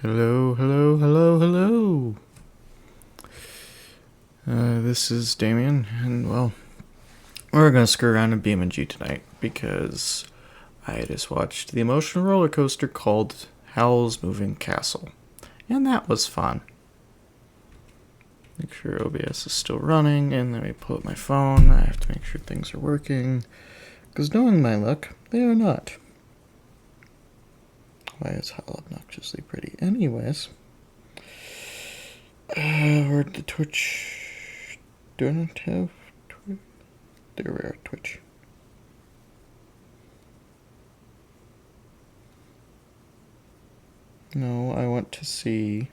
Hello, hello, hello, hello. This is Damien, and well, we're gonna screw around in BeamNG tonight because I just watched the emotional roller coaster called Howl's Moving Castle, and that was fun. Make sure OBS is still running, and then we pull up my phone. I have to make sure things are working, because knowing my luck, they are not. Why is Howl obnoxiously pretty? Anyways, where'd the Twitch? Do I not have Twitch? There we are, Twitch. No, I want to see.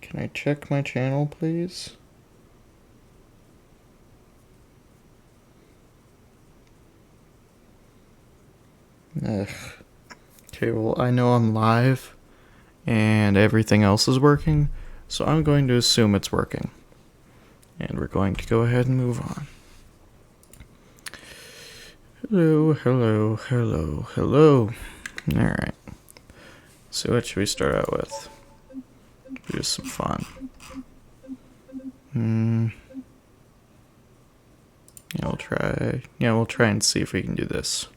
Can I check my channel, please? Ugh. Okay, well, I know I'm live and everything else is working, so I'm going to assume it's working. And we're going to go ahead and move on. Hello, hello, hello, hello. Alright. So what should we start out with? Do some fun. Yeah, we'll try and see if we can do this.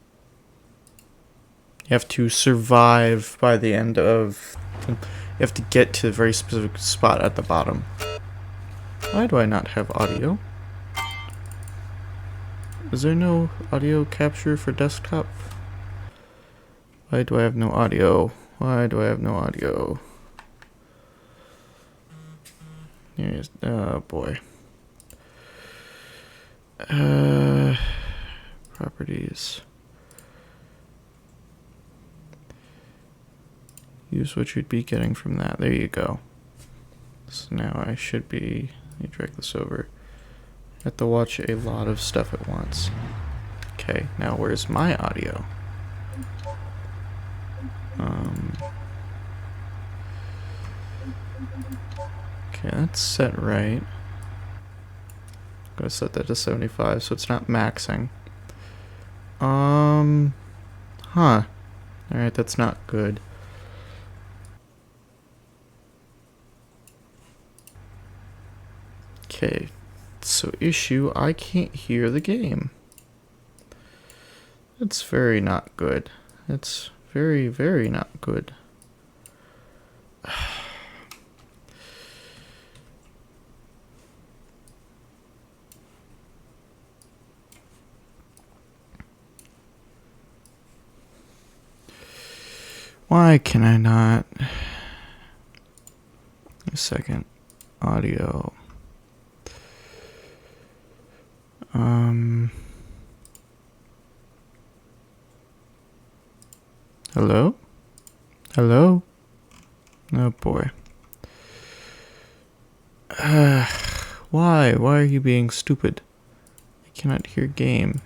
You have to survive by the end of... You have to get to a very specific spot at the bottom. Why do I not have audio? Is there no audio capture for desktop? Why do I have no audio? Why do I have no audio? Here's, oh boy. Properties. Use what you'd be getting from that. There you go. So now I should be... Let me drag this over. I have to watch a lot of stuff at once. Okay, now where's my audio? Okay, that's set right. I'm gonna set that to 75 so it's not maxing. Huh. Alright, that's not good. Okay, so issue, I can't hear the game. It's very not good. It's very, very not good. Why can I not? A second. Audio. Hello? Hello? Oh boy. Why? Why are you being stupid? I cannot hear game.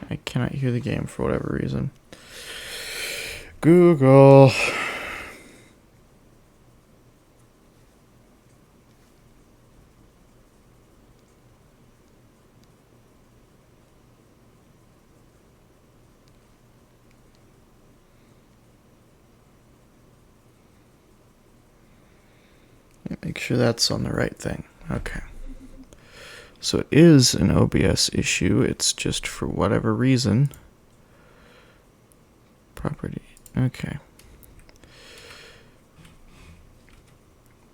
I cannot hear the game for whatever reason. Google. Make sure that's on the right thing. Okay. So it is an OBS issue. It's just for whatever reason. Property. Okay.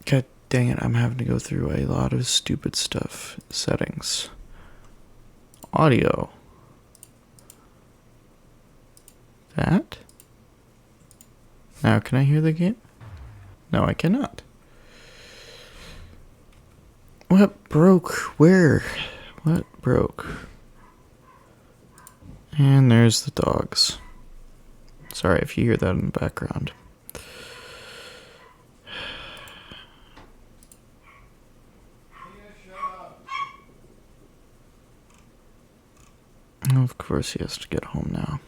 God dang it, I'm having to go through a lot of stupid stuff. Settings. Audio. That? Now can I hear the game? No, I cannot. What broke? Where? What broke? And there's the dogs. Sorry if you hear that in the background. Of course he has to get home now.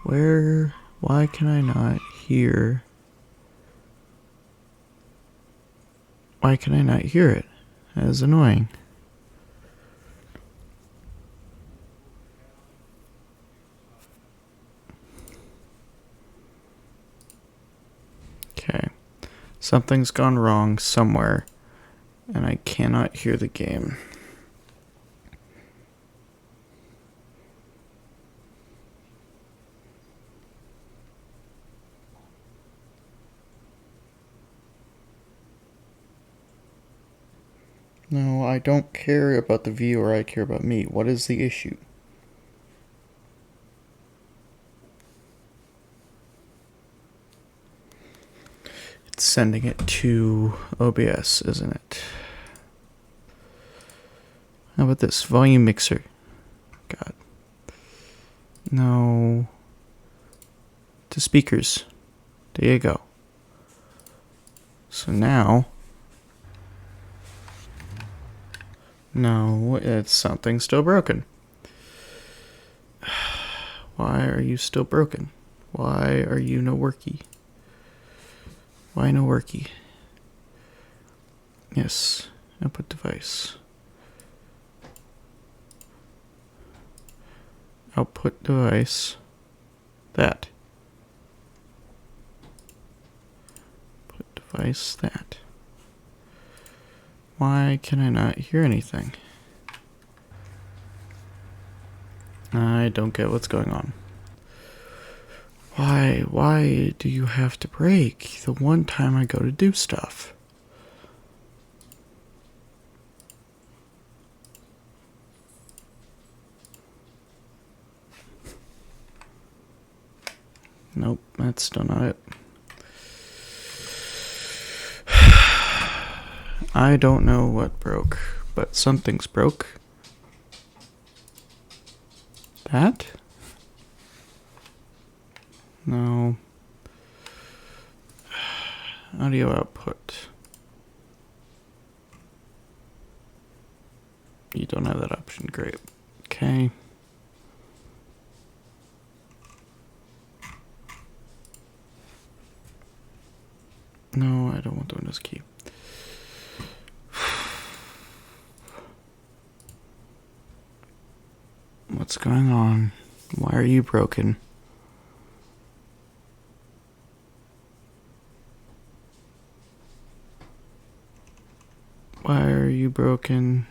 Where? Why can I not hear? Why can I not hear it? That is annoying. Something's gone wrong somewhere, and I cannot hear the game. No, I don't care about the viewer, I care about me. What is the issue? It's sending it to OBS, isn't it? How about this? Volume mixer. God. No. To speakers. There you go. So now... No, it's something still broken. Why are you still broken? Why are you no worky? Why no worky? Yes, output device. Output device. That. Output device that. Why can I not hear anything? I don't get what's going on. Why do you have to break the one time I go to do stuff? Nope, that's still not it. I don't know what broke, but something's broke. That? No. Audio output. You don't have that option, great. Okay. No, I don't want the Windows key. What's going on? Why are you broken? Why are you broken?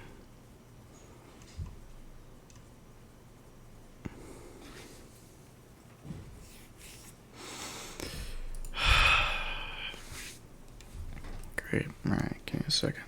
Great. Alright, give me a second.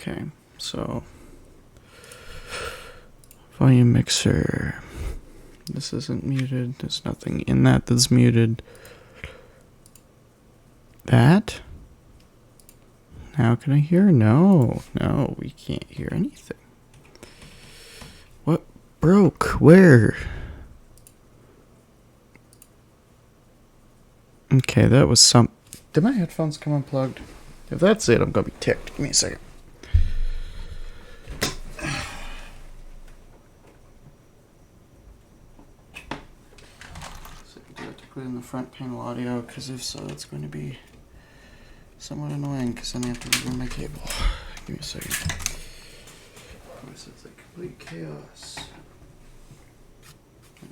Okay, so volume mixer. This isn't muted. There's nothing in that that's muted. That? Now can I hear? No, we can't hear anything. What broke? Where? Okay, that was some... Did my headphones come unplugged? If that's it, I'm gonna be ticked. Give me a second. Put in the front panel audio, because if so, it's going to be somewhat annoying, because then I have to rerun my cable. Give me a second. This is like complete chaos.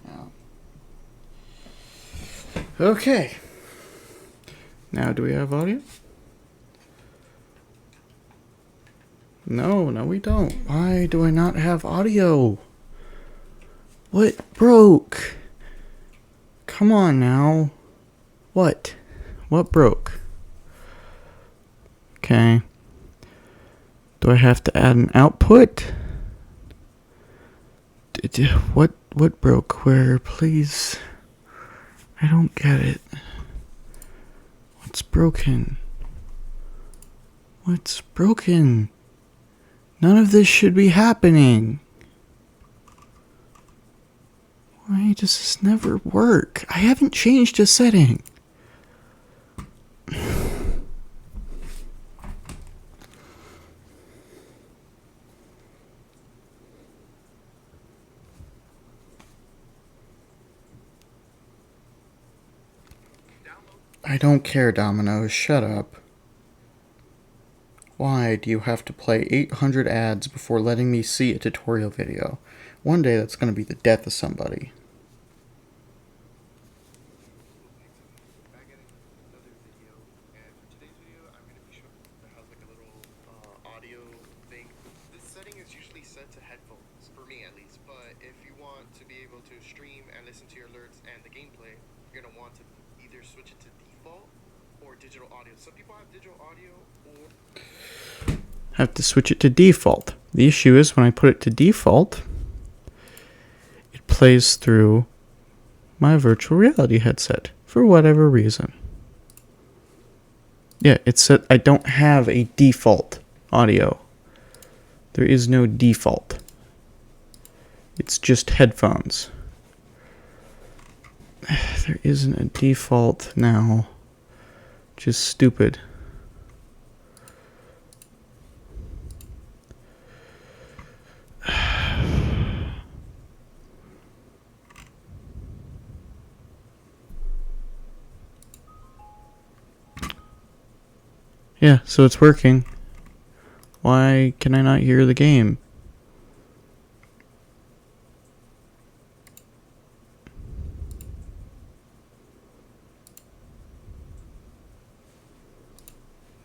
Now. Okay. Now, do we have audio? No, we don't. Why do I not have audio? What broke? Come on now. What? What broke? Okay. Do I have to add an output? What broke where, please? I don't get it. What's broken? What's broken? None of this should be happening. Why does this never work? I haven't changed a setting. I don't care, Domino's. Shut up. Why do you have to play 800 ads before letting me see a tutorial video? One day that's going to be the death of somebody. Back at another video, and for today's video, I'm going to be showing it has like a little audio thing. This setting is usually set to headphones, for me at least, but if you want to be able to stream and listen to your alerts and the gameplay, you're going to want to either switch it to default or digital audio. Some people have digital audio or... Have to switch it to default. The issue is when I put it to default, it plays through my virtual reality headset for whatever reason. Yeah, it's set. I don't have a default audio. There is no default. It's just headphones. There isn't a default now. Just stupid. Yeah, so it's working. Why can I not hear the game?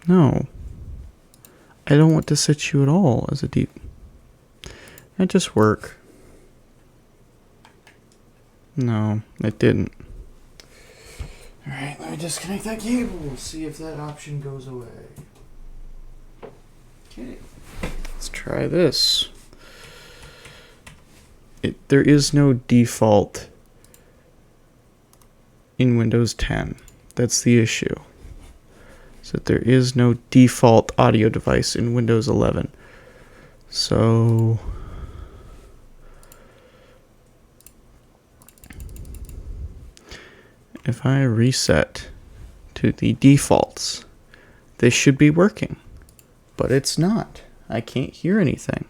No. I don't want to set you at all as a deep. That just work. No, it didn't. Alright, let me disconnect that cable. We'll see if that option goes away. Okay. Let's try this. There is no default in Windows 10. That's the issue. So there is no default audio device in Windows 11. So if I reset to the defaults, this should be working, but it's not. I can't hear anything.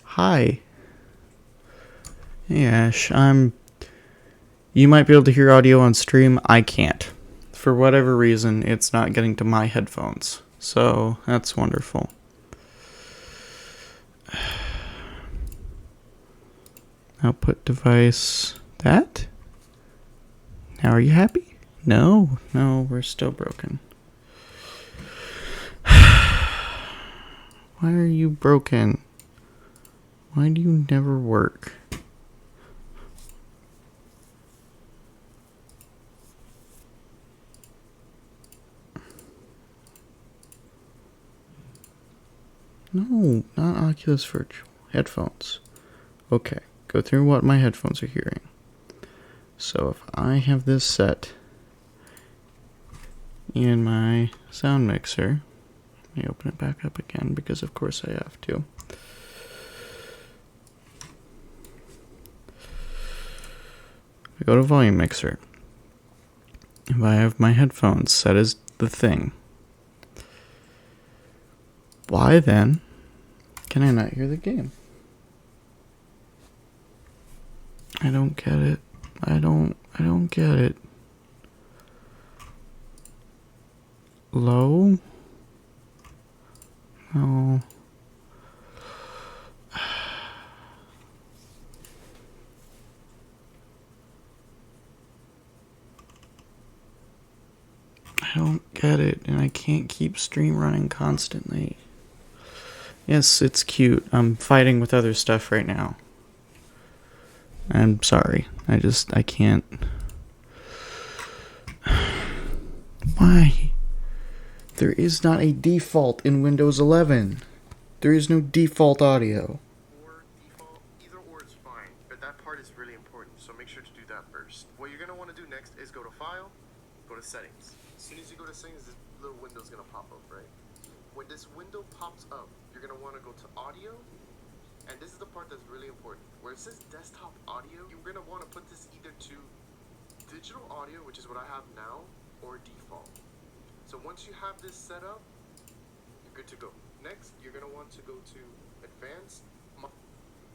Hi. Hey Ash, you might be able to hear audio on stream. I can't. For whatever reason, it's not getting to my headphones. So that's wonderful. Output device. That? Now are you happy? No, we're still broken. Why are you broken? Why do you never work? No, not Oculus Virtual. Headphones. Okay, go through what my headphones are hearing. So if I have this set in my sound mixer, let me open it back up again because of course I have to. I go to volume mixer. If I have my headphones set as the thing, why then can I not hear the game? I don't get it. I don't get it. Low? No. I don't get it, and I can't keep stream running constantly. Yes, it's cute. I'm fighting with other stuff right now. I'm sorry. I can't. Why? There is not a default in Windows 11. There is no default audio. Or default, either or is fine, but that part is really important, so make sure to do that first. What you're going to want to do next is go to File, go to Settings. As soon as you go to Settings, this little window is going to pop up, right? When this window pops up, you're going to want to go to Audio, and this is the part that's really important. Where it says Desktop Audio, you're going to want to put this either to Digital Audio, which is what I have now, or Default. So once you have this set up, you're good to go. Next, you're going to want to go to Advanced.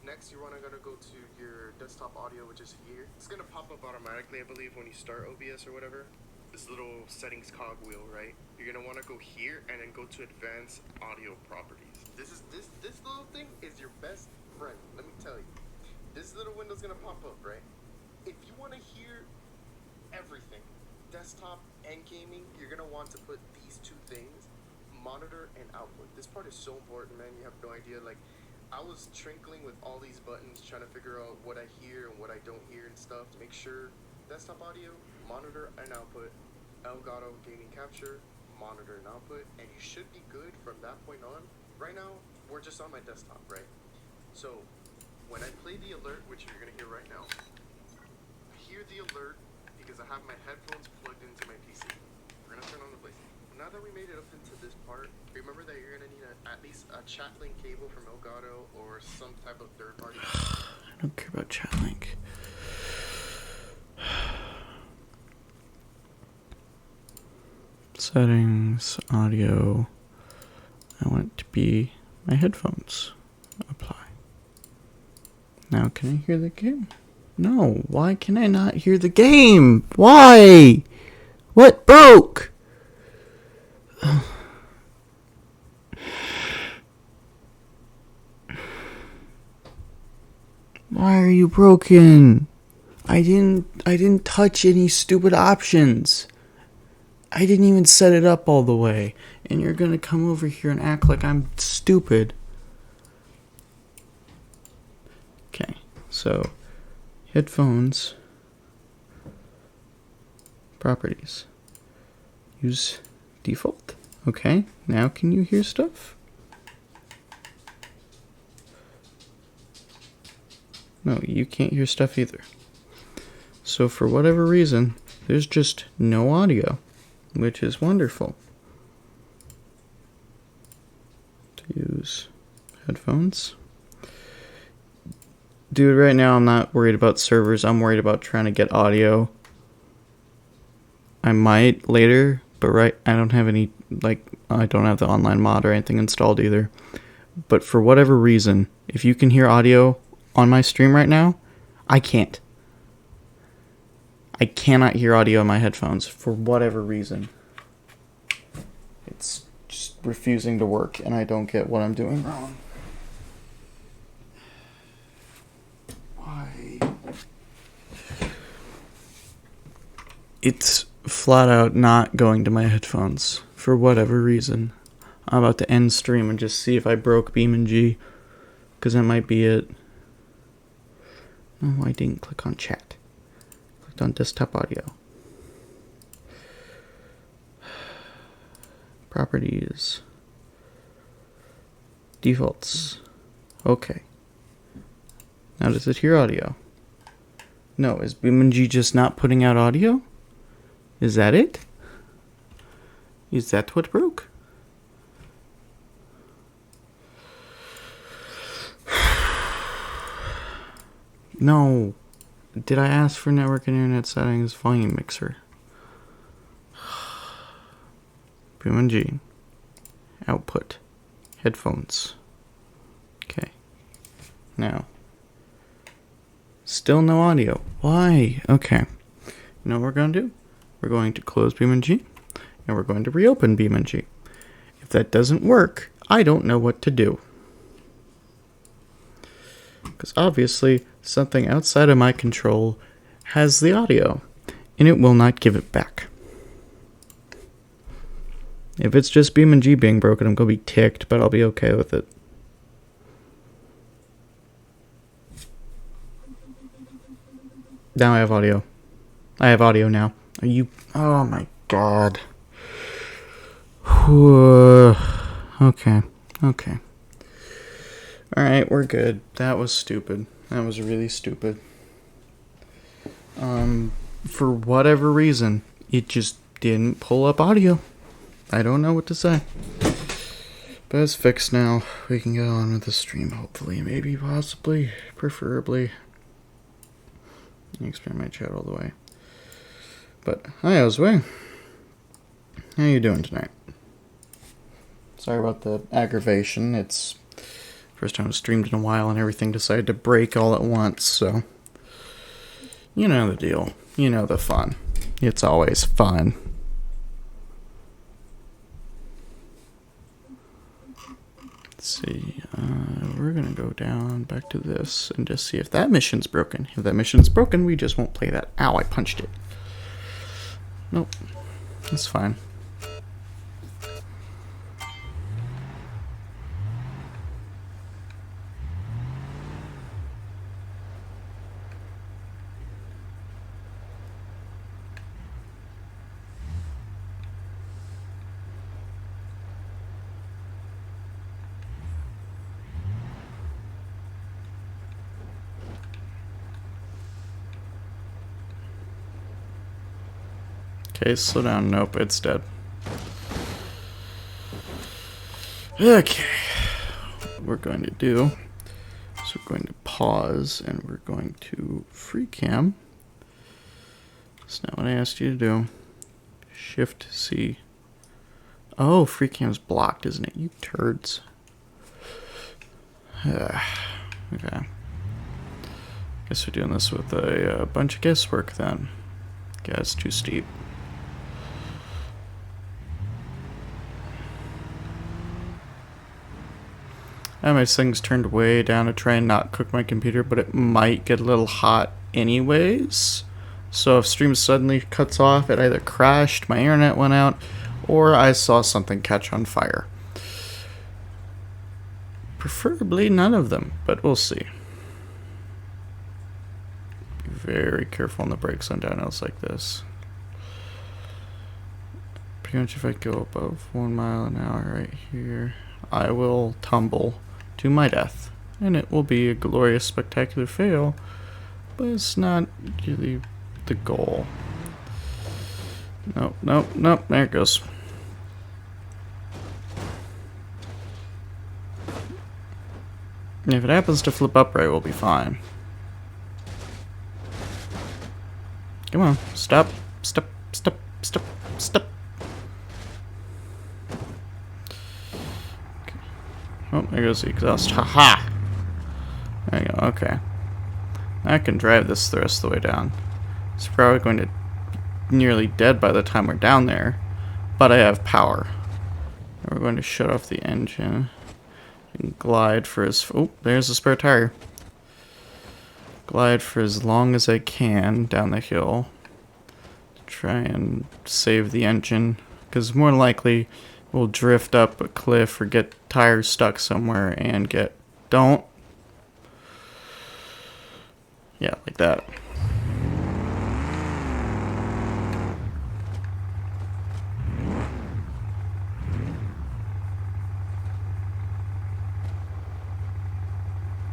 Next, you want to go to your desktop audio, which is here. It's gonna pop up automatically, I believe, when you start OBS or whatever. This little settings cogwheel, right? You're gonna want to go here and then go to advanced audio properties. This little thing is your best friend. Let me tell you. This little window's gonna pop up, right? If you want to hear everything, desktop and gaming, you're gonna want to put these two things: monitor and output. This part is so important, man. You have no idea. Like, I was trinkling with all these buttons, trying to figure out what I hear and what I don't hear and stuff to make sure desktop audio, monitor and output, Elgato gaming capture, monitor and output, and you should be good from that point on. Right now, we're just on my desktop, right? So, when I play the alert, which you're gonna hear right now, hear the alert because I have my headphones plugged into my PC. We're gonna turn on the PlayStation. Now that we made it up into this part, remember that you're gonna need at least a chat link cable from Elgato or some type of third party. I don't care about chat link. Settings, audio. I want it to be my headphones. Apply. Now can I hear the game? No, why can I not hear the game? Why? What broke? Why are you broken? I didn't touch any stupid options. I didn't even set it up all the way. And you're gonna come over here and act like I'm stupid. Okay, so headphones, properties, use default. Okay, now can you hear stuff? No, you can't hear stuff either. So for whatever reason, there's just no audio, which is wonderful. To use headphones. Dude, right now I'm not worried about servers. I'm worried about trying to get audio. I might later, but I don't have any, I don't have the online mod or anything installed either. But for whatever reason, if you can hear audio on my stream right now, I can't. I cannot hear audio on my headphones for whatever reason. It's just refusing to work, and I don't get what I'm doing wrong. Why? It's flat out not going to my headphones for whatever reason. I'm about to end stream and just see if I broke BeamNG, because that might be it. No, I didn't click on chat. Clicked on desktop audio. Properties. Defaults. Okay. Now does it hear audio? No, is BeamNG just not putting out audio? Is that it? Is that what broke? No. Did I ask for network and internet settings? Volume mixer. BeamNG. Output. Headphones. Okay. Now. Still no audio. Why? Okay. You know what we're going to do? We're going to close BeamNG. And we're going to reopen BeamNG. If that doesn't work, I don't know what to do. Because obviously, something outside of my control has the audio, and it will not give it back. If it's just BeamNG being broken, I'm going to be ticked, but I'll be okay with it. Now I have audio. I have audio now. Are you... Oh my god. Okay. Okay. Alright, we're good. That was stupid. That was really stupid. For whatever reason, it just didn't pull up audio. I don't know what to say. But it's fixed now. We can go on with the stream, hopefully. Maybe, possibly, preferably. Let me expand my chat all the way. But, hi, Ozway. How you doing tonight? Sorry about the aggravation. It's First time I've streamed in a while and everything decided to break all at once, so... You know the deal. You know the fun. It's always fun. Let's see. We're gonna go down back to this and just see if that mission's broken. If that mission's broken, we just won't play that. Ow, I punched it. Nope. That's fine. Okay, slow down. Nope, it's dead. Okay. What we're going to do is we're going to pause and we're going to free cam. That's not what I asked you to do. Shift C. Oh, free cam's blocked, isn't it? You turds. Okay. Guess we're doing this with a bunch of guesswork then. Yeah, it's too steep. I have my settings turned way down to try and not cook my computer, but it might get a little hot anyways. So if stream suddenly cuts off, it either crashed, my internet went out, or I saw something catch on fire. Preferably none of them, but we'll see. Be very careful on the brakes on downhills like this. Pretty much if I go above 1 mile an hour right here, I will tumble to my death, and it will be a glorious, spectacular fail, but it's not really the goal. Nope, nope, nope, there it goes. And if it happens to flip upright, we'll be fine. Come on, stop, stop, stop, stop, stop. Oh, there goes the exhaust. Haha! There you go, okay. I can drive this the rest of the way down. It's probably going to be nearly dead by the time we're down there, but I have power. And we're going to shut off the engine and glide for as... Oh, there's a spare tire. Glide for as long as I can down the hill to try and save the engine, because more likely we'll drift up a cliff or get tires stuck somewhere and get... Don't. Yeah, like that.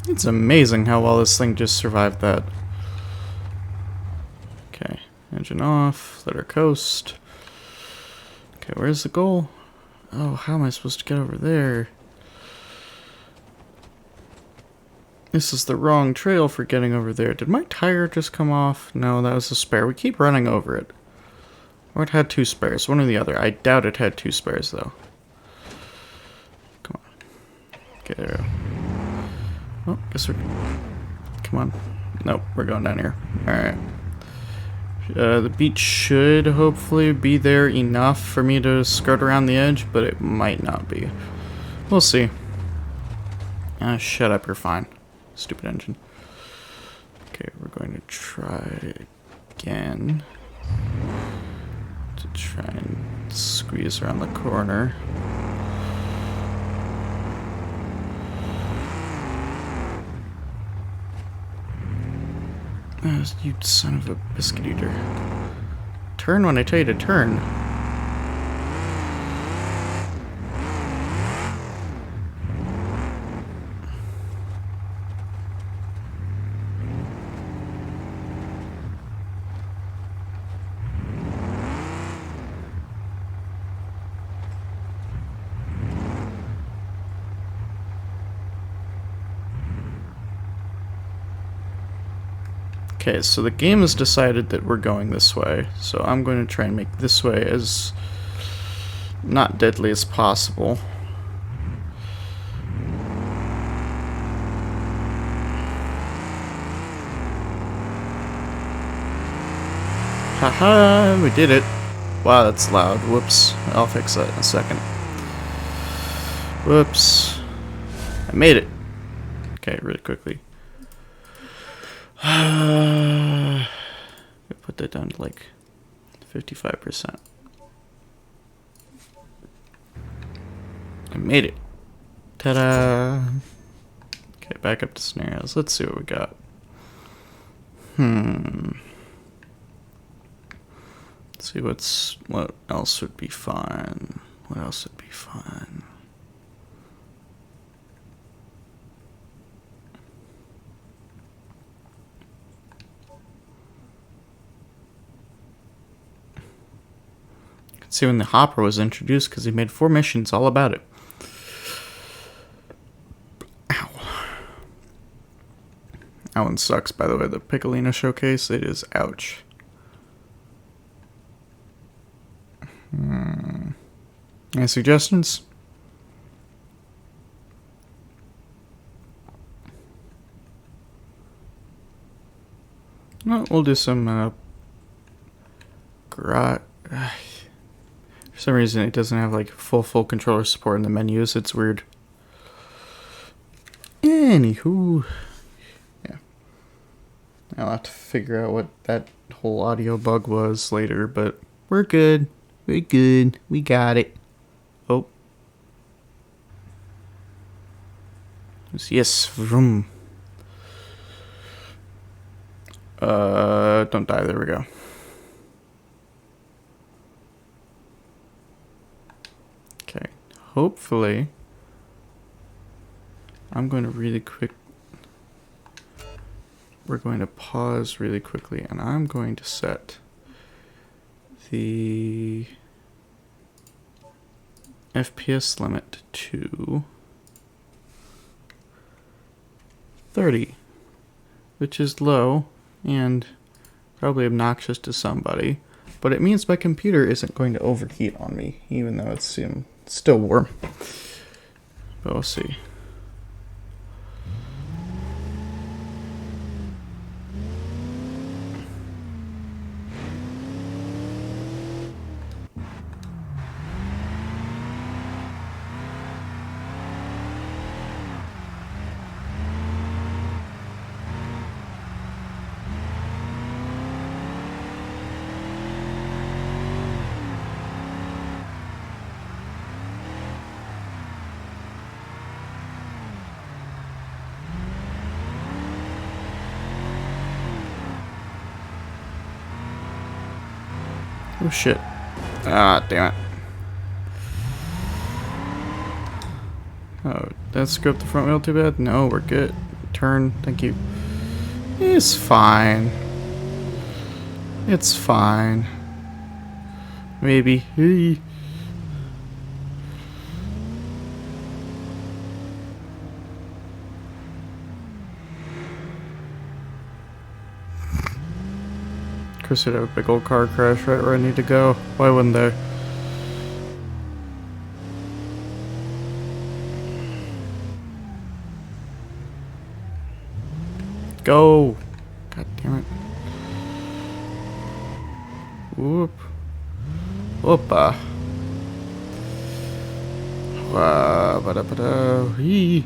It's amazing how well this thing just survived that. Okay, engine off, let her coast. Okay, where's the goal? Oh, how am I supposed to get over there? This is the wrong trail for getting over there. Did my tire just come off? No, that was a spare. We keep running over it. Or it had two spares, one or the other. I doubt it had two spares, though. Come on. Okay, there we go. Oh, guess we're... Come on. Nope, we're going down here. Alright. The beach should hopefully be there enough for me to skirt around the edge, but it might not be. We'll see. Shut up, you're fine. Stupid engine. Okay, we're going to try again to try and squeeze around the corner. You son of a biscuit eater. Turn when I tell you to turn. Okay, so the game has decided that we're going this way, so I'm going to try and make this way as not deadly as possible. Haha, we did it. Wow, that's loud. Whoops. I'll fix that in a second. Whoops. I made it. Okay, really quickly. Put that down to like 55%. I made it. Ta-da! Okay, back up to scenarios. Let's see what we got. Let's see what else would be fun. What else would be fun? You can see when the hopper was introduced because he made 4 missions all about it. Ow. That one sucks, by the way. The Piccolino showcase, it is ouch. Any suggestions? No, we'll do some for some reason it doesn't have like full controller support in the menus. It's weird. Anywho, yeah, I'll have to figure out what that whole audio bug was later, but we're good. We're good. We got it. Oh. Yes. Vroom. Don't die. There we go. Okay. Hopefully, I'm going to really quick. We're going to pause really quickly, and I'm going to set the FPS limit to 30, which is low and probably obnoxious to somebody, but it means my computer isn't going to overheat on me, even though it's still warm. But we'll see. Oh shit. Ah, damn it. Oh, did I screw up the front wheel too bad? No, we're good. Turn, thank you. It's fine. It's fine. Maybe. Hey. Of course, we'd have a big old car crash right where I need to go. Why wouldn't they? Go! God damn it. Whoop. Whoopa. Hee.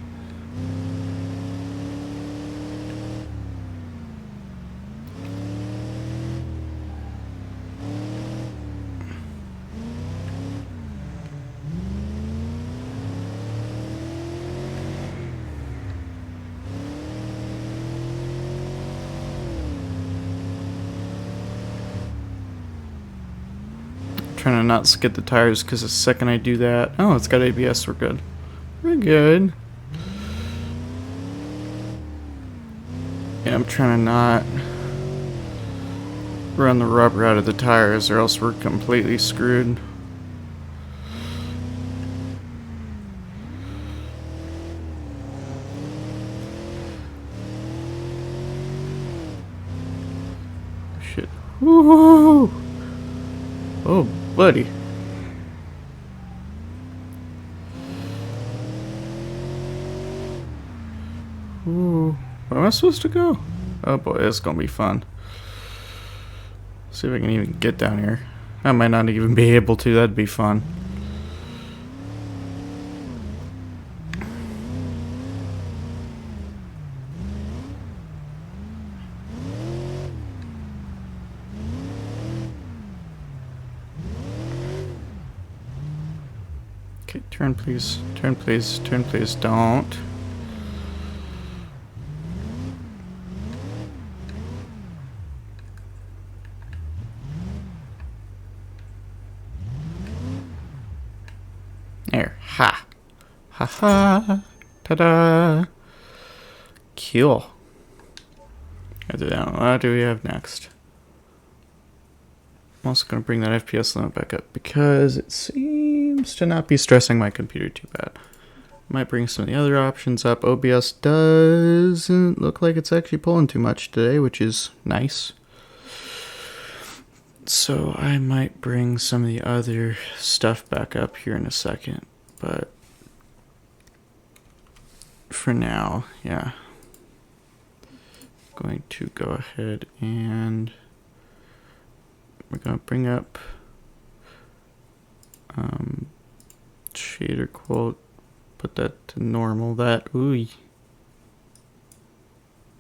Trying to not skid the tires because the second I do that, oh, it's got ABS. We're good. We're good. Yeah, I'm trying to not run the rubber out of the tires, or else we're completely screwed. Shit. Woohoo! Oh, buddy. Ooh, where am I supposed to go? Oh boy, it's gonna be fun. See if I can even get down here. I might not even be able to. That'd be fun. Okay, turn please. Turn please. Turn please. Don't. There. Ha. Ha ha. Ta-da. Cool. What do we have next? I'm also going to bring that FPS limit back up because it seems to not be stressing my computer too bad. Might bring some of the other options up. OBS doesn't look like it's actually pulling too much today, which is nice. So I might bring some of the other stuff back up here in a second, but for now, yeah. Going to go ahead and we're going to bring up shader quote, put that to normal, that, ooh.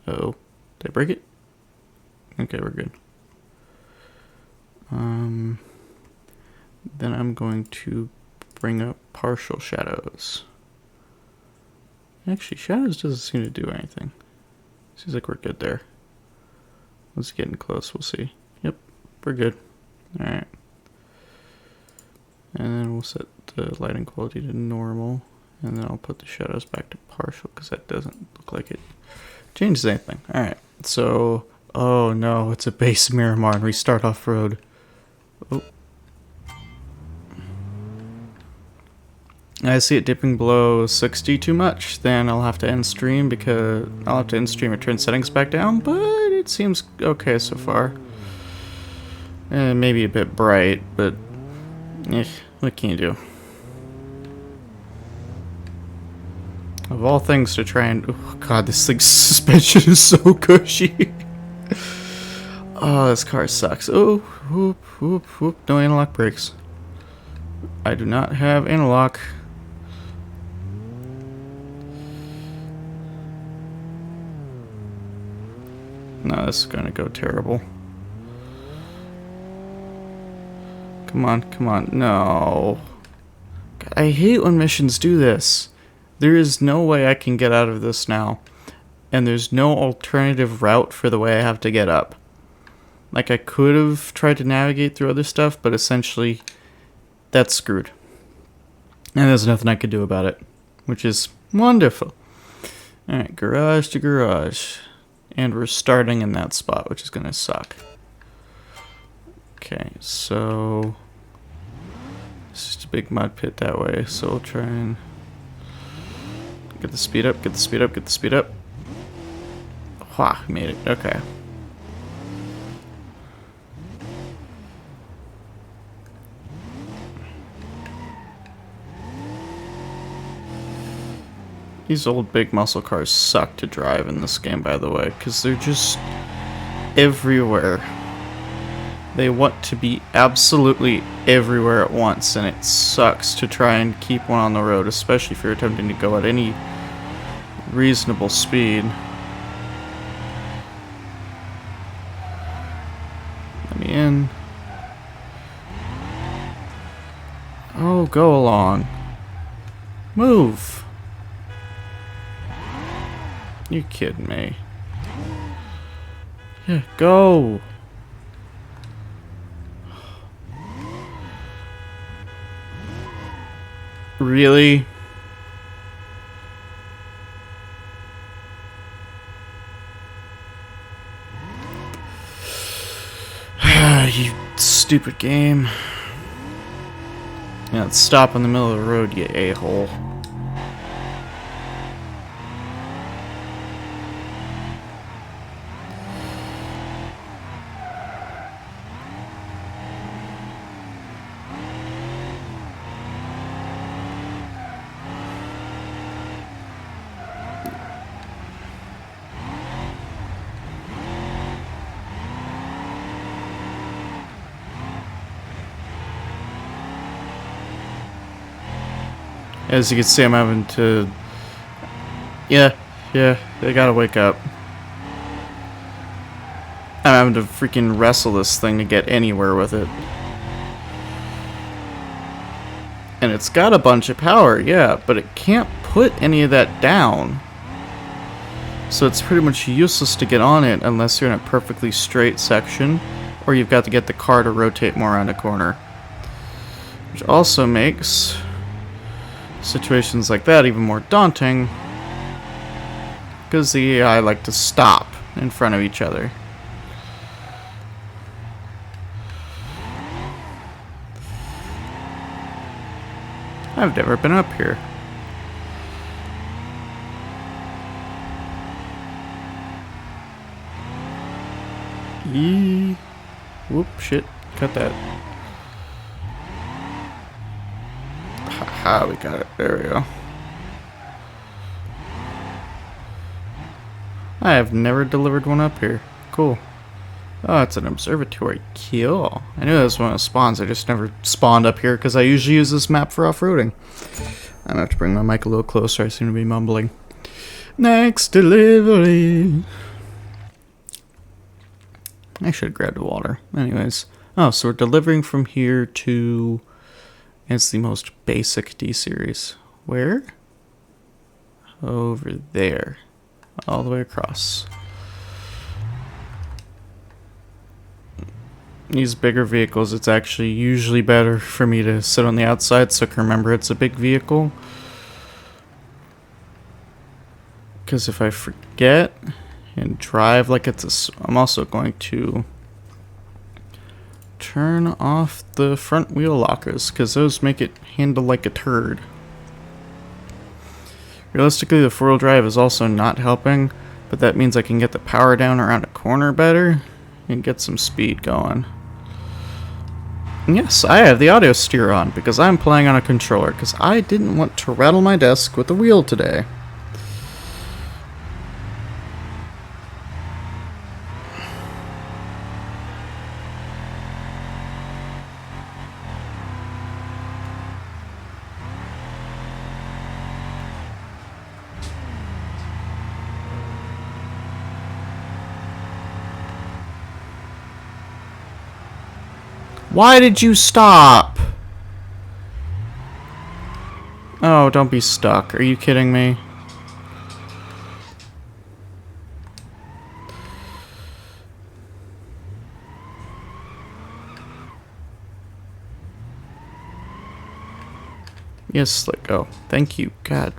Uh-oh, did I break it? Okay, we're good. Then I'm going to bring up partial shadows. Actually, shadows doesn't seem to do anything. Seems like we're good there. Let's get in close, we'll see. Yep, we're good. Alright. And then we'll set the lighting quality to normal. And then I'll put the shadows back to partial because that doesn't look like it changes anything. Alright, so... Oh no, it's a base Miramar and restart off-road. Oh. I see it dipping below 60 too much, then I'll have to end stream because I'll have to end stream and turn settings back down, but it seems okay so far. Maybe a bit bright, but what can you do? Of all things to try and... Oh god, this thing's suspension is so cushy. Oh, this car sucks. Oh, whoop, whoop, whoop. No analog brakes. I do not have analog. No, this is gonna go terrible. Come on, come on. No. God, I hate when missions do this. There is no way I can get out of this now. And there's no alternative route for the way I have to get up. Like, I could have tried to navigate through other stuff, but essentially, that's screwed. And there's nothing I could do about it, which is wonderful. Alright, garage to garage. And we're starting in that spot, which is going to suck. Okay, so... It's just a big mud pit that way, so we'll try and... Get the speed up, get the speed up, get the speed up. Wah, made it, okay. These old big muscle cars suck to drive in this game, by the way, because they're just everywhere. They want to be absolutely everywhere at once, and it sucks to try and keep one on the road, especially if you're attempting to go at any reasonable speed. Let me in. Oh, go along. Move. You kidding me? Yeah, go. Really? You stupid game. Yeah, stop in the middle of the road, you a-hole. As you can see, I'm having to... Yeah, they gotta wake up. I'm having to freaking wrestle this thing to get anywhere with it. And it's got a bunch of power, yeah, but it can't put any of that down. So it's pretty much useless to get on it unless you're in a perfectly straight section, or you've got to get the car to rotate more around a corner. Which also makes situations like that even more daunting, because the AI like to stop in front of each other. I've never been up here. Whoop, shit. Cut that. Haha, we got it. There we go. I have never delivered one up here. Cool. Oh, it's an observatory. Cool. I knew that was one of the spawns. I just never spawned up here because I usually use this map for off-roading. I'm gonna have to bring my mic a little closer. I seem to be mumbling. Next delivery. I should have grabbed the water. Anyways. Oh, so we're delivering from here to... It's the most basic D-series. Where? Over there. All the way across. These bigger vehicles, it's actually usually better for me to sit on the outside so I can remember it's a big vehicle. Because if I forget and drive like it's a... I'm also going to turn off the front wheel lockers because those make it handle like a turd. Realistically, the four-wheel drive is also not helping, but that means I can get the power down around a corner better and get some speed going. And yes, I have the audio steer on because I'm playing on a controller because I didn't want to rattle my desk with the wheel today. Why did you stop? Oh, don't be stuck. Are you kidding me? Yes, let go. Thank you. God.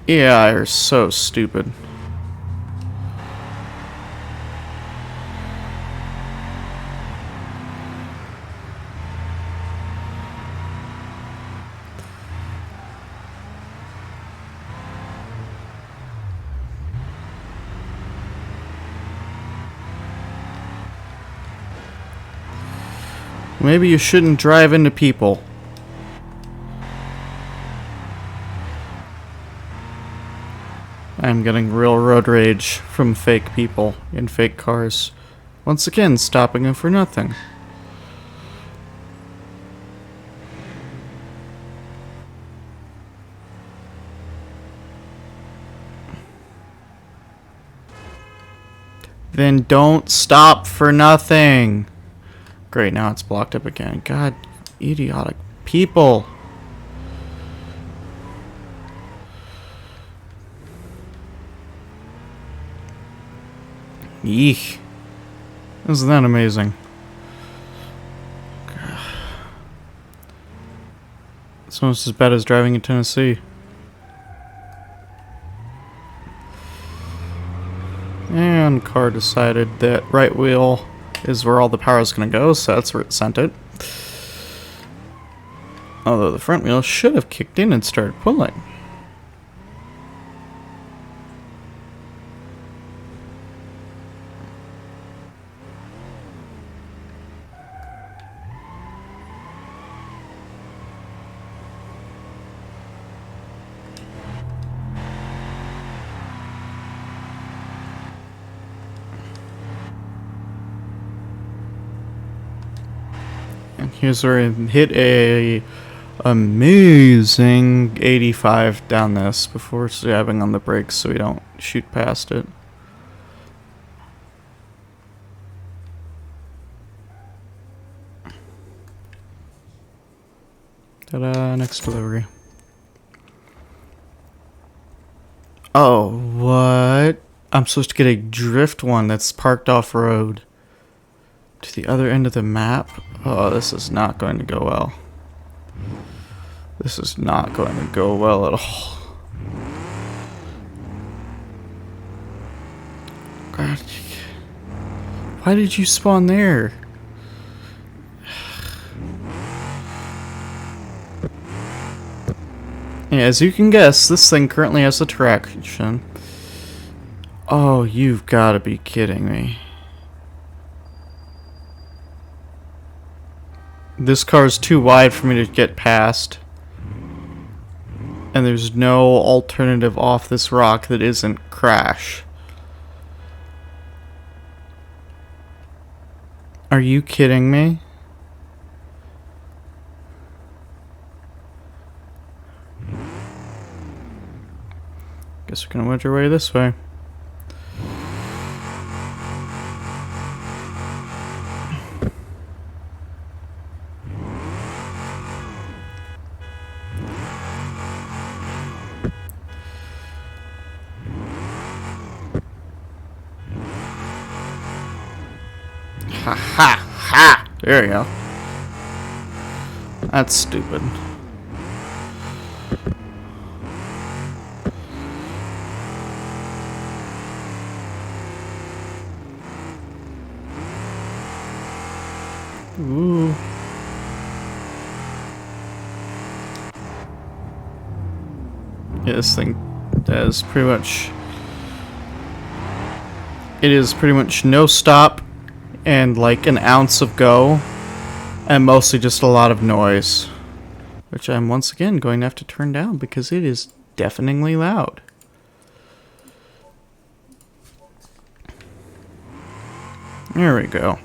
Yeah, you're so stupid. Maybe you shouldn't drive into people. I'm getting real road rage from fake people in fake cars. Once again, stopping them for nothing. Then don't stop for nothing. Great, now it's blocked up again. God, idiotic people. Eek. Isn't that amazing? It's almost as bad as driving in Tennessee. And car decided that right wheel is where all the power is going to go, so that's where it sent it. Although the front wheel should have kicked in and started pulling. Here's where I hit a amazing 85 down this before jabbing on the brakes so we don't shoot past it. Ta-da, next delivery. Oh, what? I'm supposed to get a drift one that's parked off-road to the other end of the map? Oh, this is not going to go well. This is not going to go well at all. God. Why did you spawn there? Yeah, as you can guess, this thing currently has a traction. Oh, you've got to be kidding me. This car's too wide for me to get past. And there's no alternative off this rock that isn't crash. Are you kidding me? Guess we're gonna wedge our way this way. Ha ha ha! There you go. That's stupid. Ooh. Yeah, this thing is pretty much... It is pretty much no stop and like an ounce of go and mostly just a lot of noise, which I'm once again going to have to turn down because it is deafeningly loud. There we go.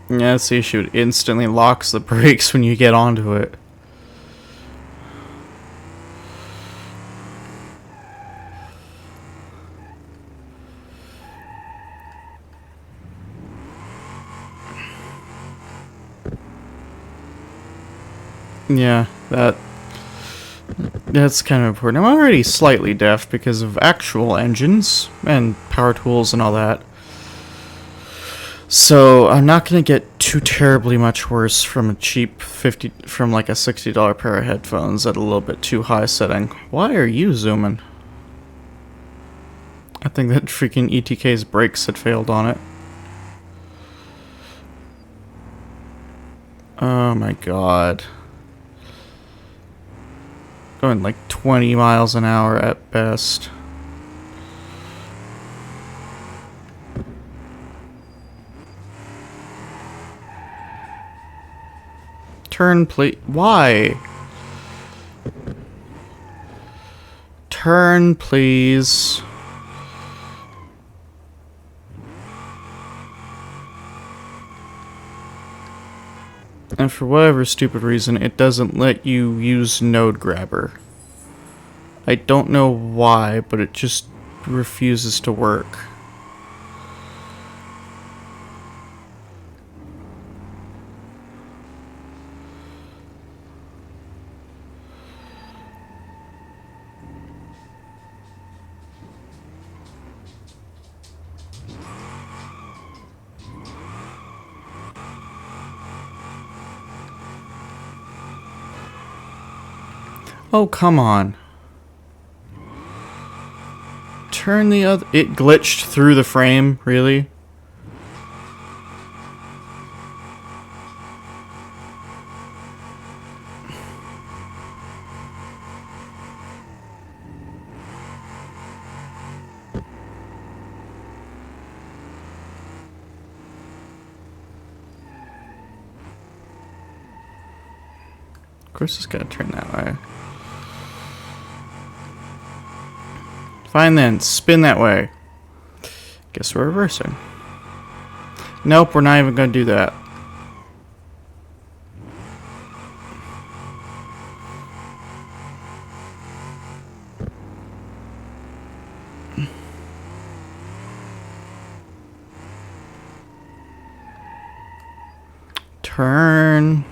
Yeah, that's the issue. It instantly locks the brakes when you get onto it. Yeah, that's kind of important. I'm already slightly deaf because of actual engines and power tools and all that. So I'm not gonna get too terribly much worse from a cheap from like a $60 pair of headphones at a little bit too high setting. Why are you zooming? I think that freaking ETK's brakes had failed on it. Oh my god. Going like 20 miles an hour at best. Turn, please. Why? Turn, please. And for whatever stupid reason, it doesn't let you use Node Grabber. I don't know why, but it just refuses to work. Oh, come on. Turn the other... It glitched through the frame, really? Of course it's gotta turn that way. Fine then, spin that way. Guess we're reversing. Nope, we're not even going to do that. Turn.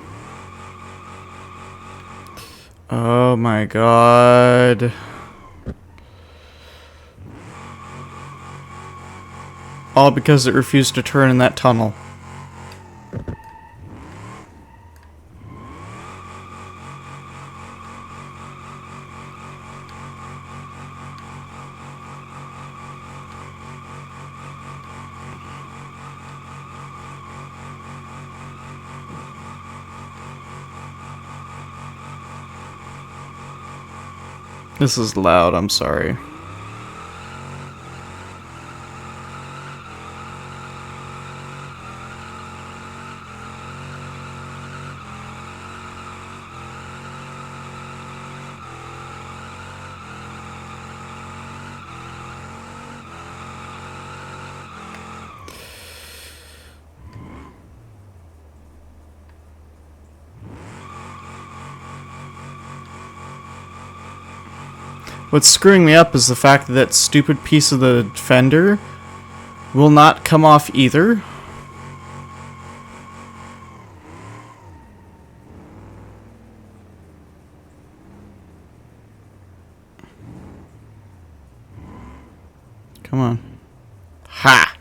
Oh my god. All because it refused to turn in that tunnel. This is loud, I'm sorry. What's screwing me up is the fact that that stupid piece of the fender will not come off either. Come on. Ha!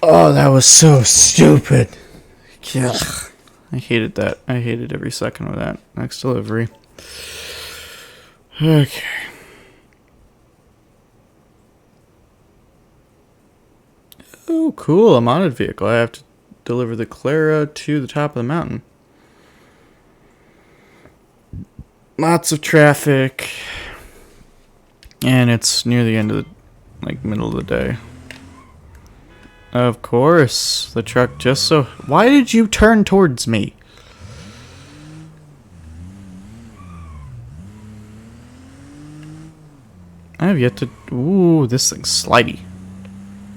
Oh, that was so stupid. Ugh. I hated that. I hated every second of that. Next delivery. Okay. Oh, cool. A modded vehicle. I have to deliver the Clara to the top of the mountain. Lots of traffic. And it's near the end of the, middle of the day. Of course. The truck just so... Why did you turn towards me? I have yet to... Ooh, this thing's slidey.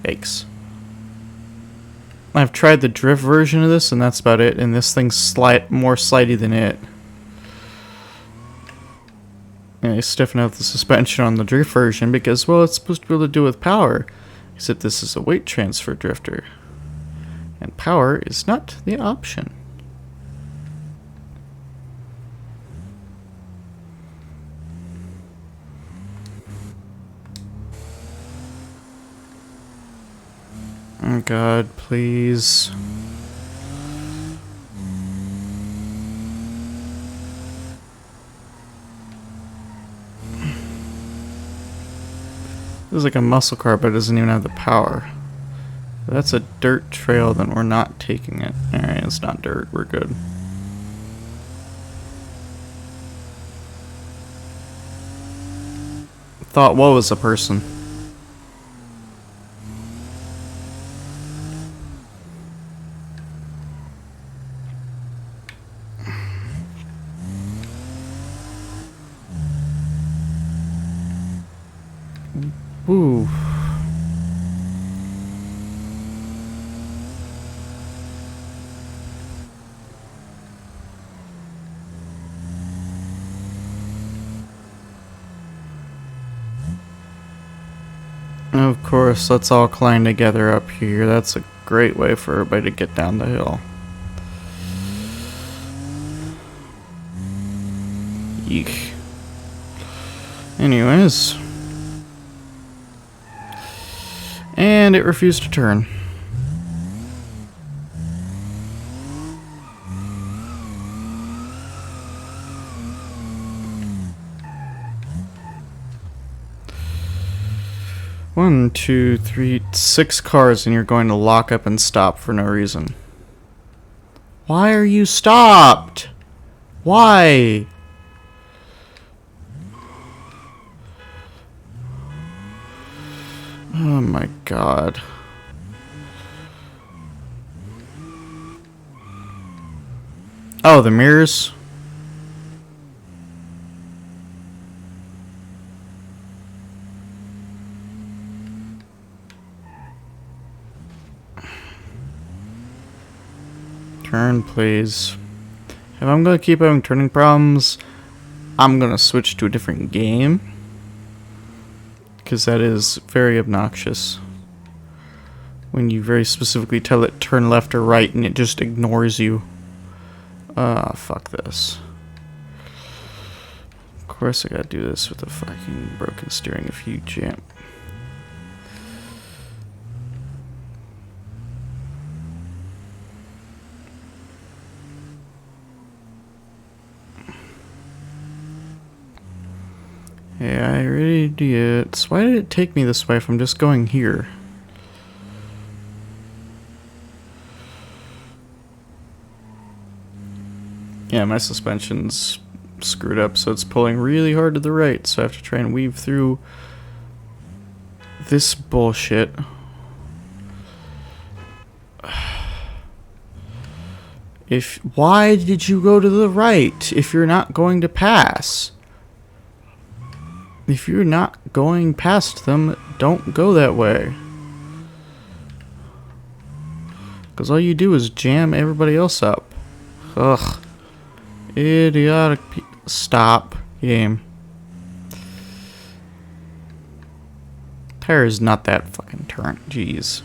Yikes. I've tried the drift version of this, and that's about it. And this thing's more slidey than it. And I stiffen out the suspension on the drift version because, well, it's supposed to be able to do with power. Except this is a weight transfer drifter. And power is not the option. Oh God, please. This is like a muscle car, but it doesn't even have the power. If that's a dirt trail, then we're not taking it. Alright, it's not dirt, we're good. Thought what was a person? Ooh. Of course, let's all climb together up here. That's a great way for everybody to get down the hill. Yeek. Anyways. And it refused to turn. One, two, three, 6 cars, and you're going to lock up and stop for no reason. Why are you stopped? Why? Oh my God. Oh, the mirrors? Turn, please. If I'm gonna keep having turning problems, I'm gonna switch to a different game. Because that is very obnoxious. When you very specifically tell it turn left or right and it just ignores you. Fuck this. Of course I gotta do this with a fucking broken steering if you jam. Yeah, I already did. So why did it take me this way if I'm just going here? Yeah, my suspension's screwed up, so it's pulling really hard to the right, so I have to try and weave through this bullshit. Why did you go to the right if you're not going to pass? If you're not going past them, don't go that way. Because all you do is jam everybody else up. Ugh. Idiotic stop. Game. Tire is not that fucking turn. Jeez.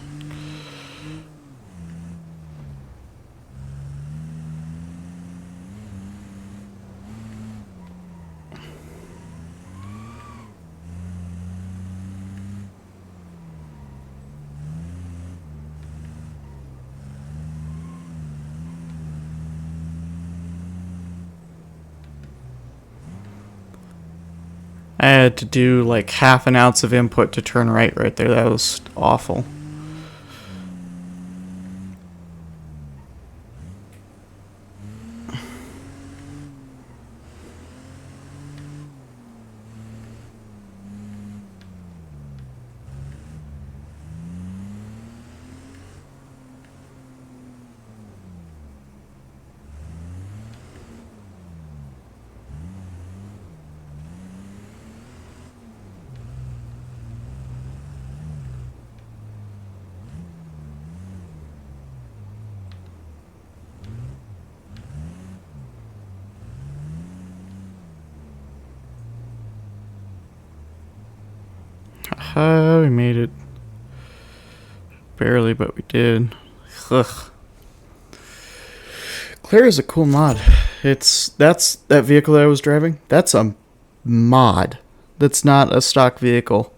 I had to do like half an ounce of input to turn right there. That was awful. We made it. Barely, but we did. Ugh. Claire is a cool mod. That's that vehicle that I was driving. That's a mod. That's not a stock vehicle.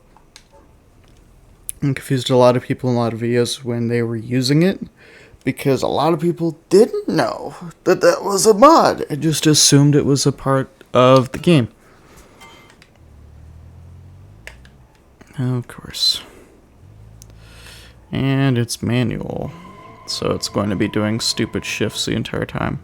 I confused a lot of people in a lot of videos when they were using it, because a lot of people didn't know that that was a mod. I just assumed it was a part of the game. Of course. And it's manual, so it's going to be doing stupid shifts the entire time.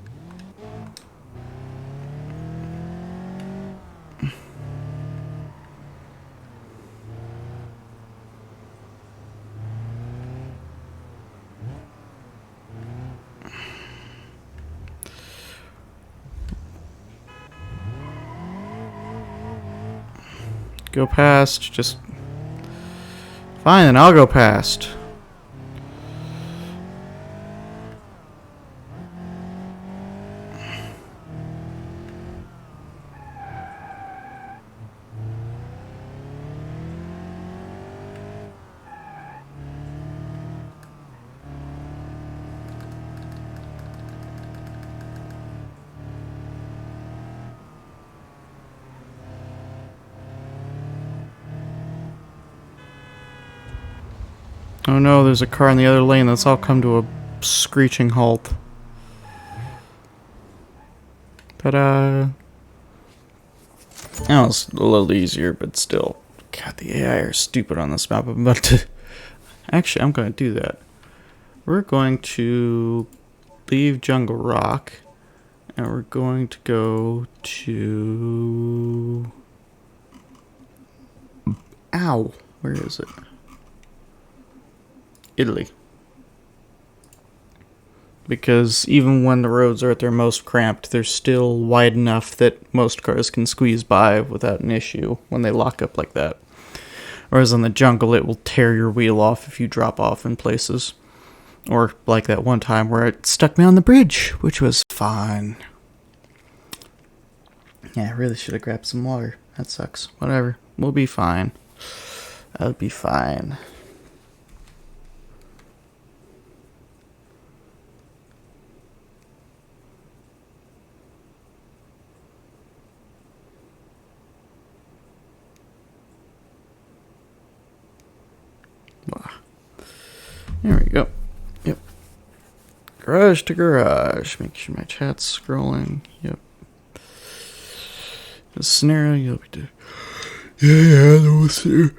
Go past, just... Fine, then I'll go past. Oh no, there's a car in the other lane. Let's all come to a screeching halt. Ta-da! That was a little easier, but still. God, the AI are stupid on this map. I'm about to... Actually, I'm going to do that. We're going to leave Jungle Rock, and we're going to go to... Ow! Where is it? Italy. Because even when the roads are at their most cramped, they're still wide enough that most cars can squeeze by without an issue when they lock up like that. Whereas in the jungle, it will tear your wheel off if you drop off in places. Or like that one time where it stuck me on the bridge, which was fun. Yeah, I really should have grabbed some water. That sucks. Whatever. We'll be fine. I'll be fine. There we go. Yep. Garage to garage. Make sure my chat's scrolling. Yep. The scenario you'll be doing. Yeah, we'll see.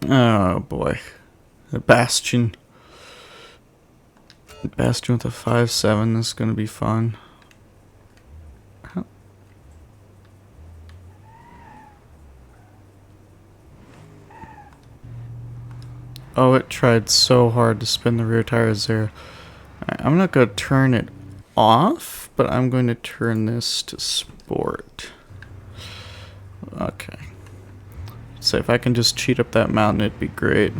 Oh boy. The Bastion. The Bastion with a 5-7. This is gonna be fun. Oh, it tried so hard to spin the rear tires there. Right, I'm not going to turn it off, but I'm going to turn this to sport. Okay. So if I can just cheat up that mountain, it'd be great.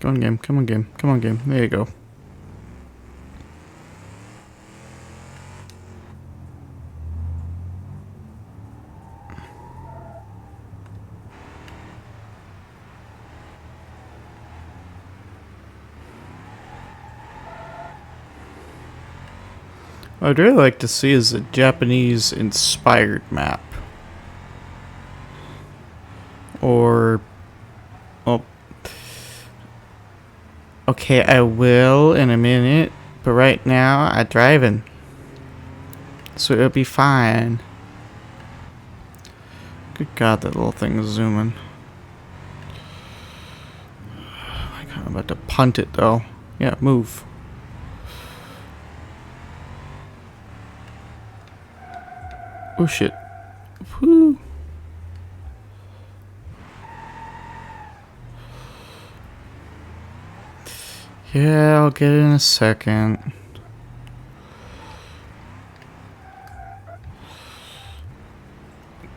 Go on, game. Come on, game. Come on, game. There you go. What I'd really like to see is a Japanese-inspired map. Or... well... okay, I will in a minute, but right now I'm driving. So it'll be fine. Good God, that little thing is zooming. Oh my God, I'm about to punt it though. Yeah, move. Oh shit. Whew. Yeah, I'll get it in a second.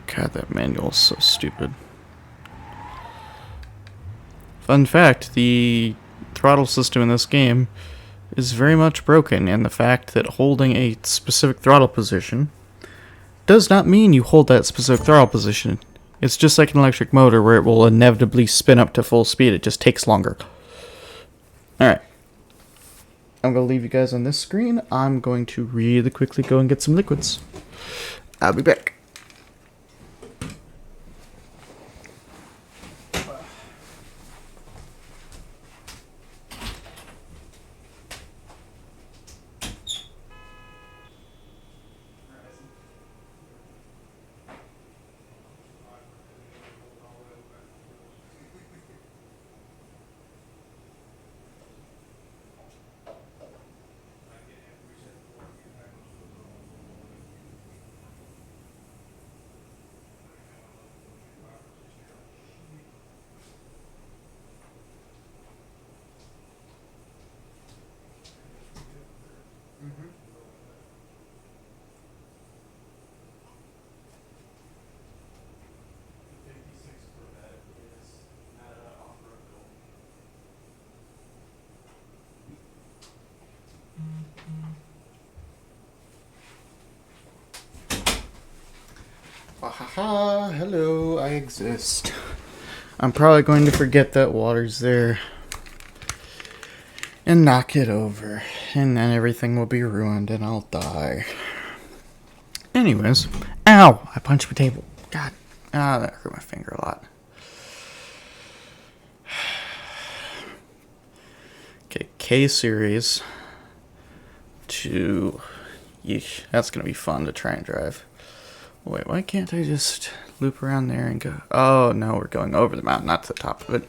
God, that manual's so stupid. Fun fact, the throttle system in this game is very much broken, and the fact that holding a specific throttle position does not mean you hold that specific throttle position. It's just like an electric motor where it will inevitably spin up to full speed, it just takes longer. Alright. I'm going to leave you guys on this screen. I'm going to really quickly go and get some liquids. I'll be back. Haha, hello, I exist. I'm probably going to forget that water's there and knock it over, and then everything will be ruined and I'll die. Anyways, ow! I punched my table. God, that hurt my finger a lot. Okay, K series to... yeesh, that's gonna be fun to try and drive. Wait, why can't I just loop around there and go? Oh, no, we're going over the mountain, not to the top of it.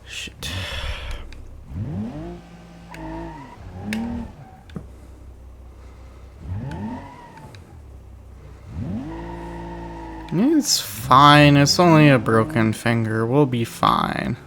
Shit. It's fine. It's only a broken finger. We'll be fine.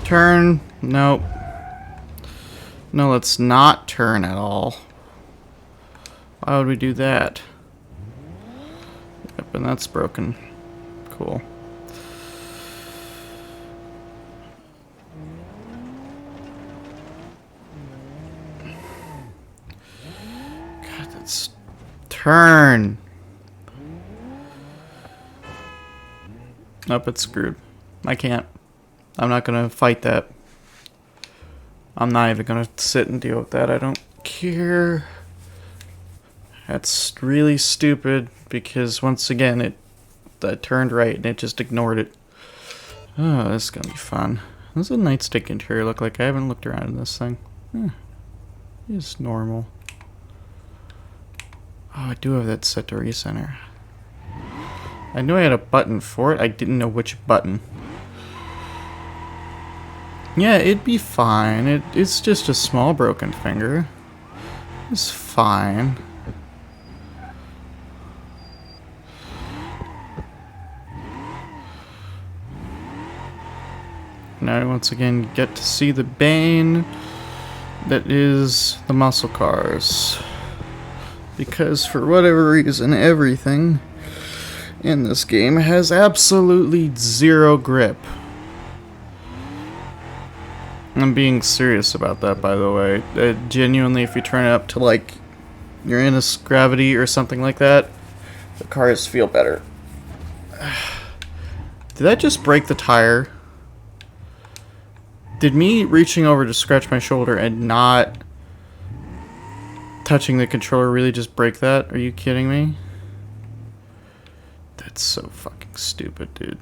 Turn. Nope. No, let's not turn at all. Why would we do that? Yep, and that's broken. Cool. God, that's... Turn! Nope, it's screwed. I can't. I'm not gonna fight that. I'm not even gonna sit and deal with that. I don't care. That's really stupid because once again it turned right and it just ignored it. Oh, this is gonna be fun. What does the nightstick interior look like? I haven't looked around in this thing. It's normal. Oh, I do have that set to recenter. I knew I had a button for it. I didn't know which button. Yeah, it'd be fine. It's just a small broken finger. It's fine. Now I once again get to see the bane that is the muscle cars. Because for whatever reason, everything in this game has absolutely zero grip. I'm being serious about that, by the way. Genuinely, if you turn it up to, like, you're in a gravity or something like that, the cars feel better. Did that just break the tire? Did me reaching over to scratch my shoulder and not touching the controller really just break that? Are you kidding me? That's so fucking stupid, dude.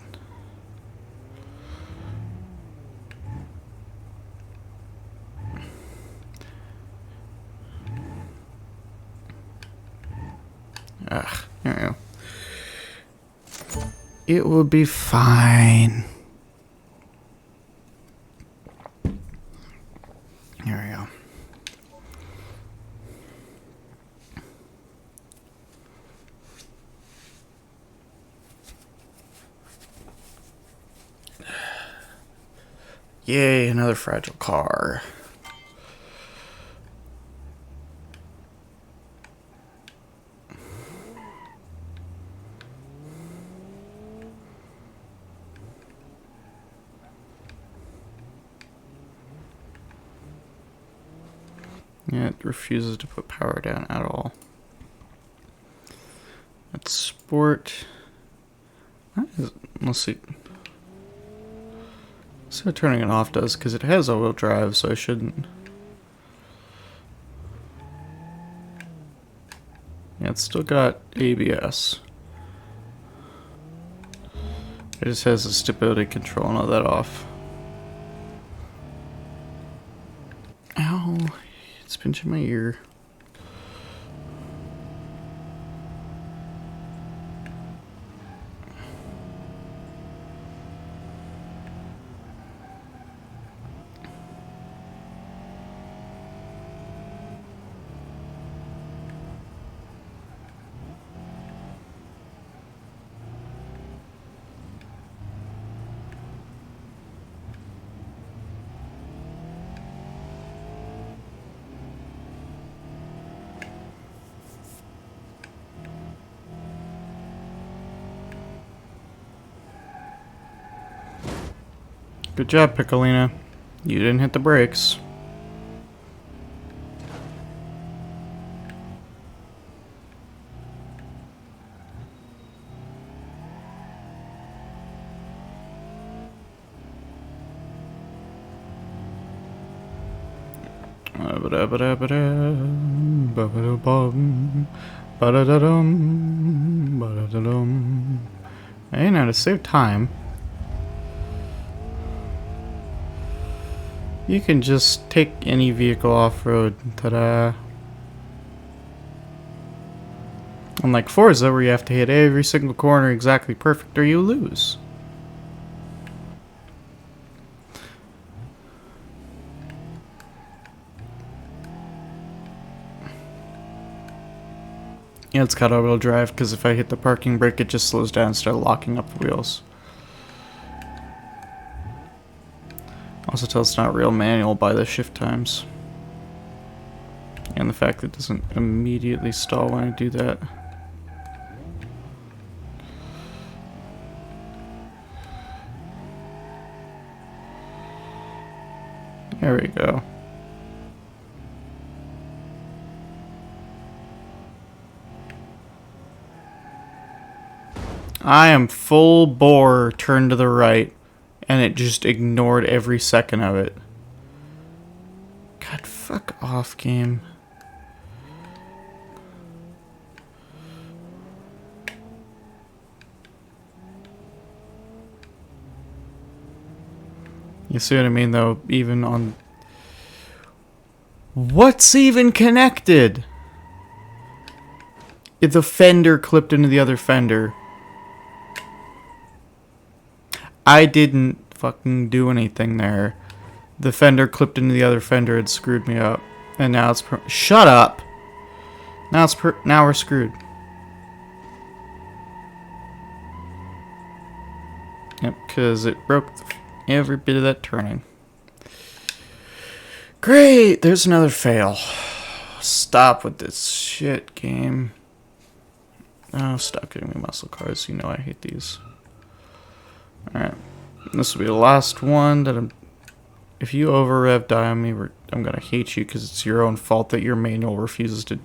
Ugh, there we go. It will be fine. There we go. Yay, another fragile car. Yeah, it refuses to put power down at all. That's sport. Let's see. See what turning it off does, because it has all-wheel drive, so I shouldn't. Yeah, it's still got ABS. It just has the stability control and all that off. Ow. It's pinching my ear. Good job, Piccolina. You didn't hit the brakes. Ba-ba-da-ba-da-ba-da, ba-ba-da-bum, ba-da-da-dum, ba-da-da-dum. Hey, now to save time, you can just take any vehicle off-road. Ta-da. Unlike Forza, where you have to hit every single corner exactly perfect or you lose. Yeah, it's got auto drive because if I hit the parking brake, it just slows down instead of locking up the wheels. Also tells it's not real manual by the shift times. And the fact that it doesn't immediately stall when I do that. There we go. I am full bore turned to the right, and it just ignored every second of it. God, fuck off, game. You see what I mean, though? Even on... What's even connected? The fender clipped into the other fender. I didn't fucking do anything there. The fender clipped into the other fender had screwed me up. And now it's... Shut up! Now we're screwed. Yep, because it broke every bit of that turning. Great! There's another fail. Stop with this shit, game. Oh, stop giving me muscle cars. You know I hate these. Alright. This will be the last one that I'm... If you over-rev die on me, I'm gonna hate you because it's your own fault that your manual refuses to...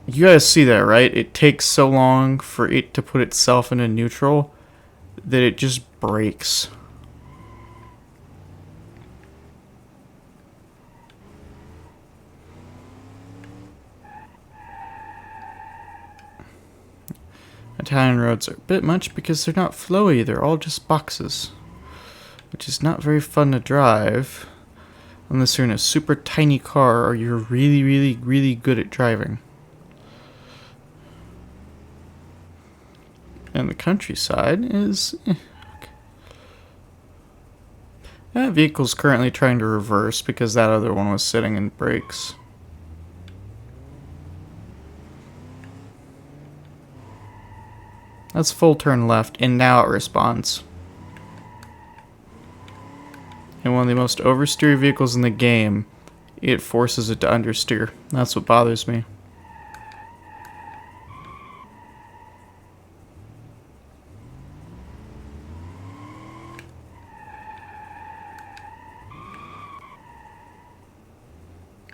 You guys see that, right? It takes so long for it to put itself into neutral that it just breaks. Italian roads are a bit much because they're not flowy, they're all just boxes. Which is not very fun to drive unless you're in a super tiny car or you're really, really, really good at driving. And the countryside is... okay. That vehicle's currently trying to reverse because that other one was sitting in brakes. That's full turn left, and now it responds. And one of the most oversteer vehicles in the game, it forces it to understeer. That's what bothers me.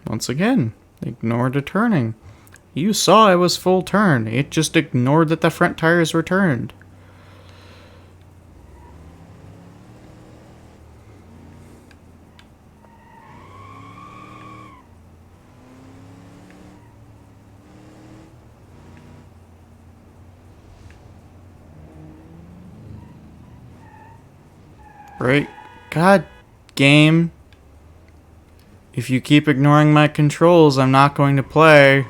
Once again, ignored a turning. You saw I was full turn. It just ignored that the front tires were turned. Right? God, game. If you keep ignoring my controls, I'm not going to play.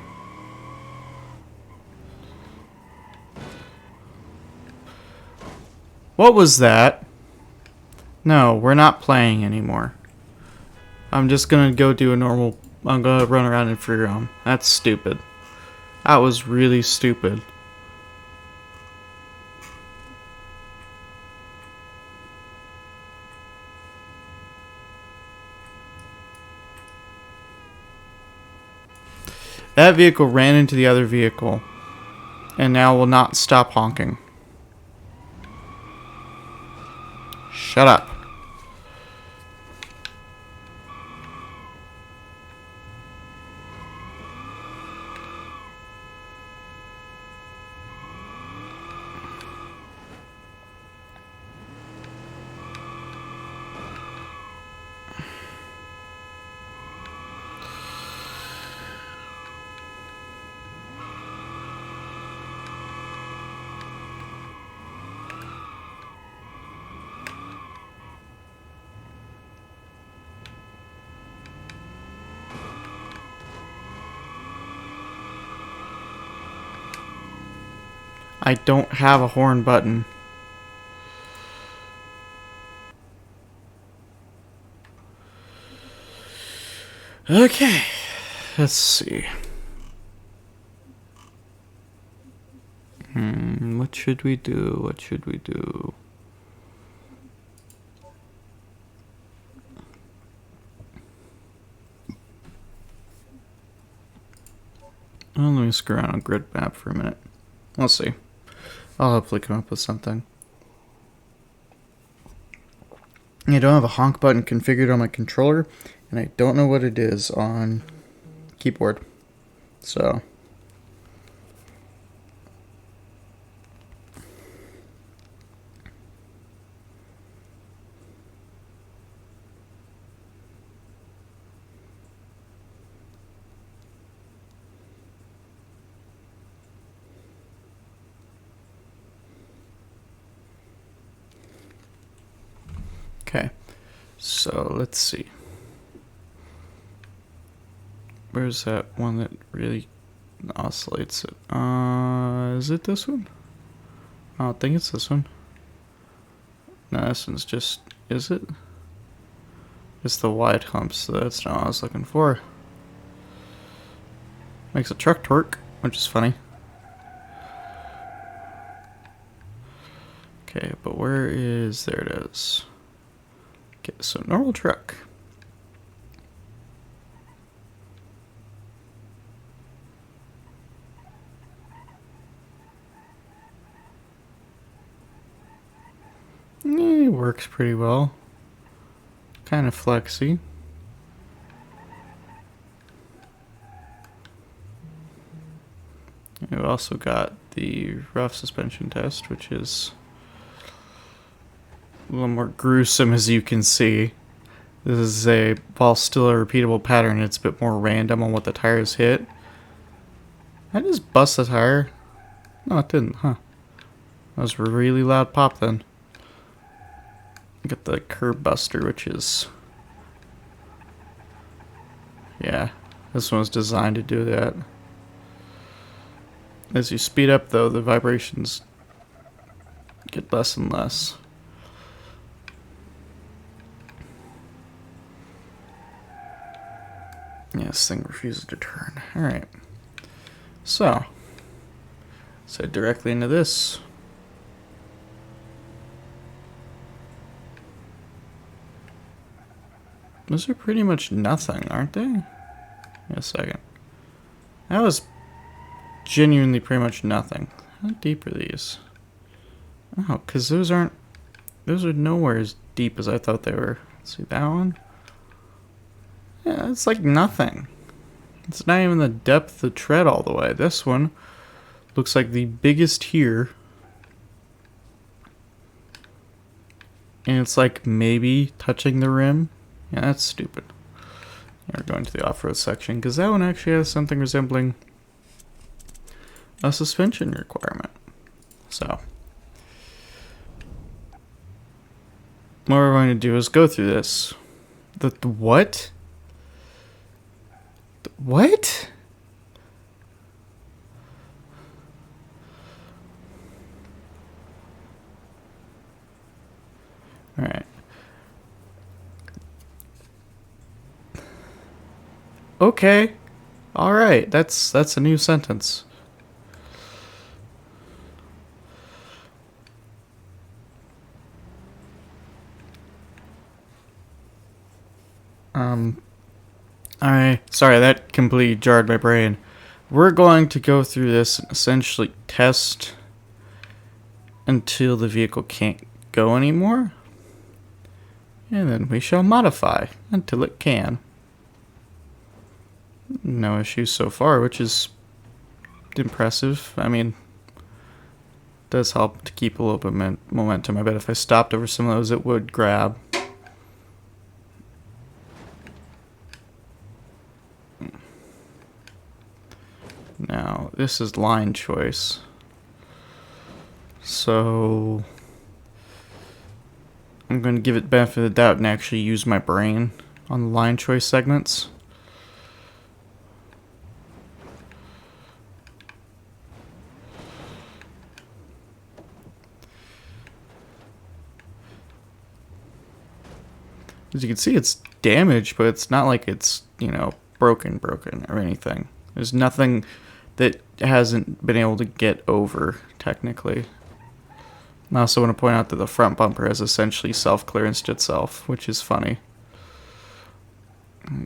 What was that? No, we're not playing anymore. I'm just gonna go do a normal... I'm gonna run around in free roam. That's stupid. That was really stupid. That vehicle ran into the other vehicle and now will not stop honking. Shut up. I don't have a horn button. Okay, let's see. What should we do? What should we do? Well, let me screw around on grid map for a minute. We'll see. I'll hopefully come up with something. I don't have a honk button configured on my controller, and I don't know what it is on keyboard. So okay. So let's see. Where's that one that really oscillates it? Is it this one? I don't think it's this one. No, this one's just, is it? It's the wide humps, so that's not what I was looking for. Makes a truck torque, which is funny. Okay, but where is, there it is. Okay, so normal truck. It works pretty well. Kind of flexy. We've also got the rough suspension test, which is a little more gruesome, as you can see. This is while still a repeatable pattern, it's a bit more random on what the tires hit. I just bust the tire. No, it didn't, huh? That was a really loud pop then. Get the curb buster, which is, yeah, this one's designed to do that. As you speed up though, the vibrations get less and less. Yeah, this thing refuses to turn. Alright. So directly into this. Those are pretty much nothing, aren't they? Wait a second. That was genuinely pretty much nothing. How deep are these? Oh, because those are nowhere as deep as I thought they were. See that one? Yeah, it's like nothing. It's not even the depth of the tread all the way. This one looks like the biggest here. And it's like maybe touching the rim. Yeah, that's stupid. We're going to the off-road section because that one actually has something resembling a suspension requirement. So what we're going to do is go through this. The what? What? All right. Okay. All right. That's a new sentence. Alright, sorry, that completely jarred my brain. We're going to go through this and essentially test until the vehicle can't go anymore. And then we shall modify until it can. No issues so far, which is impressive. I mean, does help to keep a little bit momentum. I bet if I stopped over some of those, it would grab. Now, this is line choice. So I'm going to give it benefit of the doubt and actually use my brain on the line choice segments. As you can see, it's damaged, but it's not like it's, you know, broken or anything. There's nothing that hasn't been able to get over, technically. I also want to point out that the front bumper has essentially self-clearanced itself, which is funny.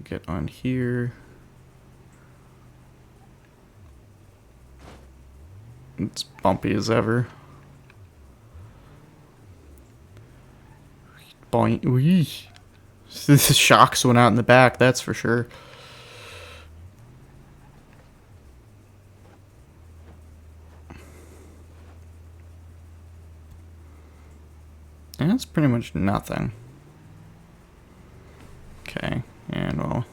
Get on here. It's bumpy as ever. Boing. Wee. The shocks went out in the back, that's for sure. And that's pretty much nothing. Okay, and well,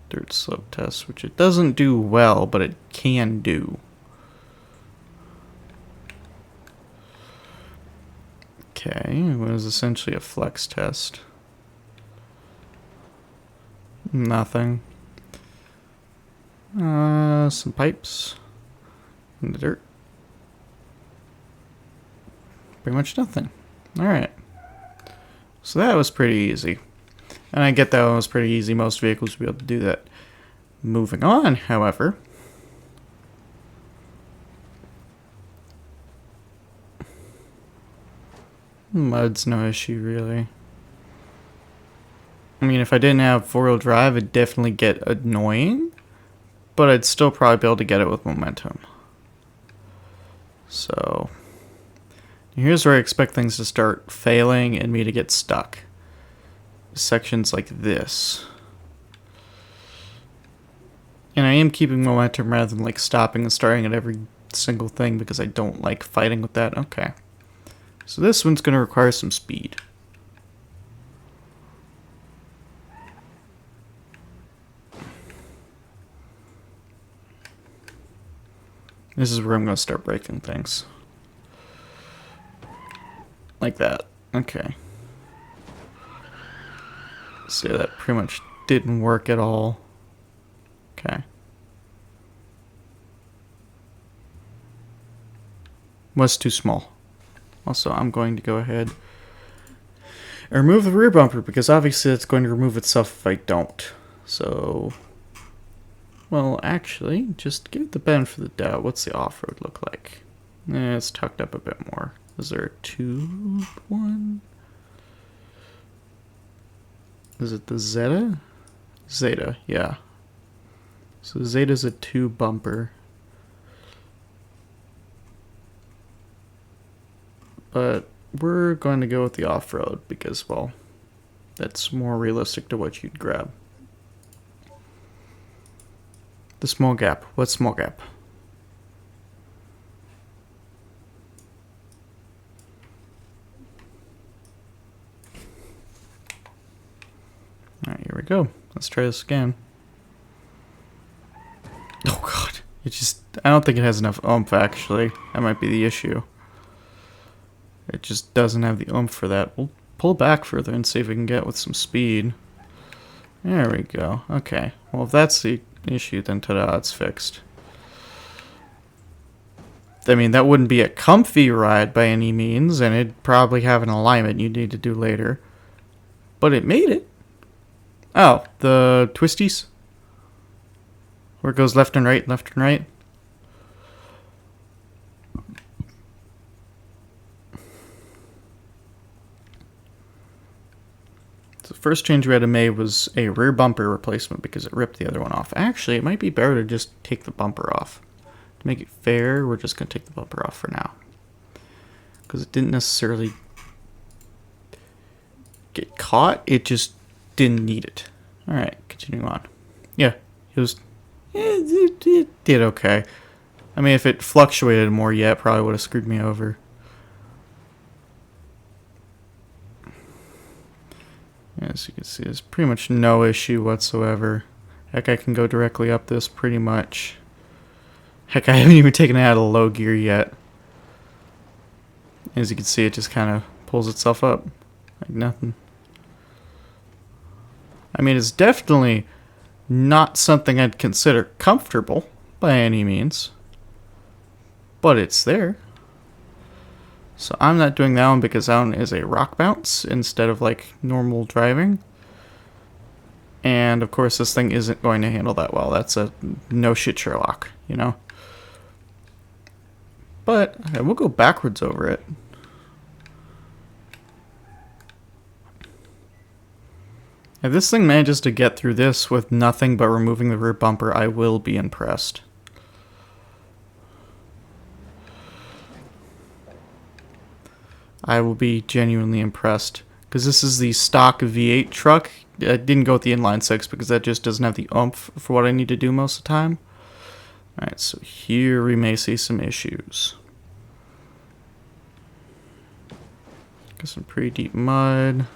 dirt slope test, which it doesn't do well, but it can do. Okay, it was essentially a flex test. Nothing. Some pipes in the dirt. Pretty much nothing. Alright. So that was pretty easy. And I get that one was pretty easy. Most vehicles would be able to do that. Moving on, however. Mud's no issue, really. I mean, if I didn't have four-wheel drive, it'd definitely get annoying. But I'd still probably be able to get it with momentum. So here's where I expect things to start failing and me to get stuck. Sections like this. And I am keeping momentum rather than like stopping and starting at every single thing because I don't like fighting with that. Okay. So this one's going to require some speed. This is where I'm going to start breaking things. Like that. Okay. See, that pretty much didn't work at all. Okay. Was too small. Also, I'm going to go ahead and remove the rear bumper because obviously it's going to remove itself if I don't. So, well, actually, just give it the benefit of the doubt. What's the off-road look like? It's tucked up a bit more. Is there a tube one? Is it the Zeta? Zeta, yeah. So Zeta's a tube bumper. But we're going to go with the off-road because, well, that's more realistic to what you'd grab. The small gap. What small gap? Alright, here we go. Let's try this again. Oh god. I don't think it has enough oomph, actually. That might be the issue. It just doesn't have the oomph for that. We'll pull back further and see if we can get with some speed. There we go. Okay. Well, if that's the issue, then ta-da, it's fixed. I mean, that wouldn't be a comfy ride by any means, and it'd probably have an alignment you'd need to do later. But it made it. Oh, the twisties? Where it goes left and right, left and right? So the first change we had to make was a rear bumper replacement because it ripped the other one off. Actually, it might be better to just take the bumper off. To make it fair, we're just going to take the bumper off for now. Because it didn't necessarily get caught, it just didn't need it. Alright, continuing on. Yeah, it did okay. I mean, if it fluctuated more, yeah, it probably would have screwed me over. As you can see, there's pretty much no issue whatsoever. Heck, I can go directly up this pretty much. Heck, I haven't even taken it out of low gear yet. As you can see, it just kind of pulls itself up like nothing. I mean, it's definitely not something I'd consider comfortable by any means. But it's there. So I'm not doing that one because that one is a rock bounce instead of like normal driving. And of course this thing isn't going to handle that well. That's a no shit Sherlock, you know? But okay, we'll go backwards over it. If this thing manages to get through this with nothing but removing the rear bumper, I will be impressed. I will be genuinely impressed. Because this is the stock V8 truck. I didn't go with the inline 6 because that just doesn't have the oomph for what I need to do most of the time. Alright, so here we may see some issues. Got some pretty deep mud.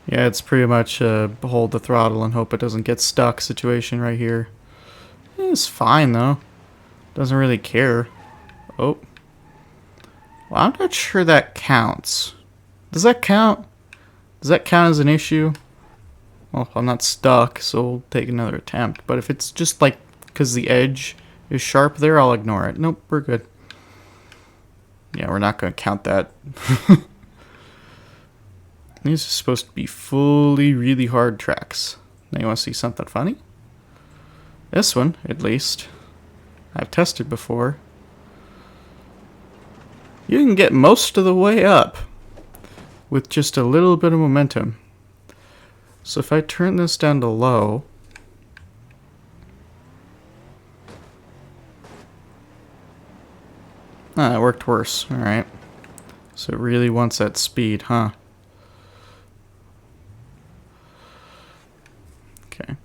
Yeah, it's pretty much hold the throttle and hope it doesn't get stuck situation right here. It's fine though. Doesn't really care. Oh. Well, I'm not sure that counts. Does that count? Does that count as an issue? Well, I'm not stuck, so we'll take another attempt. But if it's just like because the edge is sharp there, I'll ignore it. Nope, we're good. Yeah, we're not going to count that. These are supposed to be fully really hard tracks. Now you want to see something funny? This one, at least, I've tested before. You can get most of the way up with just a little bit of momentum. So if I turn this down to low, it worked worse. Alright. So it really wants that speed, huh? Okay.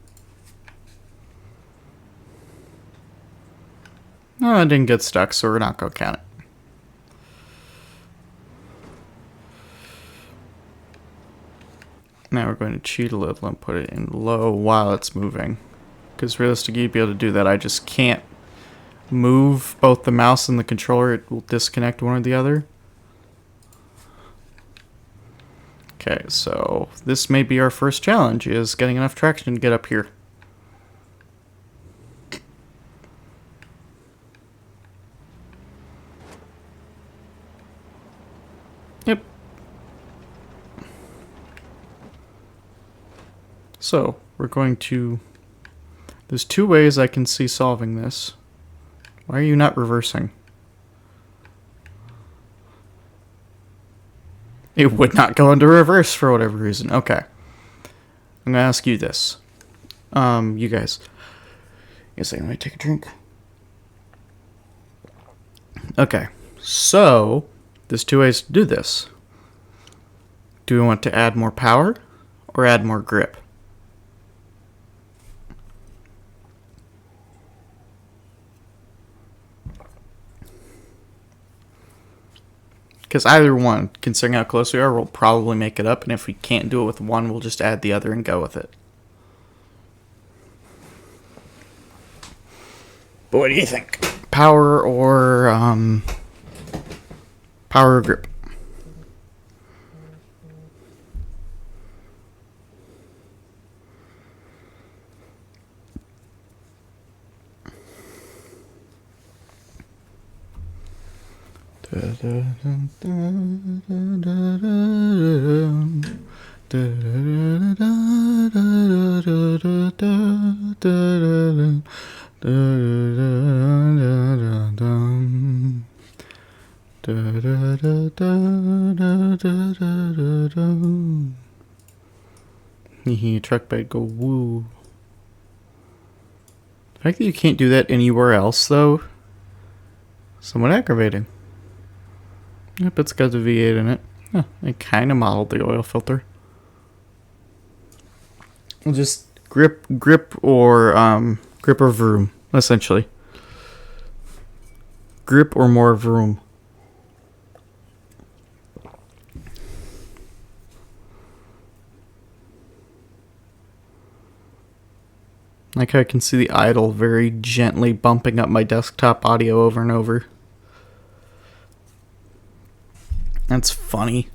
No, I didn't get stuck, so we're not going to count it. Now we're going to cheat a little and put it in low while it's moving. Because realistically, you'd be able to do that. I just can't move both the mouse and the controller. It will disconnect one or the other. Okay, so this may be our first challenge, is getting enough traction to get up here. Yep. So, we're going to... There's two ways I can see solving this. Why are you not reversing? It would not go into reverse for whatever reason. Okay. I'm going to ask you this. You guys. Yes, I'm going to take a drink. Okay. So, there's two ways to do this. Do we want to add more power or add more grip? Because either one, considering how close we are, we'll probably make it up. And if we can't do it with one, we'll just add the other and go with it. But what do you think? Power or power or grip? Truck bed go woo. The fact that you can't do that anywhere else, though, somewhat aggravating. Yep, it's got the V8 in it. Huh, I kind of modeled the oil filter. We'll just grip or vroom, essentially. Grip or more vroom. Like I can see the idle very gently bumping up my desktop audio over and over. That's funny.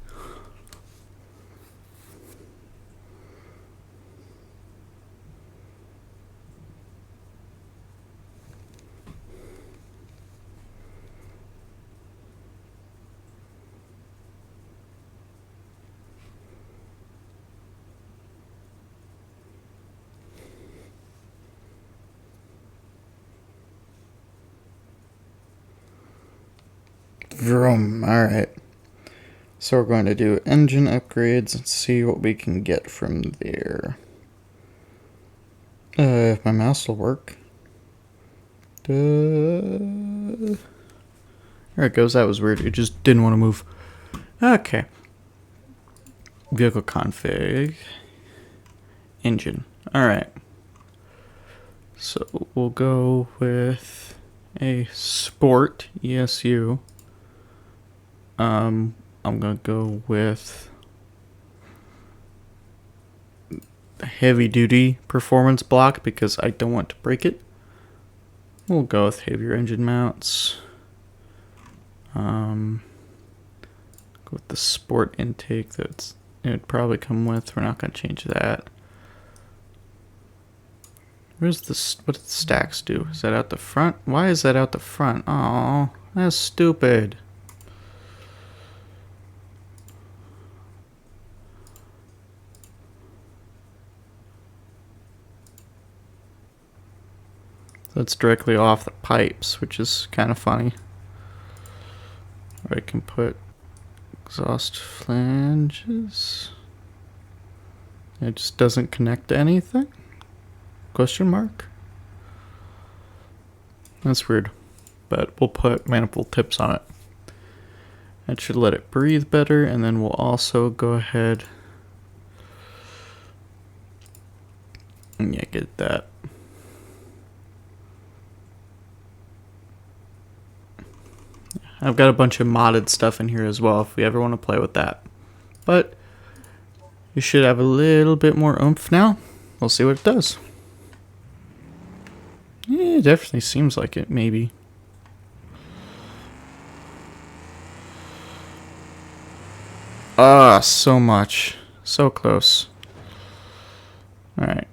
Vroom. Alright. So we're going to do engine upgrades and see what we can get from there. If my mouse will work. There it goes. That was weird. It just didn't want to move. Okay. Vehicle config. Engine. Alright. So we'll go with a Sport ESU. I'm going to go with a heavy duty performance block because I don't want to break it. We'll go with heavier engine mounts. Go with the Sport intake that it would probably come with. We're not going to change that. Where's the, what do the stacks do? Is that out the front? Why is that out the front? Oh, that's stupid. That's directly off the pipes, which is kind of funny. Or I can put exhaust flanges. It just doesn't connect to anything? Question mark? That's weird. But we'll put manifold tips on it. That should let it breathe better, and then we'll also go ahead and get that. I've got a bunch of modded stuff in here as well if we ever want to play with that. But you should have a little bit more oomph now. We'll see what it does. Yeah, it definitely seems like it, maybe. Ah, so much. So close. Alright.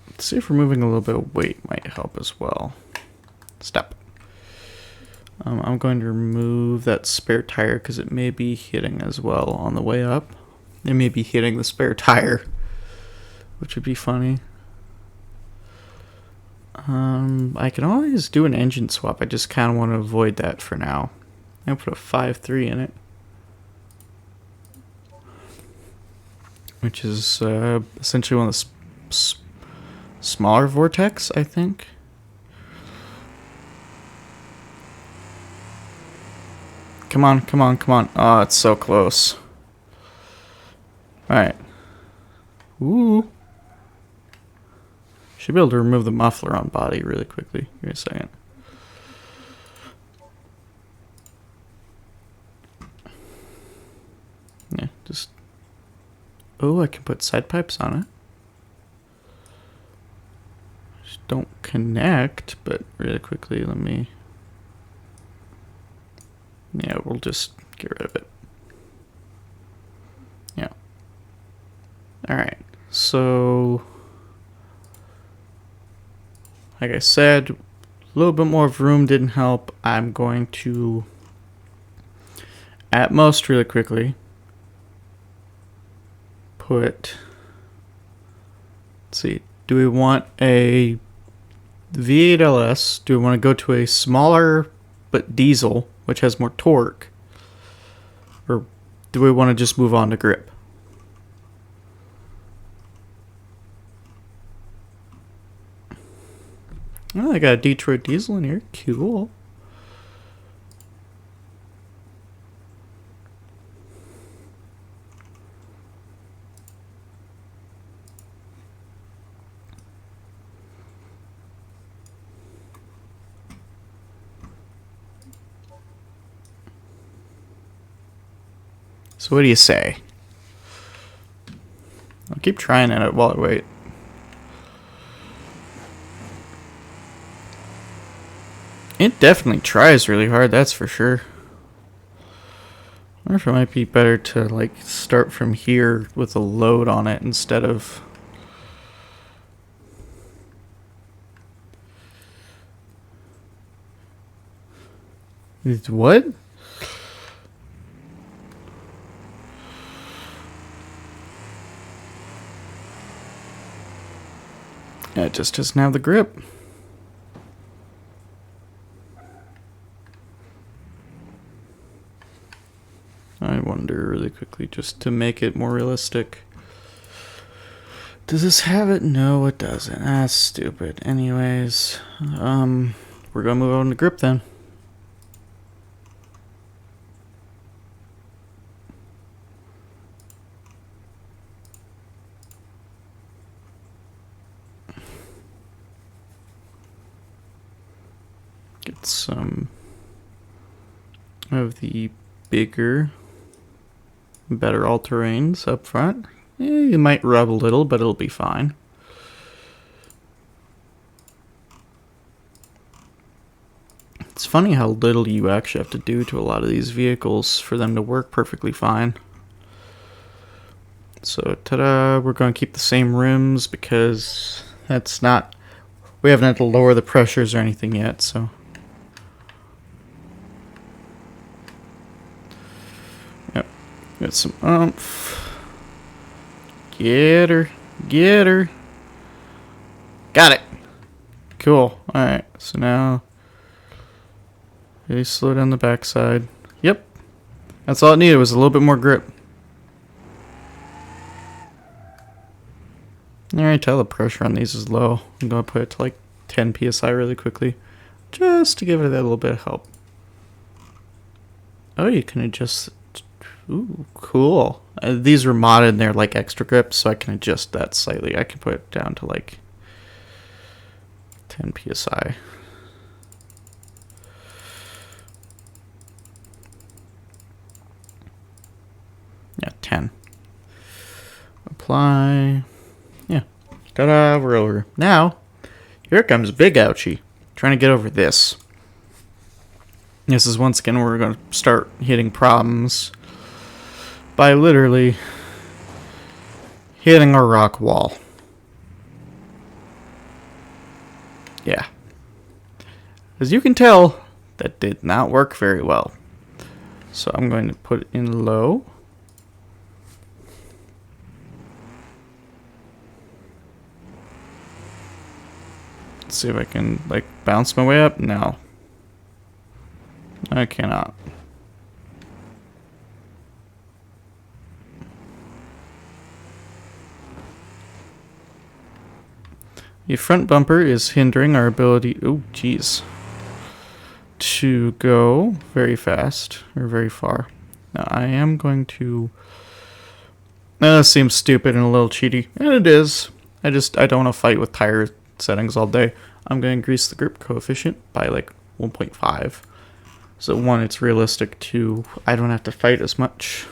Let's see if removing a little bit of weight might help as well. Step. I'm going to remove that spare tire because it may be hitting as well on the way up. It may be hitting the spare tire, which would be funny. I can always do an engine swap. I just kind of want to avoid that for now. I'm going to put a 5.3 in it, which is essentially one of the smaller Vortex, I think. Come on, come on, come on. Oh, it's so close. Alright. Ooh. Should be able to remove the muffler on body really quickly. Give me a second. Yeah, just... Oh, I can put side pipes on it. Just don't connect, but really quickly, let me... Yeah, we'll just get rid of it. Yeah. Alright, so... Like I said, a little bit more of room didn't help. I'm going to, at most really quickly, put... Let's see, do we want a V8 LS? Do we want to go to a smaller but diesel, which has more torque? Or do we want to just move on to grip? Oh, I got a Detroit diesel in here. Cool. So what do you say? I'll keep trying at it while I wait. It definitely tries really hard, that's for sure. I wonder if it might be better to like start from here with a load on it instead of... What? It just doesn't have the grip. quickly just to make it more realistic. Does this have it? No, it doesn't. That's stupid. Anyways, we're gonna move on to grip then. Get some of the bigger, better all-terrains up front. You might rub a little, but it'll be fine. It's funny how little you actually have to do to a lot of these vehicles for them to work perfectly fine. So, ta-da, we're going to keep the same rims because that's not... We haven't had to lower the pressures or anything yet, so... Yep, got some oomph. Get her. Get her. Got it. Cool. Alright, so now... Really slow down the backside. Yep. That's all it needed, was a little bit more grip. Alright, tell the pressure on these is low. I'm going to put it to like 10 psi really quickly. Just to give it that little bit of help. Oh, you can adjust... Ooh, cool. These were modded and they're like extra grips, so I can adjust that slightly. I can put it down to like 10 psi. Yeah, 10. Apply. Yeah. Ta-da, we're over. Now, here comes Big Ouchie. Trying to get over this. This is once again where we're going to start hitting problems by literally hitting a rock wall. Yeah. As you can tell, that did not work very well. So I'm going to put it in low. Let's see if I can, like, bounce my way up. No. I cannot. The front bumper is hindering our ability, oh jeez, to go very fast or very far. Now I am going to, that seems stupid and a little cheaty, and it is. I don't want to fight with tire settings all day. I'm going to increase the grip coefficient by like 1.5. So 1, it's realistic. 2, I don't have to fight as much.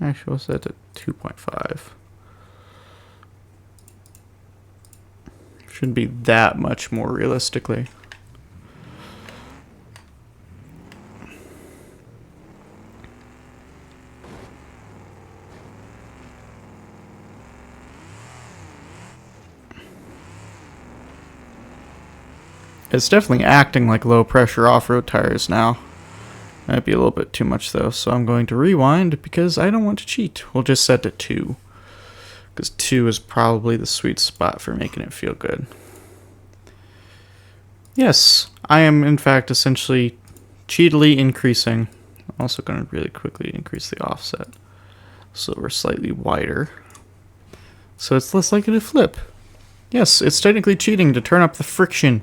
Actually, what's that at 2.5? Shouldn't be that much more realistically. It's definitely acting like low pressure off-road tires now. Might be a little bit too much though, so I'm going to rewind because I don't want to cheat. We'll just set to 2. Because 2 is probably the sweet spot for making it feel good. Yes, I am in fact essentially cheatily increasing. I'm also going to really quickly increase the offset so we're slightly wider. So it's less likely to flip. Yes, it's technically cheating to turn up the friction.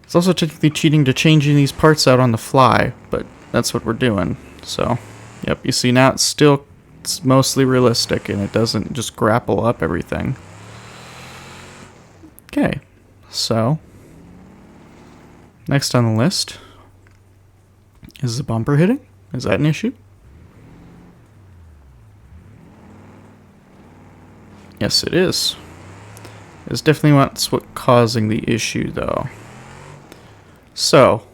It's also technically cheating to changing these parts out on the fly, but that's what we're doing. So, yep, you see now it's mostly realistic and it doesn't just grapple up everything. Okay, so next on the list is the bumper hitting. Is that an issue? Yes, it is. It's definitely what's causing the issue though. So,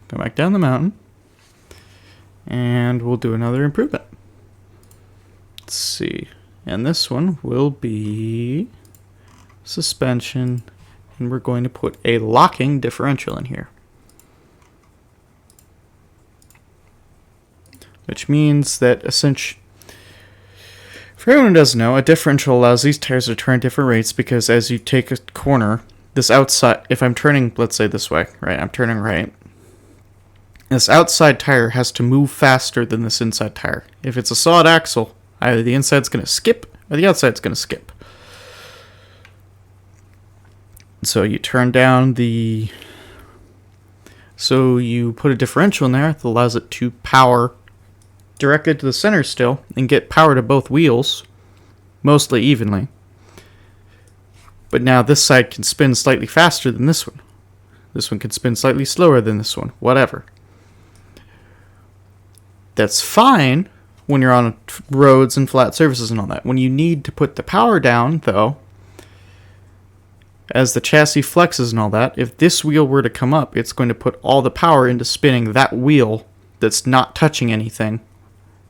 go back down the mountain and we'll do another improvement. Let's see. And this one will be suspension, and we're going to put a locking differential in here. Which means that essentially, for anyone who doesn't know, a differential allows these tires to turn at different rates because as you take a corner, this outside, if I'm turning, let's say this way, right, I'm turning right, This outside tire has to move faster than this inside tire. If it's a solid axle, either the inside's going to skip or the outside's going to skip. So you turn down the... So you put a differential in there that allows it to power directly to the center still and get power to both wheels, mostly evenly. But now this side can spin slightly faster than this one. This one can spin slightly slower than this one, whatever. That's fine when you're on roads and flat surfaces and all that. When you need to put the power down, though, as the chassis flexes and all that, if this wheel were to come up, it's going to put all the power into spinning that wheel that's not touching anything,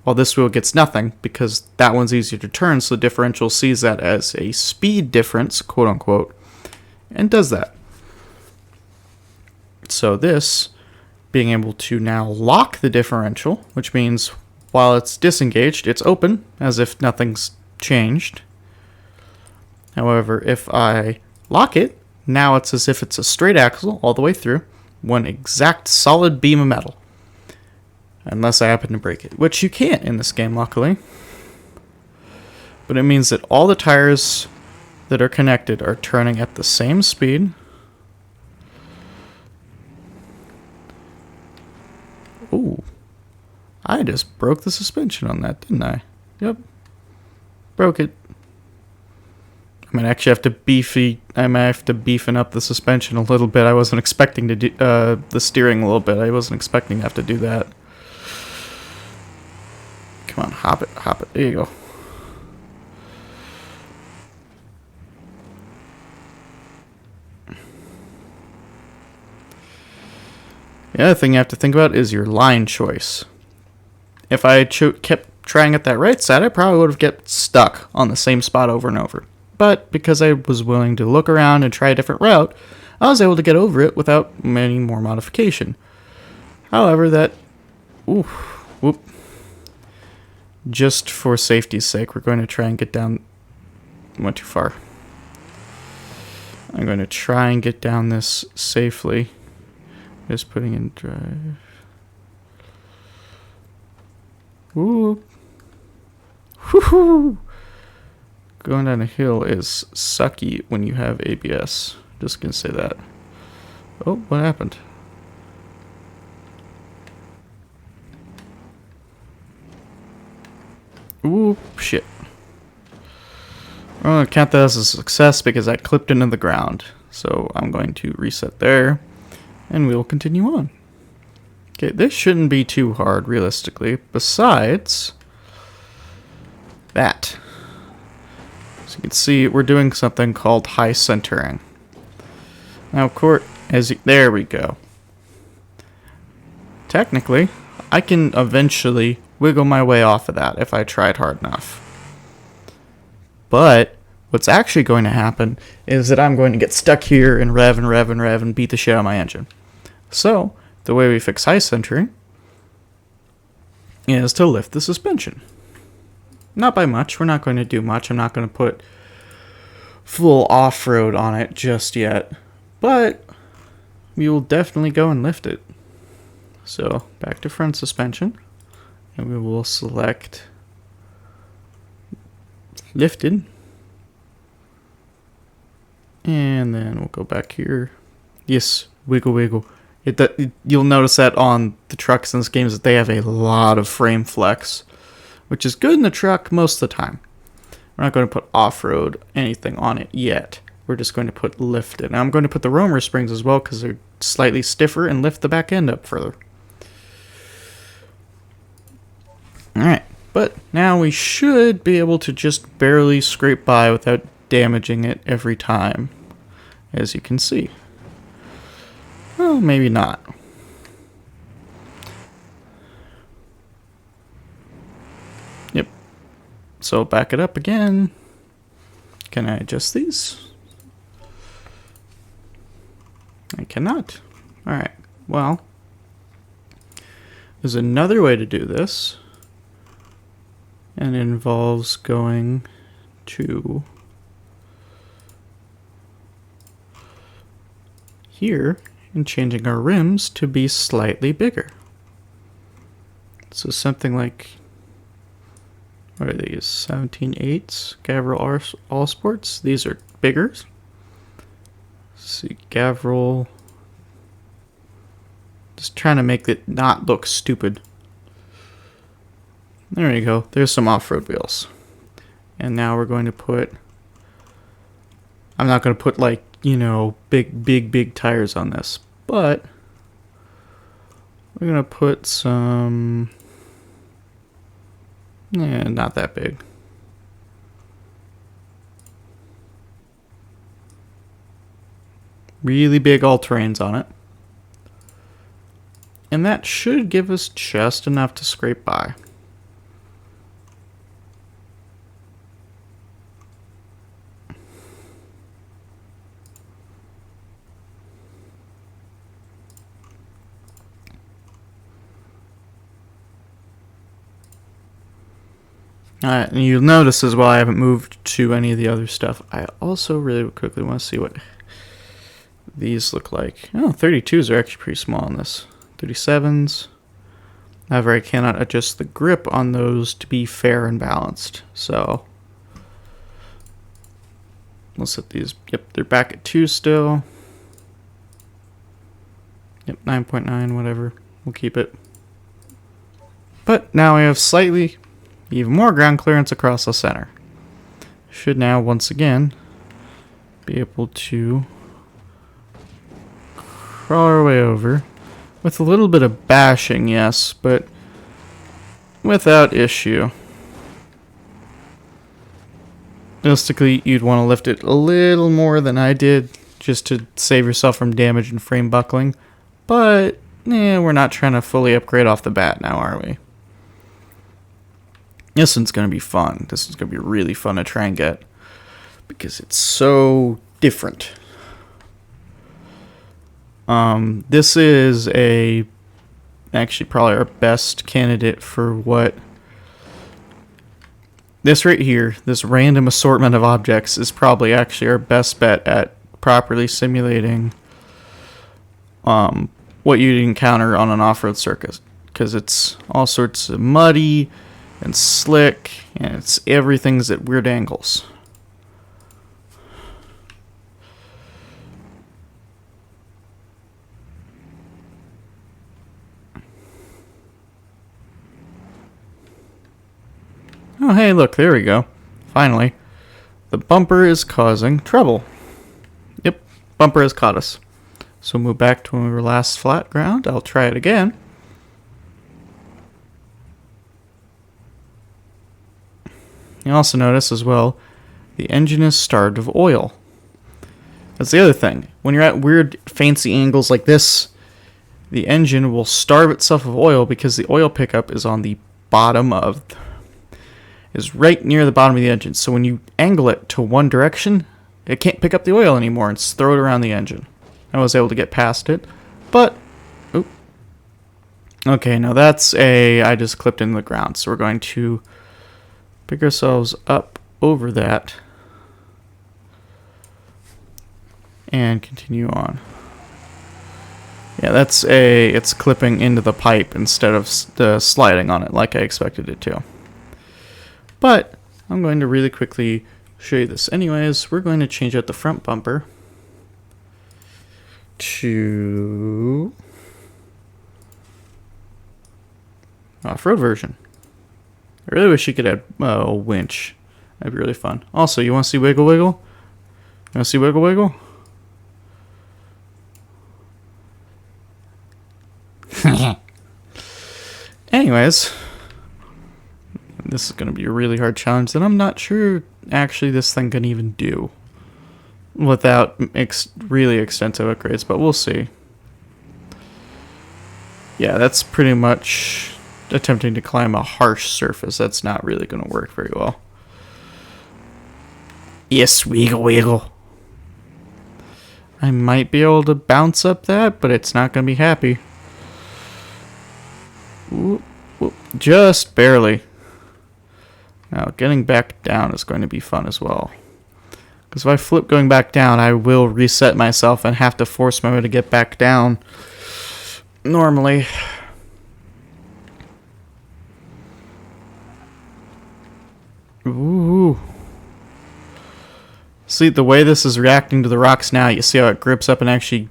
while this wheel gets nothing, because that one's easier to turn, so the differential sees that as a speed difference, quote-unquote, and does that. So this, being able to now lock the differential, which means while it's disengaged, it's open, as if nothing's changed. However, if I lock it, now it's as if it's a straight axle all the way through, one exact solid beam of metal. Unless I happen to break it, which you can't in this game, luckily. But it means that all the tires that are connected are turning at the same speed. Ooh. I just broke the suspension on that, didn't I? Yep. Broke it. I might actually have to beefing up the suspension a little bit. I wasn't expecting to do the steering a little bit. I wasn't expecting to have to do that. Come on, hop it, hop it. There you go. The other thing you have to think about is your line choice. If I kept trying at that right side, I probably would have kept stuck on the same spot over and over. But because I was willing to look around and try a different route, I was able to get over it without any more modification. However, that... Ooh, whoop. Just for safety's sake, we're going to try and get down... Went too far. I'm going to try and get down this safely. Just putting in drive. Whoop. Woohoo! Going down a hill is sucky when you have ABS. Just gonna say that. Oh, what happened? Ooh, shit. I'm gonna count that as a success because I clipped into the ground. So I'm going to reset there, and we'll continue on. Okay, this shouldn't be too hard, realistically. Besides that. So you can see we're doing something called high centering. Now, of course, there we go. Technically, I can eventually wiggle my way off of that if I tried hard enough. But what's actually going to happen is that I'm going to get stuck here and rev and rev and rev and beat the shit out of my engine. So, the way we fix high centering is to lift the suspension. Not by much. We're not going to do much. I'm not going to put full off-road on it just yet. But we will definitely go and lift it. So, back to front suspension. And we will select lifted. And then we'll go back here. Yes, wiggle, wiggle. You'll notice that on the trucks in this game is that they have a lot of frame flex, which is good in the truck most of the time. We're not going to put off-road anything on it yet. We're just going to put lifted. Now I'm going to put the roamer springs as well because they're slightly stiffer and lift the back end up further. Alright, but now we should be able to just barely scrape by without damaging it every time, as you can see. Well, maybe not. Yep. So back it up again. Can I adjust these? I cannot. Alright, well, there's another way to do this, and it involves going to here and changing our rims to be slightly bigger. So something like, what are these? 17/8 Gavril All Sports. These are bigger. Let's see, Gavril. Just trying to make it not look stupid. There you go. There's some off-road wheels. And now we're going to put, I'm not going to put like, you know, big tires on this, but we're going to put some, not that big. Really big all-terrains on it. And that should give us just enough to scrape by. Alright, and you'll notice as well I haven't moved to any of the other stuff. I also really quickly want to see what these look like. Oh, 32s are actually pretty small on this. 37s. However, I cannot adjust the grip on those to be fair and balanced. So, let's set these. Yep, they're back at 2 still. Yep, 9.9, whatever. We'll keep it. But now we have slightly even more ground clearance across the center. Should now, once again, be able to crawl our way over. With a little bit of bashing, yes, but without issue. Realistically, you'd want to lift it a little more than I did, just to save yourself from damage and frame buckling. But, we're not trying to fully upgrade off the bat now, are we? This one's going to be fun. This one's going to be really fun to try and get, because it's so different. This is actually probably our best candidate for what this right here, this random assortment of objects, is probably actually our best bet at properly simulating what you'd encounter on an off-road circuit, because it's all sorts of muddy and slick, and it's everything's at weird angles. Oh, hey, look, there we go. Finally. The bumper is causing trouble. Yep, bumper has caught us. So move back to when we were last flat ground. I'll try it again. You also notice as well, the engine is starved of oil. That's the other thing. When you're at weird, fancy angles like this, the engine will starve itself of oil because the oil pickup is on the bottom of... is right near the bottom of the engine. So when you angle it to one direction, it can't pick up the oil anymore and throw it around the engine. I was able to get past it, but... Oop. Okay, now that's I just clipped in the ground. So we're going to pick ourselves up over that and continue on. Yeah, it's clipping into the pipe instead of sliding on it like I expected it to. But I'm going to really quickly show you this anyways. We're going to change out the front bumper to off-road version. I really wish you could add a winch. That'd be really fun. Also, you want to see Wiggle Wiggle? You want to see Wiggle Wiggle? Anyways, this is going to be a really hard challenge that I'm not sure actually this thing can even do without really extensive upgrades, but we'll see. Yeah, that's pretty much attempting to climb a harsh surface. That's not really going to work very well. Yes, wiggle wiggle. I might be able to bounce up that, but it's not going to be happy. Whoop, whoop, just barely. Now, getting back down is going to be fun as well. Because if I flip going back down, I will reset myself and have to force my way to get back down. Normally. Ooh. See, the way this is reacting to the rocks now, you see how it grips up and actually,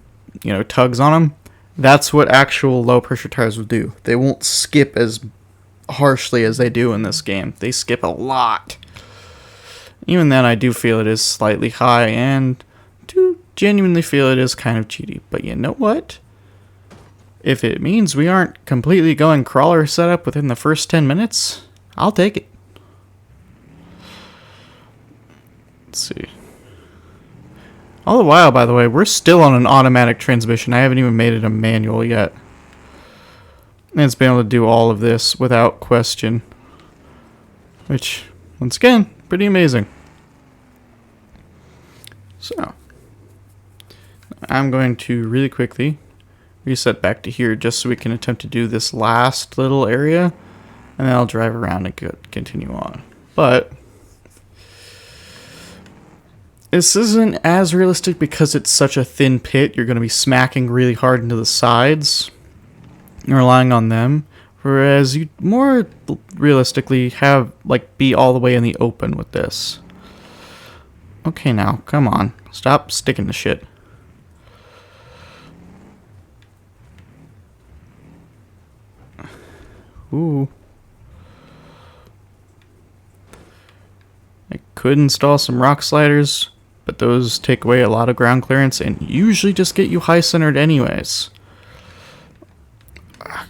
tugs on them? That's what actual low pressure tires will do. They won't skip as harshly as they do in this game. They skip a lot. Even then, I do feel it is slightly high and do genuinely feel it is kind of cheaty. But you know what? If it means we aren't completely going crawler setup within the first 10 minutes, I'll take it. Let's see. All the while, by the way, we're still on an automatic transmission. I haven't even made it a manual yet. And it's been able to do all of this without question. Which, once again, pretty amazing. So, I'm going to really quickly reset back to here just so we can attempt to do this last little area. And then I'll drive around and continue on. But this isn't as realistic because it's such a thin pit. You're going to be smacking really hard into the sides and relying on them. Whereas you more realistically have, be all the way in the open with this. Okay, now, come on. Stop sticking to shit. Ooh. I could install some rock sliders, but those take away a lot of ground clearance and usually just get you high centered anyways. Oh, God.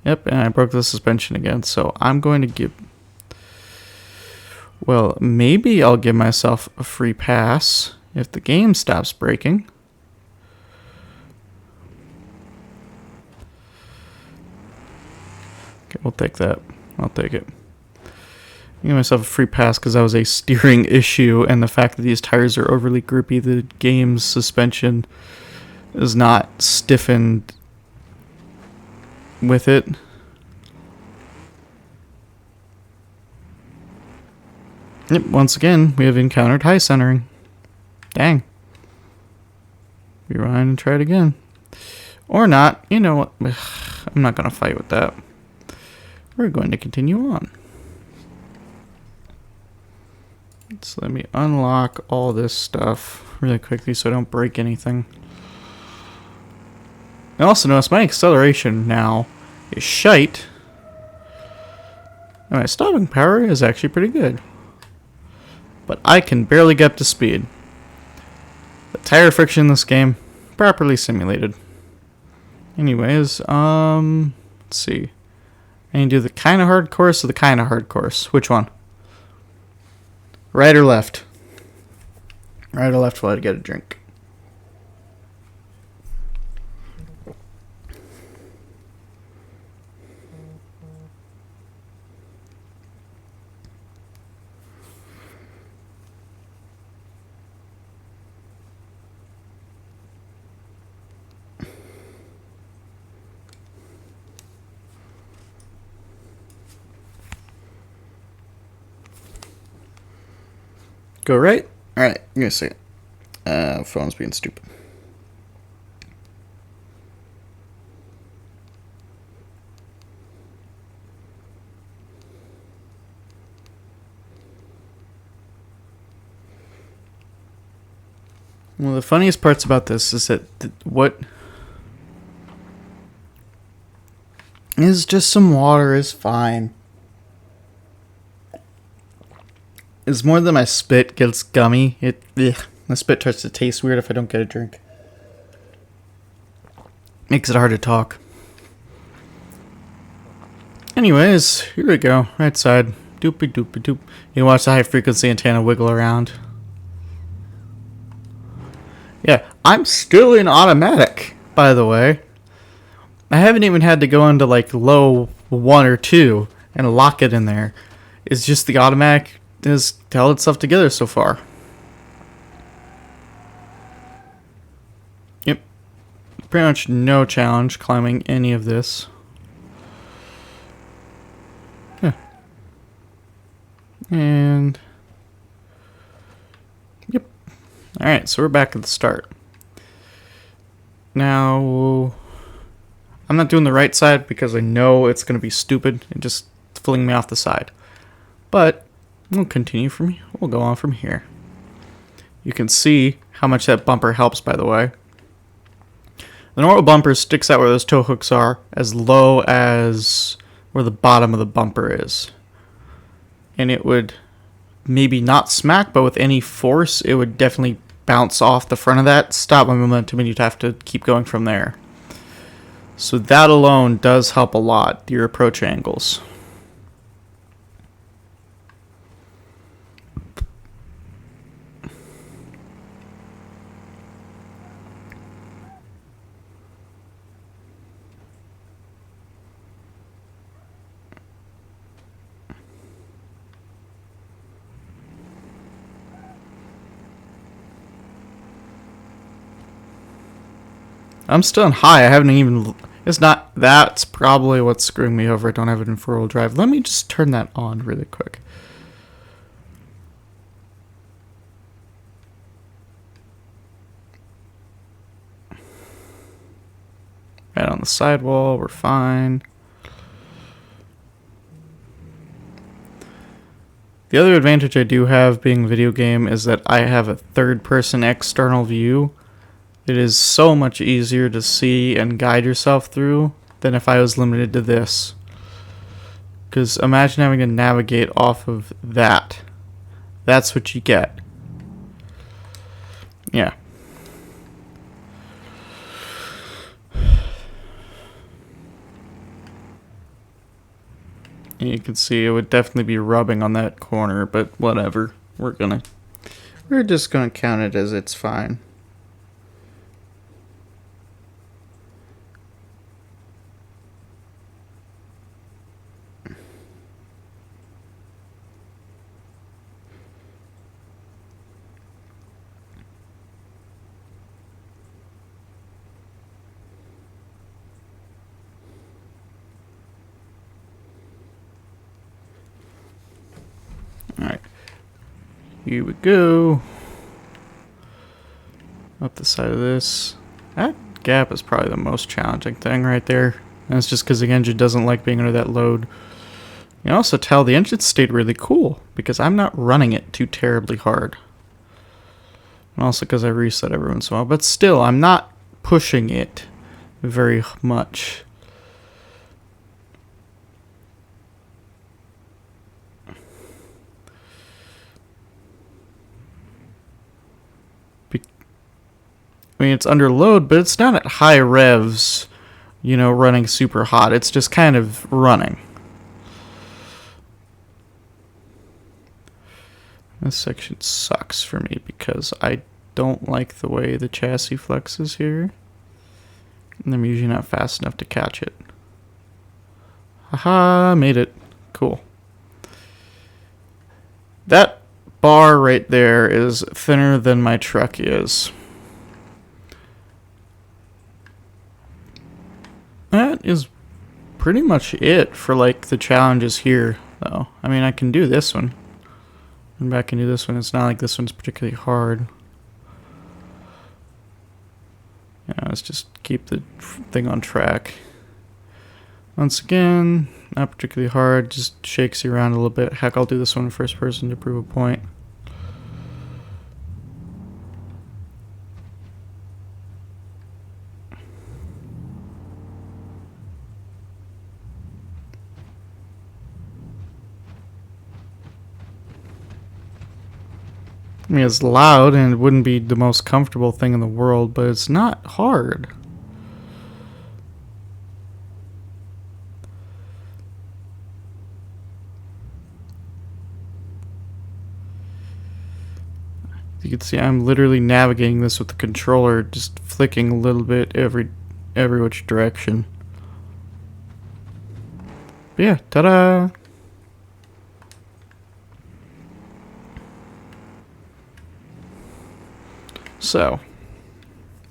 Yep, and I broke the suspension again, so I'm going to give... Well, maybe I'll give myself a free pass if the game stops breaking. Okay, we'll take that. I'll take it. Give myself a free pass because that was a steering issue, and the fact that these tires are overly grippy, the game's suspension is not stiffened with it. Yep, once again, we have encountered high centering. Dang. Rewind and try it again. Or not. You know what? I'm not going to fight with that. We're going to continue on. So let me unlock all this stuff really quickly so I don't break anything. I also notice my acceleration now is shite. And my stopping power is actually pretty good. But I can barely get up to speed. The tire friction in this game, properly simulated. Anyways, let's see. I can do the kind of hard course or the kind of hard course. Which one? Right or left? Right or left while I get a drink. Go right? Alright, give me a second. Phone's being stupid. Well, the funniest parts about this is that what is just some water is fine. It's more than my spit gets gummy. My spit starts to taste weird if I don't get a drink. Makes it hard to talk. Anyways, here we go. Right side. Doopy doopy doop. You watch the high frequency antenna wiggle around. Yeah, I'm still in automatic, by the way. I haven't even had to go into low 1 or 2 and lock it in there. It's just the automatic has held itself together so far. Yep. Pretty much no challenge climbing any of this. Yeah. And yep. Alright, so we're back at the start. Now, I'm not doing the right side because I know it's going to be stupid and just fling me off the side. But We'll continue from here. We'll go on from here. You can see how much that bumper helps, by the way. The normal bumper sticks out where those tow hooks are as low as where the bottom of the bumper is. And it would maybe not smack, but with any force, it would definitely bounce off the front of that, stop my momentum, and you'd have to keep going from there. So that alone does help a lot, your approach angles. I'm still in high. I haven't even... It's not... That's probably what's screwing me over. I don't have it in four-wheel drive. Let me just turn that on really quick. Right on the sidewall. We're fine. The other advantage I do have being a video game is that I have a third-person external view. It is so much easier to see and guide yourself through than if I was limited to this. Because imagine having to navigate off of that. That's what you get. Yeah. And you can see it would definitely be rubbing on that corner, but whatever. We're just gonna count it as it's fine. Alright, here we go. Up the side of this. That gap is probably the most challenging thing right there. And it's just because the engine doesn't like being under that load. You can also tell the engine stayed really cool because I'm not running it too terribly hard. And also because I reset every once in a while. But still, I'm not pushing it very much. I mean, it's under load, but it's not at high revs, you know, running super hot. It's just kind of running. This section sucks for me because I don't like the way the chassis flexes here. And I'm usually not fast enough to catch it. Haha, made it. Cool. That bar right there is thinner than my truck is. That is pretty much it for like the challenges here, though. I mean, I can do this one. Come back and do this one. It's not like this one's particularly hard. Yeah, let's just keep the thing on track. Once again, not particularly hard. Just shakes you around a little bit. Heck, I'll do this one in first person to prove a point. I mean, it's loud and it wouldn't be the most comfortable thing in the world, but it's not hard. You can see I'm literally navigating this with the controller, just flicking a little bit every which direction. But yeah, ta-da! So,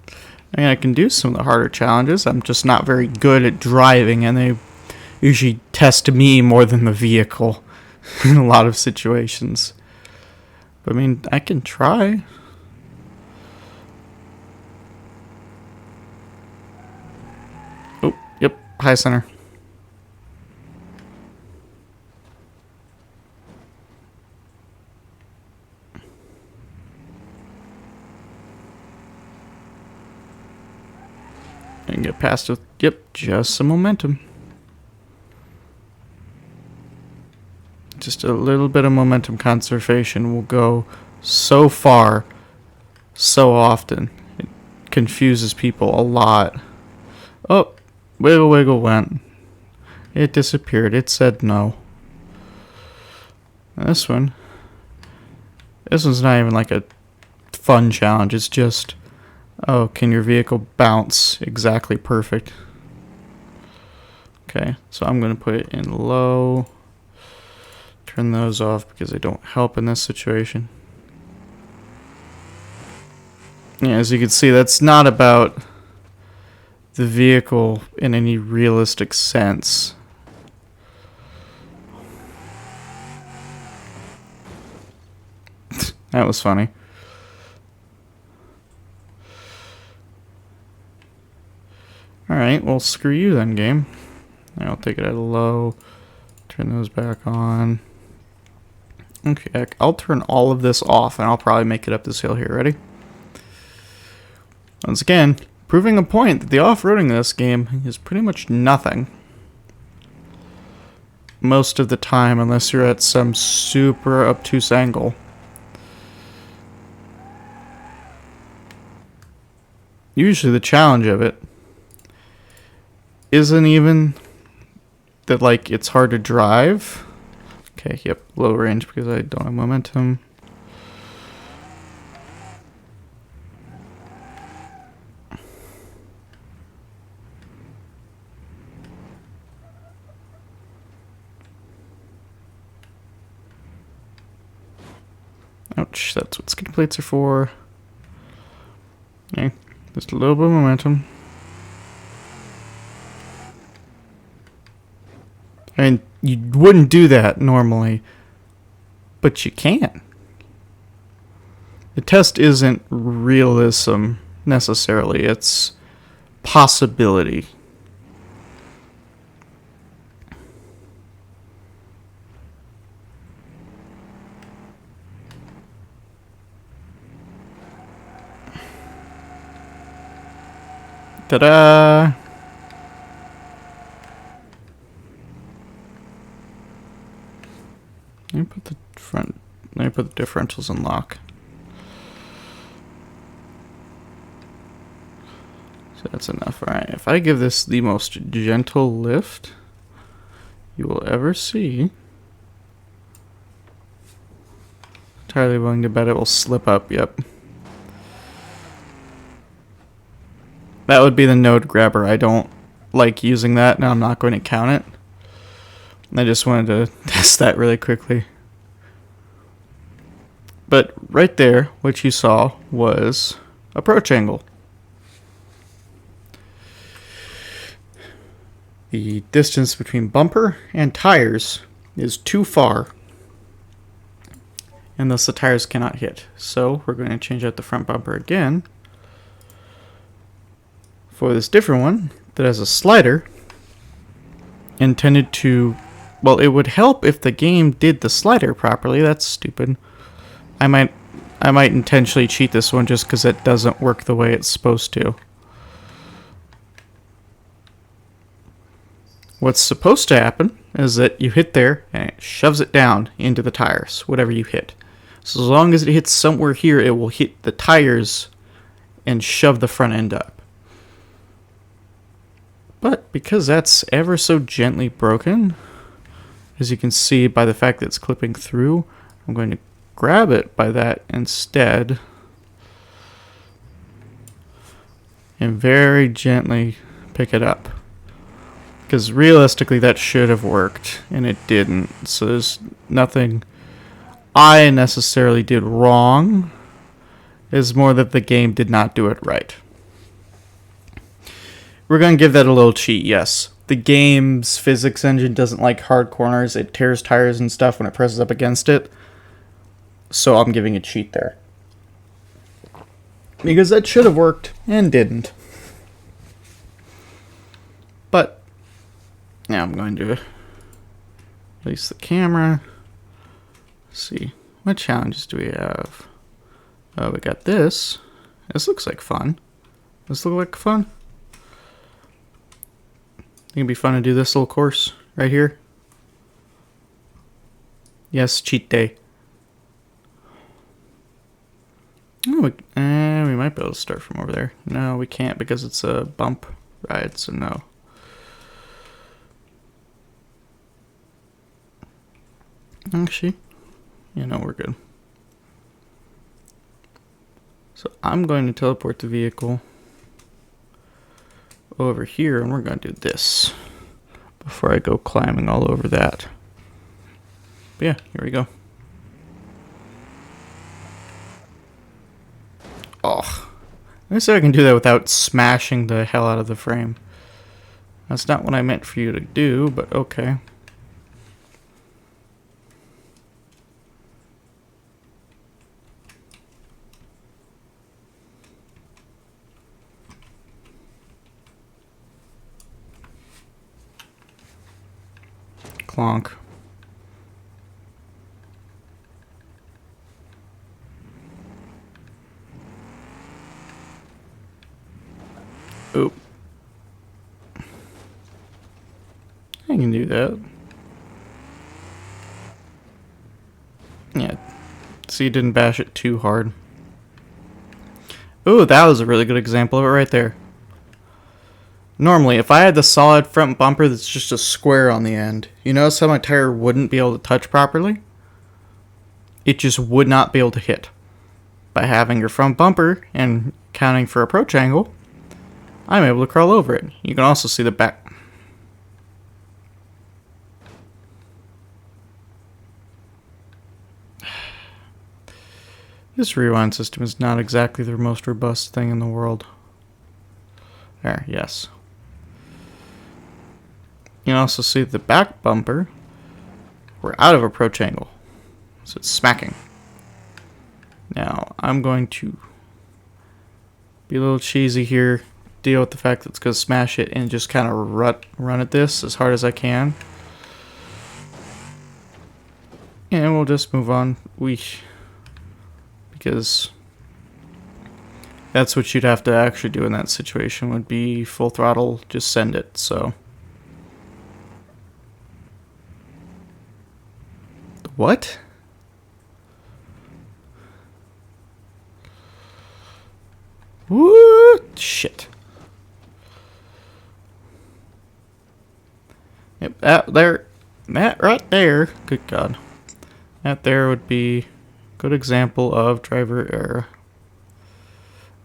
I mean, I can do some of the harder challenges. I'm just not very good at driving, and they usually test me more than the vehicle in a lot of situations. But I mean, I can try. Oh, yep, high center. And get past with, yep, just some momentum. Just a little bit of momentum conservation will go so far, so often. It confuses people a lot. Oh, wiggle wiggle went. It disappeared. It said no. This one's not even like a fun challenge. It's just, oh, can your vehicle bounce exactly perfect? Okay, so I'm going to put it in low. Turn those off because they don't help in this situation. Yeah, as you can see, that's not about the vehicle in any realistic sense. That was funny. Alright, well, screw you then, game. I'll take it at a low. Turn those back on. Okay, I'll turn all of this off, and I'll probably make it up this hill here. Ready? Once again, proving a point that the off-roading in this game is pretty much nothing. Most of the time, unless you're at some super obtuse angle. Usually the challenge of it isn't even that, like, it's hard to drive. Okay, yep, low range because I don't have momentum. Ouch, that's what skid plates are for. Okay, just a little bit of momentum. I mean, you wouldn't do that normally, but you can. The test isn't realism necessarily, it's possibility. Ta-da! Let me put the differentials in lock. So that's enough. Alright, if I give this the most gentle lift you will ever see, entirely willing to bet it will slip up, yep. That would be the node grabber. I don't like using that, and I'm not going to count it. I just wanted to test that really quickly. But right there, what you saw was approach angle. The distance between bumper and tires is too far, and thus the tires cannot hit. So we're going to change out the front bumper again for this different one that has a slider intended to, well, it would help if the game did the slider properly. That's stupid. I might intentionally cheat this one just because it doesn't work the way it's supposed to. What's supposed to happen is that you hit there and it shoves it down into the tires, whatever you hit. So as long as it hits somewhere here, it will hit the tires and shove the front end up. But because that's ever so gently broken, as you can see by the fact that it's clipping through, I'm going to grab it by that instead and very gently pick it up. Because realistically that should have worked, and it didn't. So there's nothing I necessarily did wrong. It's more that the game did not do it right. We're going to give that a little cheat, yes. The game's physics engine doesn't like hard corners. It tears tires and stuff when it presses up against it. So I'm giving a cheat there. Because that should have worked, and didn't. But now I'm going to release the camera. Let's see, what challenges do we have? Oh, we got this. This looks like fun. This look like fun? It'd be fun to do this little course right here. Yes, cheat day. Oh, we might be able to start from over there. No, we can't because it's a bump ride, so no. Actually, yeah, no, we're good. So I'm going to teleport the vehicle over here, and we're going to do this before I go climbing all over that. But yeah, here we go. Oh, I guess I can do that without smashing the hell out of the frame. That's not what I meant for you to do, but okay. Clonk. Oop. I can do that. Yeah. See, you didn't bash it too hard. Ooh, that was a really good example of it right there. Normally, if I had the solid front bumper that's just a square on the end, you notice how my tire wouldn't be able to touch properly? It just would not be able to hit. By having your front bumper and counting for approach angle, I'm able to crawl over it. You can also see the back. This rewind system is not exactly the most robust thing in the world. There, yes. You can also see the back bumper. We're out of approach angle, so it's smacking. Now, I'm going to be a little cheesy here, deal with the fact that it's going to smash it, and just kind of run at this as hard as I can. And we'll just move on. Because that's what you'd have to actually do in that situation, would be full throttle, just send it, so. What? Woo! Shit. Yep, that right there, good God. That there would be a good example of driver error.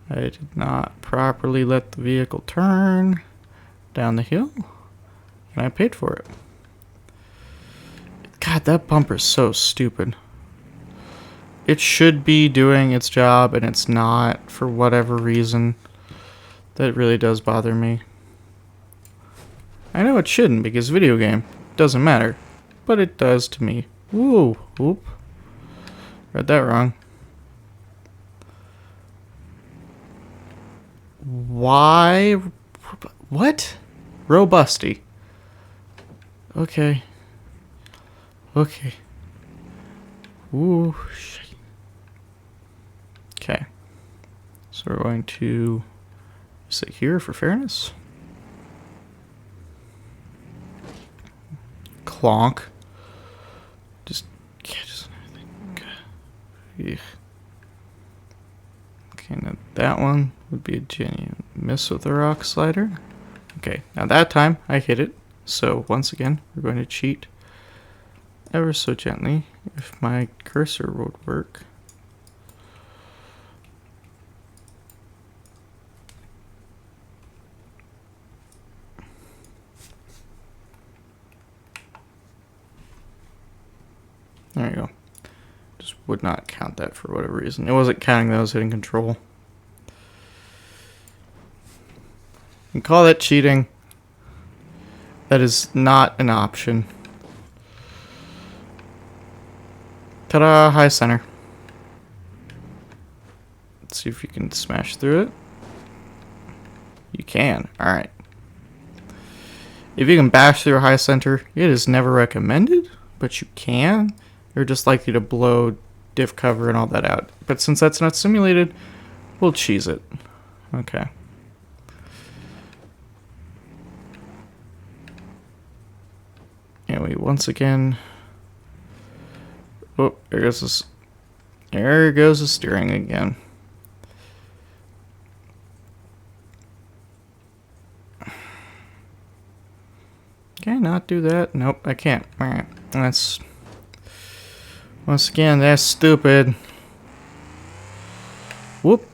I did not properly let the vehicle turn down the hill, and I paid for it. God, that bumper is so stupid. It should be doing its job, and it's not, for whatever reason. That really does bother me. I know it shouldn't, because video game doesn't matter, but it does to me. Woo, whoop. Read that wrong. Why? What? Robusty. Okay. Okay. Ooh, shit. Okay. So we're going to sit here for fairness. Clonk. Just catches everything. Okay, now that one would be a genuine miss with the rock slider. Okay, now that time I hit it. So once again, we're going to cheat ever so gently if my cursor would work. There you go. Just would not count that for whatever reason. It wasn't counting that I was hitting control. You can call that cheating. That is not an option. Ta-da! High center. Let's see if you can smash through it. You can. Alright. If you can bash through a high center, it is never recommended, but you can. You're just likely to blow diff cover and all that out. But since that's not simulated, we'll cheese it. Okay. we once again... Oh, there goes this. There goes the steering again. Can I not do that? Nope, I can't. Alright, that's... Once again, that's stupid. Whoop.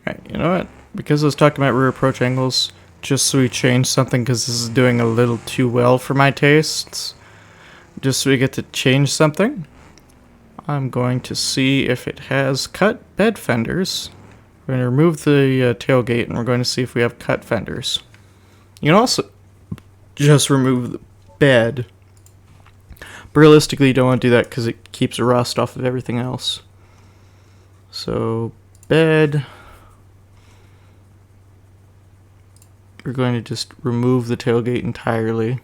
Alright, you know what? Because I was talking about rear approach angles, just so we change something, because this is doing a little too well for my tastes. Just so we get to change something, I'm going to see if it has cut bed fenders. We're going to remove the tailgate, and we're going to see if we have cut fenders. You can also just remove the bed. But realistically, you don't want to do that because it keeps rust off of everything else. So, bed... We're going to just remove the tailgate entirely.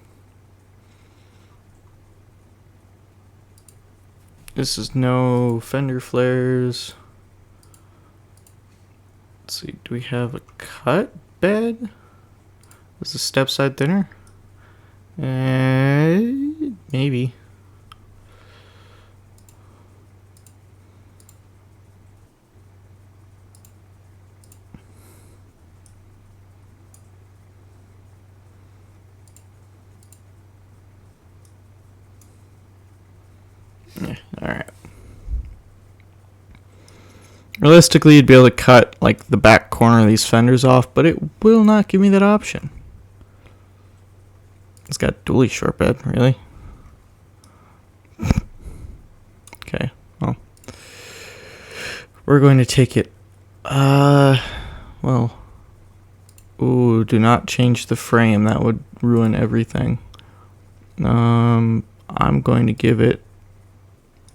This is no fender flares. Let's see, do we have a cut bed? Is the step side thinner? Maybe. Yeah, alright. Realistically, you'd be able to cut like the back corner of these fenders off, but it will not give me that option. It's got dually short bed, really? Okay, well. We're going to take it, well. Ooh, do not change the frame, that would ruin everything. I'm going to give it,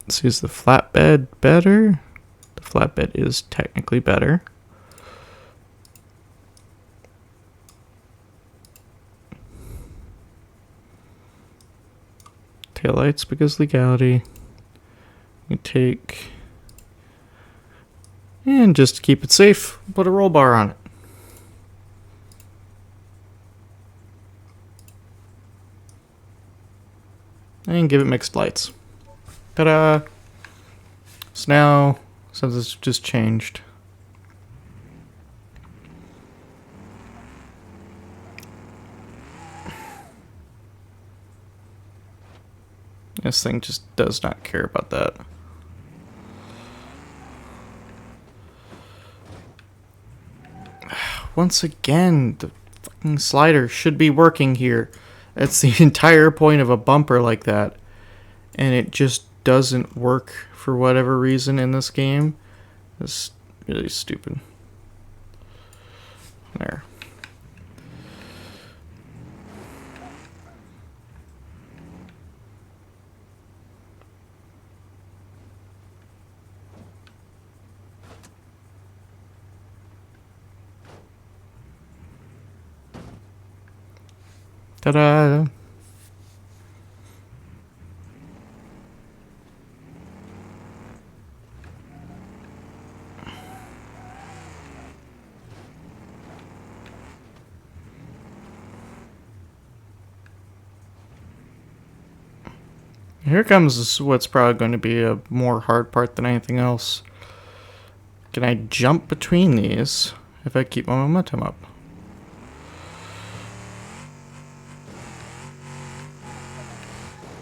let's see, is the flatbed better? The flatbed is technically better. Taillights because legality. We take, and just to keep it safe, put a roll bar on it. And give it mixed lights. Ta-da! So now, something's just changed. This thing just does not care about that. Once again, the fucking slider should be working here. That's the entire point of a bumper like that. And it just doesn't work for whatever reason in this game. It's really stupid. There. Ta-da! Here comes what's probably going to be a more hard part than anything else. Can I jump between these if I keep my momentum up?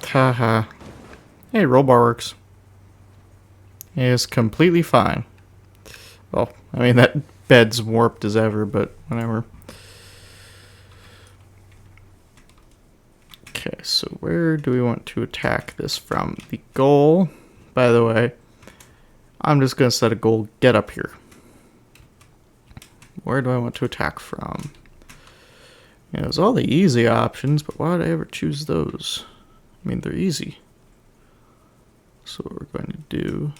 Haha. Hey, roll bar works. It is completely fine. Well, I mean, that bed's warped as ever, but whatever. Okay, so where do we want to attack this from? The goal, by the way, I'm just going to set a goal, get up here. Where do I want to attack from? Yeah, there's all the easy options, but why would I ever choose those? I mean, they're easy. So what we're going to do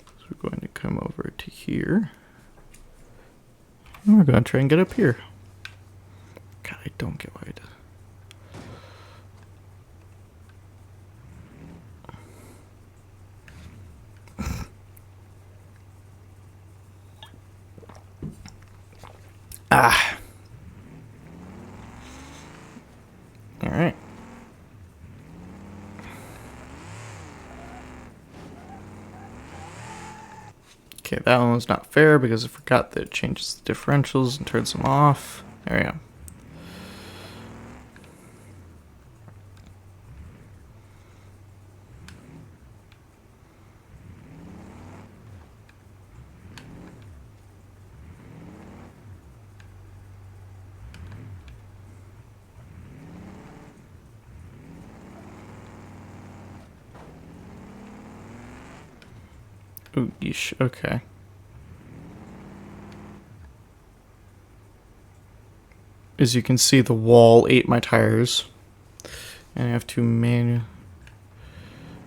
is we're going to come over to here. And we're going to try and get up here. God, I don't get why I did. Ah. Alright. Okay, that one was not fair because I forgot that it changes the differentials and turns them off. There we go. Ooh, yeesh, okay. As you can see, the wall ate my tires. And I have to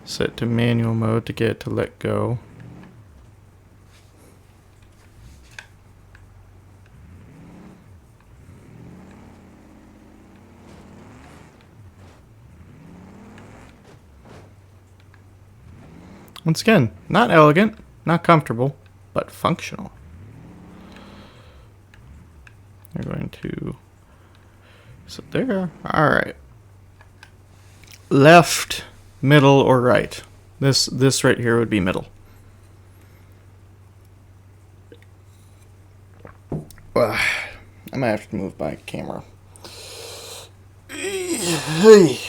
set to manual mode to get it to let go. Once again, not elegant, not comfortable, but functional. We're going to sit there. Alright. Left, middle, or right? This right here would be middle. I might have to move my camera. Hey.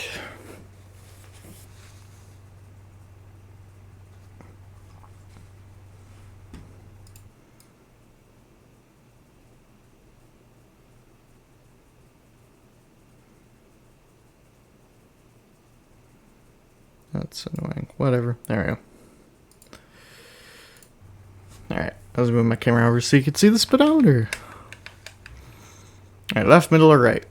That's annoying. Whatever. There we go. Alright. I was moving my camera over so you could see the speedometer. Alright, left, middle, or right?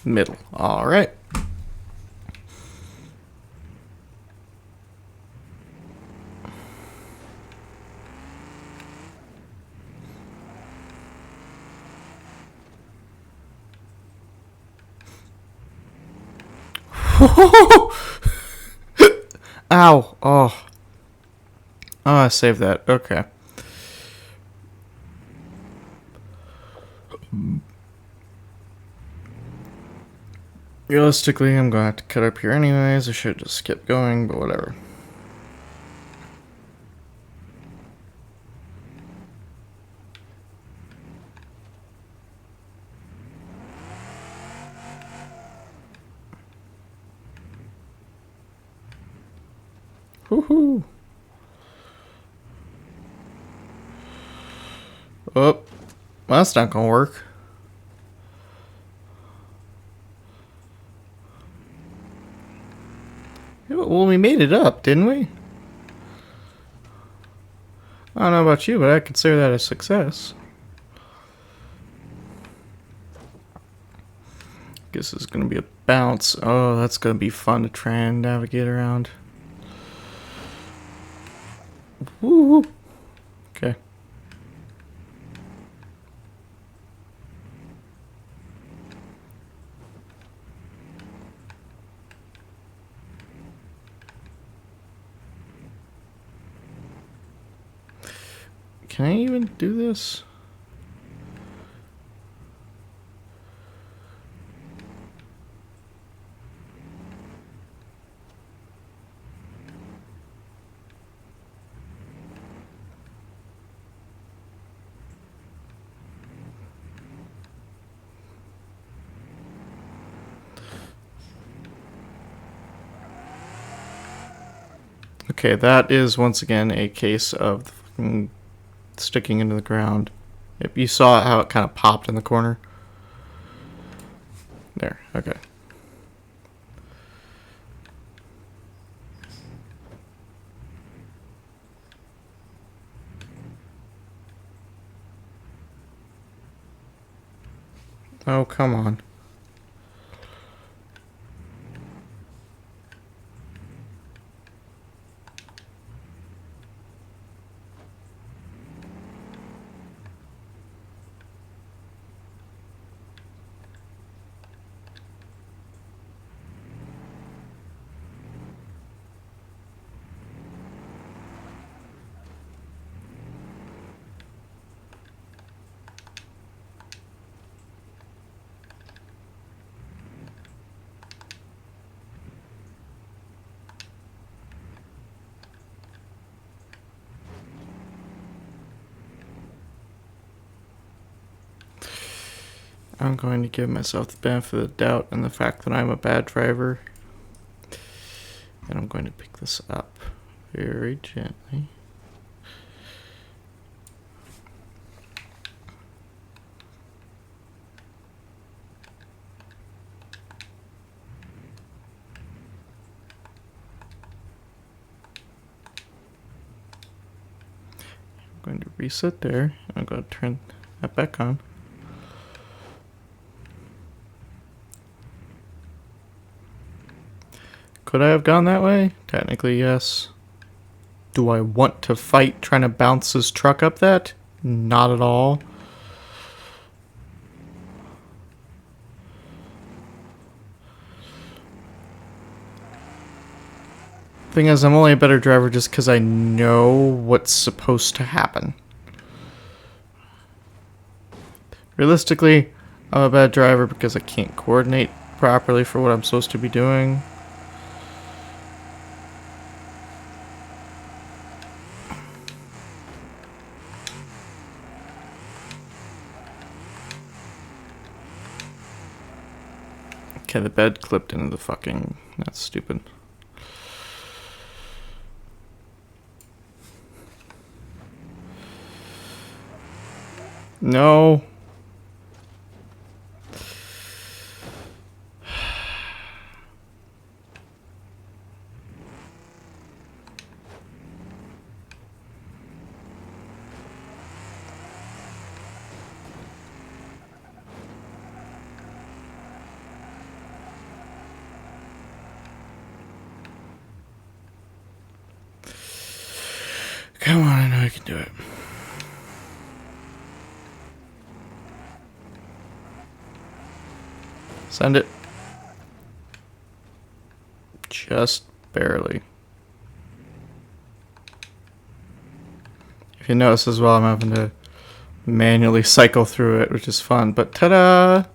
Middle. Alright. Ow. Oh. Oh, I saved that. Okay. Realistically, I'm going to have to cut up here anyways. I should just skip going, but whatever. Woohoo! Oh, well, that's not gonna work. Well, we made it up, didn't we? I don't know about you, but I consider that a success. Guess it's gonna be a bounce. Oh, that's gonna be fun to try and navigate around. Woo! Okay. Can I even do this? Okay, that is once again a case of the sticking into the ground. Yep, you saw how it kind of popped in the corner. There, okay. Oh, come on. I'm going to give myself the benefit of the doubt and the fact that I'm a bad driver. And I'm going to pick this up very gently. I'm going to reset there. I'm going to turn that back on. Could I have gone that way? Technically, yes. Do I want to fight trying to bounce this truck up that? Not at all. Thing is, I'm only a better driver just because I know what's supposed to happen. Realistically, I'm a bad driver because I can't coordinate properly for what I'm supposed to be doing. Okay, the bed clipped into the fucking... That's stupid. No. Come on, I know I can do it. Send it. Just barely. If you notice as well, I'm having to manually cycle through it, which is fun. But ta-da!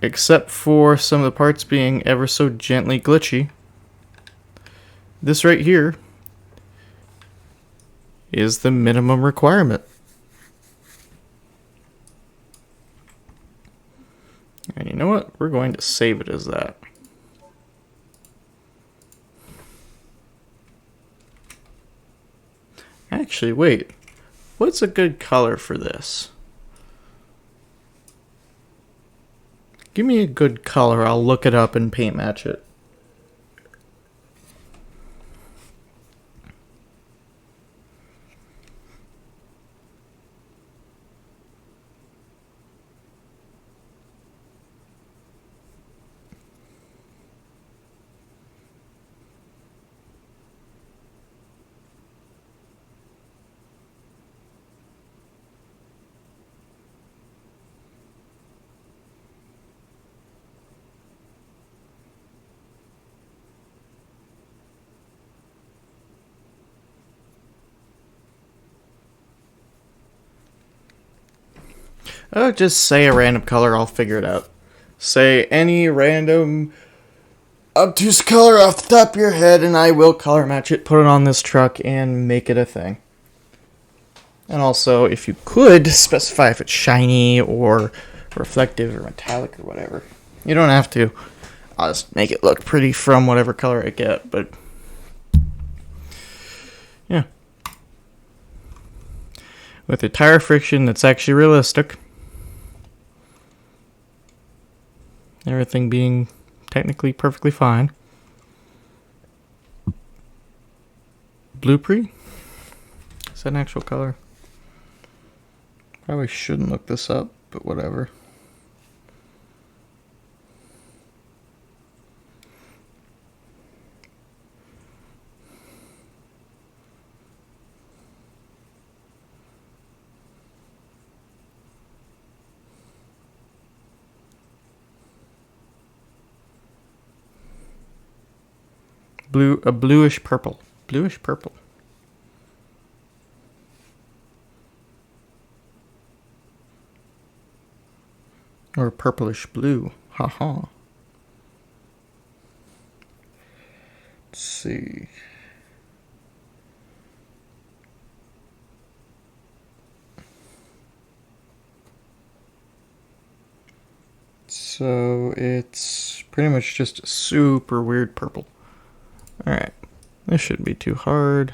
Except for some of the parts being ever so gently glitchy. This right here is the minimum requirement. And you know what? We're going to save it as that. Actually, wait. What's a good color for this? Give me a good color. I'll look it up and paint match it. Just say a random color, I'll figure it out. Say any random obtuse color off the top of your head, and I will color match it, put it on this truck, and make it a thing. And also, if you could, specify if it's shiny, or reflective, or metallic, or whatever. You don't have to. I'll just make it look pretty from whatever color I get, but... yeah. With a tire friction that's actually realistic. Everything being technically perfectly fine. Blueprint? Is that an actual color? Probably shouldn't look this up, but whatever. A bluish purple. Bluish purple. Or purplish blue. Haha. Let's see. So it's pretty much just a super weird purple. Alright. This shouldn't be too hard.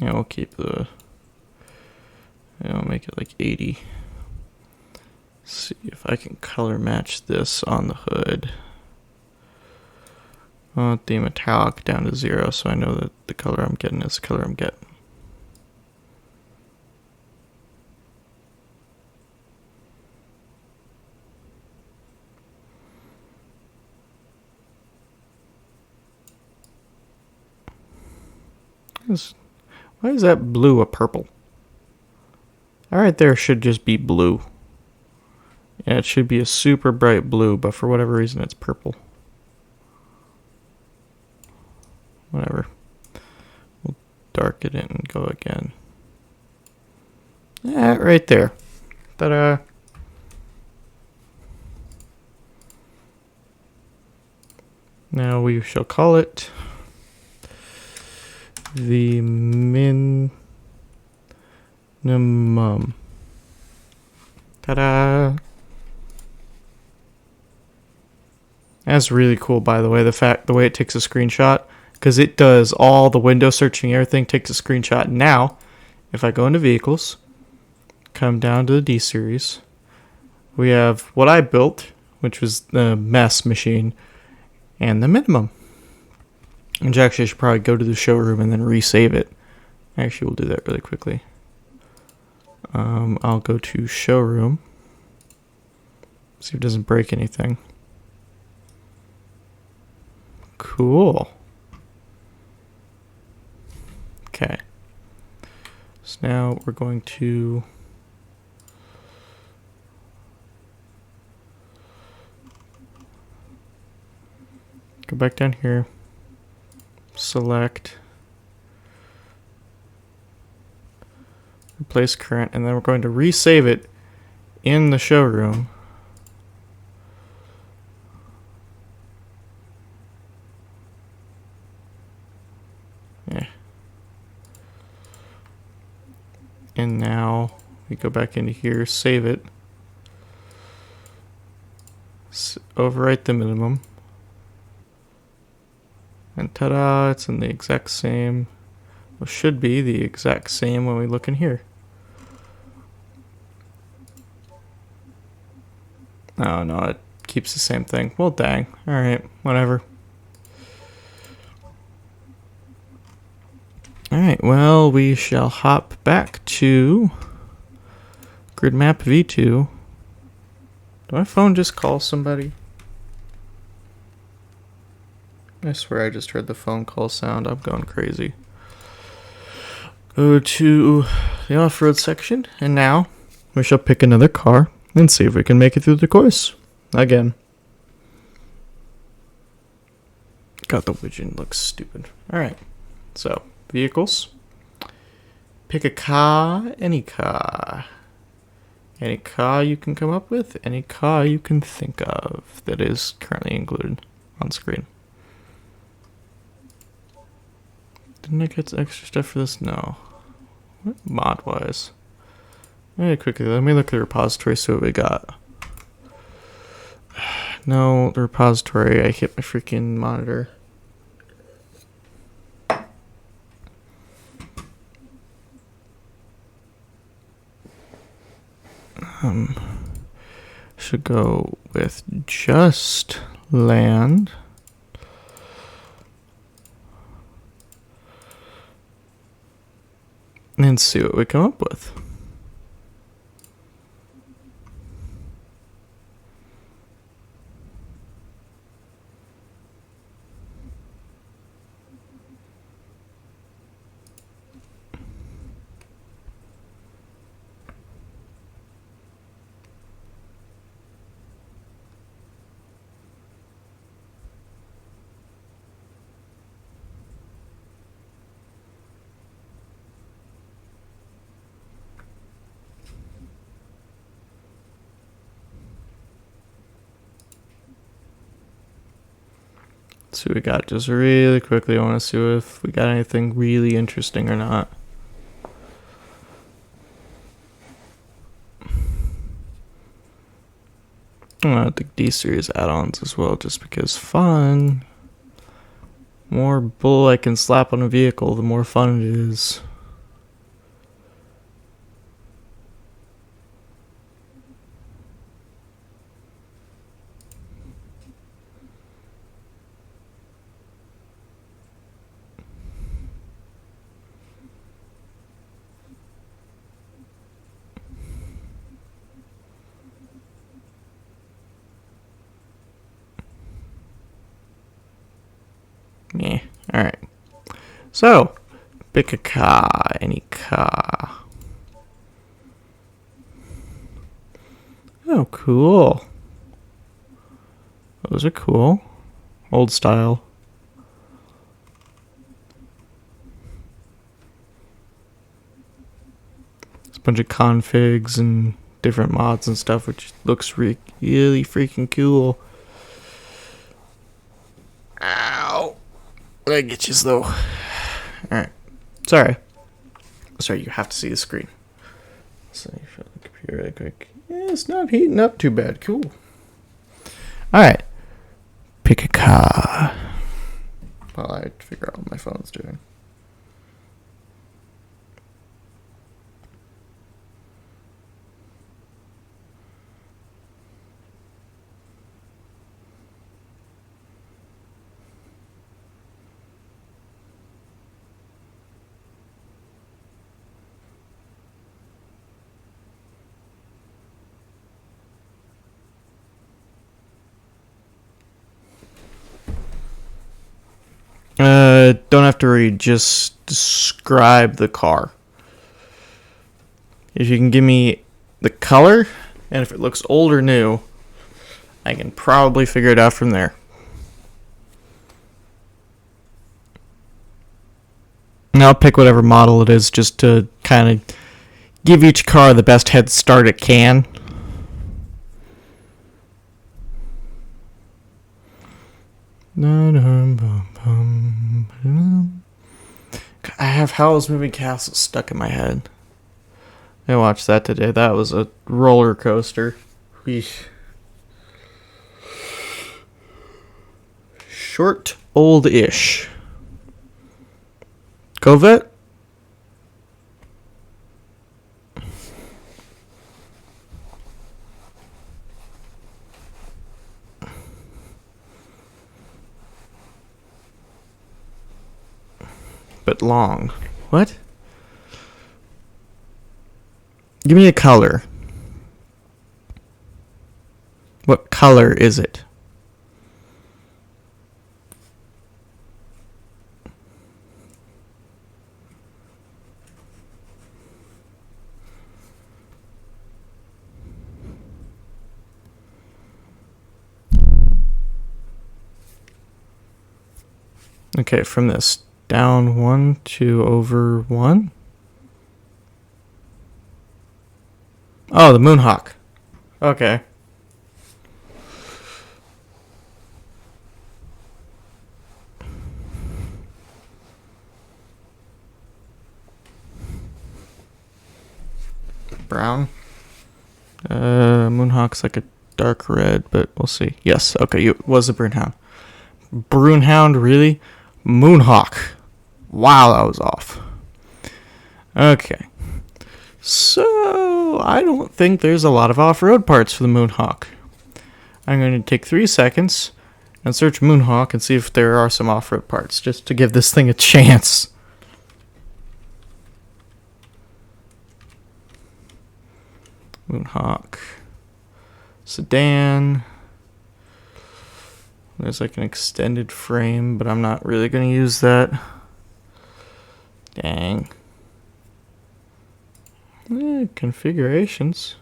Yeah, we'll keep the... I'll make it like 80. See if I can color match this on the hood. I want the metallic down to 0 so I know that the color I'm getting is the color I'm getting. Why is that blue a purple? That right there should just be blue. Yeah, it should be a super bright blue, but for whatever reason it's purple. Whatever. We'll dark it in and go again. Yeah, right there. Ta-da. Now we shall call it the minimum. Ta-da! That's really cool, by the way. The way it takes a screenshot, because it does all the window searching, everything takes a screenshot. Now, if I go into vehicles, come down to the D series, we have what I built, which was the mess machine, and the minimum. And actually, I should probably go to the showroom and then resave it. Actually, we'll do that really quickly. I'll go to showroom. See if it doesn't break anything. Cool. Okay. So now we're going to go back down here. Select. Replace current, and then we're going to resave it in the showroom. Yeah. And now we go back into here, save it, overwrite the minimum, and ta-da, it's in the exact same, well, should be the exact same when we look in here. Oh no, it keeps the same thing. Well, dang. Alright, whatever. Alright, well, we shall hop back to Grid Map V2. Did my phone just call somebody? I swear I just heard the phone call sound. I'm going crazy. Go to the off-road section, and now we shall pick another car and see if we can make it through the course. Again. God, the widget looks stupid. Alright, so vehicles. Pick a car, any car. Any car you can come up with, any car you can think of that is currently included on screen. Didn't I get extra stuff for this? No. What mod-wise? Quickly, let me look at the repository, see what we got. No, the repository. I hit my freaking monitor. Should go with just land. And see what we come up with. See what we got just really quickly. I want to see if we got anything really interesting or not. I think D-series add-ons as well, just because fun. More bull I can slap on a vehicle, the more fun it is. Yeah, alright. So, pick a car, any car. Oh, cool. Those are cool. Old style. There's a bunch of configs and different mods and stuff, which looks really freaking cool. Ow. That gets you slow. Alright. Sorry, you have to see the screen. So you shut the computer really quick. Yeah, it's not heating up too bad. Cool. Alright. Pick a car. While I figure out what my phone's doing. Don't have to read, just describe the car. If you can give me the color, and if it looks old or new, I can probably figure it out from there. And I'll pick whatever model it is just to kind of give each car the best head start it can. I have Howl's Moving Castle stuck in my head. I watched that today. That was a roller coaster. Wheesh. Short, old-ish. Corvette? But long. What? Give me a color. What color is it? Okay, from this. Down 1 to over 1. Oh, the Moonhawk. Okay. Brown. Moonhawk's like a dark red, but we'll see. Yes, okay, it was a Broonhound. Broonhound, really? Moonhawk. Wow, that was off. Okay. So, I don't think there's a lot of off-road parts for the Moonhawk. I'm going to take 3 seconds and search Moonhawk and see if there are some off-road parts, just to give this thing a chance. Moonhawk. Sedan. There's like an extended frame, but I'm not really going to use that. Dang. Configurations.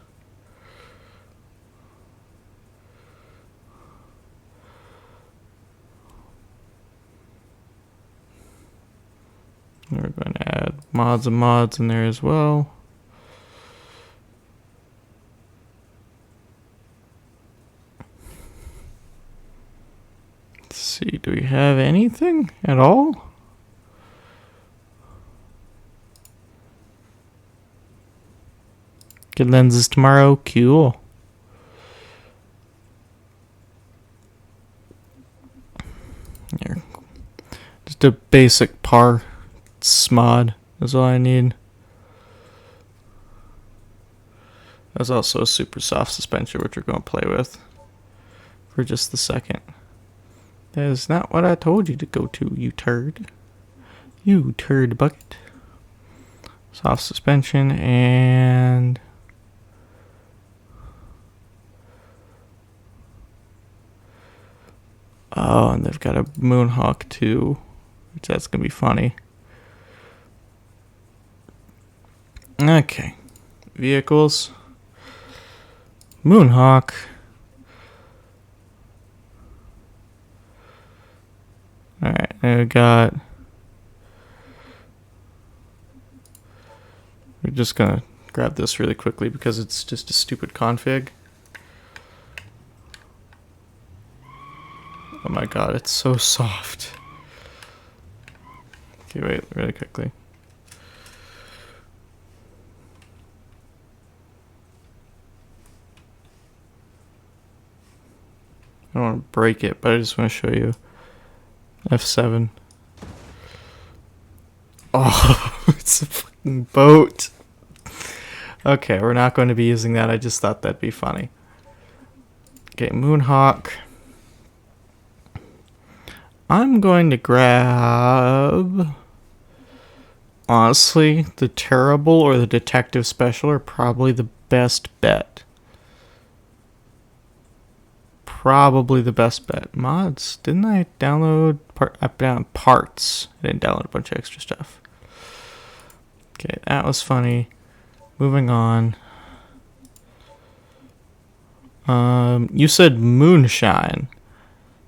We're going to add mods and mods in there as well. Let's see, do we have anything at all? Get lenses tomorrow. Cool. Here. Just a basic parts mod is all I need. There's also a super soft suspension, which we're going to play with for just a second. That is not what I told you to go to, you turd. You turd bucket. Soft suspension and... oh, and they've got a Moonhawk too, which that's going to be funny. Okay. Vehicles. Moonhawk. Alright, and we got... we're just going to grab this really quickly because it's just a stupid config. Oh my god, it's so soft. Okay, wait, really quickly. I don't want to break it, but I just want to show you. F7. Oh, it's a fucking boat. Okay, we're not going to be using that. I just thought that'd be funny. Okay, Moonhawk. I'm going to grab... honestly, the Terrible or the Detective Special are probably the best bet. Probably the best bet. Mods. Didn't I download parts? I didn't download a bunch of extra stuff. Okay, that was funny. Moving on. You said Moonshine.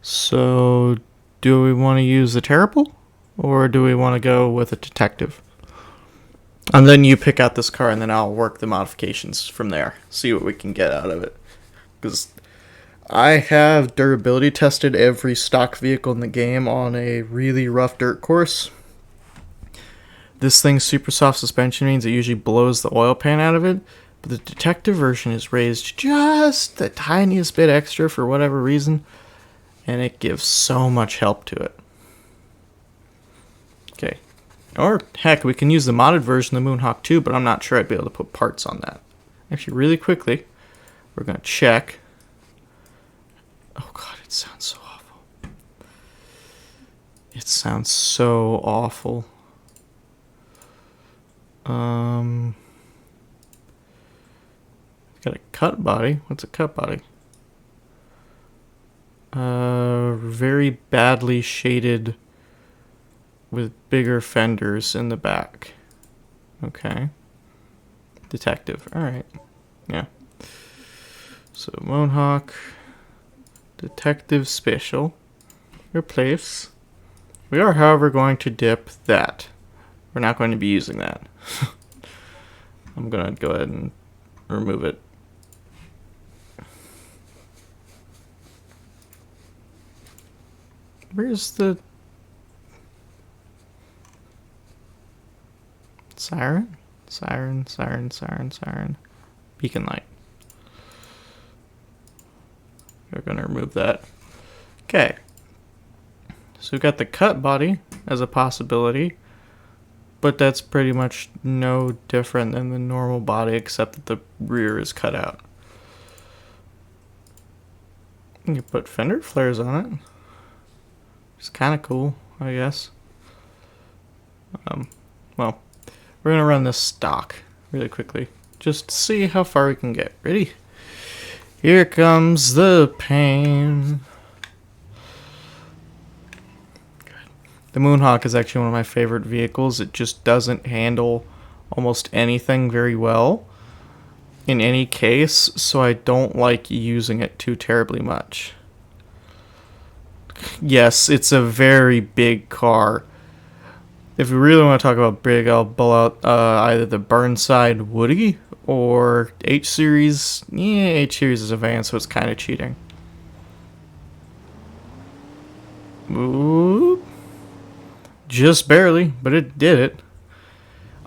So, do we want to use the Terrible? Or do we want to go with a Detective? And then you pick out this car and then I'll work the modifications from there. See what we can get out of it. Because I have durability tested every stock vehicle in the game on a really rough dirt course. This thing's super soft suspension means it usually blows the oil pan out of it. But the Detective version is raised just the tiniest bit extra for whatever reason. And it gives so much help to it. Okay. Or, heck, we can use the modded version of the Moonhawk too, but I'm not sure I'd be able to put parts on that. Actually, really quickly, we're going to check. Oh god, it sounds so awful. It sounds so awful. Got a cut body. What's a cut body? Very badly shaded with bigger fenders in the back. Okay. Detective. Alright. Yeah. So, Moonhawk. Detective Special. Replace. We are, however, going to dip that. We're not going to be using that. I'm going to go ahead and remove it. Where's the siren? Siren. Beacon light. We're going to remove that. Okay. So we've got the cut body as a possibility, but that's pretty much no different than the normal body except that the rear is cut out. You can put fender flares on it. It's kind of cool, I guess. Well, we're going to run this stock really quickly just to see how far we can get. Ready? Here comes the pain. The Moonhawk is actually one of my favorite vehicles. It just doesn't handle almost anything very well in any case, so I don't like using it too terribly much. Yes, it's a very big car. If we really want to talk about big, I'll pull out either the Burnside Woody or H-Series. Yeah, H-Series is a van, so it's kind of cheating. Ooh. Just barely, but it did it.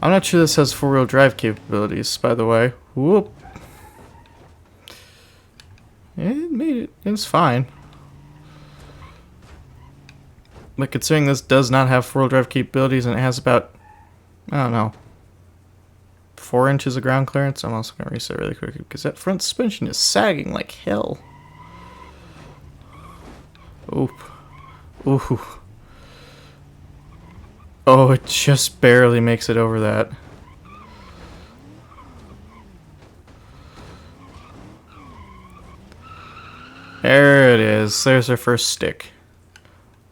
I'm not sure this has four-wheel drive capabilities, by the way. Whoop. It made it. It's fine. But considering this does not have four-wheel drive capabilities and it has about, I don't know, 4 inches of ground clearance, I'm also going to reset really quickly because that front suspension is sagging like hell. Oop. Ooh. Oh, it just barely makes it over that. There it is. There's our first stick.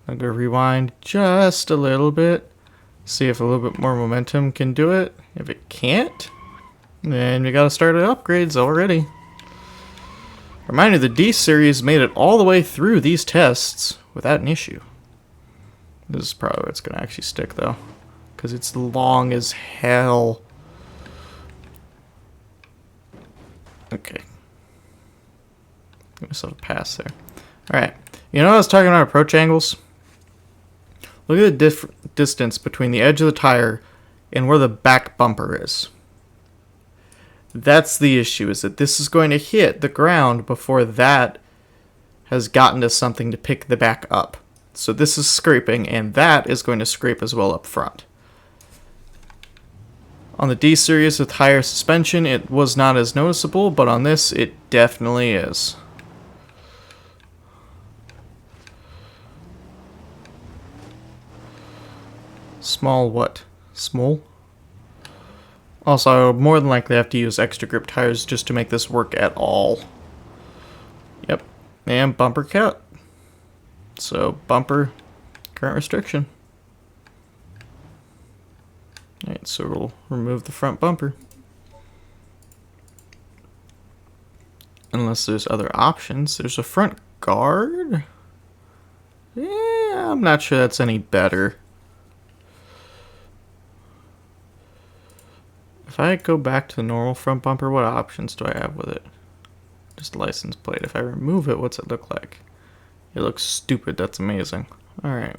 I'm going to rewind just a little bit. See if a little bit more momentum can do it. If it can't, then we got to start the upgrades already. Reminder, the D-Series made it all the way through these tests without an issue. This is probably where it's going to actually stick, though, because it's long as hell. Okay. Give myself a pass there. Alright. You know I was talking about approach angles? Look at the distance between the edge of the tire and where the back bumper is. That's the issue, is that this is going to hit the ground before that has gotten to something to pick the back up. So this is scraping, and that is going to scrape as well up front. On the D-Series with higher suspension, it was not as noticeable, but on this, it definitely is. Small what? Small? Also, I more than likely have to use extra grip tires just to make this work at all. Yep. And bumper cut. So, bumper, current restriction. Alright, so we'll remove the front bumper. Unless there's other options. There's a front guard? Yeah, I'm not sure that's any better. If I go back to the normal front bumper, what options do I have with it? Just license plate. If I remove it, what's it look like? It looks stupid. That's amazing. Alright.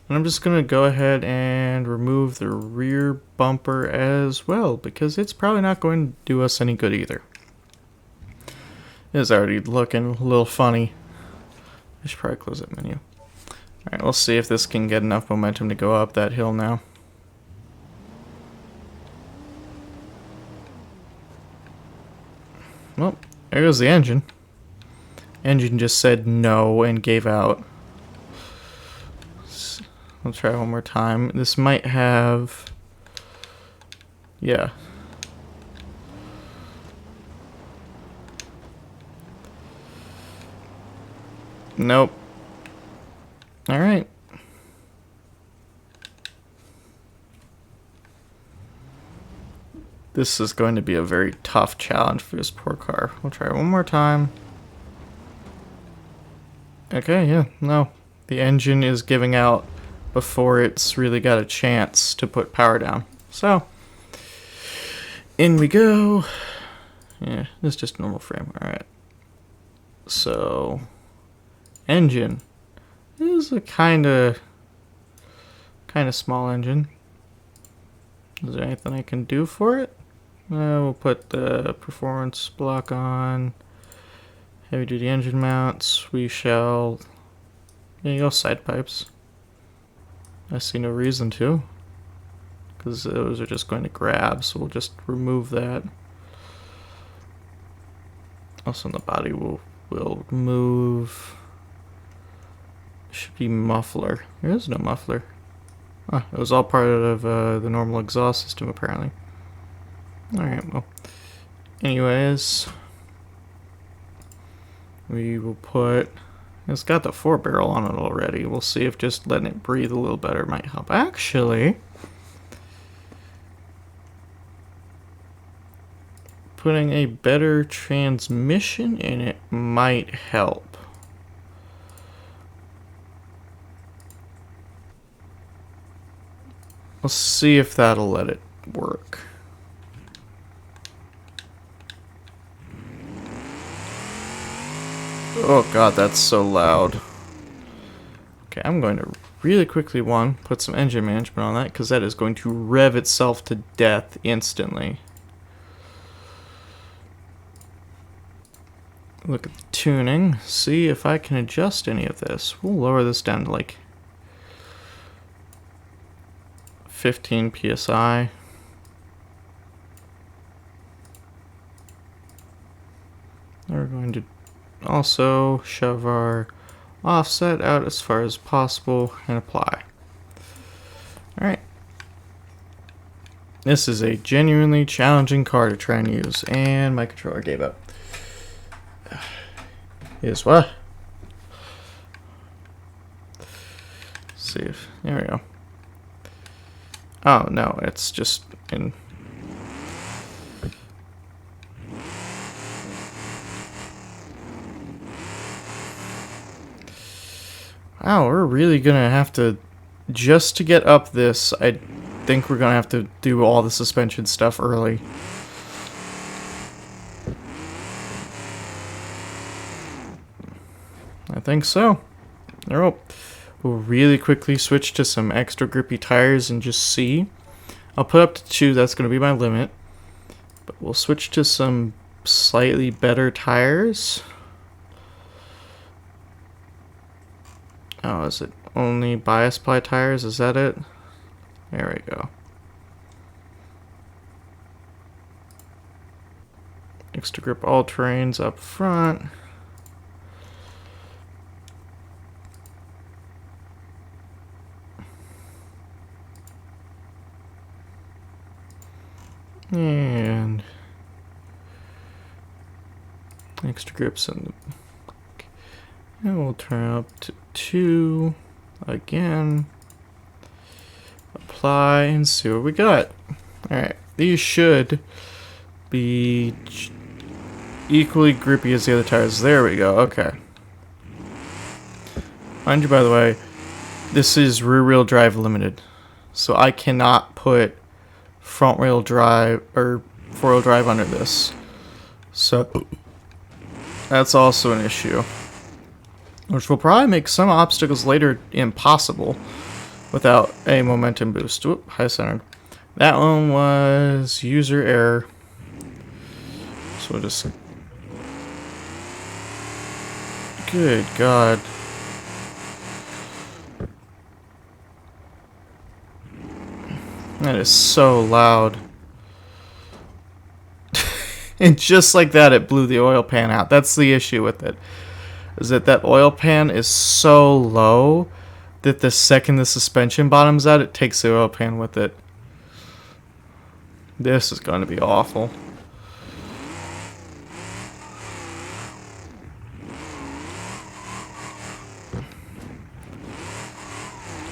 And I'm just going to go ahead and remove the rear bumper as well, because it's probably not going to do us any good either. It's already looking a little funny. I should probably close that menu. Alright, we'll see if this can get enough momentum to go up that hill now. Well, there goes the engine. Engine just said no and gave out. I'll try one more time. This might have... Yeah. Nope. Alright. This is going to be a very tough challenge for this poor car. We'll try one more time. Okay, yeah, no. The engine is giving out before it's really got a chance to put power down. So, in we go. Yeah, this is just normal frame. Alright. So, engine. This is a kind of small engine. Is there anything I can do for it? We'll put the performance block on. Heavy duty engine mounts. We shall. There you go, side pipes. I see no reason to, because those are just going to grab, so we'll just remove that. Also, in the body, we'll move. Should be muffler. There is no muffler. Huh, it was all part of the normal exhaust system, apparently. Alright, well. Anyways, we will put. It's got the 4-barrel on it already. We'll see if just letting it breathe a little better might help. Actually, putting a better transmission in it might help. Let's see if that'll let it work. Oh god, that's so loud. Okay, I'm going to really quickly, put some engine management on that, because that is going to rev itself to death instantly. Look at the tuning, see if I can adjust any of this. We'll lower this down to like 15 psi. We're going to also shove our offset out as far as possible and apply. Alright. This is a genuinely challenging car to try and use, and my controller gave up. Is what? Let's see if. There we go. Oh no, it's just in. Wow, we're really gonna have to, just to get up this, I think we're gonna have to do all the suspension stuff early. I think so. Oh, we'll really quickly switch to some extra grippy tires and just see. I'll put up to 2, that's gonna be my limit. But we'll switch to some slightly better tires. Oh, is it only bias ply tires? Is that it? There we go. Extra grip all terrains up front. And extra grips in the. And we'll turn up to 2 again. Apply and see what we got. Alright, these should be equally grippy as the other tires. There we go, okay. Mind you, by the way, this is rear wheel drive limited. So I cannot put front wheel drive or 4-wheel drive under this. So that's also an issue, which will probably make some obstacles later impossible without a momentum boost. Whoop, high centered. That one was user error. So we'll just. Good God. That is so loud. And just like that, it blew the oil pan out. That's the issue with it. Is that oil pan is so low that the second the suspension bottoms out, it takes the oil pan with it. This is going to be awful.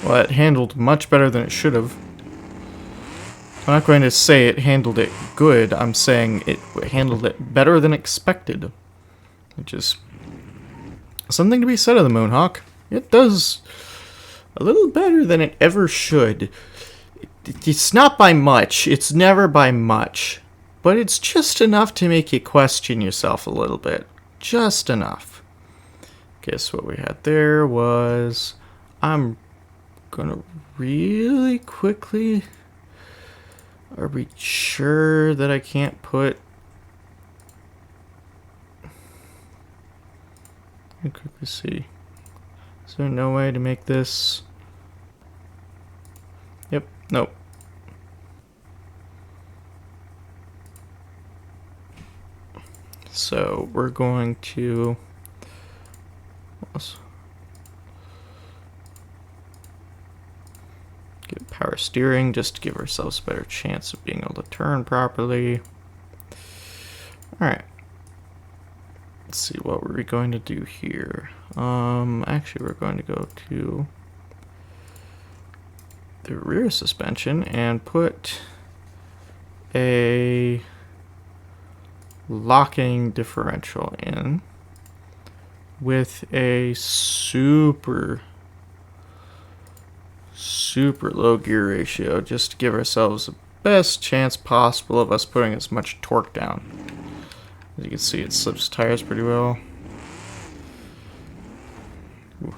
Well, it handled much better than it should have. I'm not going to say it handled it good. I'm saying it handled it better than expected. Which is something to be said of the Moonhawk. It does a little better than it ever should. It's not by much. It's never by much. But it's just enough to make you question yourself a little bit. Just enough. Guess what we had there was. I'm gonna really quickly. Are we sure that I can't put. Let me quickly see. Is there no way to make this? Yep, nope. So we're going to get power steering just to give ourselves a better chance of being able to turn properly. Alright. Let's see, what were we going to do here? Actually we're going to go to the rear suspension and put a locking differential in with a super low gear ratio just to give ourselves the best chance possible of us putting as much torque down. As you can see, it slips tires pretty well. Ooh.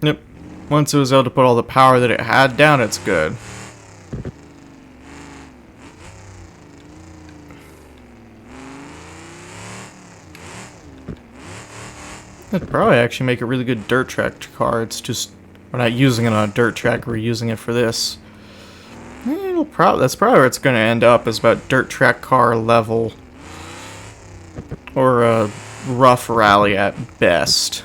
Yep. Once it was able to put all the power that it had down, it's good. That'd probably actually make a really good dirt track car. It's just we're not using it on a dirt track. We're using it for this. That's probably where it's going to end up, is about dirt track car level, or a rough rally at best.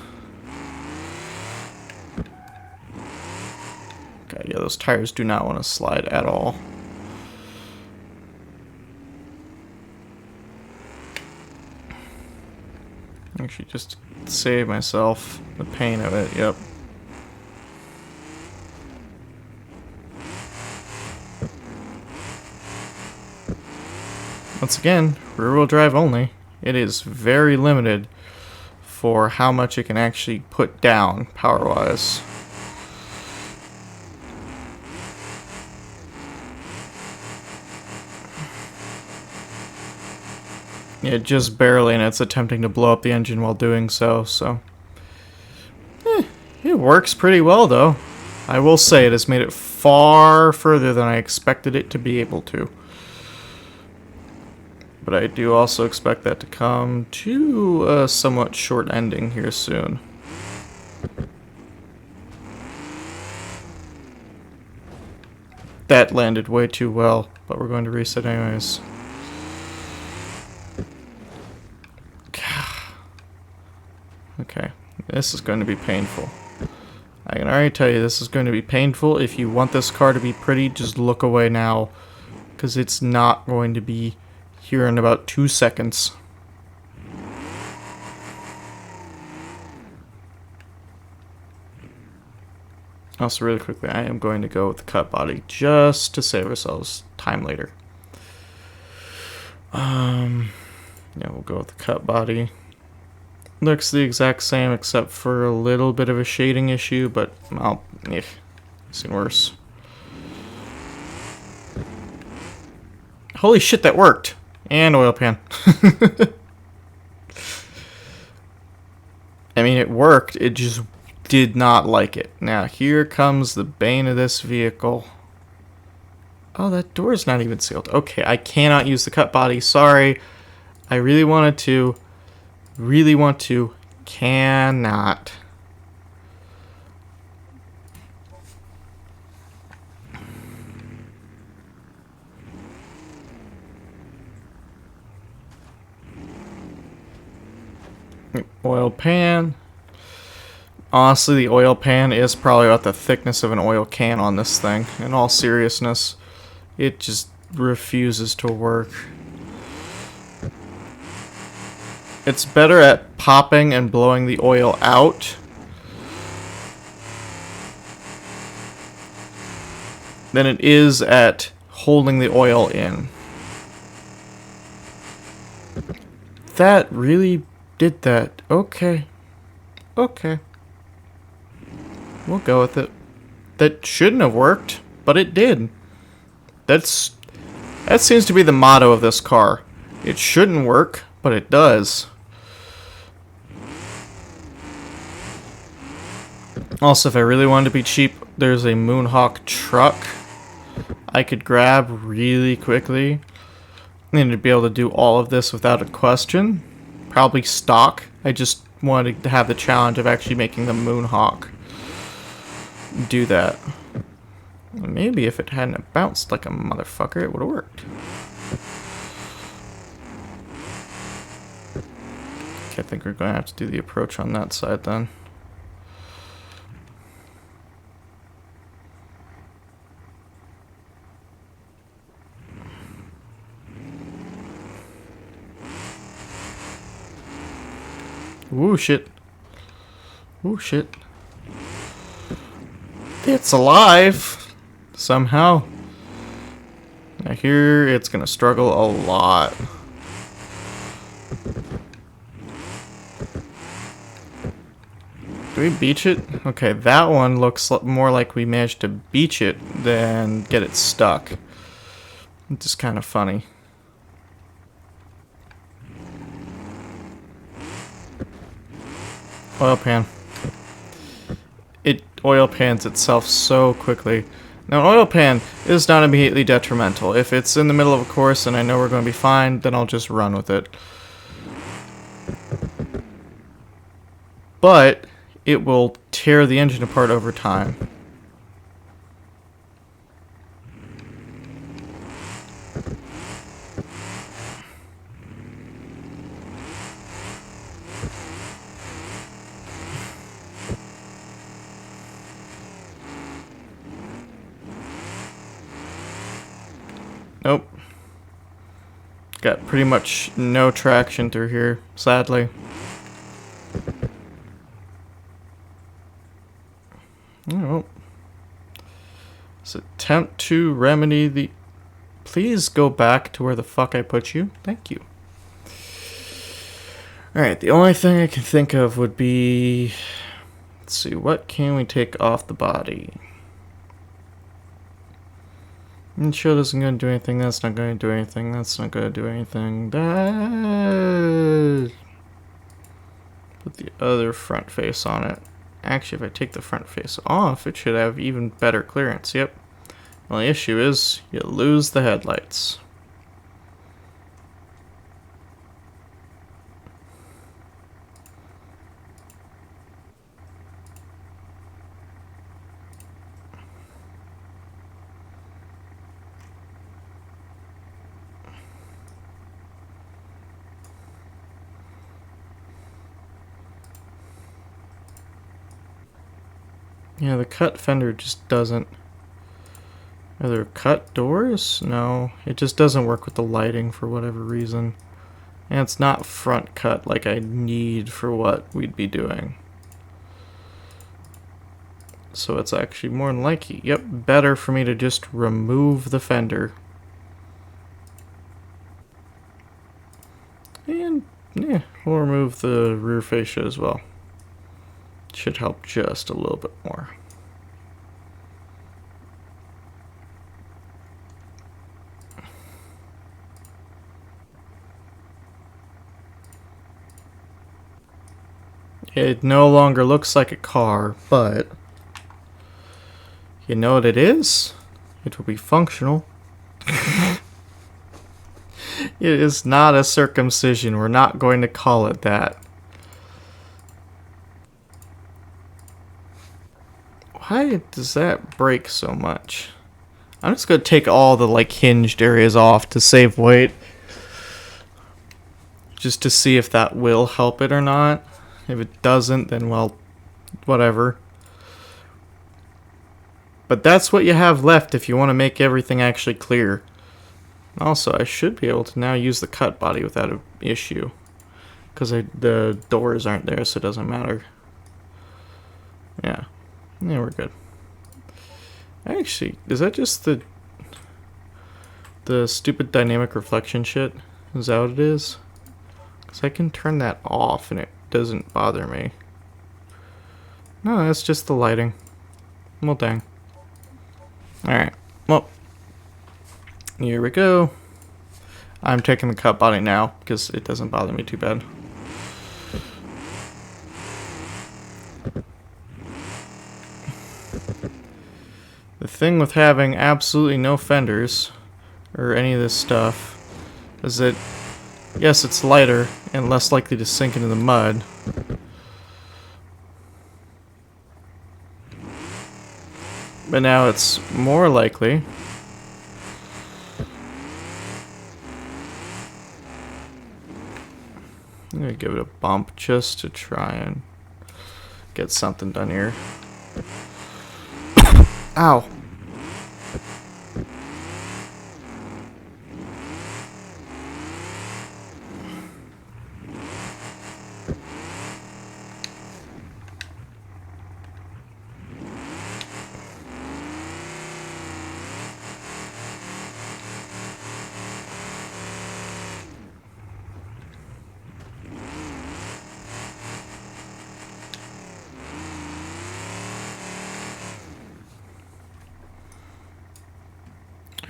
Okay, yeah, those tires do not want to slide at all. Actually, just save myself the pain of it, yep. Once again, rear-wheel drive only. It is very limited for how much it can actually put down, power-wise. Yeah, just barely, and it's attempting to blow up the engine while doing so, it works pretty well, though. I will say it has made it far further than I expected it to be able to. But I do also expect that to come to a somewhat short ending here soon. That landed way too well, but we're going to reset anyways. Okay, this is going to be painful. I can already tell you this is going to be painful. If you want this car to be pretty, just look away now, because it's not going to be here in about 2 seconds. Also, really quickly, I am going to go with the cut body just to save ourselves time later. Yeah, we'll go with the cut body. Looks the exact same except for a little bit of a shading issue, but well, seen worse. Holy shit, that worked! And oil pan. I mean, it worked, it just did not like it. Now, here comes the bane of this vehicle. Oh, that door's not even sealed. Okay, I cannot use the cut body, sorry. I really wanted to. Really want to. Cannot. Oil pan. Honestly, the oil pan is probably about the thickness of an oil can on this thing. In all seriousness, it just refuses to work. It's better at popping and blowing the oil out than it is at holding the oil in. That really did that. Okay. Okay. We'll go with it. That shouldn't have worked, but it did. That seems to be the motto of this car. It shouldn't work, but it does. Also, if I really wanted to be cheap, there's a Moonhawk truck I could grab really quickly. And to be able to do all of this without a question. Probably stock. I just wanted to have the challenge of actually making the Moonhawk do that. Maybe if it hadn't bounced like a motherfucker, it would have worked. Okay, I think we're going to have to do the approach on that side then. Ooh, shit. Ooh, shit. It's alive! Somehow. Now here, it's gonna struggle a lot. Do we beach it? Okay, that one looks more like we managed to beach it than get it stuck. Which is kind of funny. Oil pan. It oil pans itself so quickly. Now, an oil pan is not immediately detrimental. If it's in the middle of a course and I know we're going to be fine, then I'll just run with it. But it will tear the engine apart over time. Nope. Got pretty much no traction through here, sadly. Oh. Let's attempt to remedy the... Please go back to where the fuck I put you. Thank you. Alright, the only thing I can think of would be... Let's see, what can we take off the body? And shield isn't going to do anything, that's not going to do anything, that's not going to do anything. That... Put the other front face on it. Actually, if I take the front face off, it should have even better clearance. Yep. Well, the issue is, you lose the headlights. Yeah, the cut fender just doesn't... Are there cut doors? No, it just doesn't work with the lighting for whatever reason. And it's not front cut like I need for what we'd be doing. So it's actually more than likely, yep, better for me to just remove the fender. And, yeah, we'll remove the rear fascia as well. Should help just a little bit more. It no longer looks like a car, but you know what it is? It will be functional. It is not a circumcision. We're not going to call it that. Why does that break so much? I'm just going to take all the like hinged areas off to save weight. Just to see if that will help it or not. If it doesn't, then well, whatever. But that's what you have left if you want to make everything actually clear. Also, I should be able to now use the cut body without an issue. Because the doors aren't there, so it doesn't matter. Yeah. Yeah, we're good. Actually, is that just the stupid dynamic reflection shit? Is that what it is? Because I can turn that off and it doesn't bother me. No, that's just the lighting. Well, dang. Alright, well, here we go. I'm taking the cut body now because it doesn't bother me too bad. thing with having absolutely no fenders or any of this stuff is that, yes, it's lighter and less likely to sink into the mud. But now it's more likely I'm gonna give it a bump just to try and get something done here. Ow.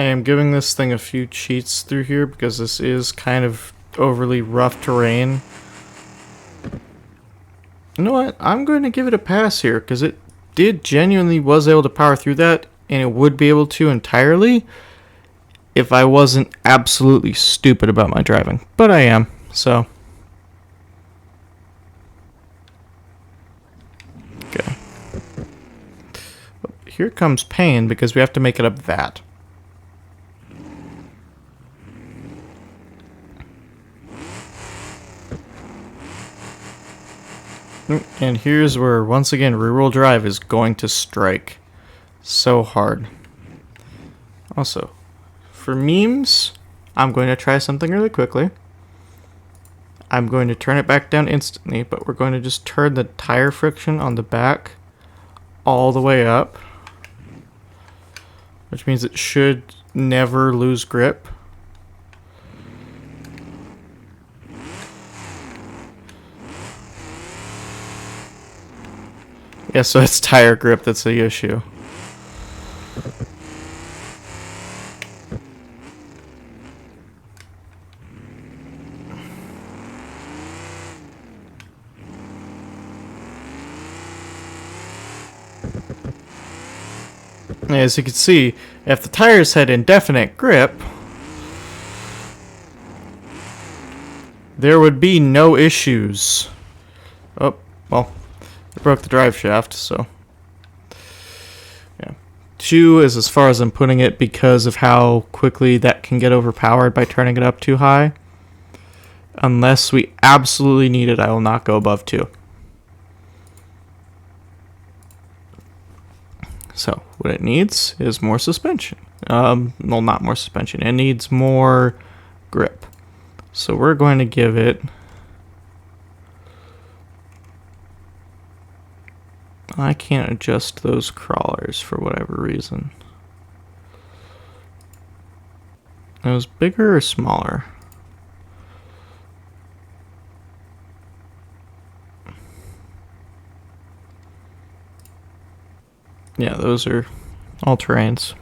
I am giving this thing a few cheats through here because this is kind of overly rough terrain. You know what? I'm going to give it a pass here because it genuinely was able to power through that, and it would be able to entirely if I wasn't absolutely stupid about my driving. But I am, so. Okay. Here comes pain because we have to make it up that. And here's where, once again, rear-wheel drive is going to strike so hard. Also, for memes, I'm going to try something really quickly. I'm going to turn it back down instantly, but we're going to just turn the tire friction on the back all the way up, which means it should never lose grip. Yeah, so it's tire grip that's the issue. As you can see, if the tires had indefinite grip, there would be no issues. Oh, well, I broke the drive shaft, so. Yeah. 2 is as far as I'm putting it because of how quickly that can get overpowered by turning it up too high. Unless we absolutely need it, I will not go above 2. So, what it needs is more suspension. Well, not more suspension. It needs more grip. So we're going to give it... I can't adjust those crawlers for whatever reason. It was bigger or smaller? Yeah, those are all terrains.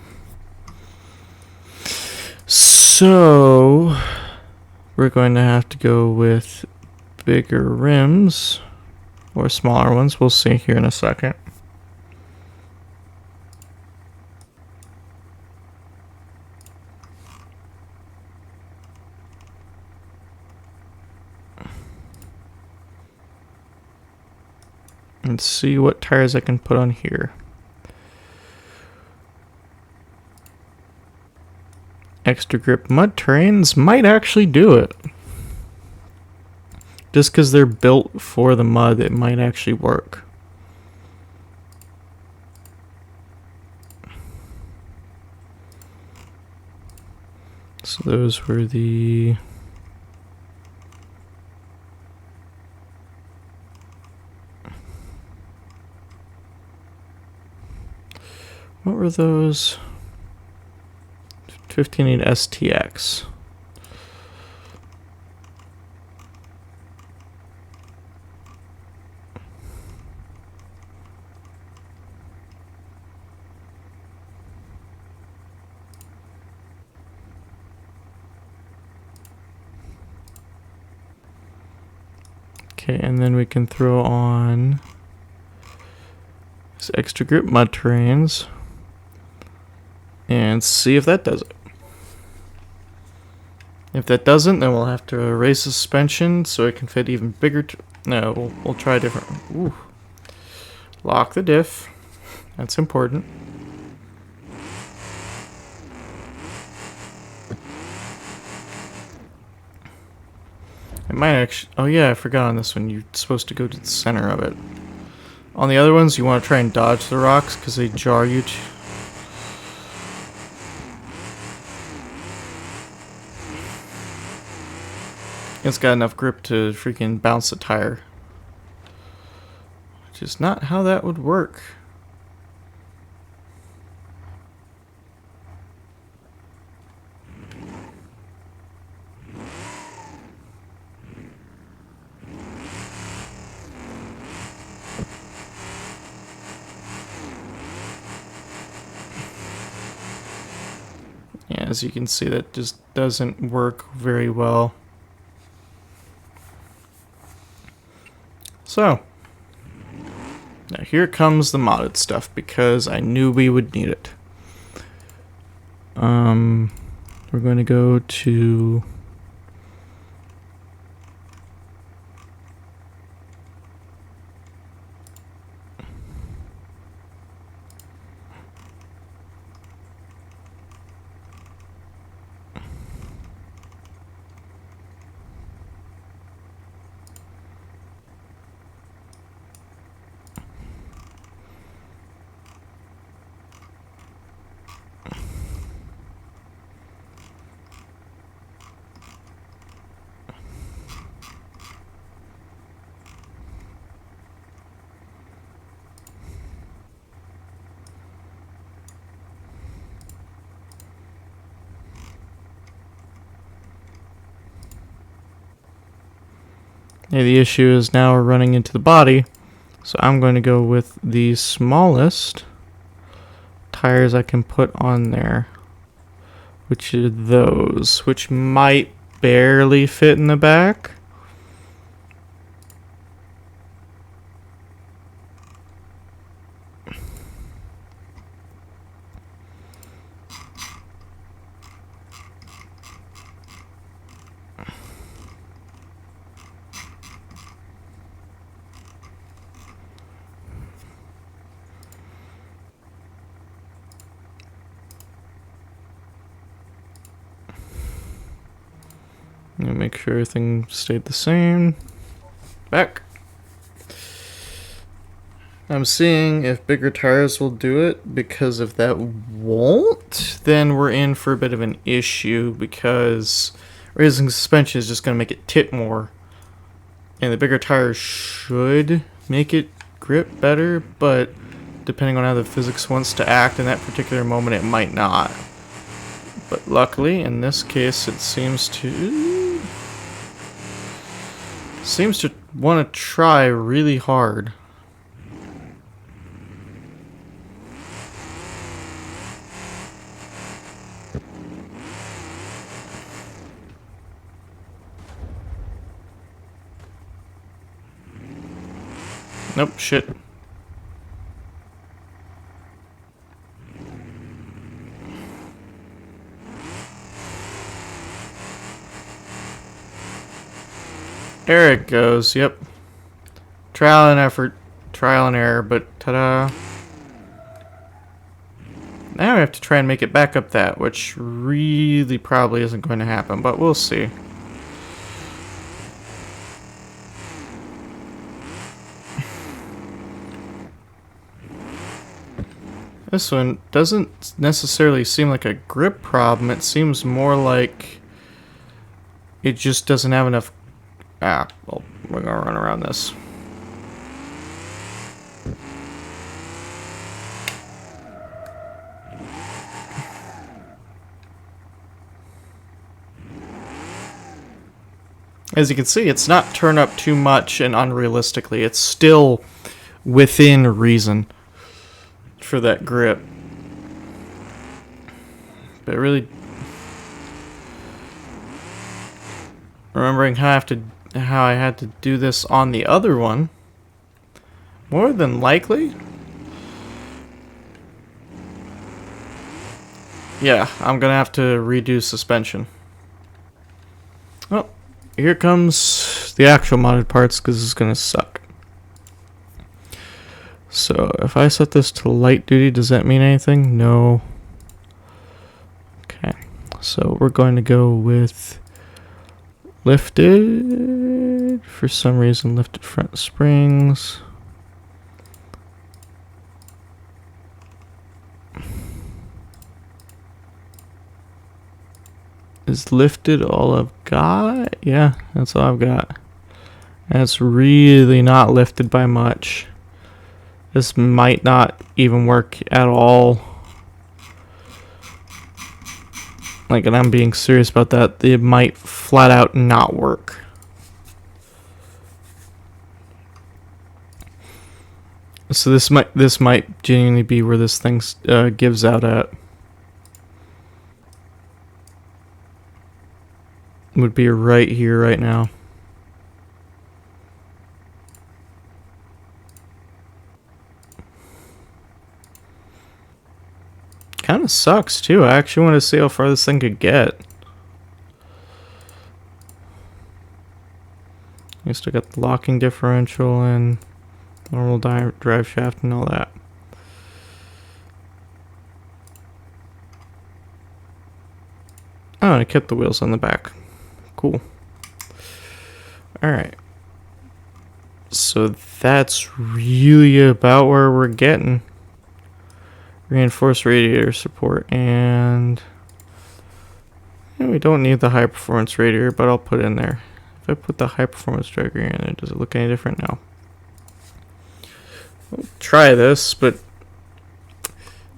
So we're going to have to go with bigger rims or smaller ones. We'll see here in a second. Let's see what tires I can put on here. Extra grip mud terrains might actually do it. Just because they're built for the mud, it might actually work. So those were the... What were those? 1580 STX. Okay, and then we can throw on this extra grip mud terrains. and see if that does it. If that doesn't, then we'll have to raise the suspension so it can fit even bigger. No, we'll try a different. Ooh. Lock the diff. That's important. It might actually. Oh yeah, I forgot on this one. You're supposed to go to the center of it. On the other ones, you want to try and dodge the rocks because they jar you. It's got enough grip to freaking bounce the tire. Which is not how that would work. Yeah, as you can see, that just doesn't work very well. So, now here comes the modded stuff because I knew we would need it. We're going to go to yeah, the issue is now we're running into the body, so I'm going to go with the smallest tires I can put on there, which are those, which might barely fit in the back. Make sure everything stayed the same. Back. I'm seeing if bigger tires will do it, because if that won't, then we're in for a bit of an issue, because raising suspension is just going to make it tip more. And the bigger tires should make it grip better, but depending on how the physics wants to act in that particular moment, it might not. But luckily, in this case, it seems to want to try really hard. Nope, shit. There it goes, yep. Trial and effort, trial and error, but ta-da. Now we have to try and make it back up that, which really probably isn't going to happen, but we'll see. This one doesn't necessarily seem like a grip problem, it seems more like it just doesn't have enough. Well, we're gonna run around this. As you can see, it's not turned up too much and unrealistically. It's still within reason for that grip. But really, remembering how I had to do this on the other one, more than likely Yeah, I'm gonna have to redo suspension. Oh, here comes the actual modded parts because this is gonna suck. So if I set this to light duty, does that mean anything? No. Okay, so we're going to go with lifted. For some reason, lifted front springs. Is lifted all I've got? Yeah, that's all I've got. And it's really not lifted by much. This might not even work at all. Like, and I'm being serious about that. It might flat out not work. So this might genuinely be where this thing gives out at. Would be right here, right now. Kind of sucks too. I actually want to see how far this thing could get. You still got the locking differential and normal drive shaft and all that. Oh, and I kept the wheels on the back. Cool. Alright. So that's really about where we're getting. Reinforced radiator support, and we don't need the high performance radiator, but I'll put it in there. If I put the high performance drag in there, does it look any different? No. We'll try this, but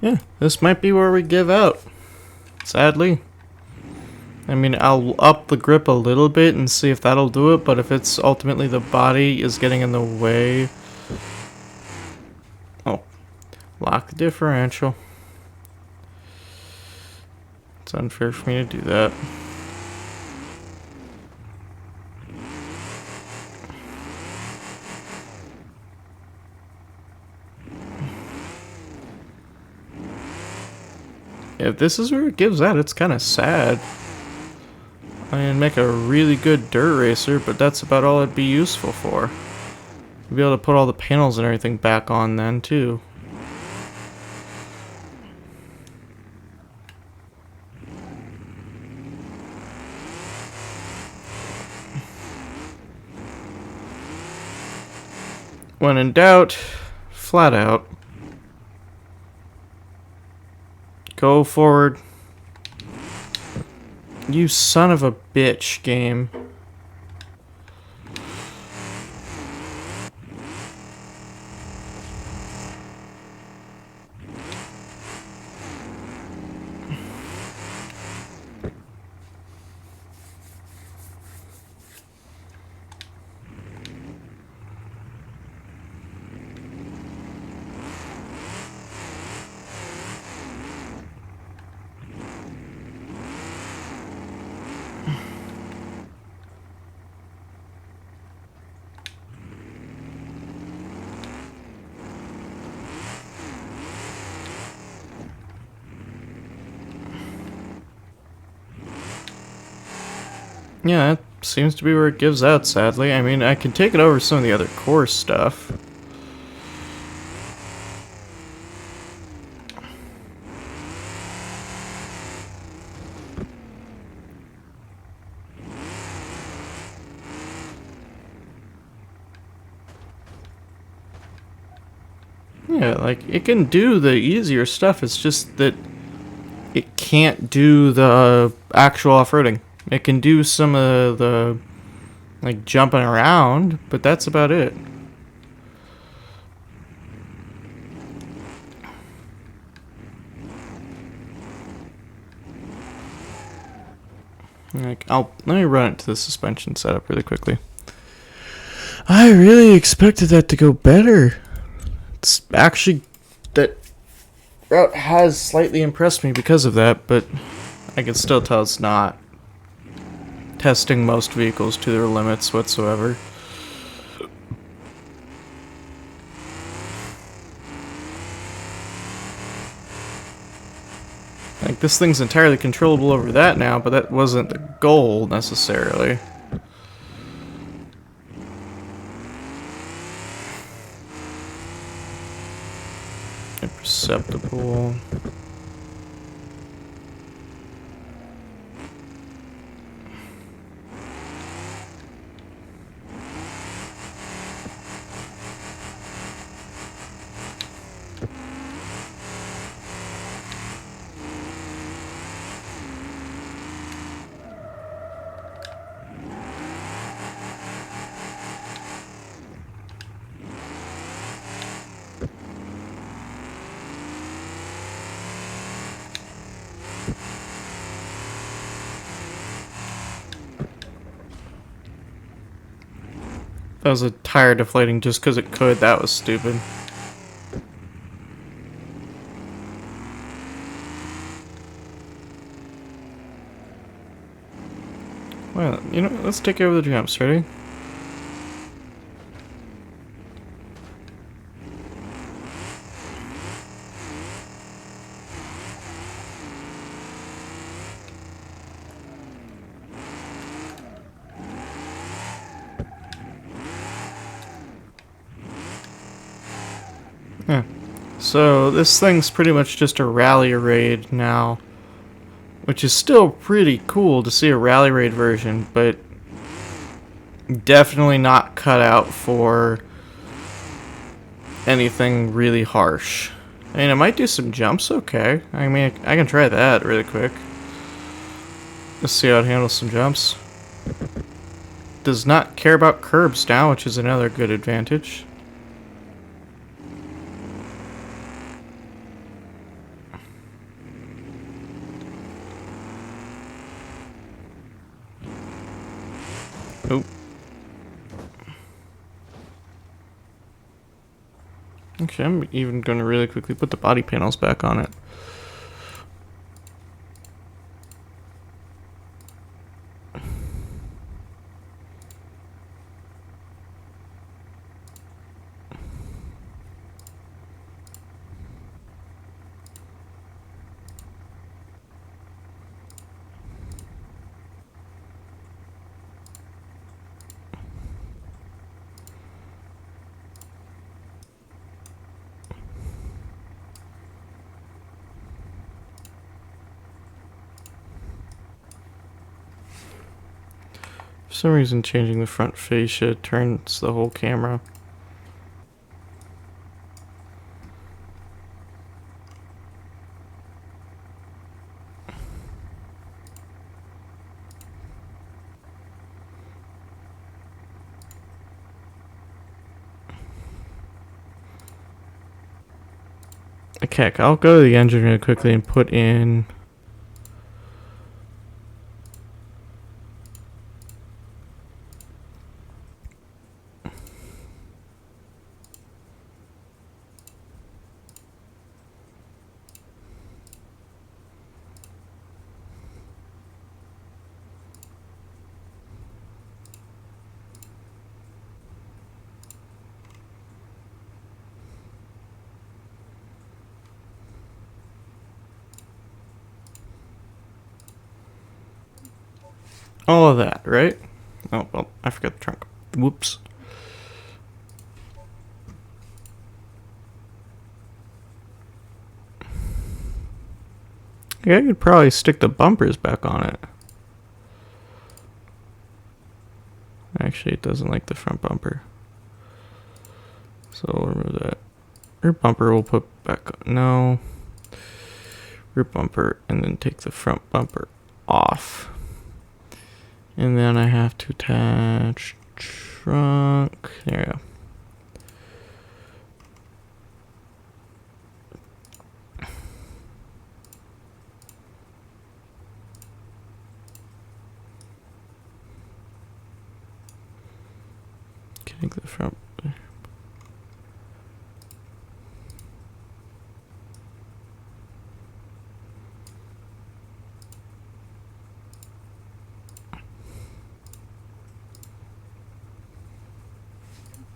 yeah, this might be where we give out. Sadly. I mean, I'll up the grip a little bit and see if that'll do it, but if it's ultimately the body is getting in the way... Oh. Lock the differential. It's unfair for me to do that. If this is where it gives out, it's kind of sad. I mean, make a really good dirt racer, but that's about all it'd be useful for. You'd be able to put all the panels and everything back on then, too. When in doubt, flat out. Go forward. You son of a bitch, game. Yeah, that seems to be where it gives out, sadly. I mean, I can take it over some of the other core stuff. Yeah, like, it can do the easier stuff, it's just that it can't do the actual off-roading. It can do some of the, like, jumping around, but that's about it. Like, let me run it to the suspension setup really quickly. I really expected that to go better. It's actually, that route has slightly impressed me because of that, but I can still tell it's not testing most vehicles to their limits whatsoever. Like, this thing's entirely controllable over that now, but that wasn't the goal, necessarily. Imperceptible. That was a tire deflating just because it could. That was stupid. Well, you know, let's take over the jumps. Ready? Yeah. So this thing's pretty much just a rally raid now, which is still pretty cool to see a rally raid version, but definitely not cut out for anything really harsh. I mean, it might do some jumps okay. I mean, I can try that really quick. Let's see how it handles some jumps. Does not care about curbs now, which is another good advantage. Oh. Okay, I'm even going to really quickly put the body panels back on it. For some reason, changing the front fascia turns the whole camera. Okay, I'll go to the engine really quickly and put in... all of that, right? Oh, well, I forgot the trunk. Whoops. Yeah, I could probably stick the bumpers back on it. Actually, it doesn't like the front bumper. So we'll remove that. Rear bumper we'll put back on. No. Rear bumper, and then take the front bumper off. And then I have to attach trunk. There we go. Take the front.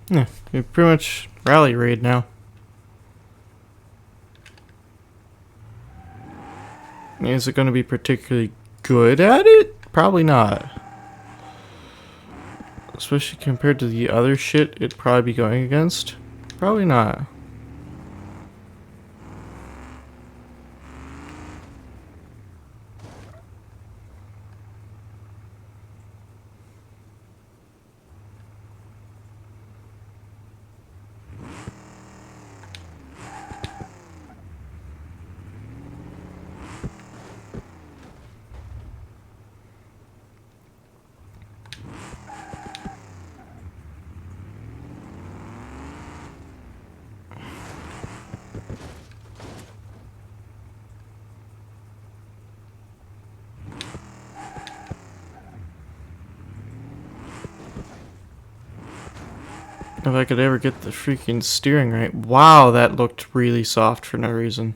Yeah, we pretty much rally raid now. Is it going to be particularly good at it? Probably not. Especially compared to the other shit it'd probably be going against. Probably not. If I could ever get the freaking steering right. Wow, that looked really soft for no reason.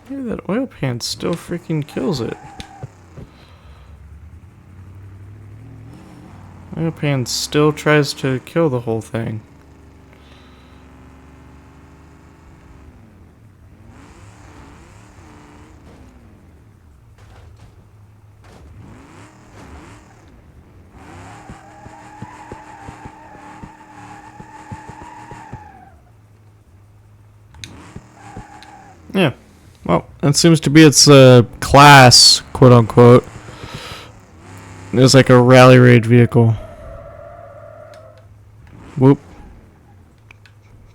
Yeah, that oil pan still freaking kills it. Oil pan still tries to kill the whole thing. Yeah. Well, that seems to be its class, quote unquote. It's like a rally raid vehicle. Whoop.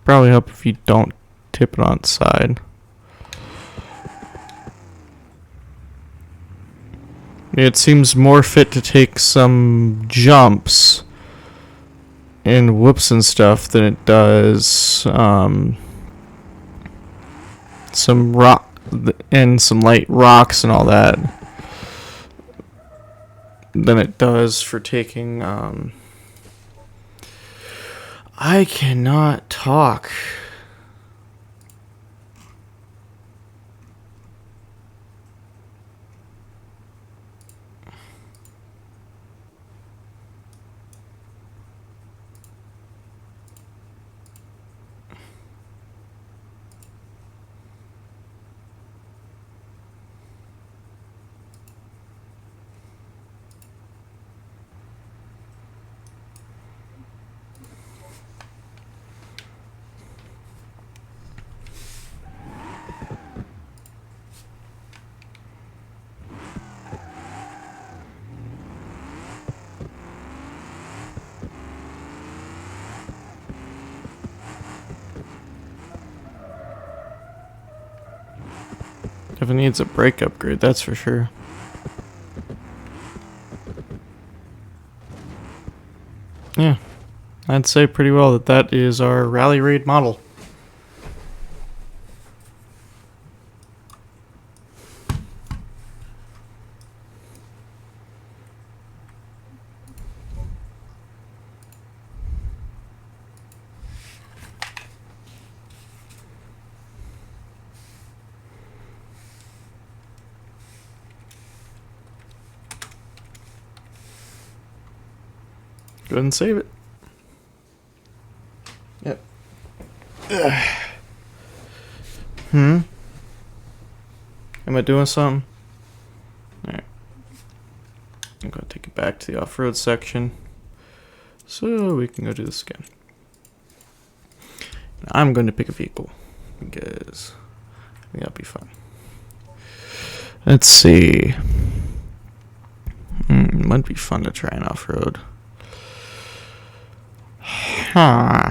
Probably help if you don't tip it on its side. It seems more fit to take some jumps and whoops and stuff than it does some rock and some light rocks and all that than it does for taking I cannot talk. If it needs a brake upgrade, that's for sure. Yeah, I'd say pretty well that that is our rally raid model. Go ahead and save it. Yep. Am I doing something? Alright. I'm going to take it back to the off-road section so we can go do this again. I'm going to pick a vehicle because I think that'll be fun. Let's see. Might be fun to try an off-road. Huh.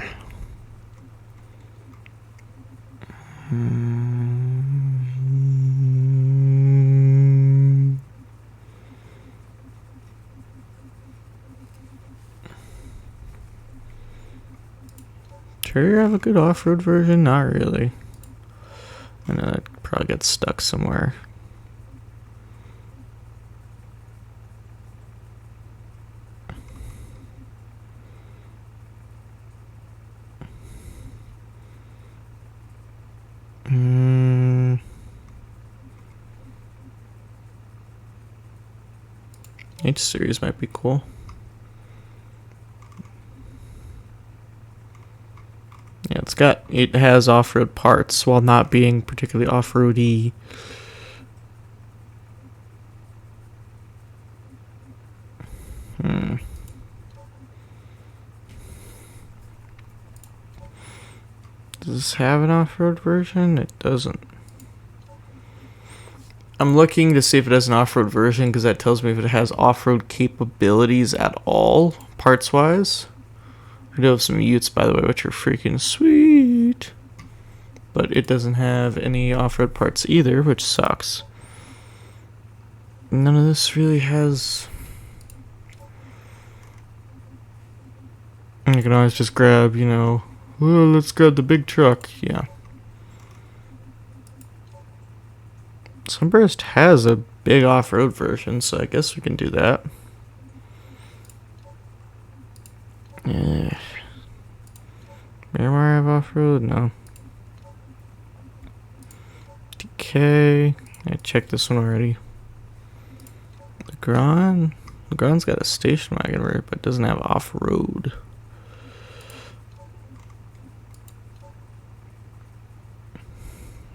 Sure you have a good off-road version? Not really. I know that probably gets stuck somewhere. H series might be cool. Yeah, it has off-road parts while not being particularly off-roady. Does this have an off-road version? It doesn't. I'm looking to see if it has an off-road version because that tells me if it has off-road capabilities at all, parts-wise. I do have some Utes, by the way, which are freaking sweet. But it doesn't have any off-road parts either, which sucks. None of this really has... You can always just grab, you know, well, let's grab the big truck. Yeah. Sunburst has a big off-road version, so I guess we can do that. Yeah. Miramar have off-road? No. DK. I checked this one already. Legron's got a station wagon but it doesn't have off-road.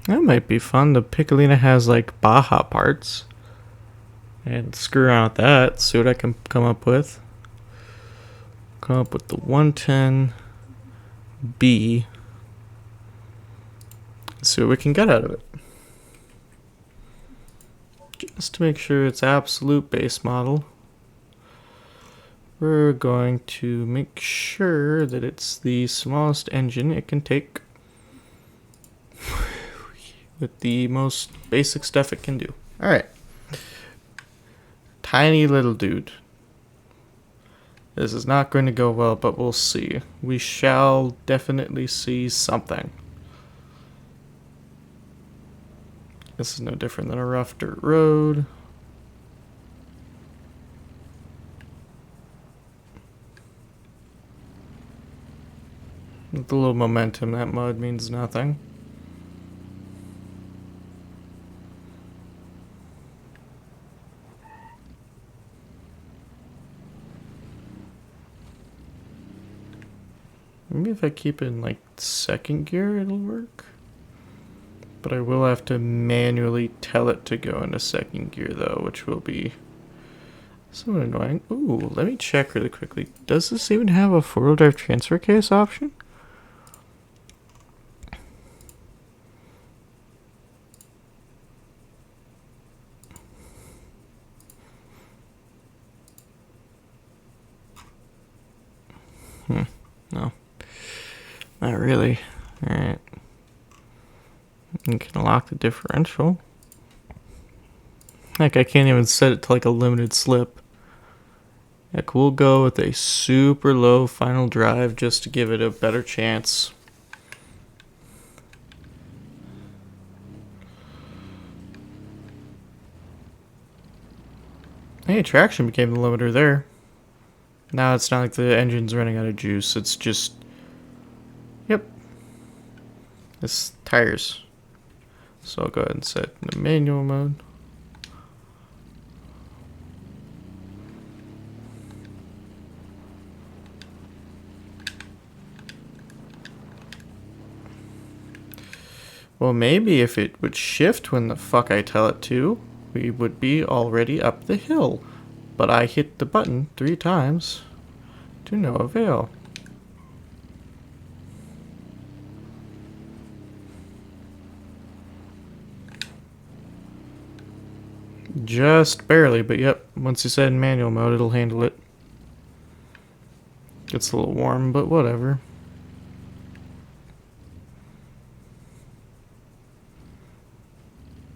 That might be fun. The Piccolina has like Baja parts. And screw around with that. See what I can come up with. Come up with the 110B. See what we can get out of it. Just to make sure it's absolute base model, we're going to make sure that it's the smallest engine it can take with the most basic stuff it can do. Alright. Tiny little dude. This is not going to go well, but we'll see. We shall definitely see something. This is no different than a rough dirt road. With a little momentum, that mud means nothing. Maybe if I keep it in like second gear, it'll work. But I will have to manually tell it to go into second gear though, which will be somewhat annoying. Ooh, let me check really quickly. Does this even have a four-wheel drive transfer case option? No. Not really. Alright. You can lock the differential. Heck, I can't even set it to like a limited slip. Heck, we'll go with a super low final drive just to give it a better chance. Hey, traction became the limiter there. Now it's not like the engine's running out of juice, it's just... Yep. It's tires. So I'll go ahead and set the manual mode. Well, maybe if it would shift when the fuck I tell it to, we would be already up the hill. But I hit the button 3 times to no avail. Just barely, but yep, once you set in manual mode, it'll handle it. Gets a little warm, but whatever.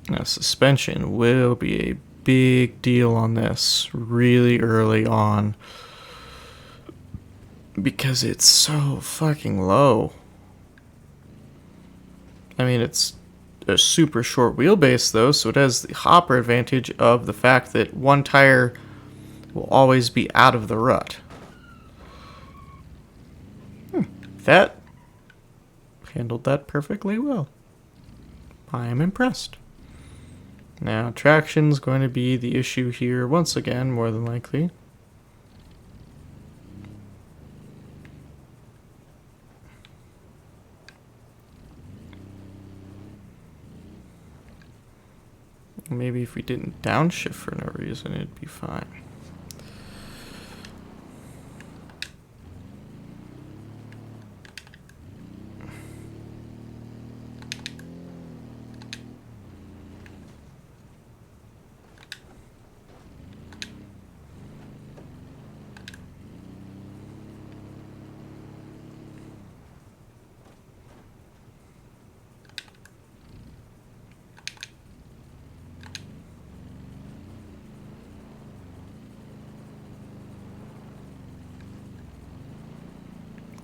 Now, suspension will be a big deal on this really early on because it's so fucking low. I mean, it's a super short wheelbase though, so it has the hopper advantage of the fact that one tire will always be out of the rut. That handled that perfectly well. I am impressed. Now, traction's going to be the issue here once again, more than likely. Maybe if we didn't downshift for no reason, it'd be fine.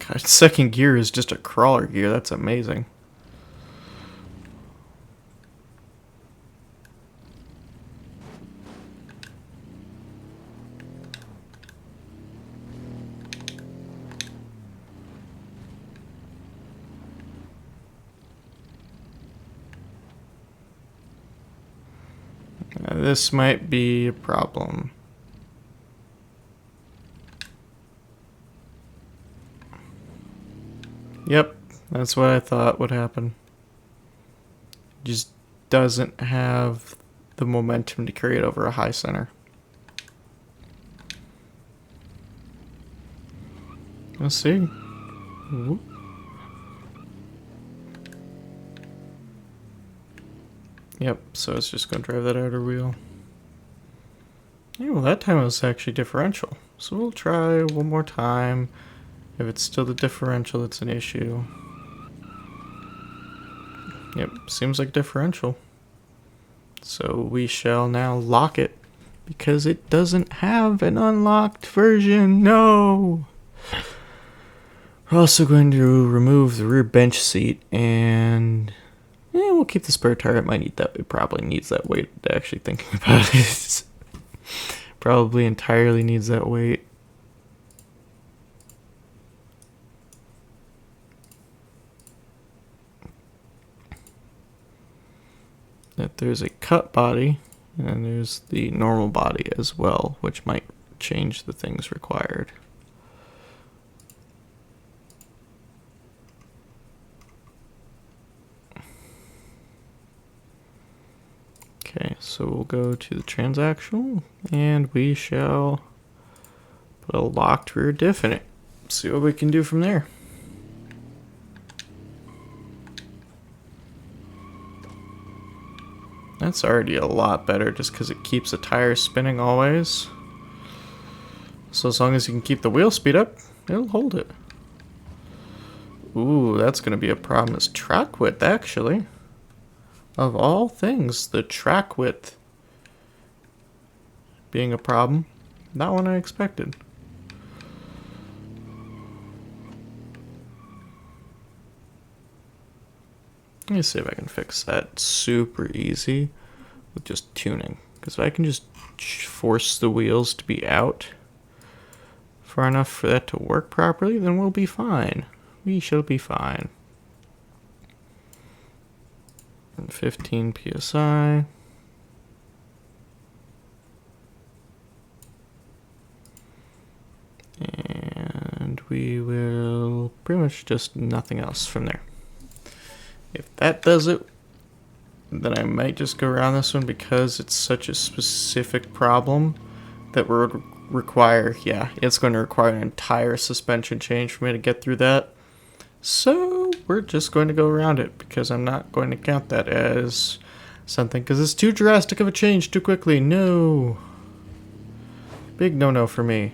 God, second gear is just a crawler gear. That's amazing. Now, this might be a problem. Yep, that's what I thought would happen. Just doesn't have the momentum to carry it over a high center. Let's see. Ooh. Yep, so it's just going to drive that outer wheel. Yeah, well, that time it was actually differential. So we'll try one more time. If it's still the differential that's an issue. Yep, seems like differential. So we shall now lock it because it doesn't have an unlocked version. No! We're also going to remove the rear bench seat and we'll keep the spare tire. It might need that. It probably needs that weight. Actually thinking about it. Probably entirely needs that weight. That there's a cut body and there's the normal body as well, which might change the things required. Okay, so we'll go to the transactional and we shall put a locked rear diff in it. See what we can do from there. That's already a lot better just because it keeps the tires spinning always. So as long as you can keep the wheel speed up, it'll hold it. Ooh, that's going to be a problem. Is track width, actually. Of all things, the track width being a problem. Not one I expected. Let me see if I can fix that super easy with just tuning. Because if I can just force the wheels to be out far enough for that to work properly, then we'll be fine. We shall be fine. And 15 psi. And we will pretty much just nothing else from there. If that does it, then I might just go around this one because it's such a specific problem that would require, yeah, it's going to require an entire suspension change for me to get through that. So we're just going to go around it because I'm not going to count that as something because it's too drastic of a change too quickly. No. Big no-no for me.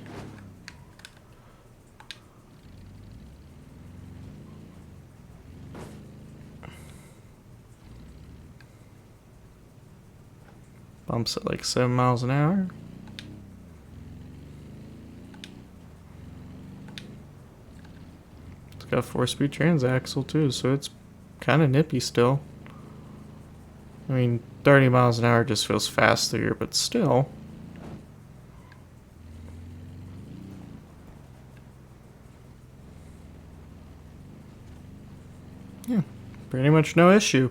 Bumps at like 7 miles an hour. It's got 4-speed transaxle too, so it's kind of nippy still. I mean, 30 miles an hour just feels faster here, but still. Yeah, pretty much no issue.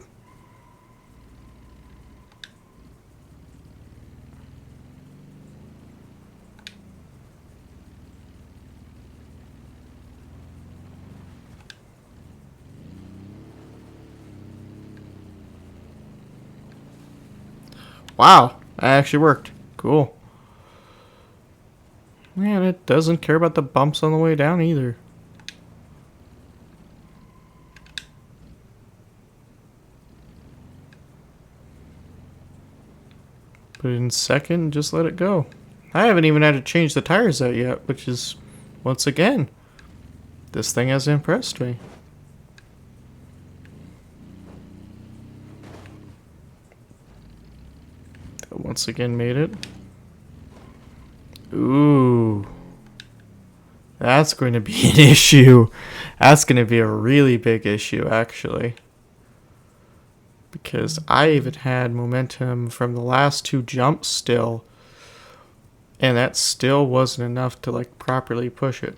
Wow, that actually worked. Cool. Man, it doesn't care about the bumps on the way down either. Put it in second, just let it go. I haven't even had to change the tires out yet, which is, once again, this thing has impressed me. Once again made it. Ooh. That's going to be an issue. That's going to be a really big issue, actually. Because I even had momentum from the last two jumps still. And that still wasn't enough to, like, properly push it.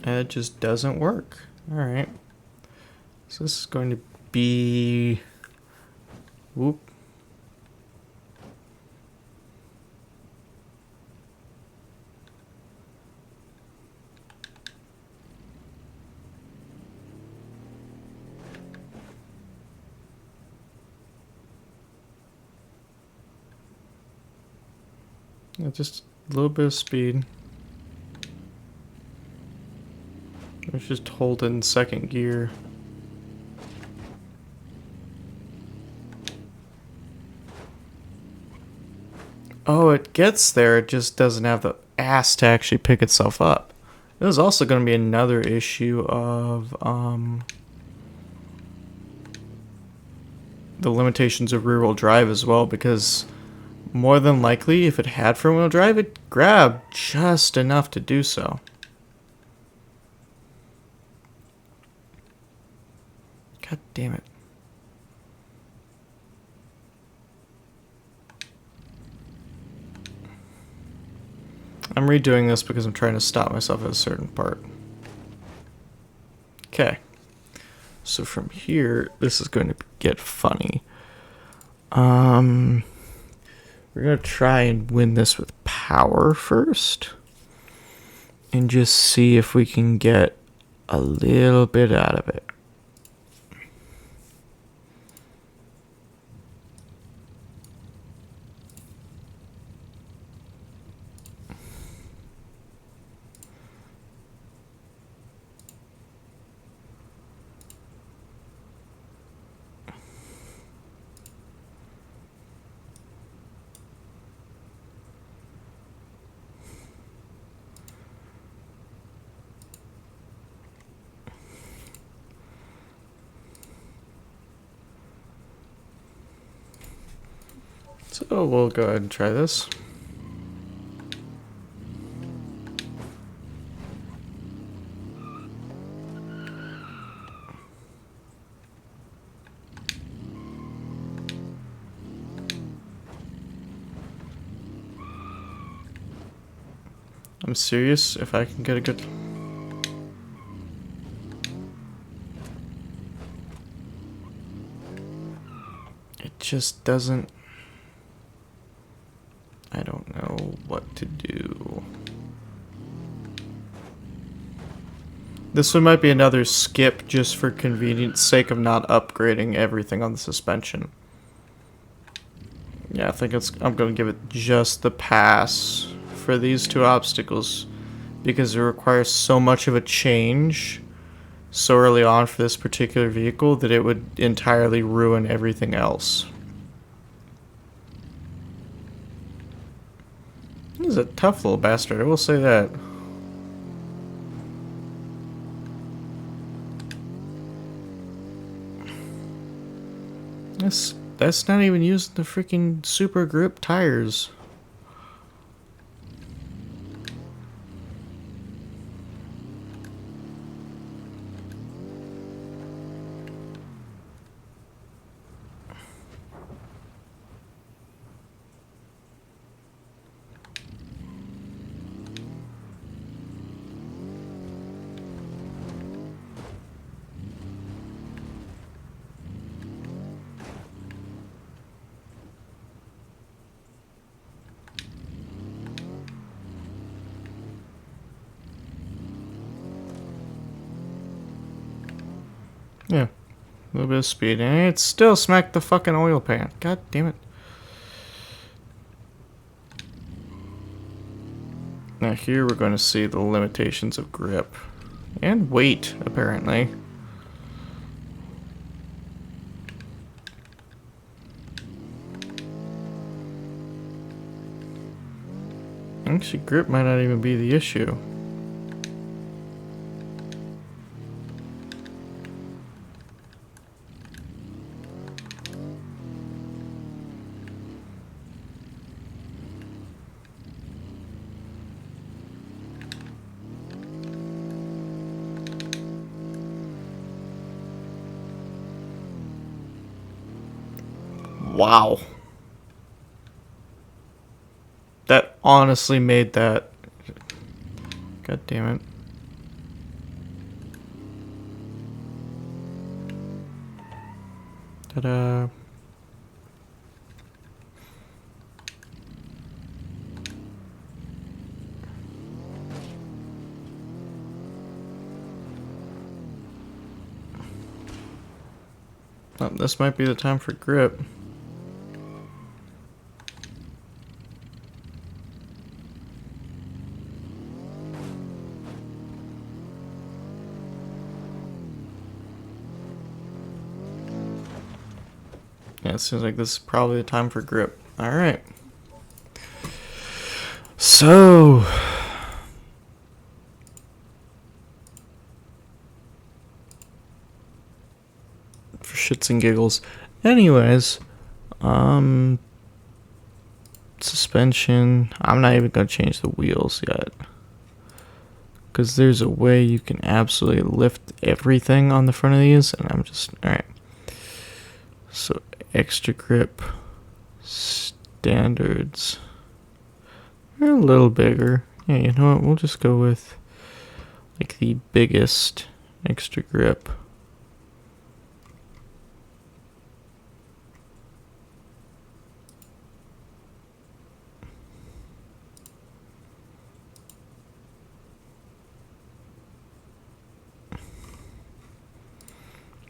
And it just doesn't work. Alright. So this is going to be... Whoop. Yeah, just a little bit of speed. Let's just hold it in second gear. Oh, it gets there, it just doesn't have the ass to actually pick itself up. There's also going to be another issue of the limitations of rear-wheel drive as well, because more than likely, if it had front-wheel drive, it grabbed just enough to do so. God damn it. I'm redoing this because I'm trying to stop myself at a certain part. Okay. So from here, this is going to get funny. We're going to try and win this with power first. And just see if we can get a little bit out of it. So we'll go ahead and try this. I'm serious if I can get a good... It just doesn't... I don't know what to do. This one might be another skip just for convenience sake of not upgrading everything on the suspension. Yeah, I think I'm going to give it just the pass for these two obstacles because it requires so much of a change so early on for this particular vehicle that it would entirely ruin everything else. He's a tough little bastard, I will say that. That's not even using the freaking super grip tires. Yeah, a little bit of speed, and it still smacked the fucking oil pan. God damn it. Now here we're going to see the limitations of grip. And weight, apparently. Actually, grip might not even be the issue. Wow. That honestly made that. God damn it. Ta-da. Oh, this might be the time for grip. Yeah, it seems like this is probably the time for grip. Alright. So, for shits and giggles. Anyways, suspension. I'm not even going to change the wheels yet. Because there's a way you can absolutely lift everything on the front of these, and I'm just, alright. So, extra grip standards. They're a little bigger. Yeah, you know what? We'll just go with like the biggest extra grip.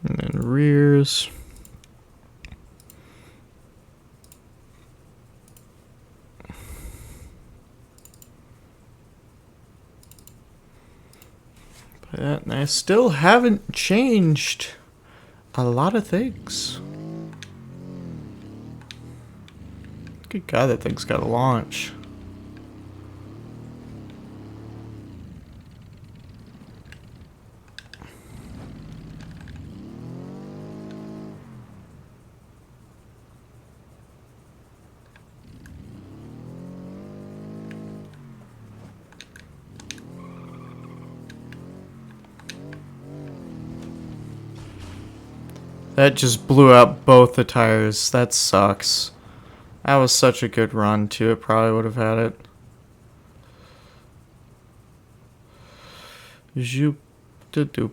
And then rears. That, and I still haven't changed a lot of things. Good God, that thing's got to launch. That just blew out both the tires. That sucks. That was such a good run, too. It probably would have had it. Zoop de doop.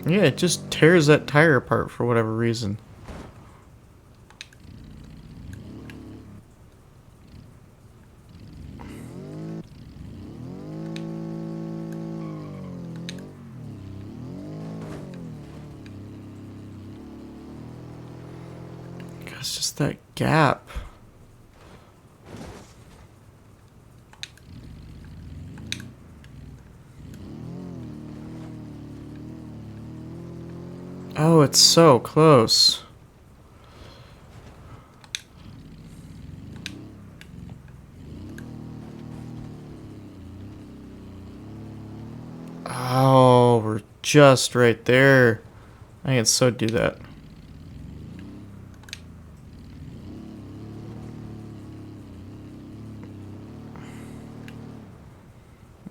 Yeah, it just tears that tire apart for whatever reason. It's just that gap. Oh, it's so close. Oh, we're just right there. I can so do that.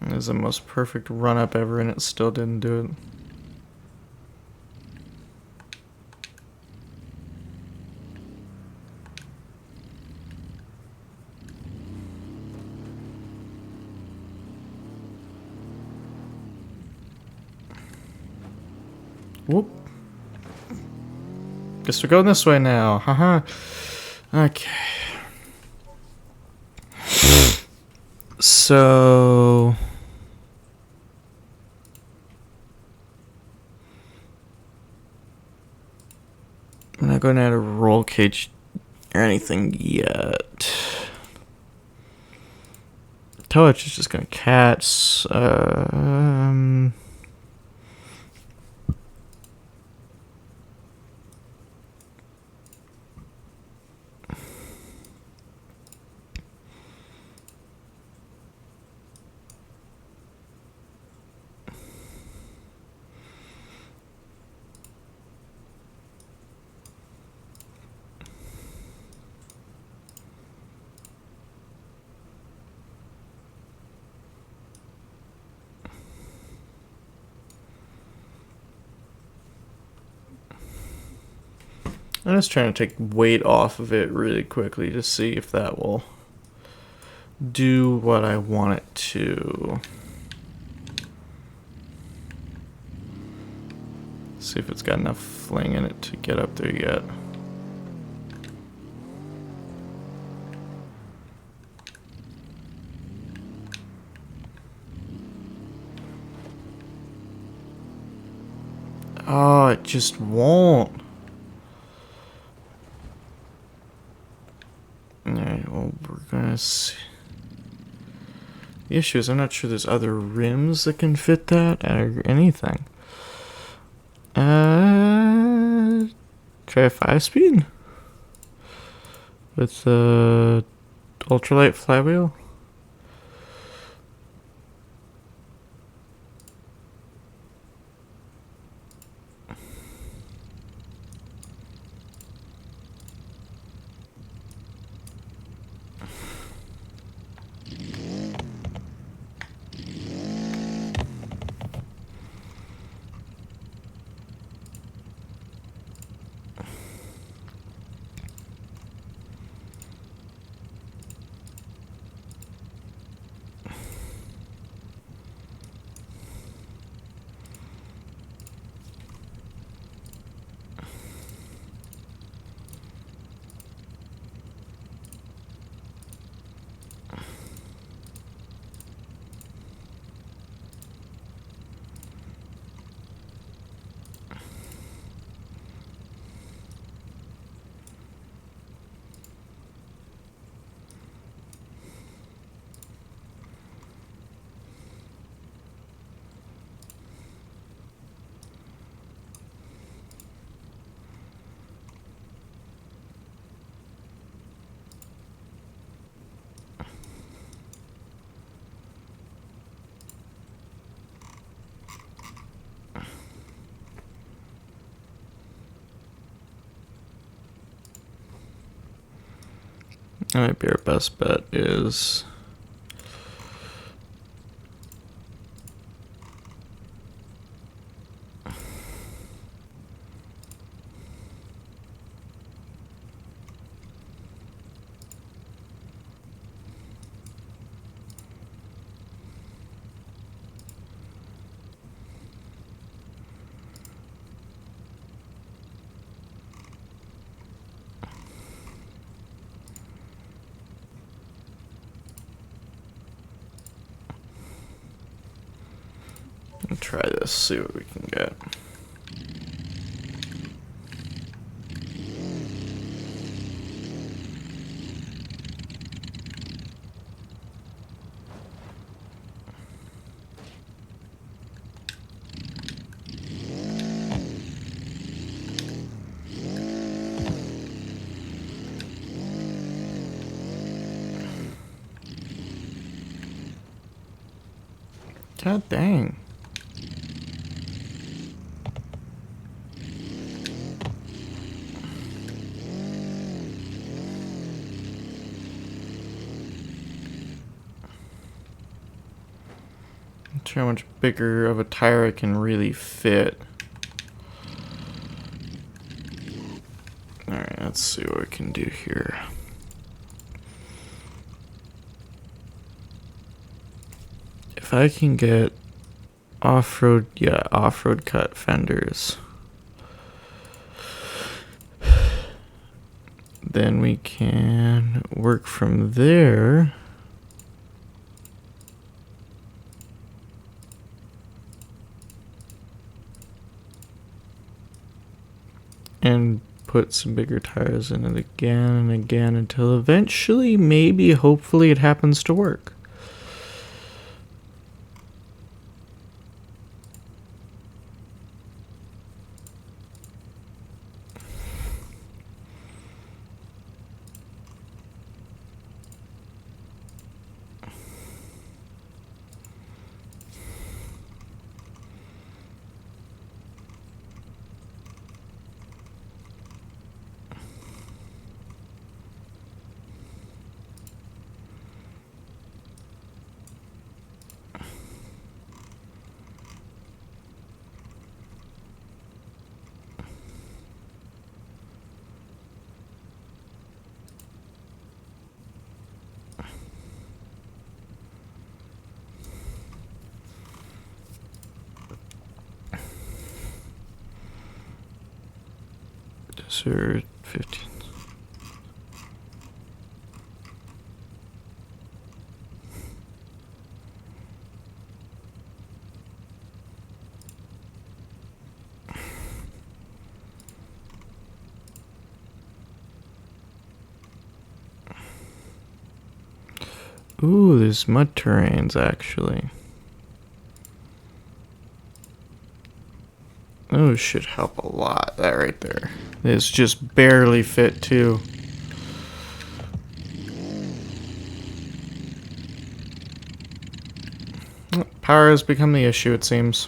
It was the most perfect run up ever, and it still didn't do it. Whoop. Guess we're going this way now. Haha. Okay. So I'm not going to add a roll cage or anything yet. Touch is just going to cats. I'm just trying to take weight off of it really quickly to see if that will do what I want it to. See if it's got enough fling in it to get up there yet. Oh, it just won't. Alright, well, we're gonna see. The issue is I'm not sure there's other rims that can fit that or anything. Try a 5-speed with the ultralight flywheel. That might be our best bet is try this, see what we can get. God dang. How much bigger of a tire I can really fit. Alright, let's see what we can do here. If I can get off-road, yeah, off-road cut fenders, then we can work from there and put some bigger tires in it again and again until eventually, maybe, hopefully, it happens to work. Desert 15. Ooh, there's mud terrains actually. Those should help a lot. That right there. It's just barely fit too. Power has become the issue, it seems.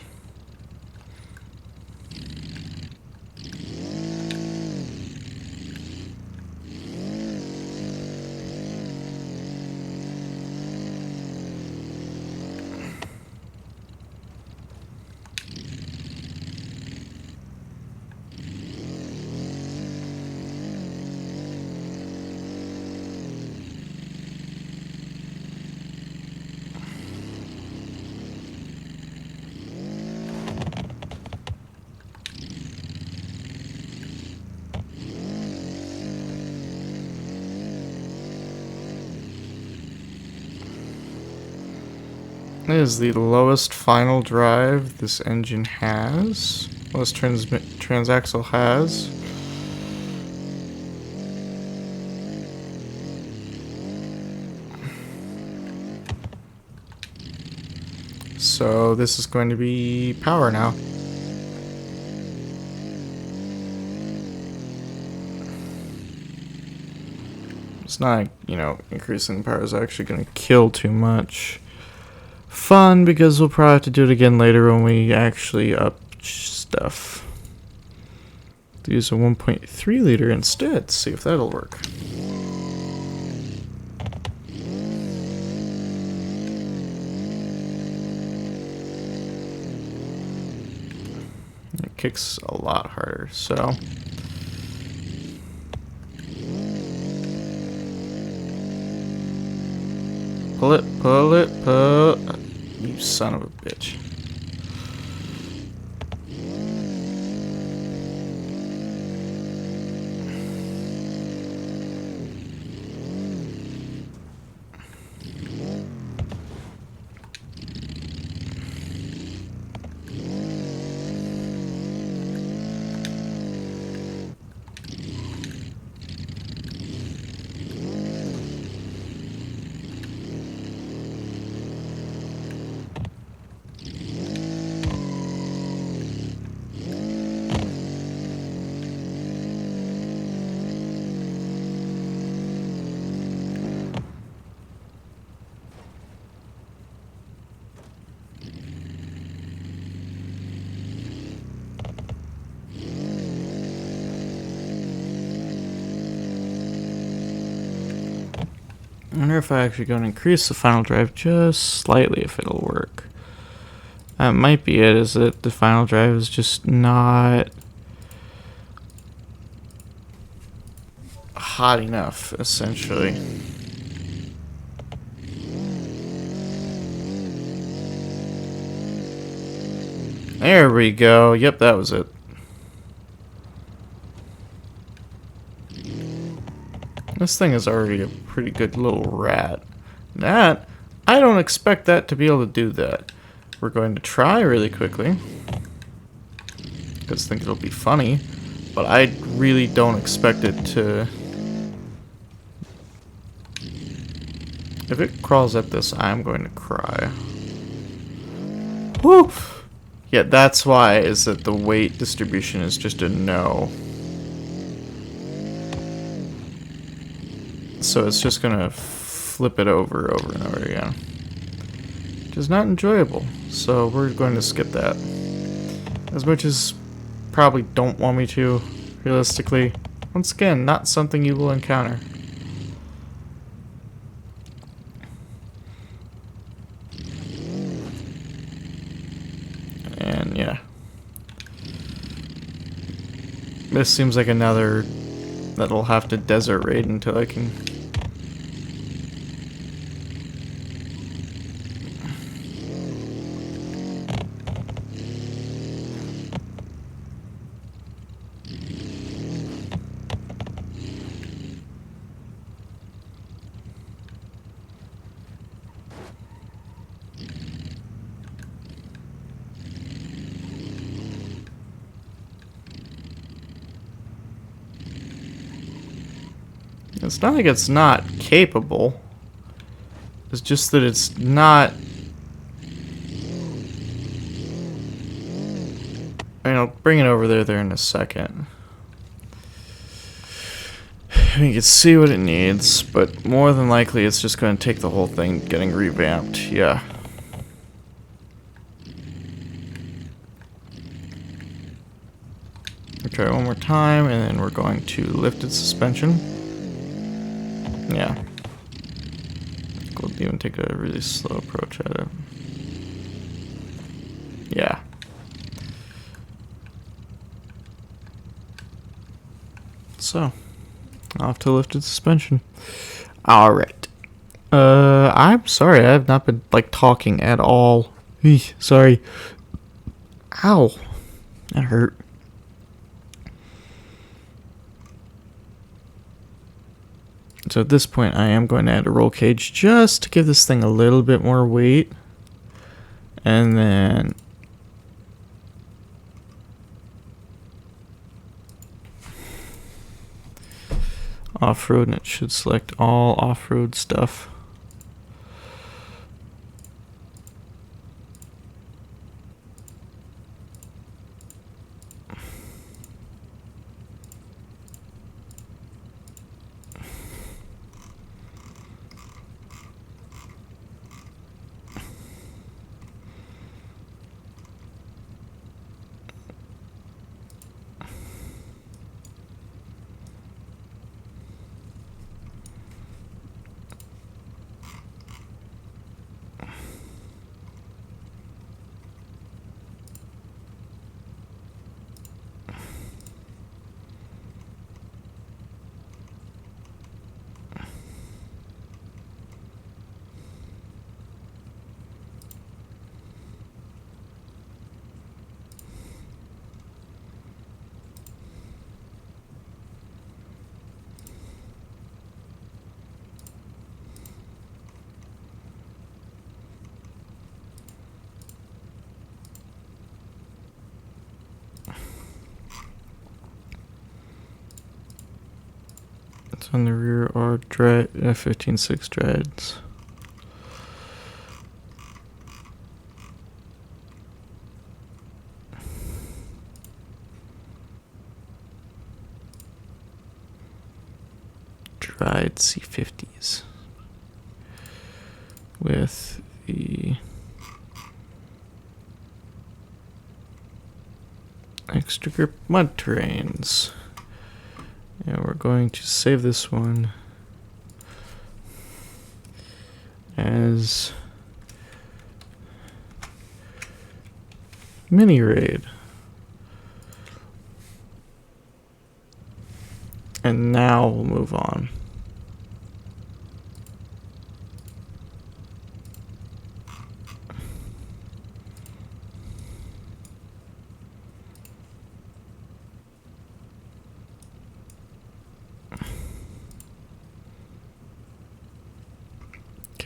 This is the lowest final drive this engine has. Lowest transaxle has. So this is going to be power now. It's not, you know, increasing the power is actually going to kill too much. Fun, because we'll probably have to do it again later when we actually up stuff. Use a 1.3 liter instead, see if that'll work. It kicks a lot harder, so. Pull it, pull it, pull. You son of a bitch. I wonder if I actually go and increase the final drive just slightly, if it'll work. That might be it, is that the final drive is just not hot enough, essentially. There we go. Yep, that was it. This thing is already a pretty good little rat. That, I don't expect that to be able to do that. We're going to try really quickly, because I think it'll be funny. but I really don't expect it to. If it crawls up this, I'm going to cry. Woo! Yeah, that's why, is that the weight distribution is just a no. So it's just gonna flip it over and over again. Which is not enjoyable. So we're going to skip that. As much as probably don't want me to, realistically. Once again, not something you will encounter. And yeah. This seems like another that'll have to desert raid until I can. It's not like it's not capable. It's just that it's not. I mean, I'll bring it over there in a second. You can see what it needs, but more than likely it's just going to take the whole thing getting revamped. Yeah. We'll try it one more time, and then we're going to lifted suspension. Yeah. We'll even take a really slow approach at it. Yeah. So, off to lifted suspension. Alright. I'm sorry, I have not been, like, talking at all. Eesh, sorry. Ow. That hurt. So at this point, I am going to add a roll cage just to give this thing a little bit more weight. And then off-road, and it should select all off-road stuff. On the rear are F-15-6 dreads. Dried C-50s with the extra grip mud terrains. And we're going to save this one as mini raid. And now we'll move on.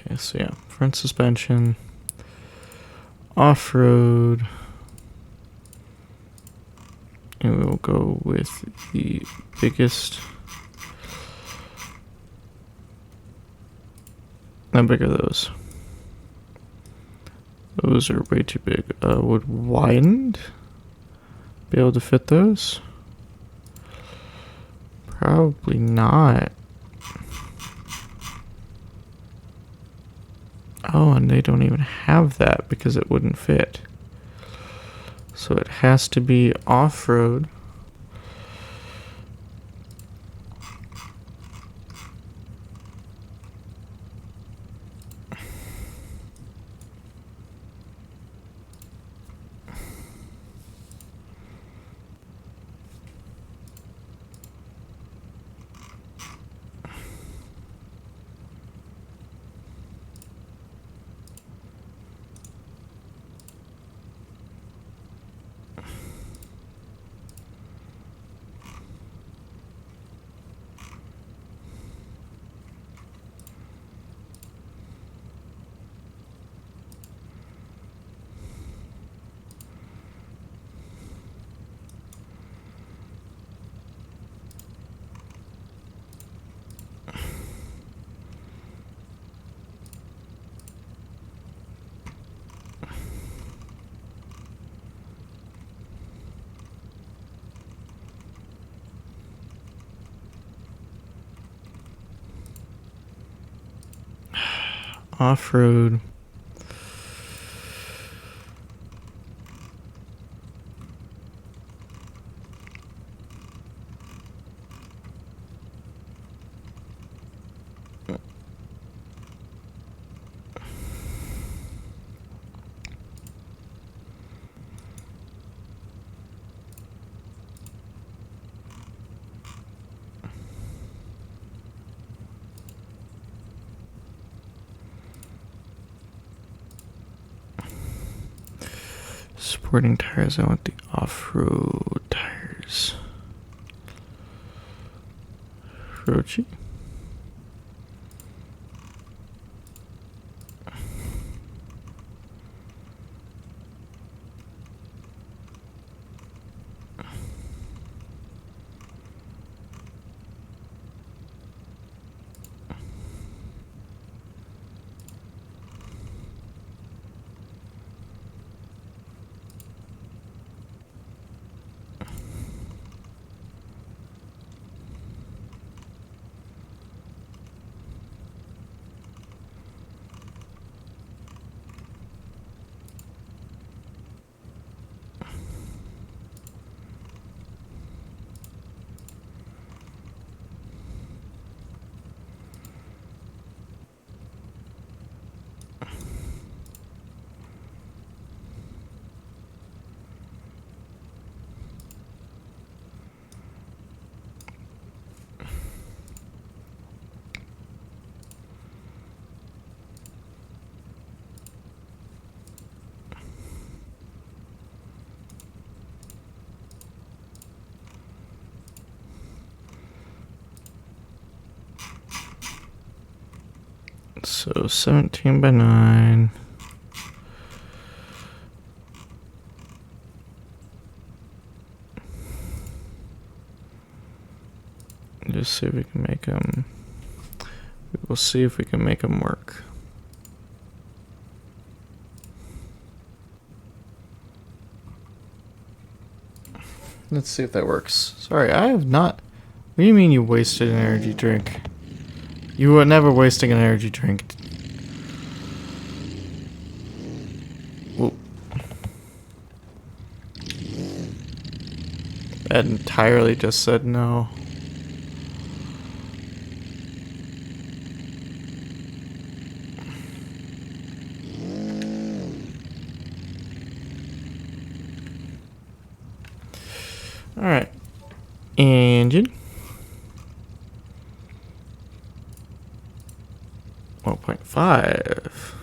Okay, so yeah, front suspension, off-road, and we will go with the biggest. How big are those? Those are way too big. Would widened be able to fit those? Probably not. Oh, and they don't even have that because it wouldn't fit. So it has to be off-road. Off-road. Sporting tires, I want the off-road tires. Rochi. So 17 by 9. Just see if we can make them. We'll see if we can make them work. Let's see if that works. Sorry, I have not. What do you mean you wasted an energy drink? You were never wasting an energy drink. Whoa. That entirely just said no. Alright. Engine. 1.5.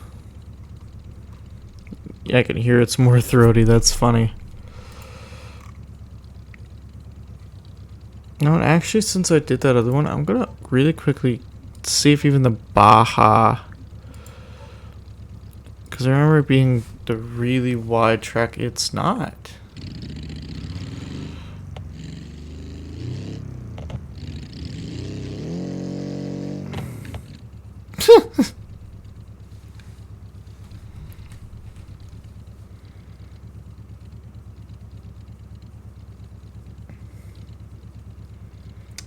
Yeah, I can hear it's more throaty. That's funny. No, actually, since I did that other one, I'm gonna really quickly see if even the Baja, because I remember it being the really wide track. It's not.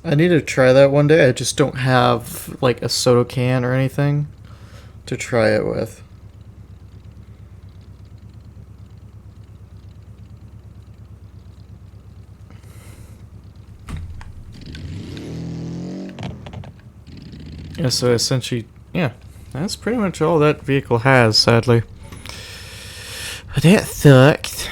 I need to try that one day. I just don't have like a soda can or anything to try it with. Yeah, so essentially, yeah, that's pretty much all that vehicle has, sadly. That sucked.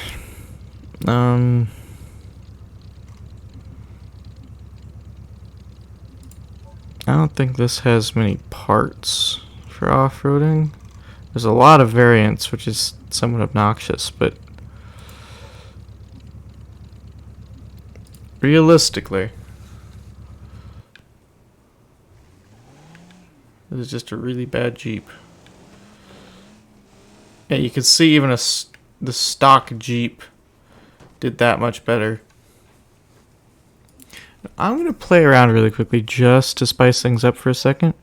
I don't think this has many parts for off-roading. There's a lot of variants, which is somewhat obnoxious, but realistically, this is just a really bad Jeep. Yeah, you can see even the stock Jeep did that much better. I'm going to play around really quickly just to spice things up for a second.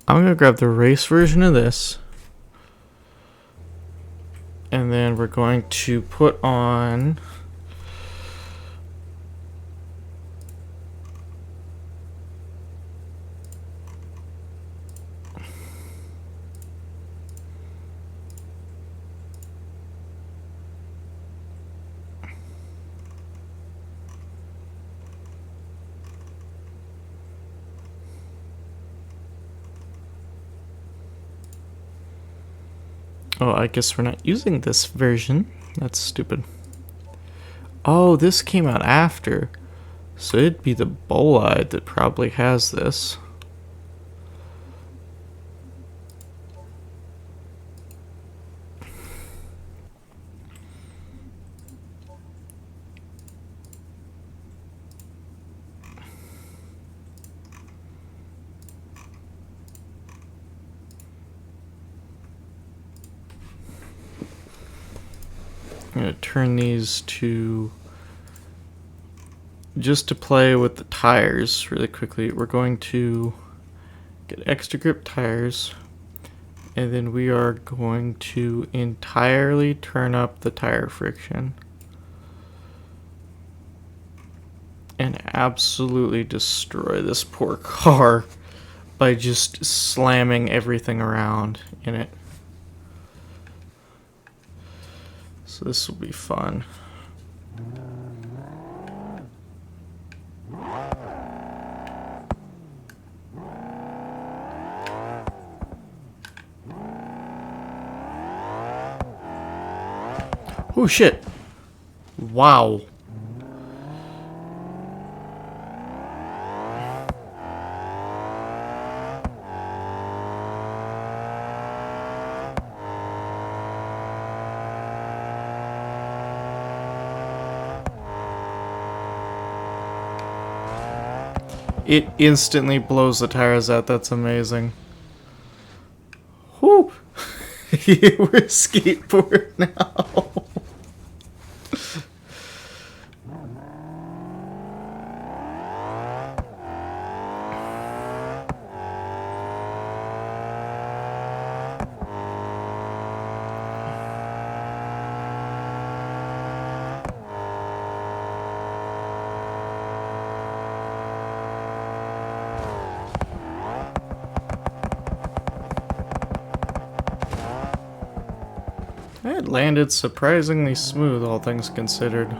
I'm going to grab the race version of this. And then we're going to put on... Oh, I guess we're not using this version. That's stupid. Oh, this came out after. So it'd be the Bolide that probably has this. I'm going to turn these to... Just to play with the tires really quickly, we're going to get extra grip tires, and then we are going to entirely turn up the tire friction and absolutely destroy this poor car by just slamming everything around in it. So this will be fun. Oh shit. Wow. It instantly blows the tires out. That's amazing. Whew. We're skateboard now. It landed surprisingly smooth, all things considered.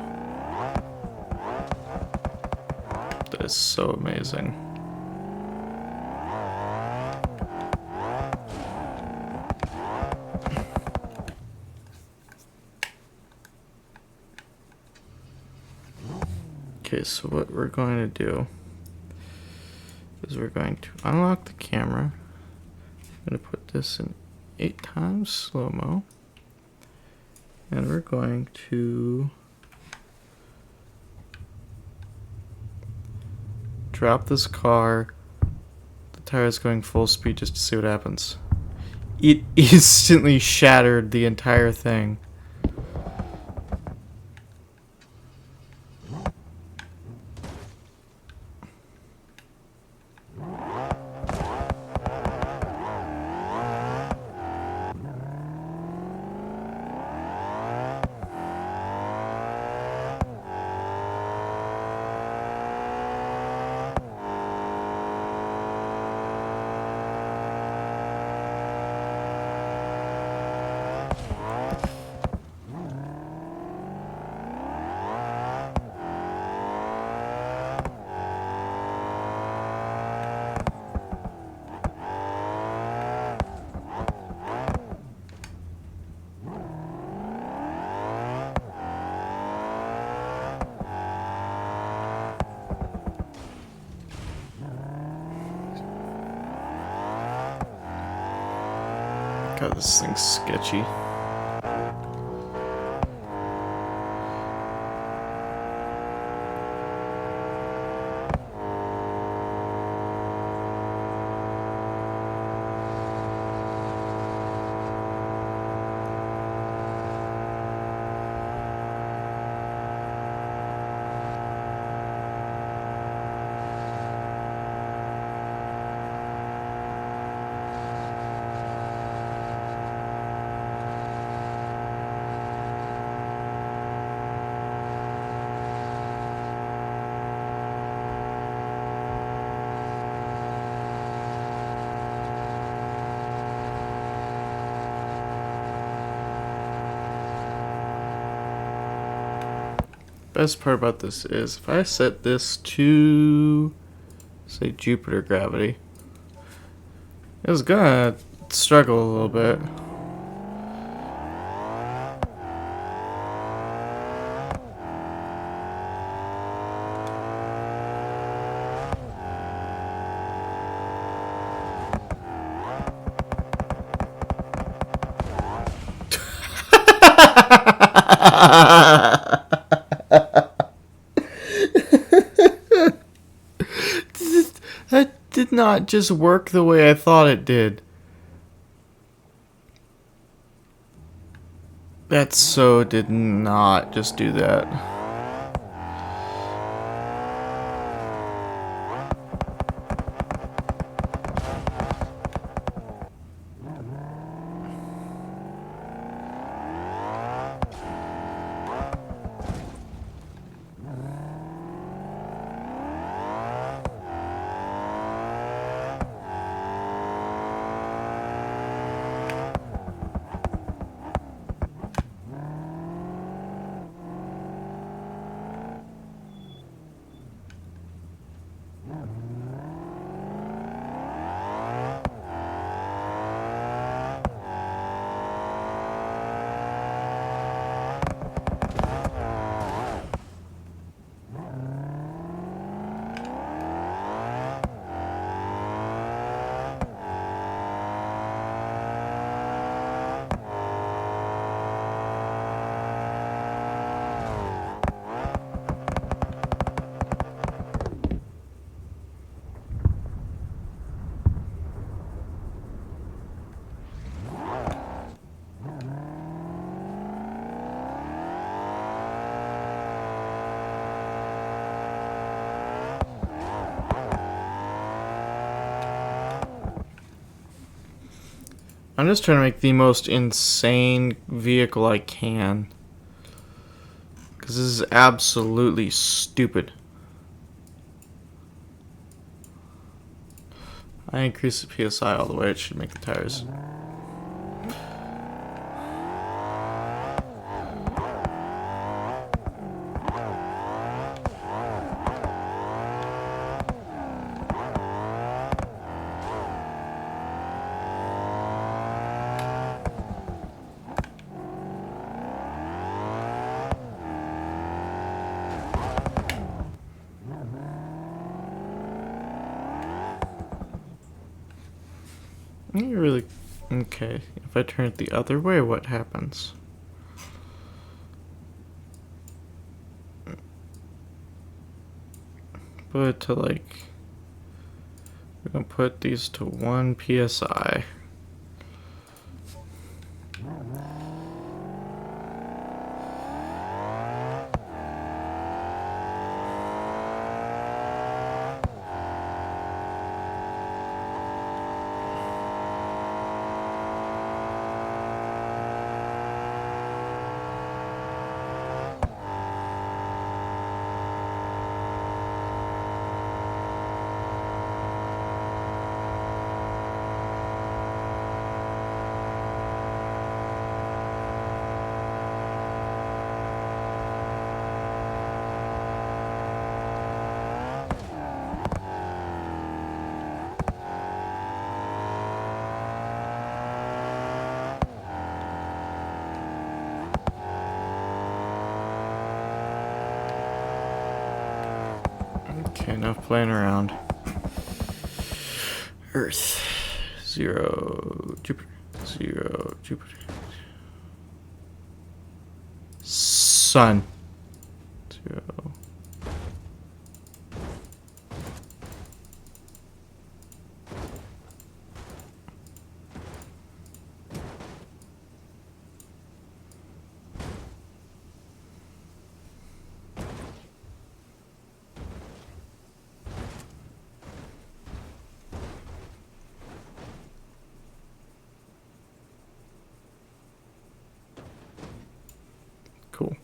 That is so amazing. Okay, so what we're going to do is we're going to unlock the camera. I'm going to put this in 8x slow-mo. And we're going to drop this car. The tire is going full speed just to see what happens. It instantly shattered the entire thing. God, this thing's sketchy. Best part about this is if I set this to, say, Jupiter gravity, it's gonna struggle a little bit. That did not just work the way I thought it did. That so did not just do that. I'm just trying to make the most insane vehicle I can. Because this is absolutely stupid. I increase the PSI all the way, it should make the tires. You really... Okay, if I turn it the other way, what happens? Put it to like... We're gonna put these to 1 PSI. Okay, enough playing around. Earth, 0, Jupiter, 0, Jupiter. Sun. 0. Cool.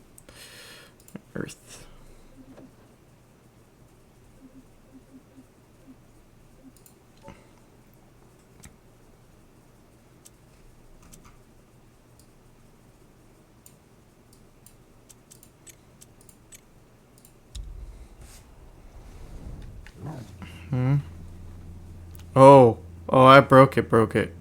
Earth. Oh, I broke it.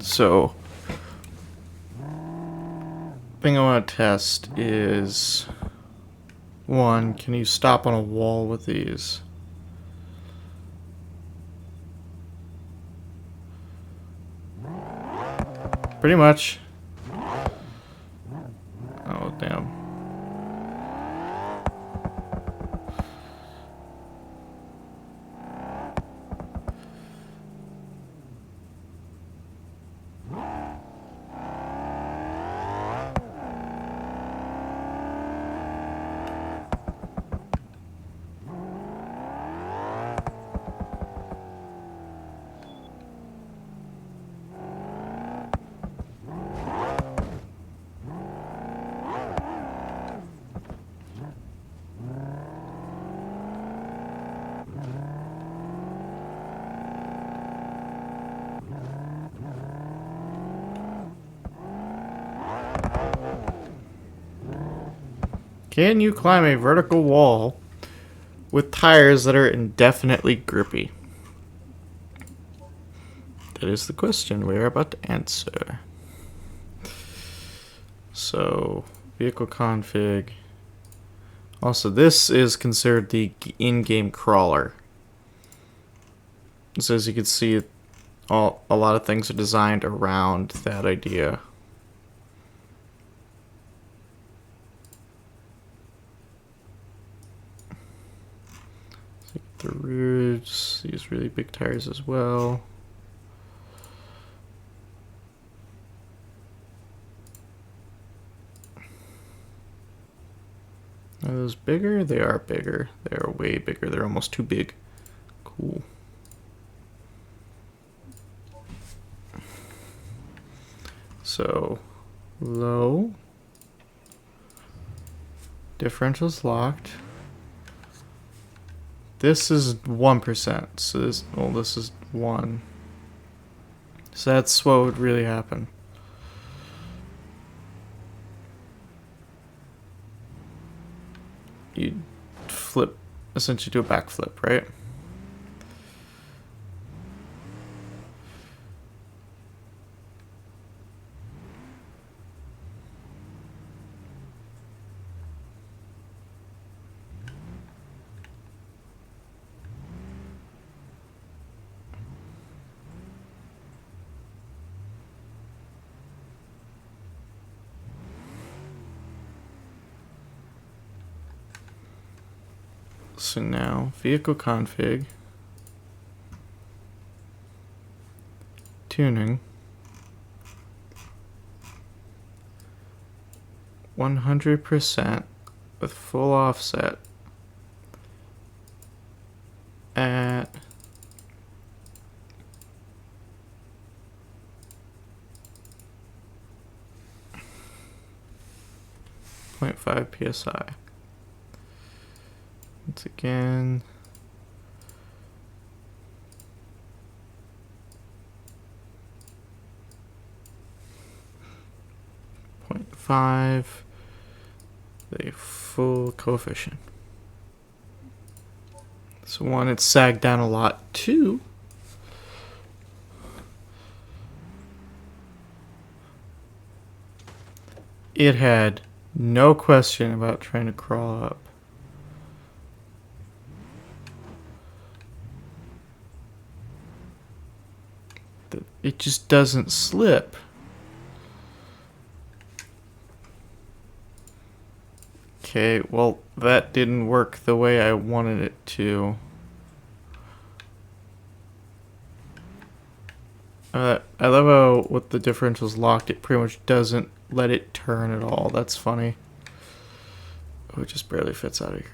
So, thing I want to test is 1, can you stop on a wall with these? Pretty much. Oh, damn. Can you climb a vertical wall with tires that are indefinitely grippy? That is the question we are about to answer. So, vehicle config. Also, this is considered the in-game crawler. So as you can see, a lot of things are designed around that idea. The roots, these really big tires as well. Are those bigger? They are bigger. They are way bigger. They're almost too big. Cool. So, low. Differential's locked. This is 1%. So this is 1. So that's what would really happen. You'd flip, essentially do a backflip, right? So now, vehicle config, tuning, 100% with full offset at 0.5 psi. Once again, 5, the full coefficient. So 1, it sagged down a lot. 2, it had no question about trying to crawl up. It just doesn't slip. Okay, well, that didn't work the way I wanted it to. I love how with the differentials locked, it pretty much doesn't let it turn at all. That's funny. Oh, it just barely fits out of here.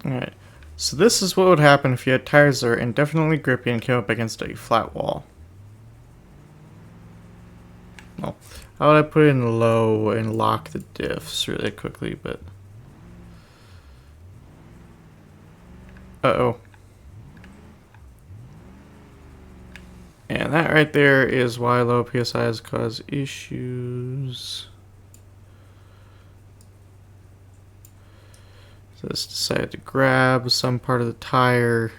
Alright, so this is what would happen if you had tires that are indefinitely grippy and came up against a flat wall. Well, how would I put it in low and lock the diffs really quickly, but... Uh-oh. And that right there is why low PSIs cause issues. So let's decide to grab some part of the tire.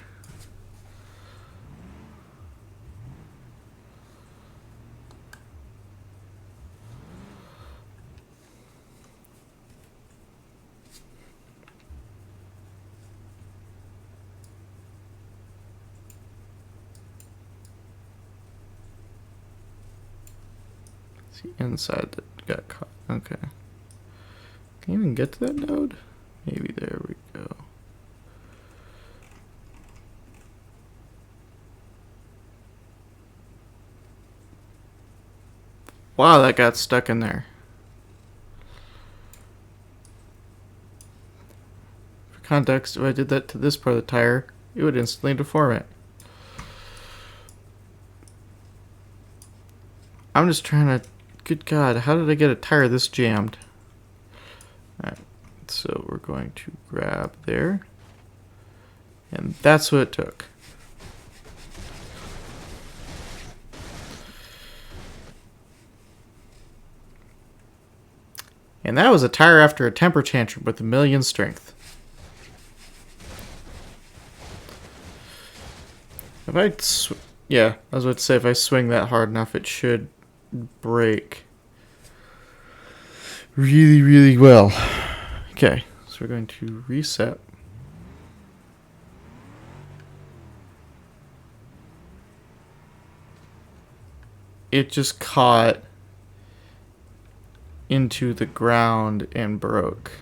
It's the inside that got caught. Okay. Can you even get to that node? Maybe there we go. Wow, that got stuck in there. For context, if I did that to this part of the tire, it would instantly deform it. I'm just trying to... Good God, how did I get a tire this jammed? Alright, so we're going to grab there. And that's what it took. And that was a tire after a temper tantrum with 1,000,000 strength. If I... Yeah, I was about to say, if I swing that hard enough, it should break really, really well. Okay, so we're going to reset. It just caught into the ground and broke.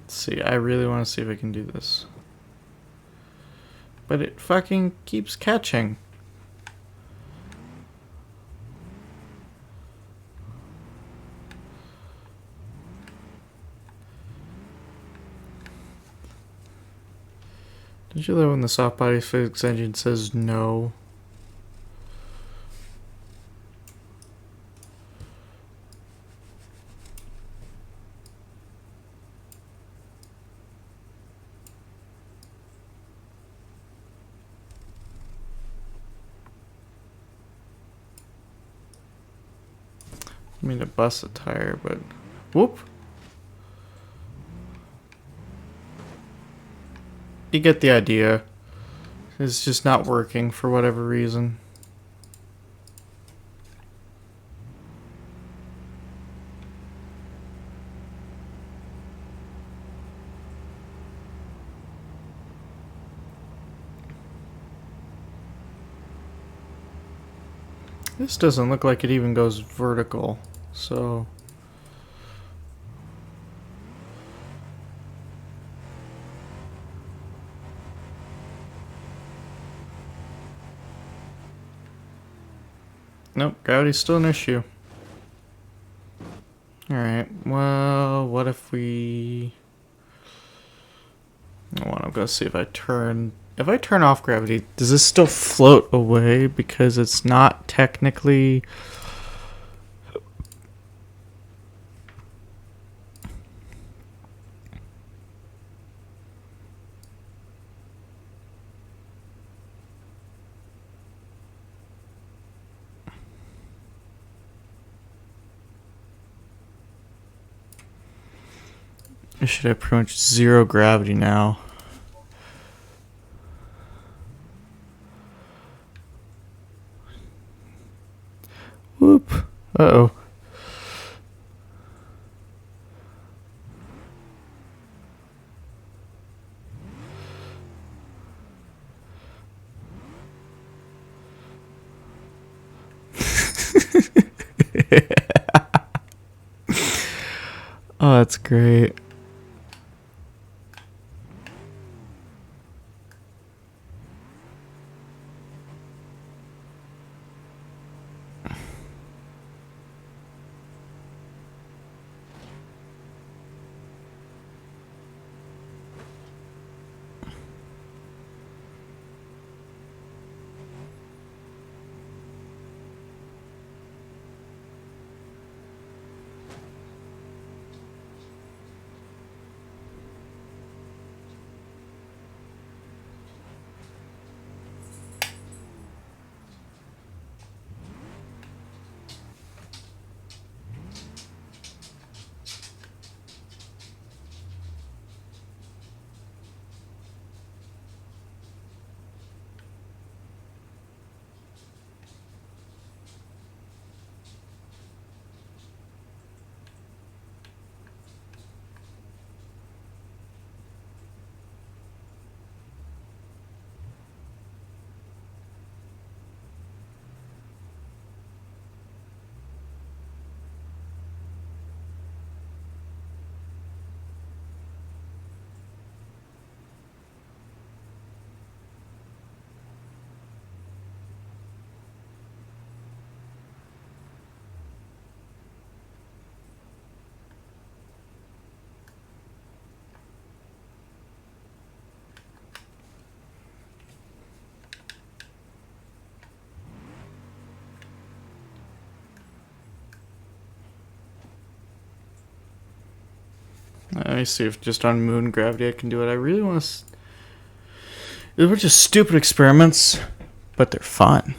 Let's see, I really want to see if I can do this. But it fucking keeps catching. Usually when the soft body physics engine says no. I mean to bust a tire, but whoop. You get the idea. It's just not working for whatever reason. This doesn't look like it even goes vertical, so... Nope, gravity's still an issue. Alright, well, what if we... I'm gonna see if I turn... If I turn off gravity, does this still float away? Because it's not technically... I should have pretty much zero gravity now. Whoop. Uh-oh. Oh, that's great. Let me see if just on moon gravity I can do it. I really want to... They were just stupid experiments, but they're fun.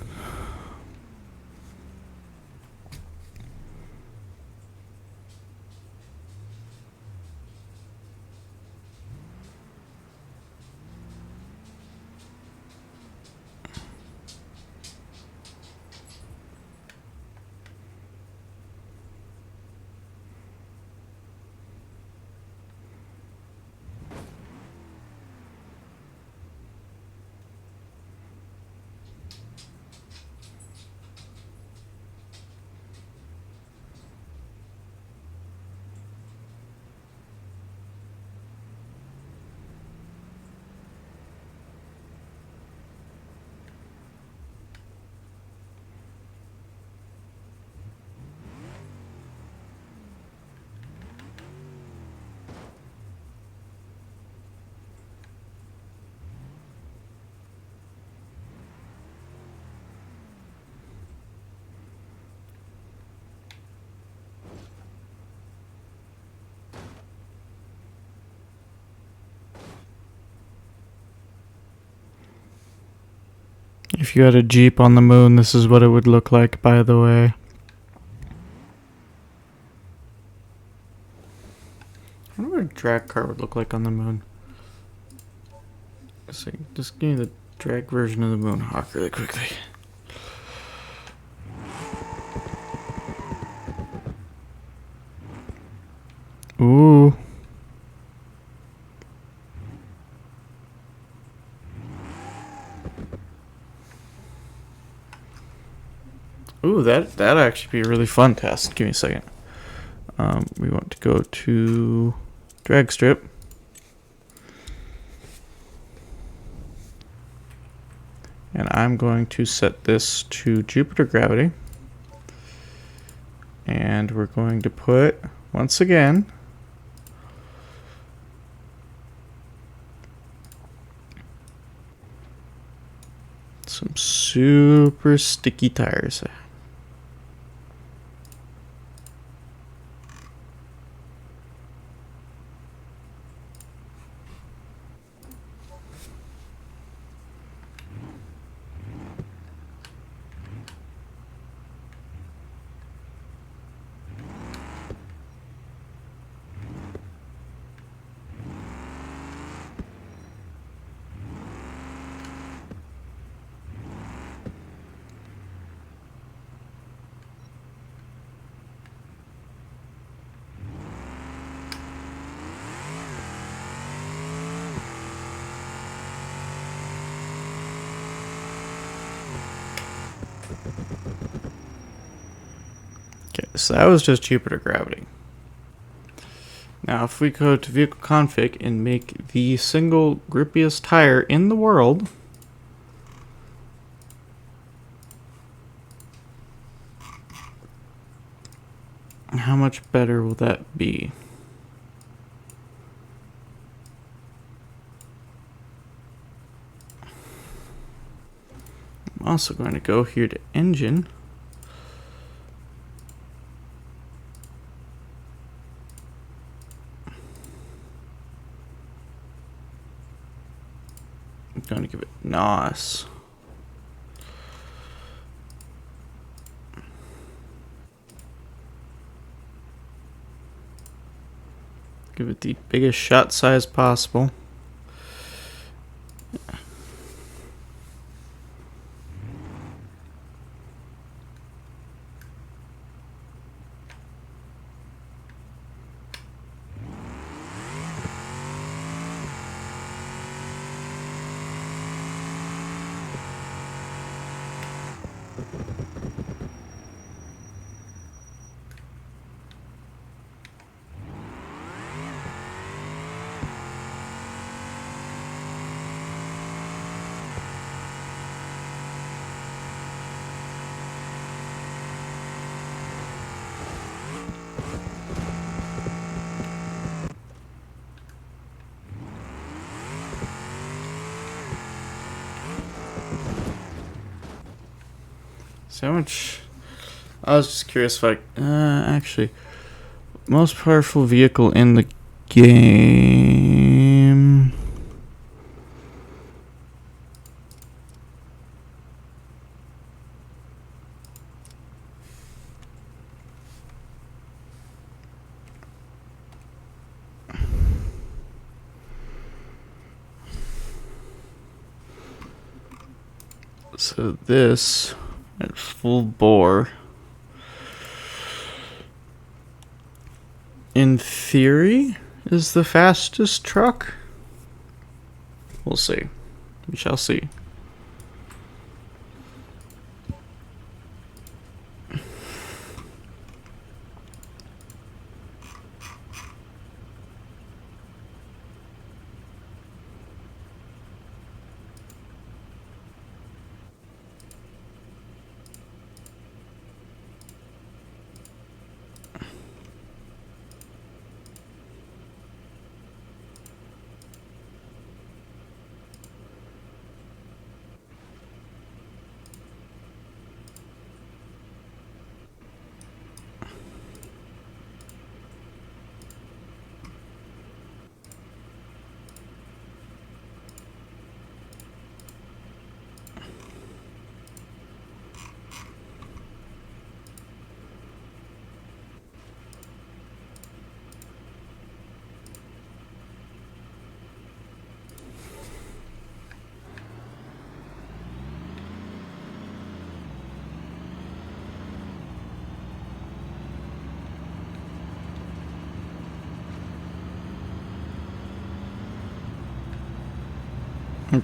If you had a Jeep on the moon, this is what it would look like, by the way. I wonder what a drag car would look like on the moon. So just give me the drag version of the Moonhawk really quickly. Ooh. Ooh, that'd actually be a really fun test. Give me a second. We want to go to drag strip. And I'm going to set this to Jupiter gravity. And we're going to put, once again, some super sticky tires. Okay, so that was just Jupiter gravity. Now, if we go to vehicle config and make the single grippiest tire in the world, how much better will that be? I'm also going to go here to engine. I'm going to give it NOS. Give it the biggest shot size possible. So how much? I was just curious if actually, most powerful vehicle in the game. So this at full bore, in theory, is the fastest truck. We'll see. We shall see.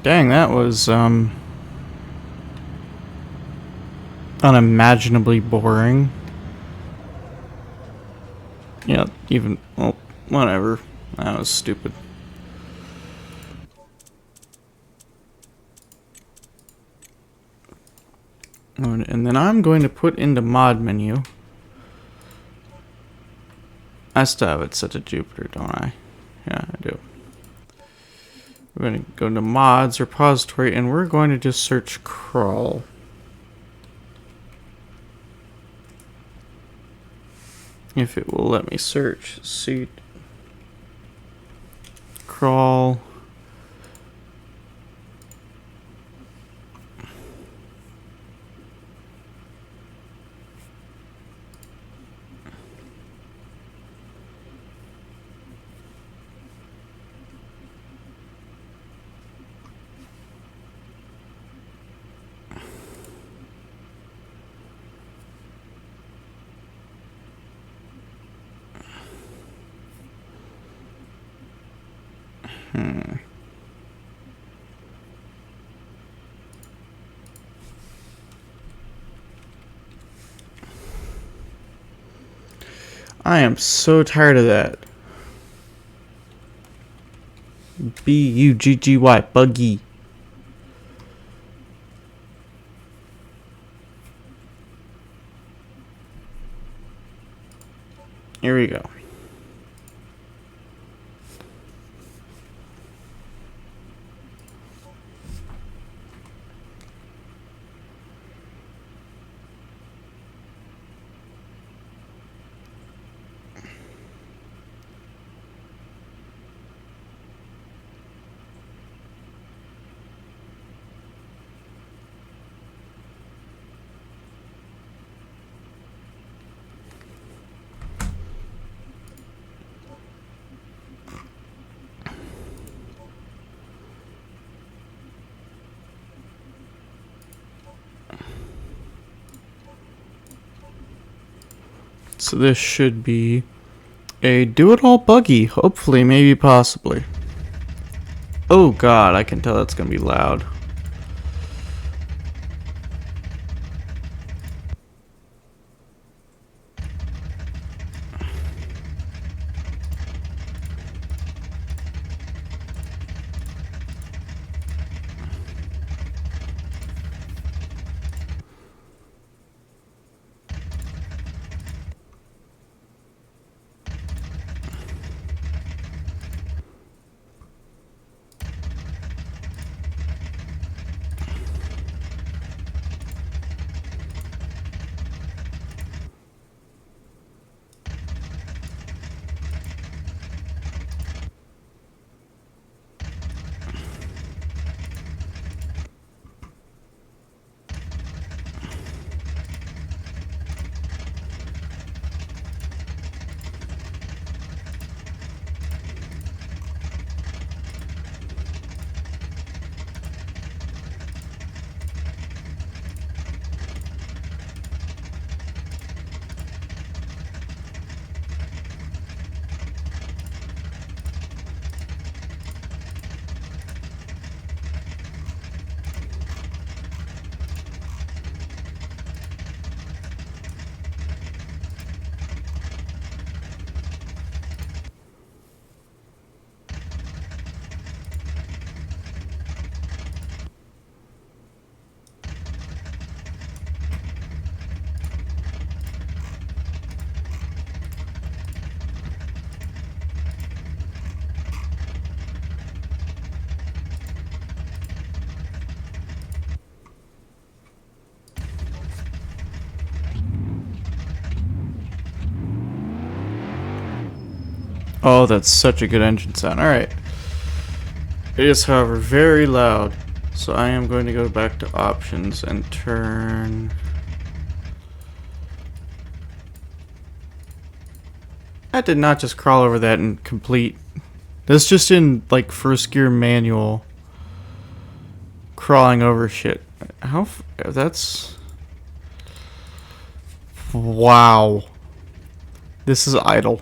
Dang, that was unimaginably boring. Yeah, even well, whatever. That was stupid. And then I'm going to put into mod menu. I still have it set to Jupiter, don't I? Yeah, I do. We're going to go to mods, repository, and we're going to just search crawl. If it will let me search. See. Crawl. I am so tired of that. B-U-G-G-Y, buggy. Here we go. So this should be a do-it-all buggy, hopefully, maybe, possibly. Oh god, I can tell that's gonna be loud. Oh, that's such a good engine sound. Alright. It is, however, very loud. So I am going to go back to options and turn... I did not just crawl over that and complete. That's just in, like, first gear manual. Crawling over shit. That's... Wow. This is idle.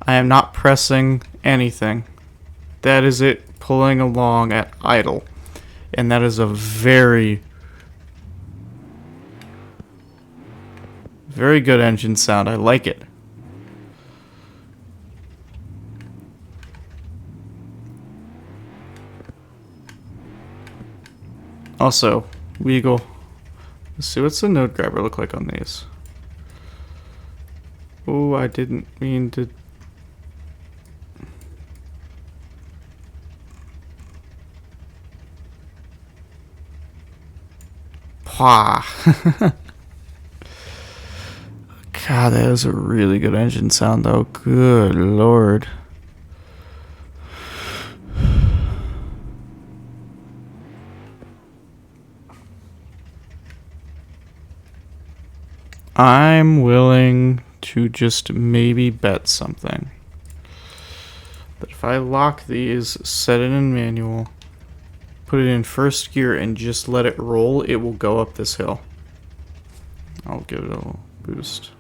I am not pressing anything. that is it pulling along at idle. And that is a very, very good engine sound. I like it. Also, Weagle. Let's see, what's the node grabber look like on these? Oh, I didn't mean to. Pah. God, that is a really good engine sound, though. Good lord. I'm willing to just maybe bet something. That if I lock these, set it in manual, put it in first gear, and just let it roll, it will go up this hill. I'll give it a little boost.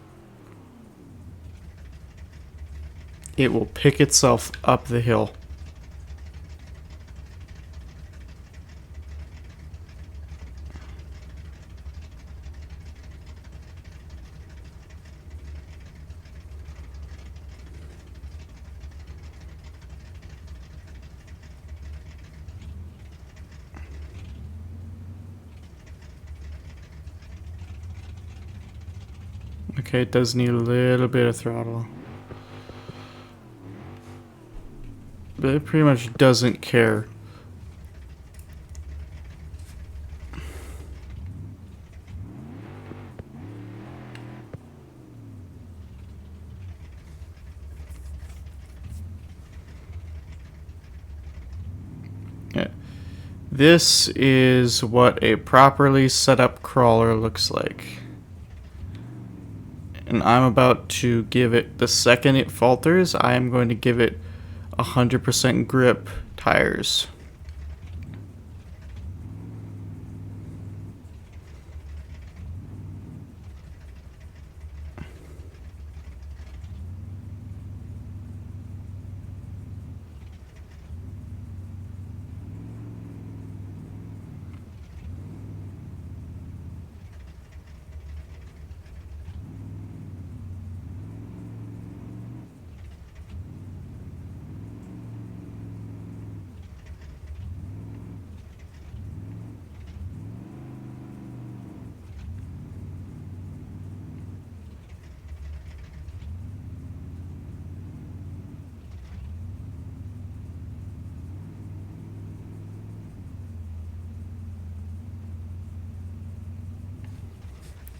It will pick itself up the hill. Okay, it does need a little bit of throttle. But it pretty much doesn't care. Yeah. This is what a properly set up crawler looks like. And I'm about to give it, the second it falters, I am going to give it 100% grip tires.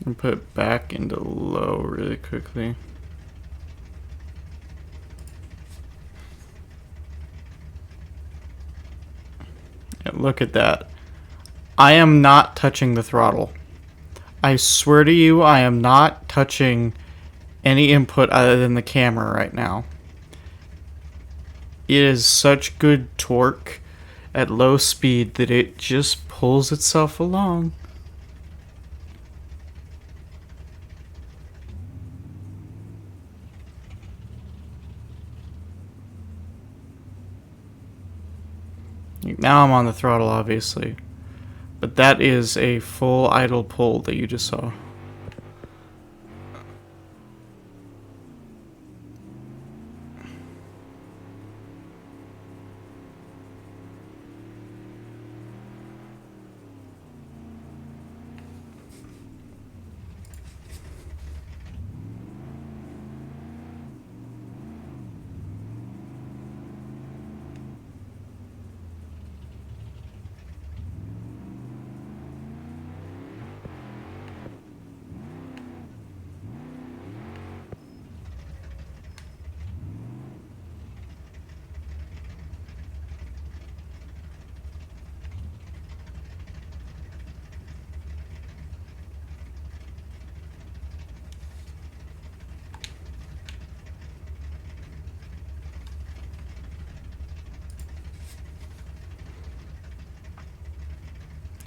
And put it back into low really quickly. And look at that. I am not touching the throttle. I swear to you, I am not touching any input other than the camera right now. It is such good torque at low speed that it just pulls itself along. Now I'm on the throttle, obviously. But that is a full idle pull that you just saw.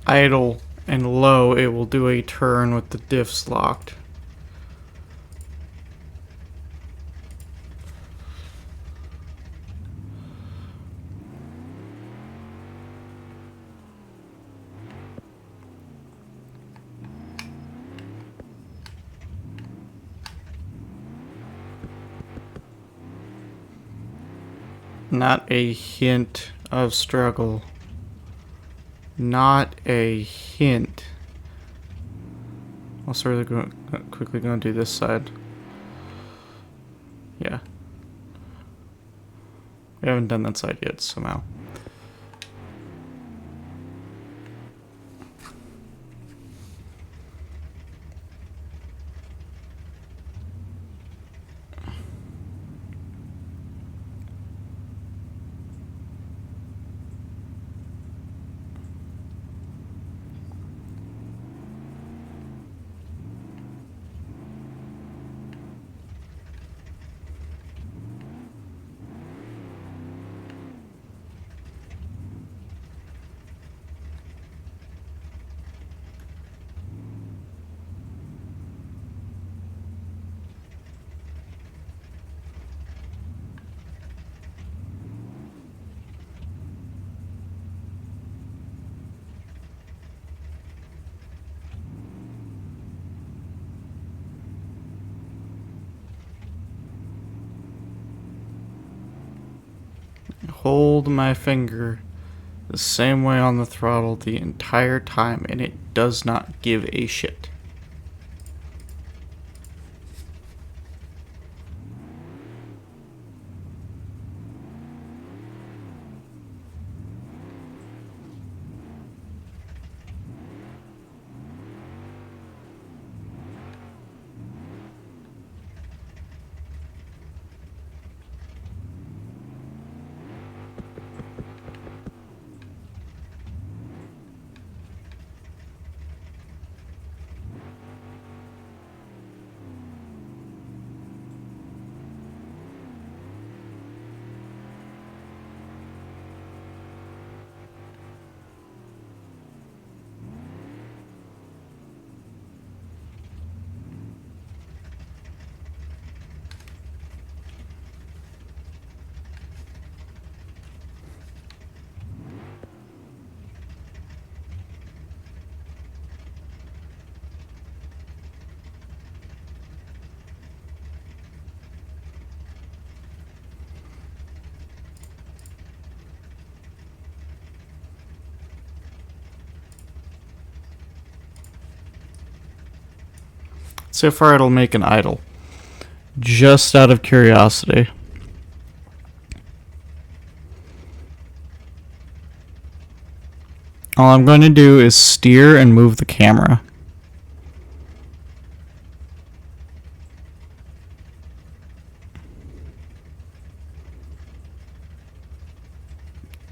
Idle and low, it will do a turn with the diffs locked. Not a hint of struggle. Not a hint. Also, really quickly going to do this side. Yeah. We haven't done that side yet, somehow. Hold my finger the same way on the throttle the entire time, and it does not give a shit. So far, it'll make an idle. Just out of curiosity. All I'm going to do is steer and move the camera.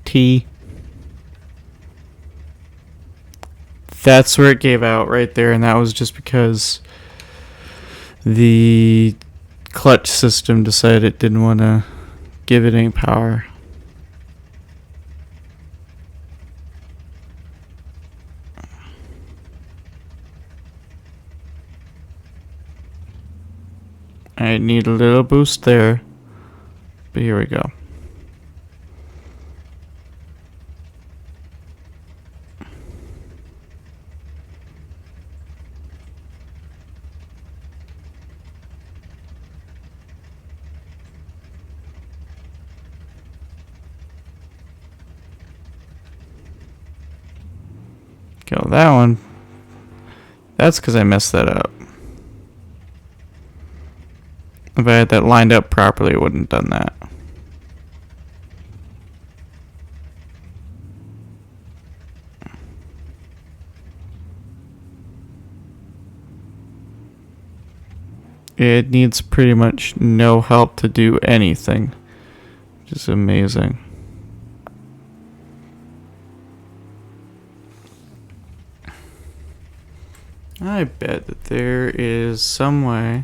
T. That's where it gave out right there, and that was just because the clutch system decided it didn't want to give it any power. I need a little boost there, but here we go. Kill that one. That's because I messed that up. If I had that lined up properly, it wouldn't have done that. It needs pretty much no help to do anything. Which is amazing. I bet that there is some way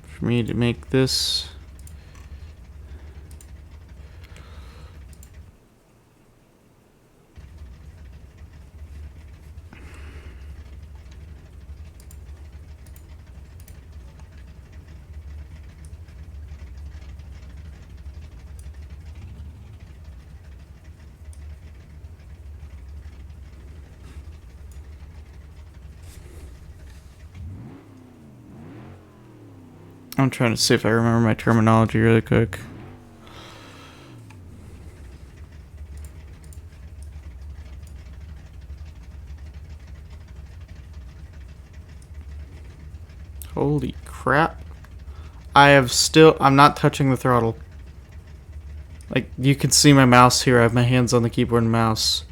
for me to make this I'm trying to see if I remember my terminology really quick. Holy crap. I'm not touching the throttle. Like, you can see my mouse here. I have my hands on the keyboard and mouse.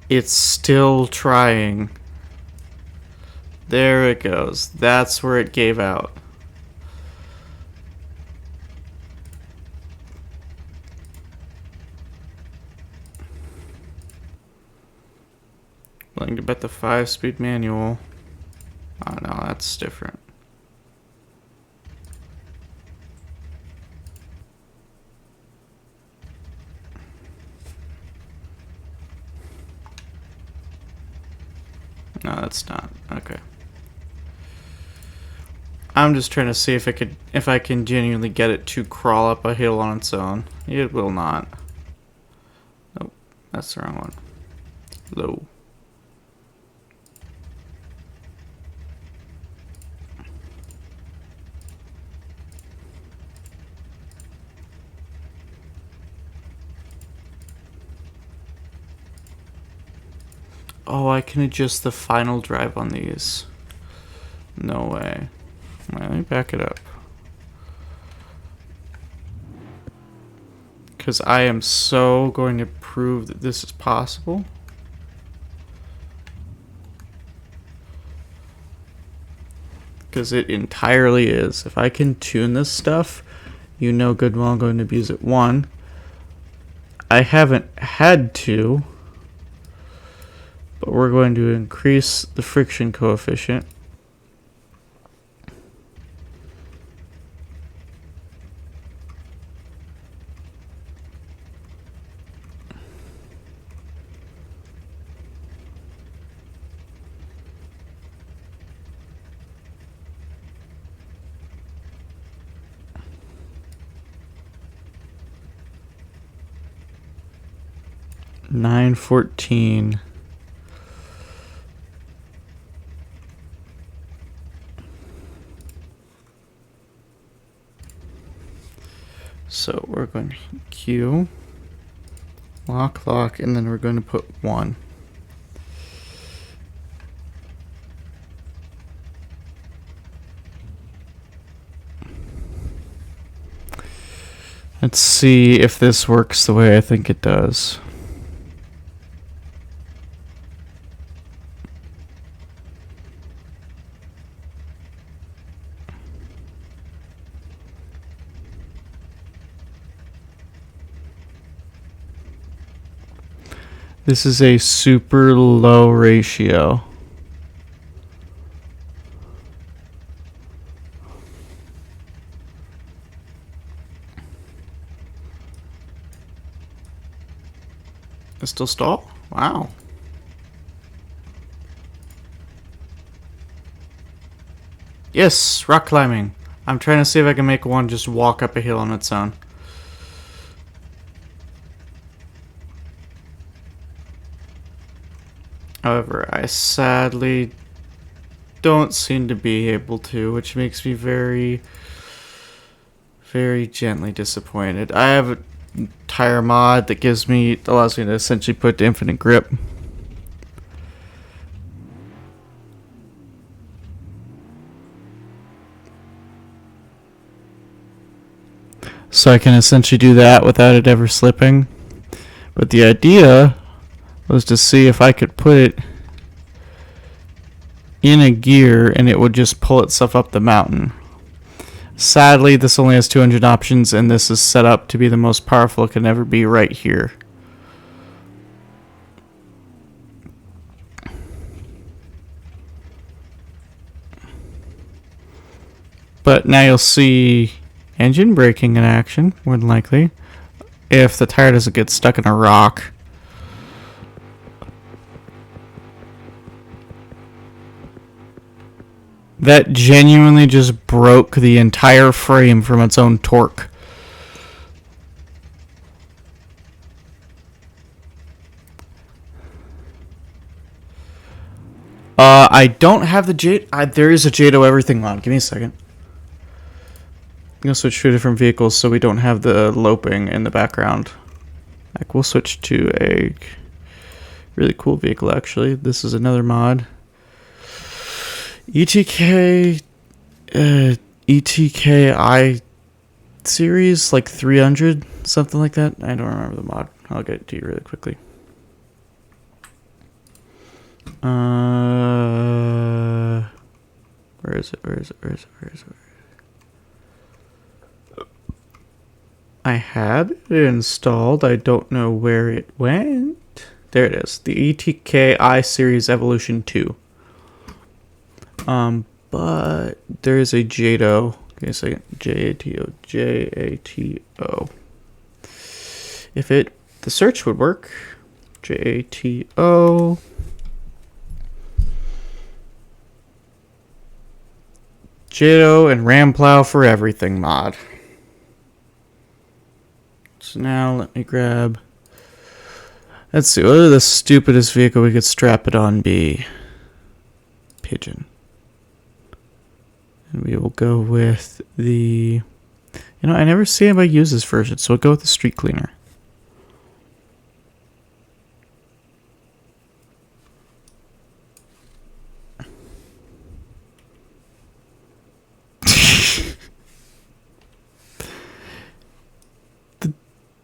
It's still trying. There it goes. That's where it gave out. Willing to bet the 5-speed manual. Oh no, that's different. No, that's not. Okay. I'm just trying to see if I can genuinely get it to crawl up a hill on its own. It will not. Nope, that's the wrong one. Low. Oh, I can adjust the final drive on these. No way. Let me back it up. Because I am so going to prove that this is possible. Because it entirely is. If I can tune this stuff, you know good and well I'm going to abuse it. One, I haven't had to, but we're going to increase the friction coefficient. $9.14. So we're going to Q, lock, and then we're going to put 1. Let's see if this works the way I think it does. This is a super low ratio. It's still stall? Wow. Yes, rock climbing. I'm trying to see if I can make one just walk up a hill on its own. However, I sadly don't seem to be able to, which makes me very, very gently disappointed. I have a tire mod that allows me to essentially put infinite grip. So I can essentially do that without it ever slipping. But the idea was to see if I could put it in a gear and it would just pull itself up the mountain. Sadly, this only has 200 options, and this is set up to be the most powerful it can ever be right here. But now you'll see engine braking in action, more than likely, if the tire doesn't get stuck in a rock. That genuinely just broke the entire frame from its own torque. I don't have the there is a JATO everything mod. Give me a second. I'm gonna switch to different vehicles so we don't have the loping in the background. Like, we'll switch to a really cool vehicle, actually. This is another mod. ETKI series, like 300, something like that. I don't remember the mod. I'll get it to you really quickly. Where is it? I had it installed. I don't know where it went. There it is. The ETKI Series Evolution 2. But there is a JATO. Give me a second. JATO. If the search would work. JATO. JATO and Ram Plow for Everything mod. So now let me grab. Let's see. What are the stupidest vehicle we could strap it on be? Pigeon. And we will go with the. I never see anybody use this version, so we'll go with the street cleaner.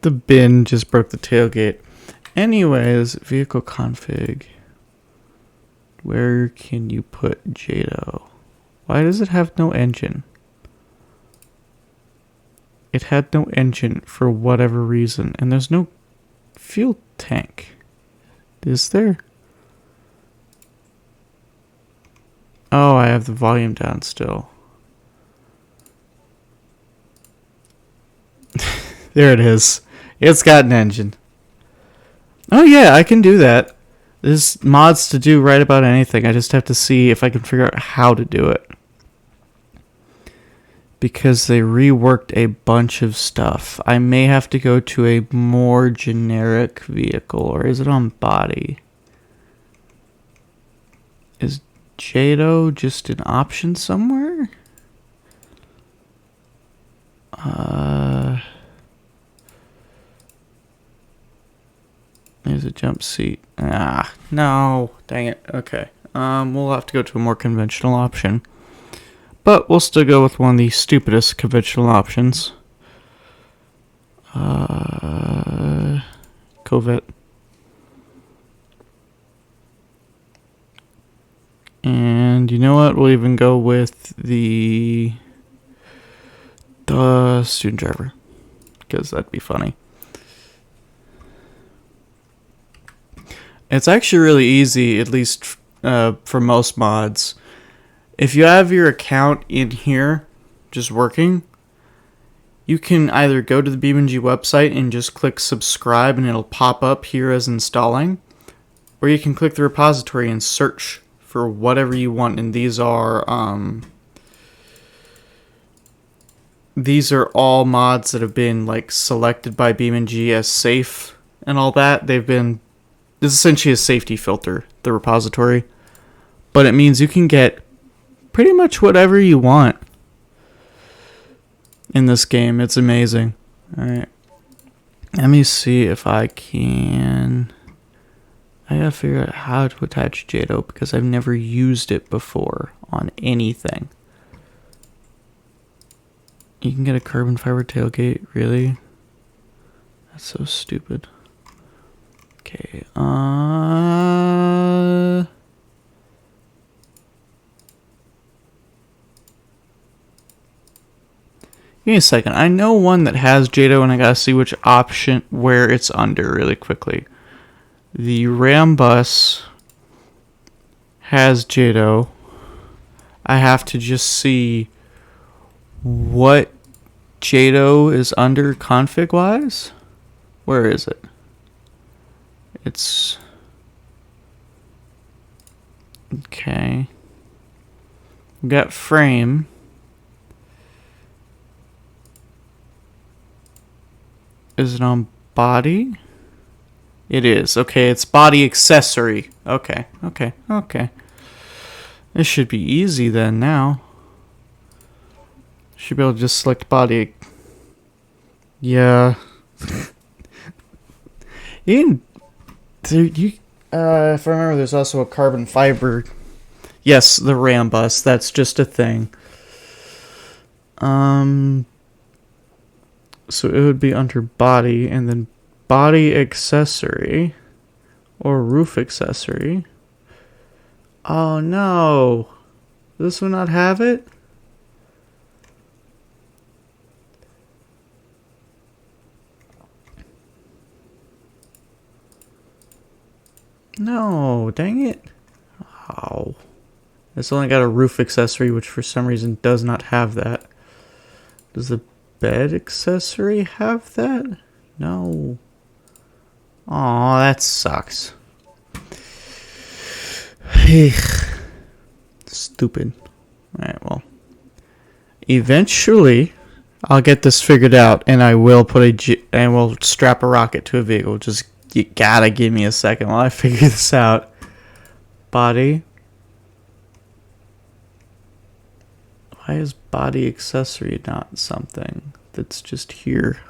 The bin just broke the tailgate. Anyways, vehicle config. Where can you put JATO? Why does it have no engine? It had no engine for whatever reason. And there's no fuel tank. Is there? Oh, I have the volume down still. There it is. It's got an engine. Oh yeah, I can do that. There's mods to do right about anything. I just have to see if I can figure out how to do it. Because they reworked a bunch of stuff. I may have to go to a more generic vehicle. Or is it on body? Is JATO just an option somewhere? There's a jump seat. Ah, no. Dang it. Okay. We'll have to go to a more conventional option. But we'll still go with one of the stupidest conventional options. Covette. And you know what? We'll even go with the student driver. Because that'd be funny. It's actually really easy, at least for most mods. If you have your account in here, just working, you can either go to the BeamNG website and just click subscribe and it'll pop up here as installing. Or you can click the repository and search for whatever you want. And these are all mods that have been like selected by BeamNG as safe and all that. This is essentially a safety filter, the repository. But it means you can get pretty much whatever you want in this game. It's amazing. Alright. Let me see if I can. I gotta figure out how to attach JATO because I've never used it before on anything. You can get a carbon fiber tailgate, really? That's so stupid. Okay, Give me a second. I know one that has JATO and I gotta see which option, where it's under really quickly. The Ram bus has JATO. I have to just see what JATO is under config wise. Where is it? It's okay. We got frame. Is it on body? It is. Okay, it's body accessory. Okay. This should be easy then now. Should be able to just select body. Yeah. If I remember, there's also a carbon fiber. Yes, the RAM bus. That's just a thing. So it would be under body, and then body accessory, or roof accessory. Oh no! This will not have it? No, dang it. Oh. It's only got a roof accessory, which for some reason does not have that. Does the bed accessory have that? No. Aw, that sucks. Stupid. Alright, well. Eventually, I'll get this figured out, and I will and we'll strap a rocket to a vehicle. Just, you gotta give me a second while I figure this out. Body. Why is body accessory not something that's just here?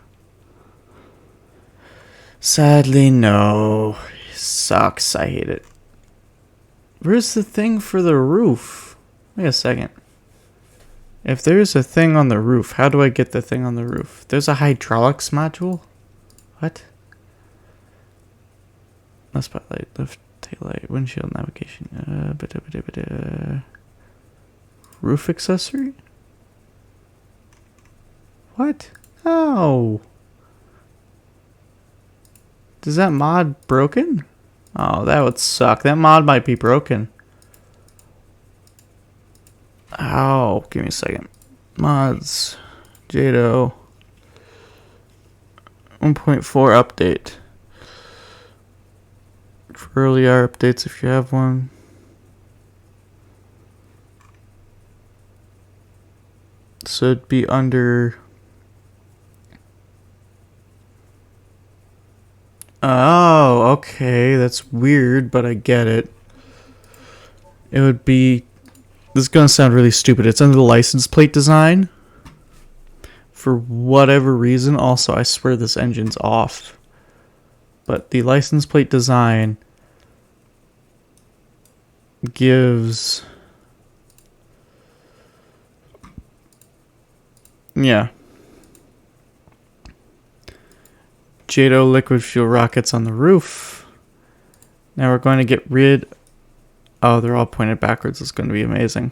Sadly, no. It sucks. I hate it. Where's the thing for the roof? Wait a second. If there's a thing on the roof, how do I get the thing on the roof? There's a hydraulics module? What? Left spotlight, left taillight, windshield navigation. Roof accessory? What? Oh. Is that mod broken? Oh, that would suck. That mod might be broken. Oh, give me a second. Mods. Jado. 1.4 update. For earlier updates if you have one. So it'd be under... Oh, okay. That's weird, but I get it. It would be... This is going to sound really stupid. It's under the license plate design. For whatever reason. Also, I swear this engine's off. But the license plate design gives... Yeah. Jado liquid fuel rockets on the roof. Now we're going to get rid... Oh, they're all pointed backwards. It's going to be amazing.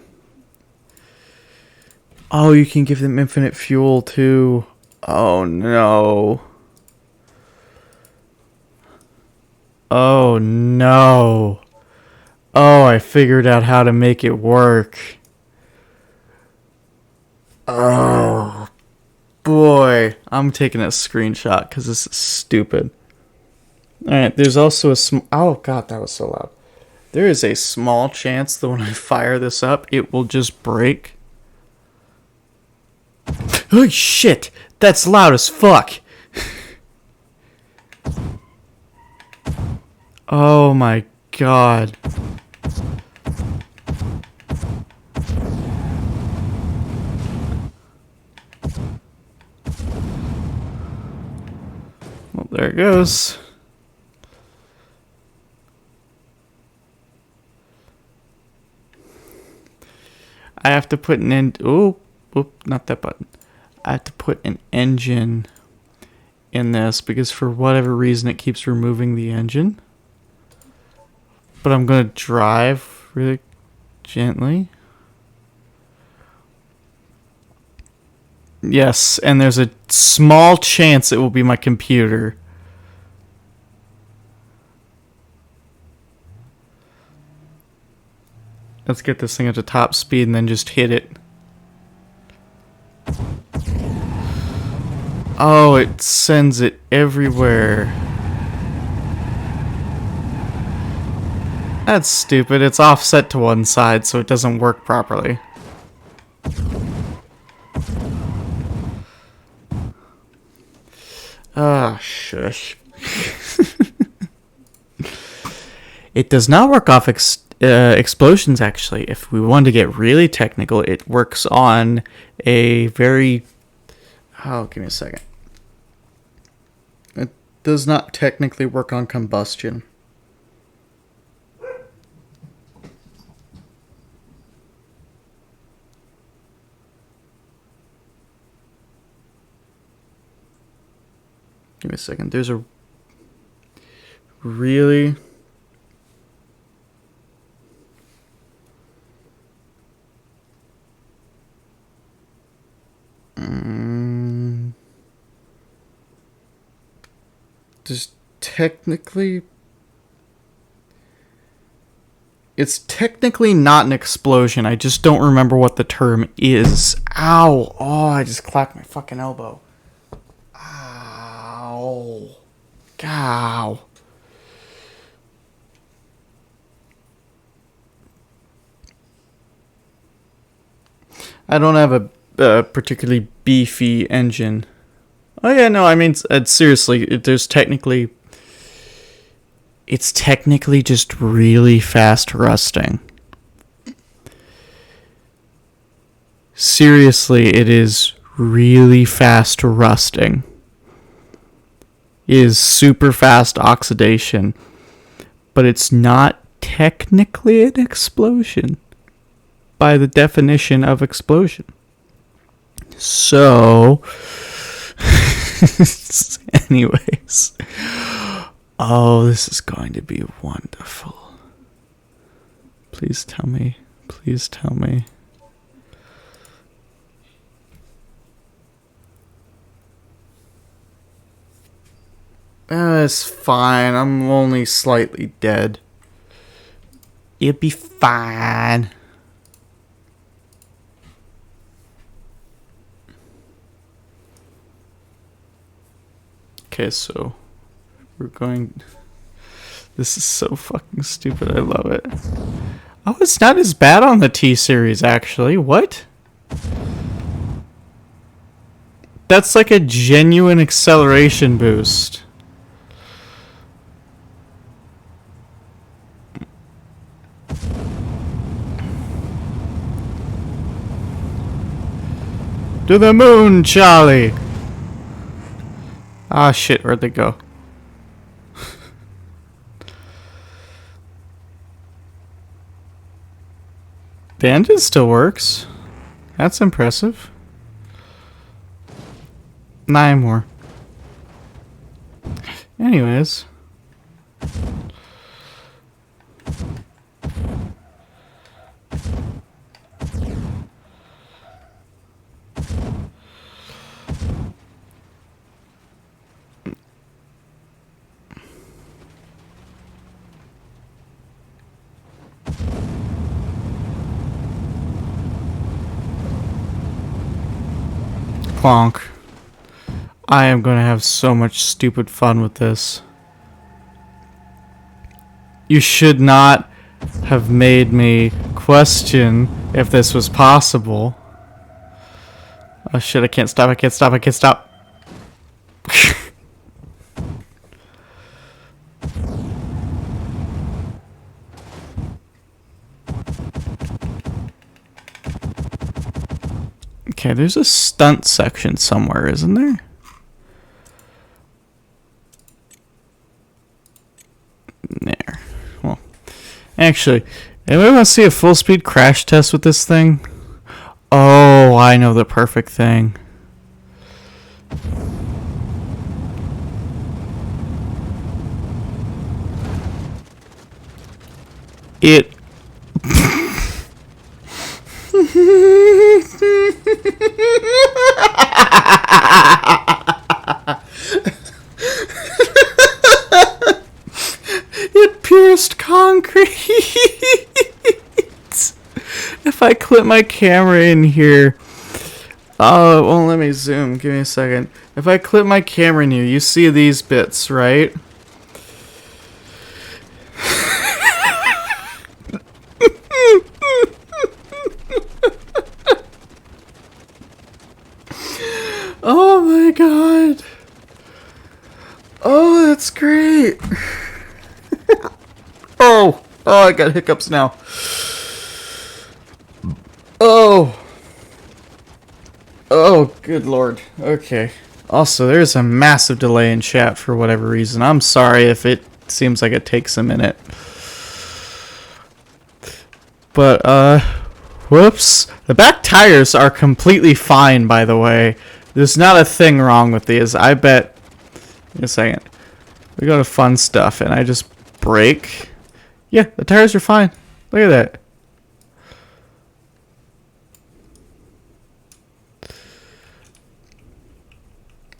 Oh, you can give them infinite fuel too. Oh no. Oh no. Oh, I figured out how to make it work. Oh boy, I'm taking a screenshot because this is stupid. Alright, there's also a oh god, that was so loud. There is a small chance that when I fire this up, it will just break. Oh shit, that's loud as fuck. Oh my god. Well, there it goes. I have to put an end. Oh, not that button. I have to put an engine in this because for whatever reason it keeps removing the engine. But I'm going to drive really gently. Yes, and there's a small chance it will be my computer. Let's get this thing up to top speed and then just hit it. Oh, it sends it everywhere. That's stupid. It's offset to one side, so it doesn't work properly. Ah, shush. It does not work off explosions, actually, if we want to get really technical, it works on a very... Oh, give me a second. It does not technically work on combustion. Give me a second. There's a really... Just technically... It's technically not an explosion. I just don't remember what the term is. Ow! Oh, I just clapped my fucking elbow. Ow. Ow. I don't have a particularly beefy engine. Oh yeah, no, I mean, seriously, there's technically... It's technically just really fast rusting. Seriously, it is really fast rusting. It is super fast oxidation. But it's not technically an explosion by the definition of explosion. So... Anyways. Oh, this is going to be wonderful. Please tell me. Please tell me. It's fine. I'm only slightly dead. It'll be fine. Okay, so we're going... This is so fucking stupid. I love it. Oh, it's not as bad on the T-Series, actually. What? That's like a genuine acceleration boost. To the moon, Charlie! Ah, shit, where'd they go? The engine still works. That's impressive. 9 more. Anyways. Clonk. I am going to have so much stupid fun with this. You should not have made me question if this was possible. Oh shit, I can't stop, I can't stop, I can't stop. Okay, there's a stunt section somewhere, isn't there? There. Well, actually, anybody want to see a full speed crash test with this thing? Oh, I know the perfect thing. It... It pierced concrete. If I clip my camera in here... Oh, it won't let me zoom. Give me a second. If I clip my camera in here, you see these bits, right? Oh my god. Oh, that's great. Oh, Oh, I got hiccups now. Oh. Oh, good lord. Okay. Also, there's a massive delay in chat for whatever reason. I'm sorry if it seems like it takes a minute. But, whoops. The back tires are completely fine, by the way. There's not a thing wrong with these. I bet... Wait a second. We go to fun stuff, and I just brake. Yeah, the tires are fine. Look at that.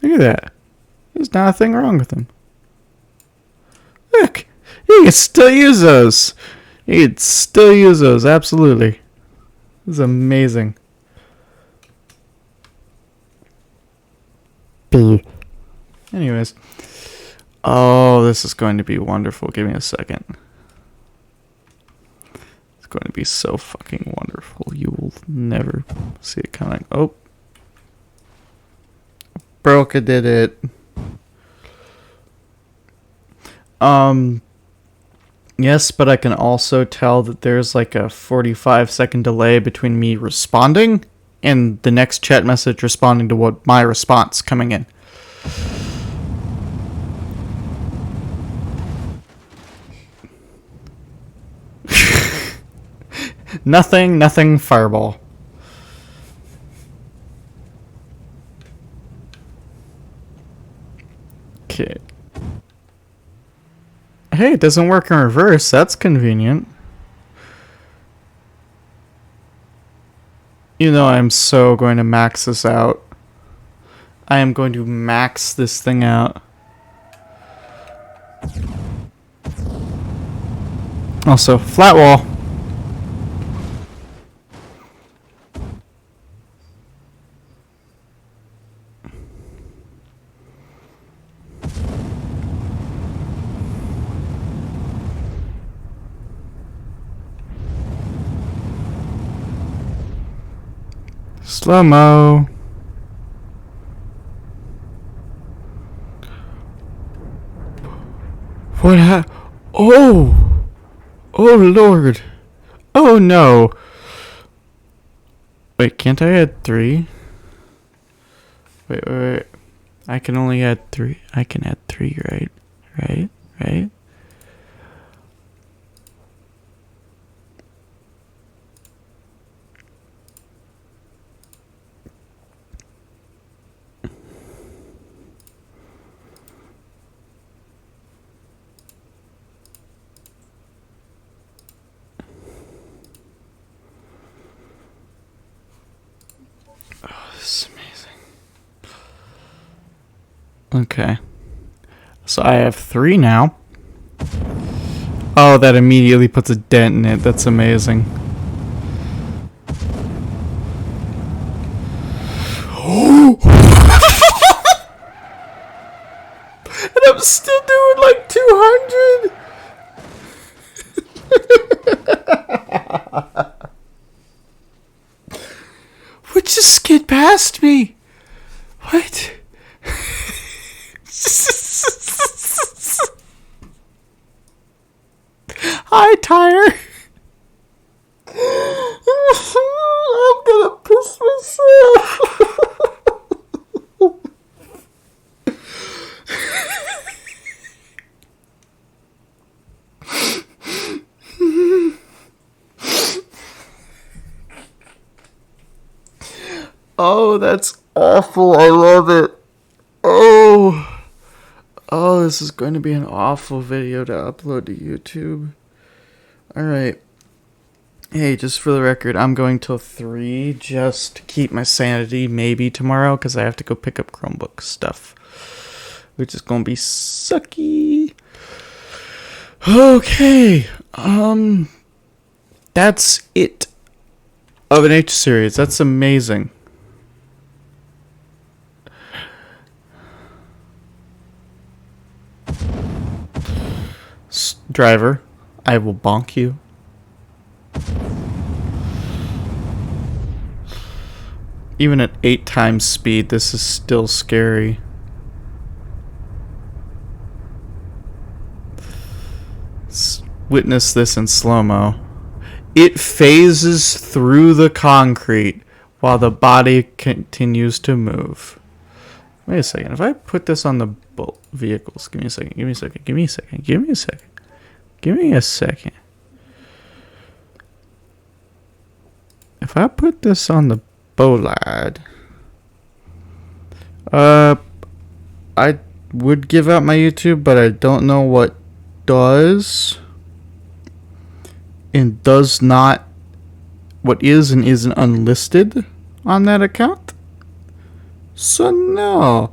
Look at that. There's not a thing wrong with them. Look, you can still use those. You can still use those, absolutely. This is amazing. Anyways. Oh, this is going to be wonderful. Give me a second. It's going to be so fucking wonderful. You will never see it coming. Oh. Broca did it. Yes, but I can also tell that there's like a 45-second delay between me responding and the next chat message responding to what my response coming in. Nothing, fireball. Okay. Hey, it doesn't work in reverse. That's convenient. You know, I'm so going to max this out. I am going to max this thing out. Also, flat wall. Slow-mo. What Oh! Oh, Lord. Oh, no. Wait, can't I add 3? Wait. I can only add 3. I can add 3, right? Right? This is amazing. Okay. So I have 3 now. Oh, that immediately puts a dent in it. That's amazing. And I'm still doing like 200. What just skid past me? What? Hi, tire. I'm gonna piss myself. Oh, that's awful. I love it. Oh, this is going to be an awful video to upload to YouTube. Alright. Hey, just for the record, I'm going till 3 just to keep my sanity, maybe tomorrow, because I have to go pick up Chromebook stuff. Which is going to be sucky. Okay. That's it of an H series. That's amazing. Driver, I will bonk you. Even at 8 times speed, this is still scary. witness this in slow-mo. It phases through the concrete while the body continues to move. Wait a second. If I put this on the vehicles, give me a second. Give me a second. Give me a second. Give me a second. Give me a second. If I put this on the bolide, I would give out my YouTube, but I don't know what does and does not, what is and isn't unlisted on that account. So no.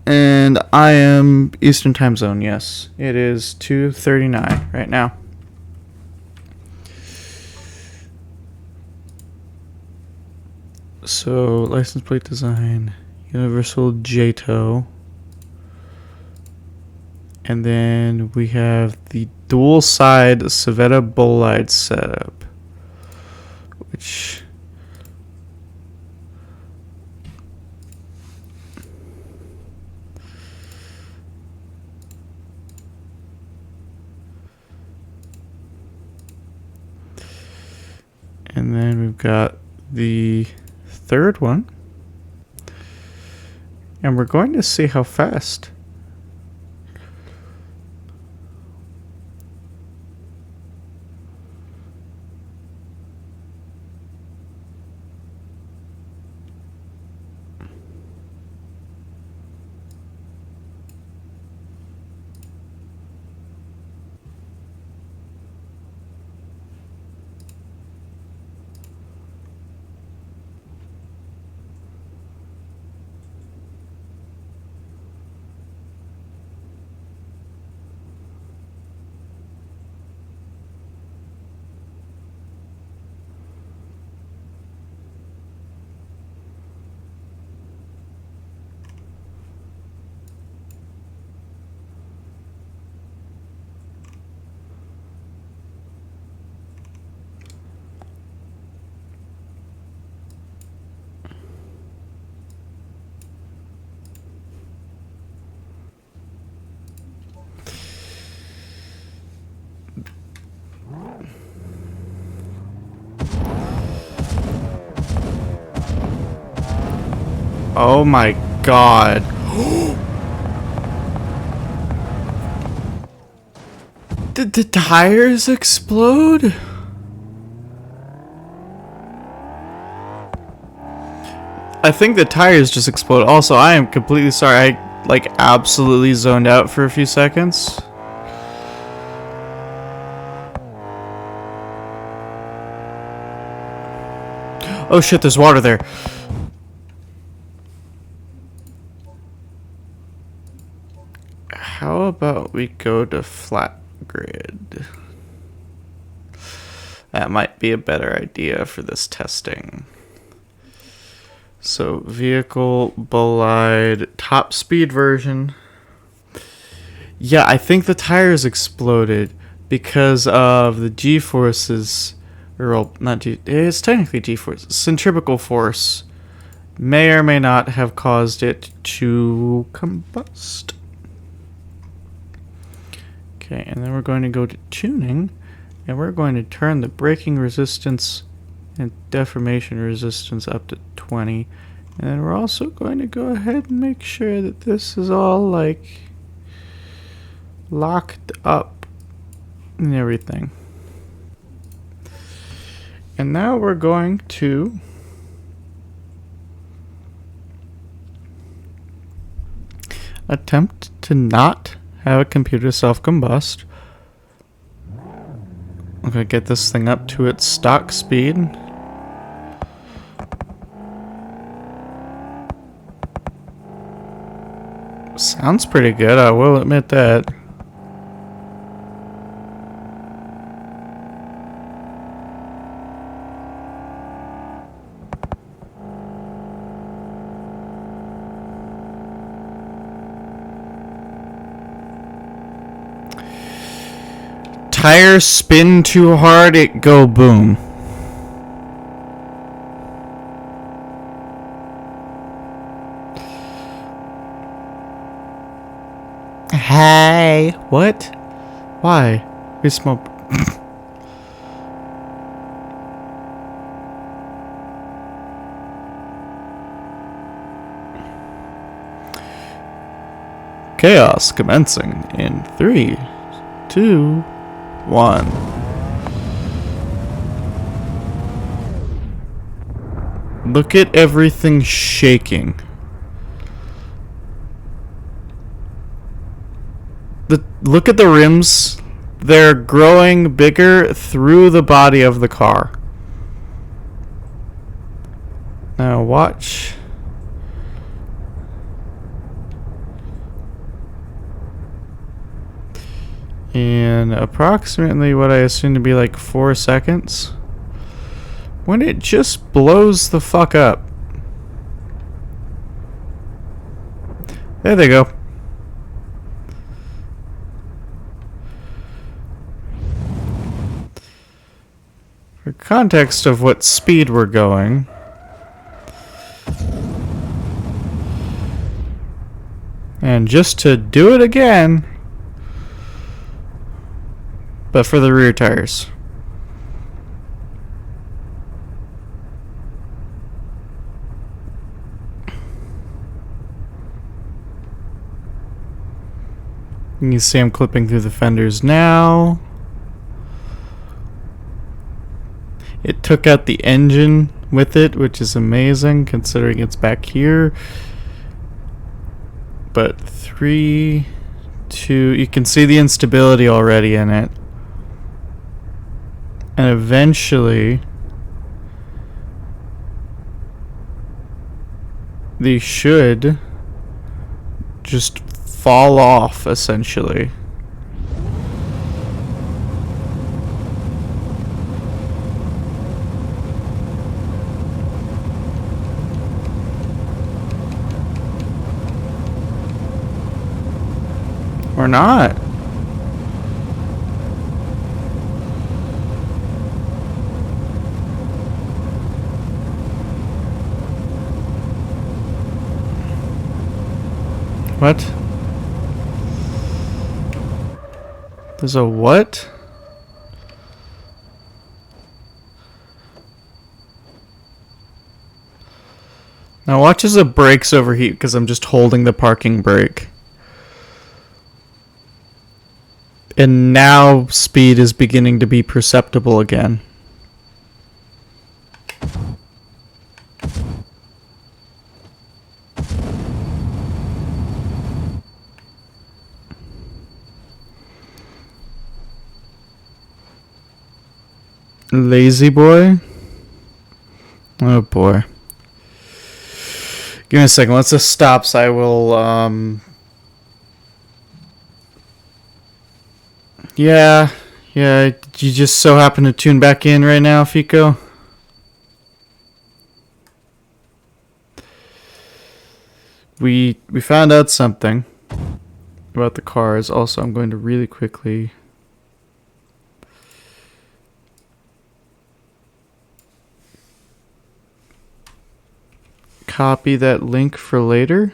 And I am Eastern Time Zone, yes. It is 2:39 right now. So, license plate design, universal JTOW. And then we have the dual side Civetta bolide setup, which and then we've got the third one, and we're going to see how fast. Oh my god. Did the tires explode? I think the tires just exploded. Also, I am completely sorry. I like absolutely zoned out for a few seconds. Oh shit, there's water there. How about we go to flat grid? That might be a better idea for this testing. So, vehicle, bolide, top speed version. Yeah, I think the tires exploded because of the G-forces, or well, not G, it's technically G-force, centripetal force may or may not have caused it to combust. Okay, and then we're going to go to tuning, and we're going to turn the braking resistance and deformation resistance up to 20. And then we're also going to go ahead and make sure that this is all like locked up and everything. And now we're going to attempt to not have a computer self-combust. I'm going to get this thing up to its stock speed. Sounds pretty good, I will admit that. Tires spin too hard, it go boom. Hey, what? Why? We smoke. Chaos commencing in 3, 2, 1. Look at everything shaking. Look at the rims. They're growing bigger through the body of the car. Now watch. In approximately what I assume to be like 4 seconds, when it just blows the fuck up. There they go. For context of what speed we're going, and just to do it again, but for the rear tires. You can see I'm clipping through the fenders now. It took out the engine with it, which is amazing considering it's back here. But 3, 2, you can see the instability already in it. And eventually they should just fall off, essentially. Or not. What? There's a what? Now watch as the brakes overheat because I'm just holding the parking brake. And now speed is beginning to be perceptible again. Lazy boy? Oh boy. Give me a second. Once this stops, I will, Yeah. You just so happen to tune back in right now, Fico? We found out something about the cars. Also, I'm going to really quickly copy that link for later.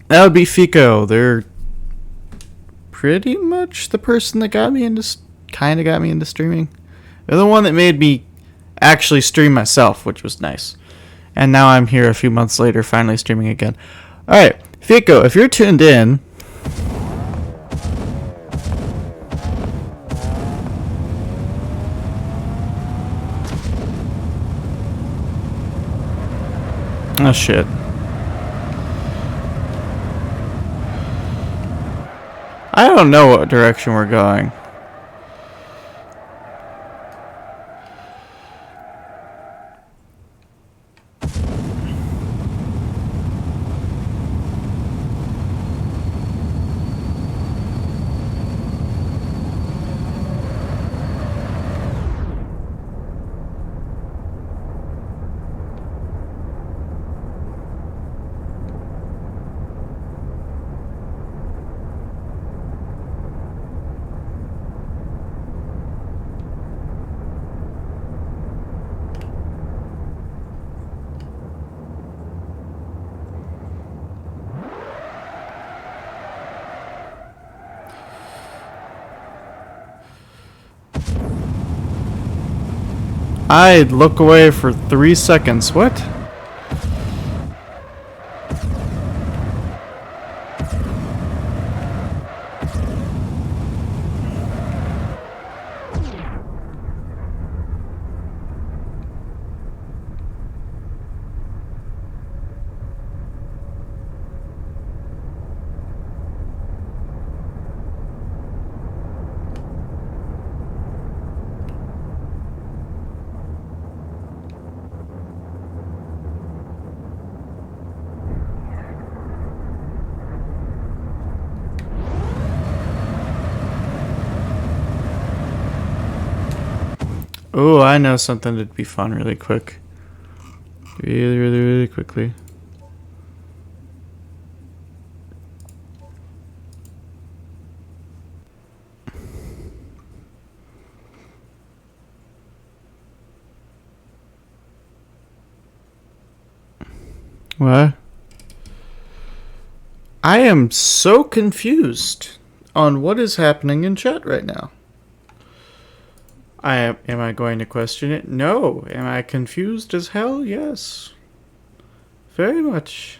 That would be Fico. They're pretty much the person that got me into streaming. They're the one that made me actually stream myself, which was nice. And now I'm here a few months later, finally streaming again. Alright, Fico, if you're tuned in, oh shit. I don't know what direction we're going. I'd look away for 3 seconds. What? Oh, I know something that'd be fun really quick. Really quickly. What? I am so confused on what is happening in chat right now. Am I going to question it? No. Am I confused as hell? Yes. Very much.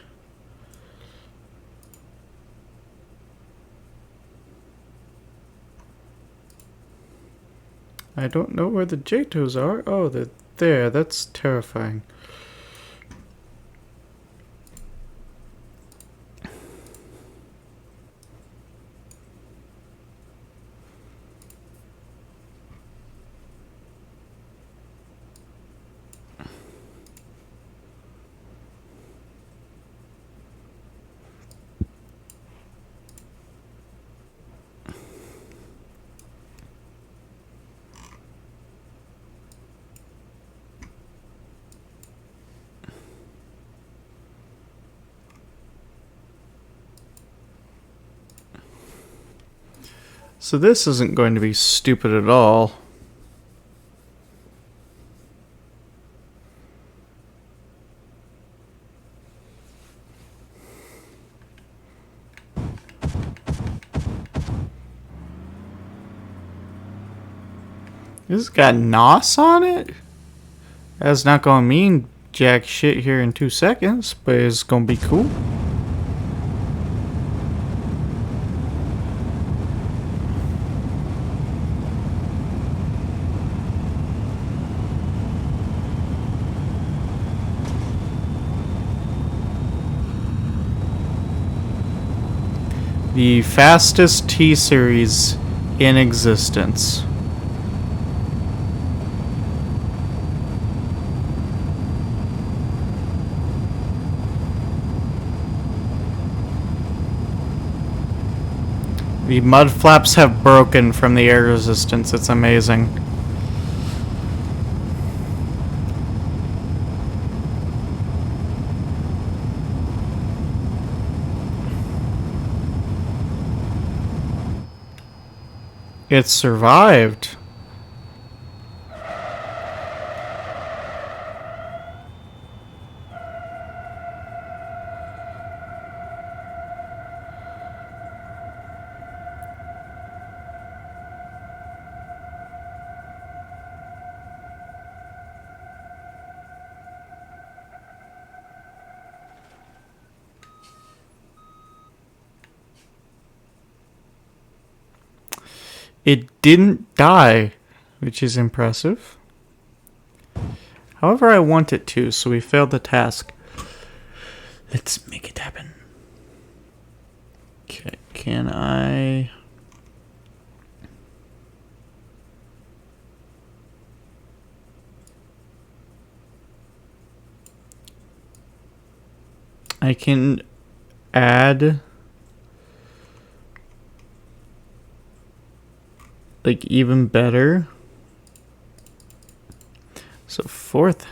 I don't know where the JTOs are. Oh, they're there. That's terrifying. So this isn't going to be stupid at all. This has got NOS on it? That's not gonna mean jack shit here in 2 seconds, but it's gonna be cool. The fastest T-Series in existence. The mud flaps have broken from the air resistance. It's amazing. It survived. It didn't die, which is impressive. However, I want it to, so we failed the task. Let's make it happen. Okay, can I... I can add... like even better. So fourth.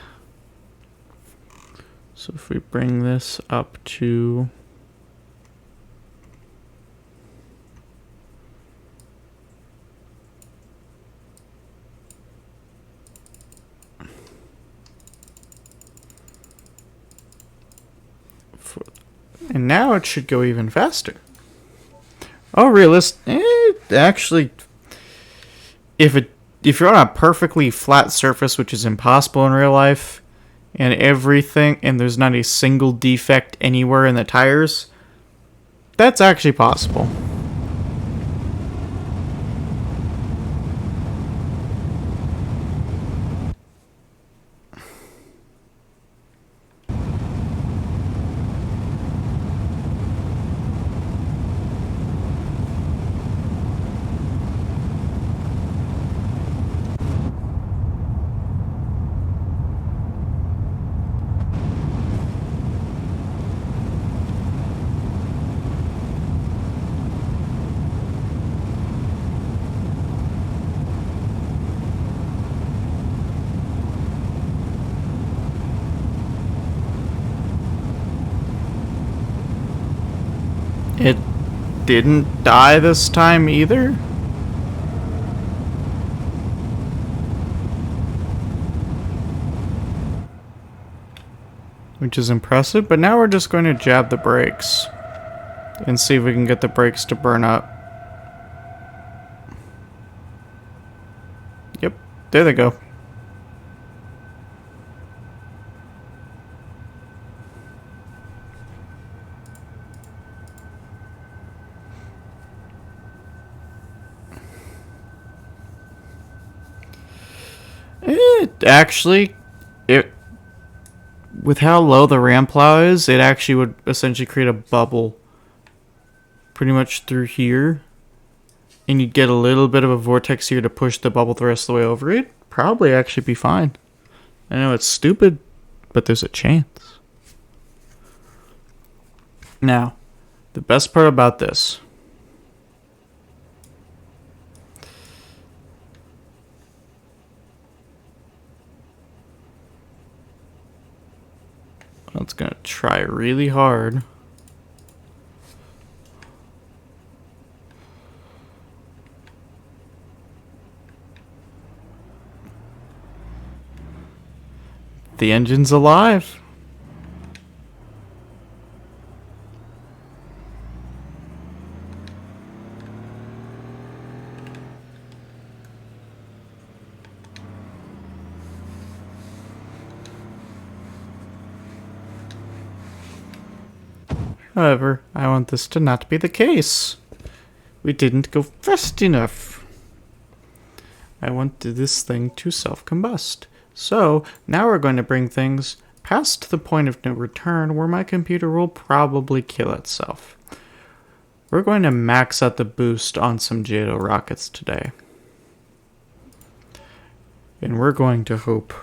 So if we bring this up to and now it should go even faster. Oh, actually, if it if you're on a perfectly flat surface, which is impossible in real life, and everything, and there's not a single defect anywhere in the tires, that's actually possible. It didn't die this time either? Which is impressive, but now we're just going to jab the brakes and see if we can get the brakes to burn up. Yep, there they go. With how low the ram plow is, it actually would essentially create a bubble pretty much through here. And you'd get a little bit of a vortex here to push the bubble the rest of the way over. It'd probably actually be fine. I know it's stupid, but there's a chance. Now, the best part about this. It's gonna try really hard. The engine's alive. However, I want this to not be the case. We didn't go fast enough. I want this thing to self-combust. So, now we're going to bring things past the point of no return where my computer will probably kill itself. We're going to max out the boost on some JATO rockets today. And we're going to hope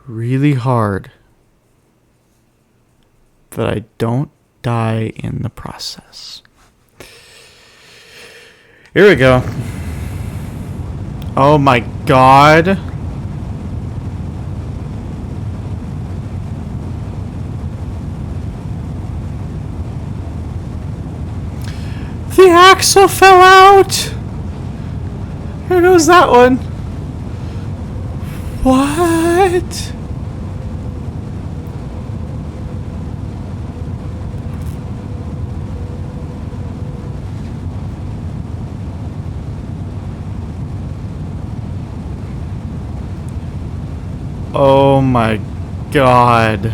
really hard that I don't die in the process. Here we go. Oh my god. The axle fell out. Here goes that one. What? Oh my god.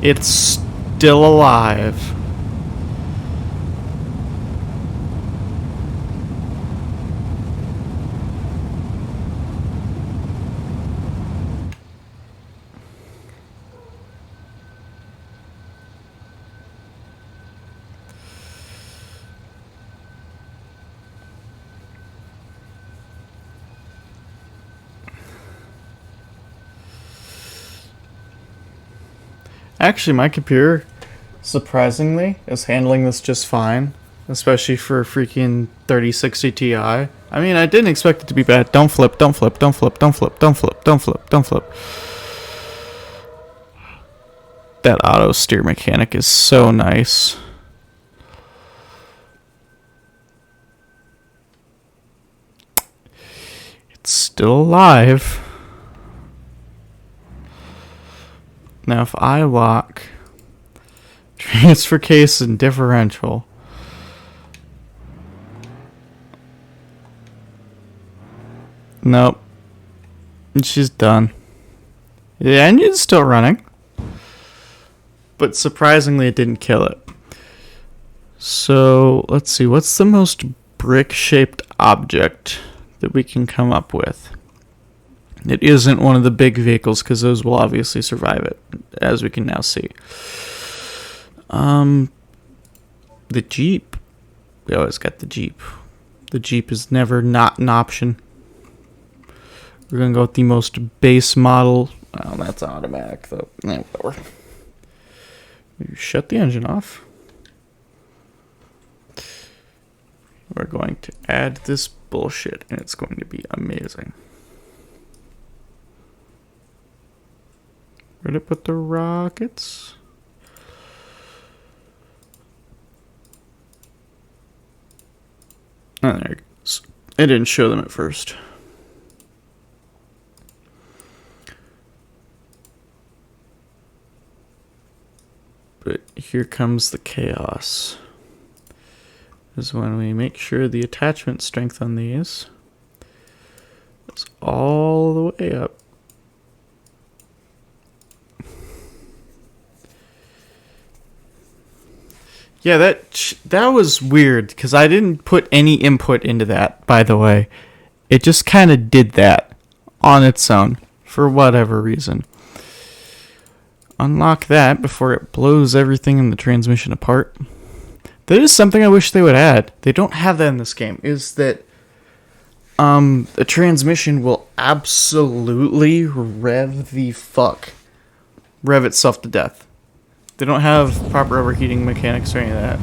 It's still alive. Actually, my computer, surprisingly, is handling this just fine. Especially for freaking 3060 Ti. I mean, I didn't expect it to be bad. Don't flip, don't flip, don't flip, don't flip, don't flip, don't flip, don't flip. That auto steer mechanic is so nice. It's still alive. Now if I lock transfer case and differential, nope, And she's done. The engine's still running. But surprisingly, it didn't kill it. So, let's see. What's the most brick-shaped object that we can come up with? It isn't one of the big vehicles, because those will obviously survive it, as we can now see. The Jeep. We always got the Jeep. The Jeep is never not an option. We're going to go with the most base model. Oh, that's automatic, though. Whatever. Shut the engine off. We're going to add this bullshit, and it's going to be amazing. Where did I put the rockets? Oh, there it goes. It didn't show them at first. But here comes the chaos. Is when we make sure the attachment strength on these is all the way up. Yeah, that was weird because I didn't put any input into that, by the way. It just kind of did that on its own for whatever reason. Unlock that before it blows everything in the transmission apart. That is something I wish they would add. They don't have that in this game. Is that the transmission will absolutely rev itself to death. They don't have proper overheating mechanics or any of that.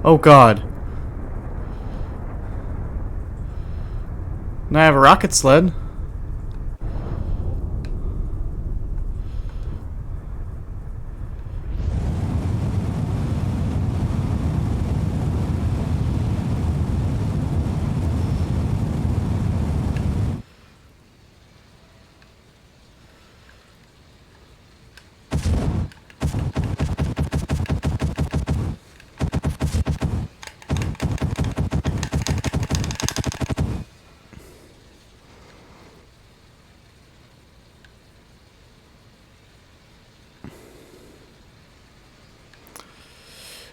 Oh god. Now I have a rocket sled.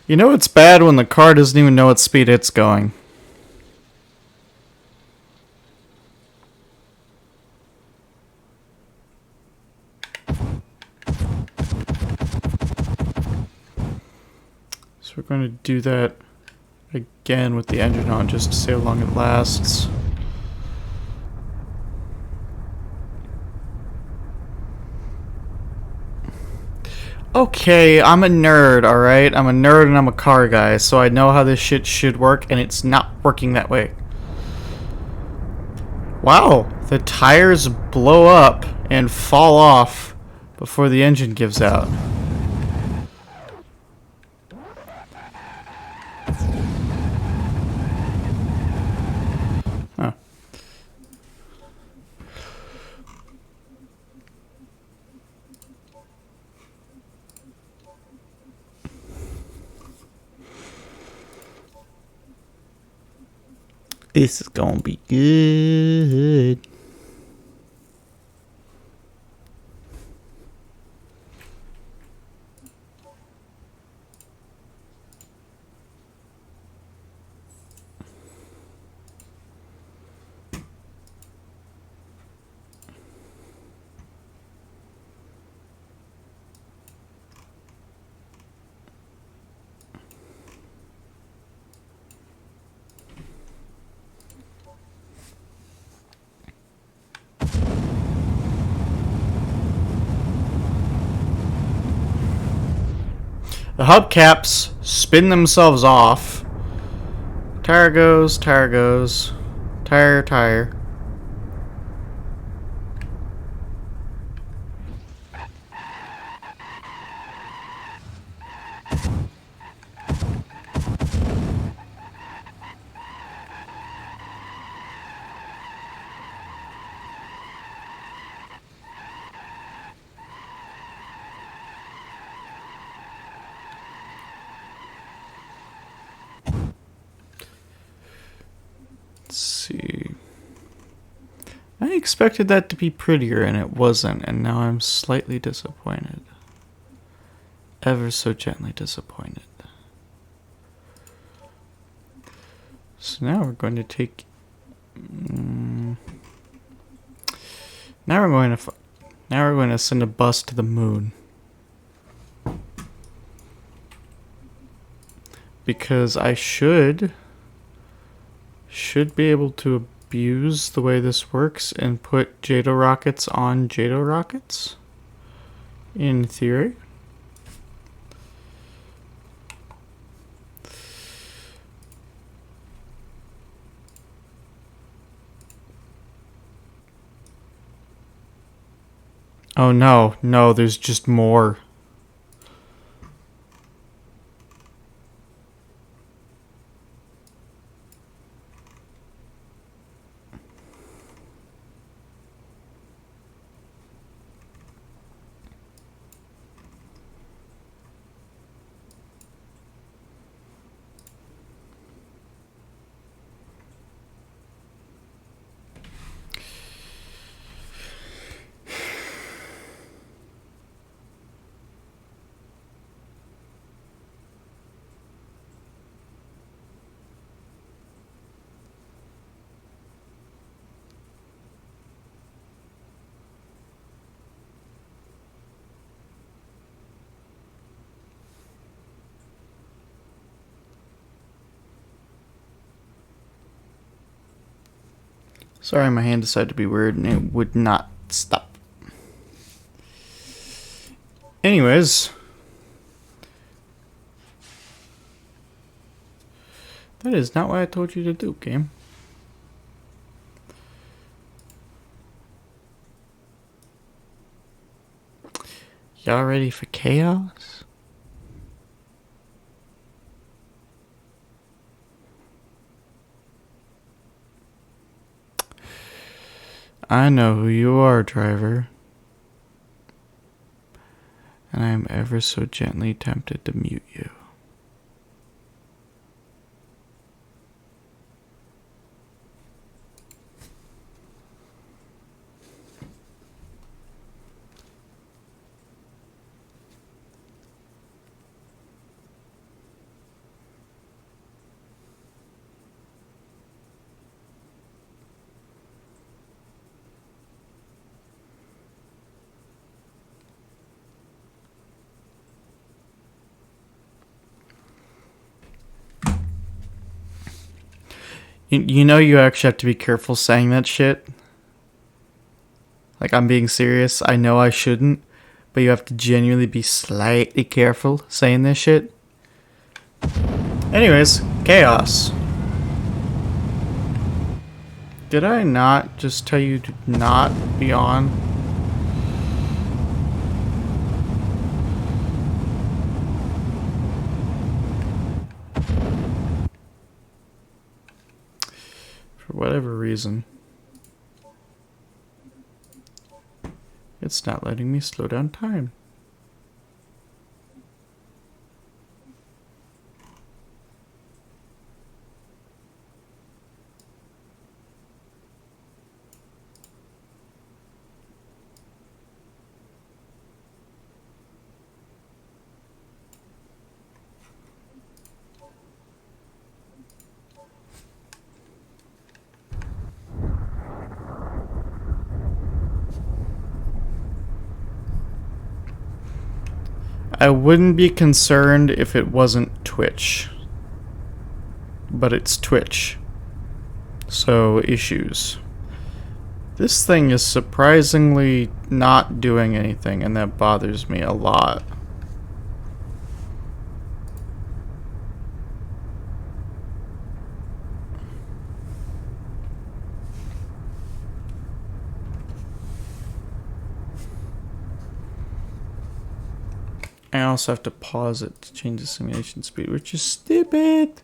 You know it's bad when the car doesn't even know what speed it's going. So we're going to do that again with the engine on just to see how long it lasts. Okay, I'm a nerd, alright? I'm a nerd and I'm a car guy, so I know how this shit should work, and it's not working that way. Wow, the tires blow up and fall off before the engine gives out. Huh. This is gonna be good. The hubcaps spin themselves off. Tire goes, tire goes. Tire, tire. Let's I expected that to be prettier and it wasn't, and now I'm slightly disappointed. Ever so gently disappointed. So now we're going to take... now we're going to send a bus to the moon. Because I should be able to abuse the way this works and put JATO rockets on JATO rockets. In theory. Oh no, there's just more. Sorry, my hand decided to be weird and it would not stop. Anyways. That is not what I told you to do, game. Y'all ready for chaos? I know who you are, driver. And I am ever so gently tempted to mute you. You know you actually have to be careful saying that shit. Like, I'm being serious. I know I shouldn't, but you have to genuinely be slightly careful saying this shit. Anyways, chaos. Did I not just tell you to not be on? For whatever reason. It's not letting me slow down time. I wouldn't be concerned if it wasn't Twitch. But it's Twitch. So, issues. This thing is surprisingly not doing anything, and that bothers me a lot. I also have to pause it to change the simulation speed, which is stupid.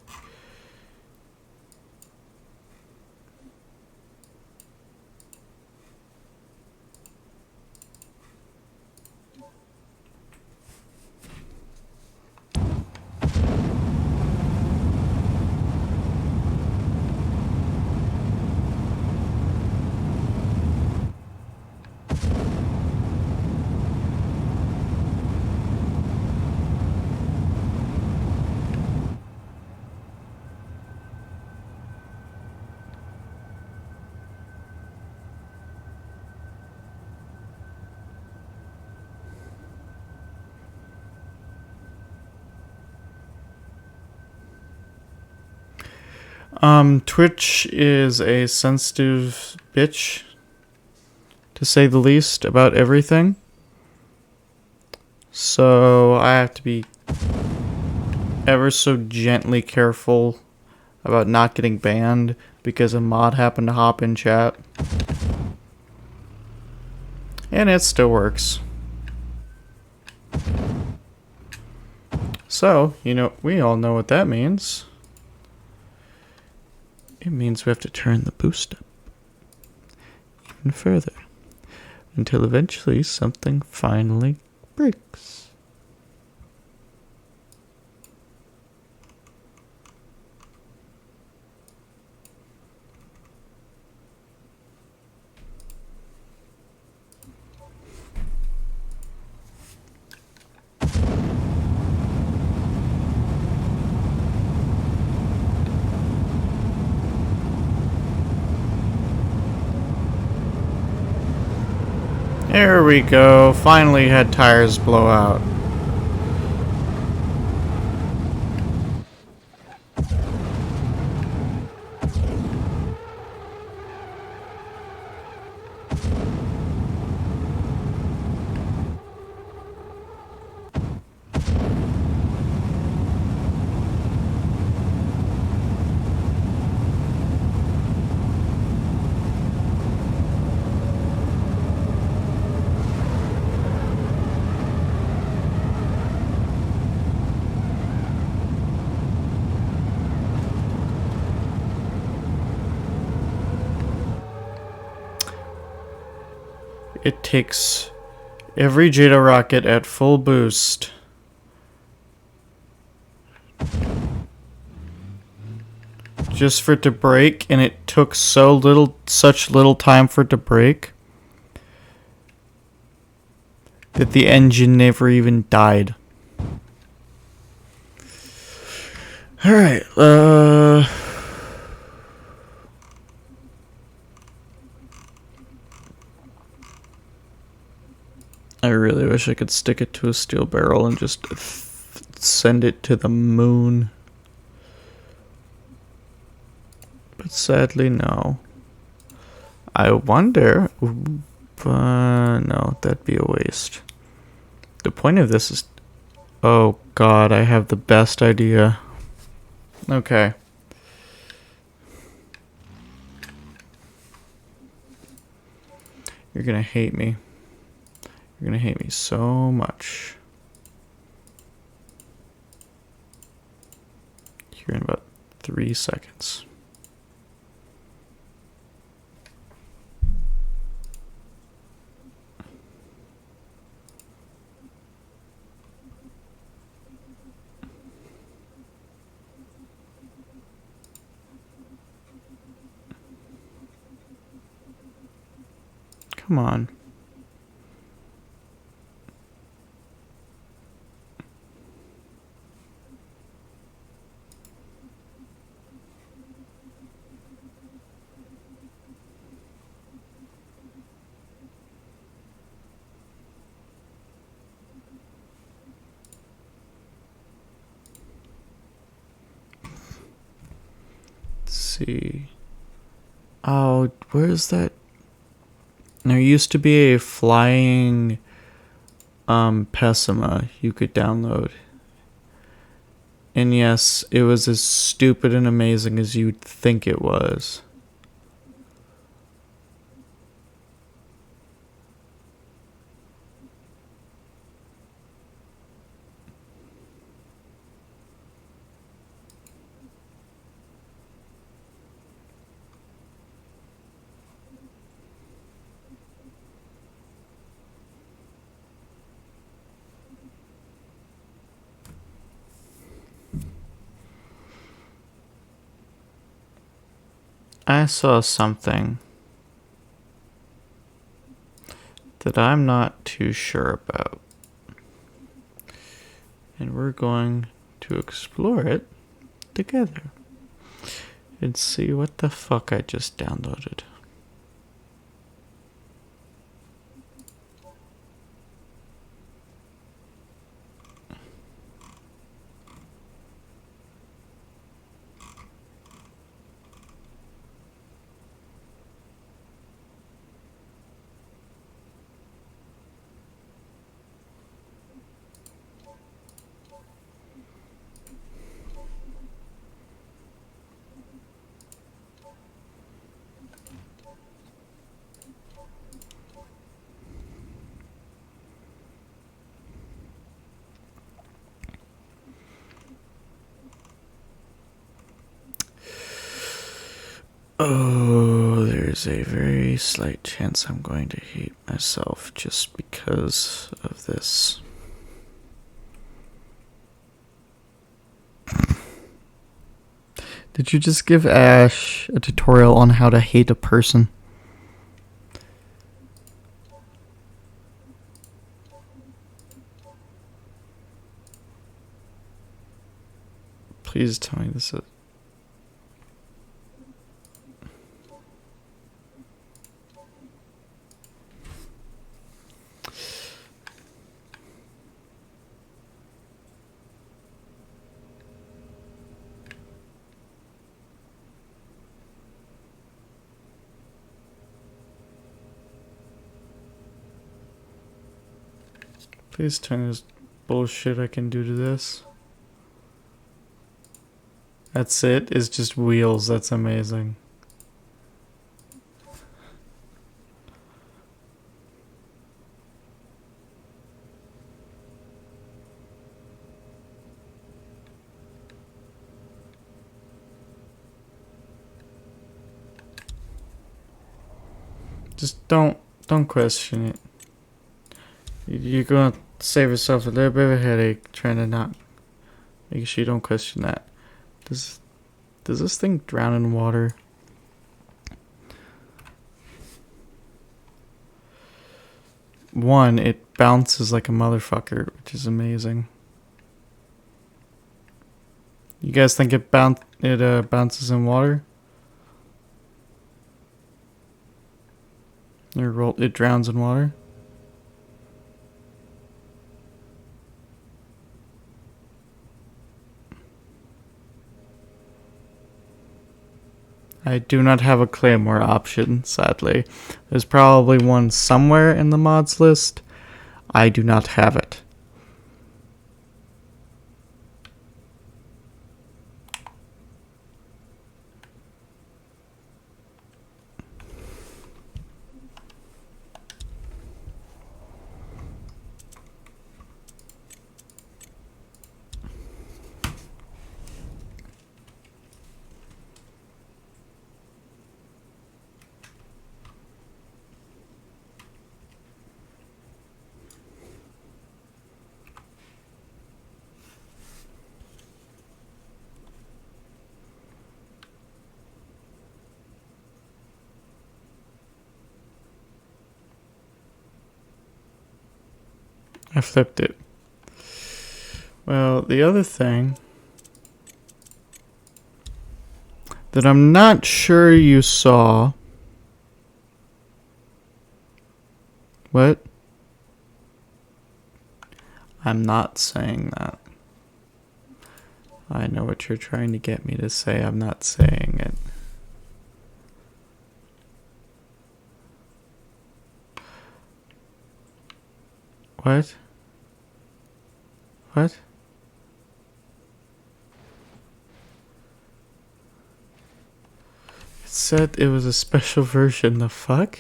Twitch is a sensitive bitch, to say the least, about everything. So I have to be ever so gently careful about not getting banned because a mod happened to hop in chat. And it still works. So, you know, we all know what that means. It means we have to turn the boost up even further until eventually something finally breaks. There we go. Finally had tires blow out. It takes every Jada rocket at full boost just for it to break, and it took such little time for it to break that the engine never even died. Alright, I really wish I could stick it to a steel barrel and just send it to the moon. But sadly, no. I wonder... no, that'd be a waste. The point of this is... Oh god, I have the best idea. Okay. You're gonna hate me. You're gonna hate me so much. Here in about 3 seconds. Come on. Let's see. Oh, where's that? There used to be a flying Pessima you could download. And yes, it was as stupid and amazing as you'd think it was. I saw something that I'm not too sure about. And we're going to explore it together and see what the fuck I just downloaded. Oh, there's a very slight chance I'm going to hate myself just because of this. Did you just give Ash a tutorial on how to hate a person? Please tell me this is... Please tell me there's bullshit I can do to this. That's it? It's just wheels. That's amazing. Just don't question it. You're gonna save yourself a little bit of a headache trying to not make sure you don't question that. Does this thing drown in water? One, it bounces like a motherfucker, which is amazing. You guys think it bounces in water? Or it drowns in water? I do not have a Claymore option, sadly. There's probably one somewhere in the mods list. I do not have it. I flipped it. Well, the other thing that I'm not sure you saw. What? I'm not saying that. I know what you're trying to get me to say. I'm not saying it. What? What? It said it was a special version. The fuck?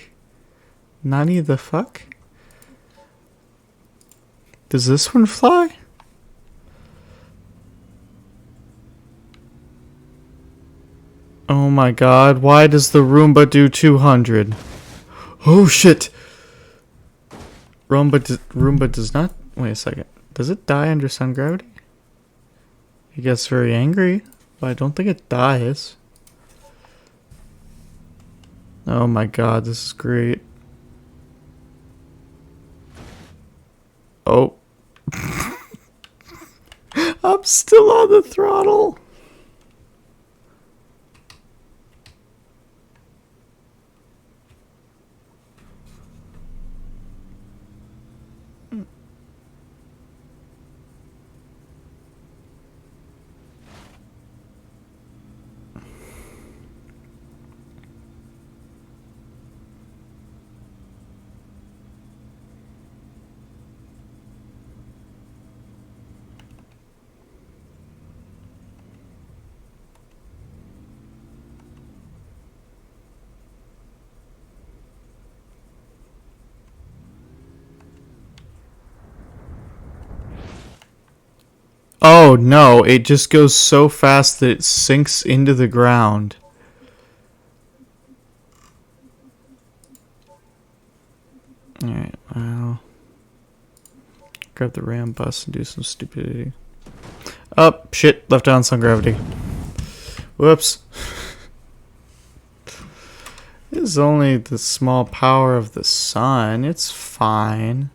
Nani the fuck? Does this one fly? Oh my god, why does the Roomba do 200? Oh shit! Roomba does not... Wait a second. Does it die under sun gravity? It gets very angry, but I don't think it dies. Oh my god, this is great. Oh. I'm still on the throttle. Oh no, it just goes so fast that it sinks into the ground. Alright, well. Grab the ram bus and do some stupidity. Oh, shit. Left on sun gravity. Whoops. This is only the small power of the sun. It's fine.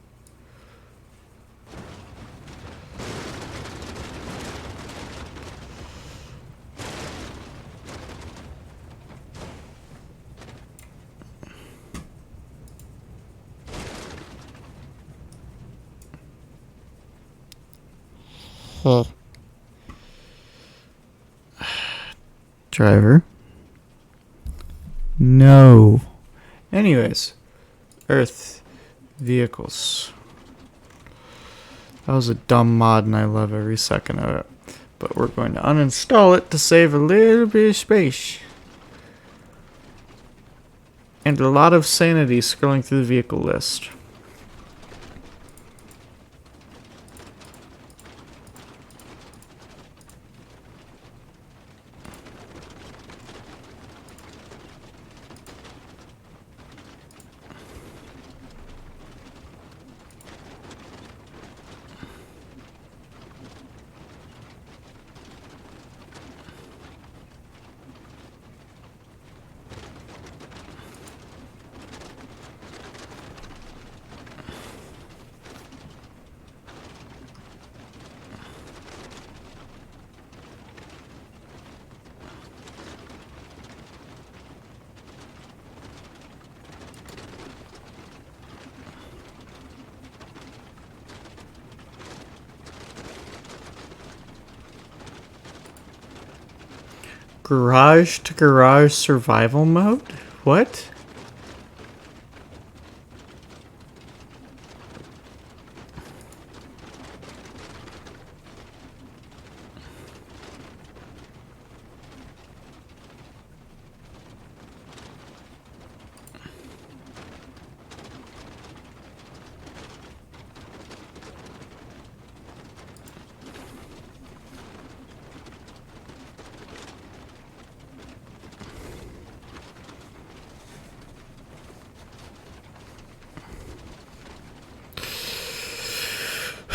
Driver. No. Anyways, Earth vehicles. That was a dumb mod and I love every second of it. But we're going to uninstall it to save a little bit of space. And a lot of sanity scrolling through the vehicle list. Garage to garage survival mode? What?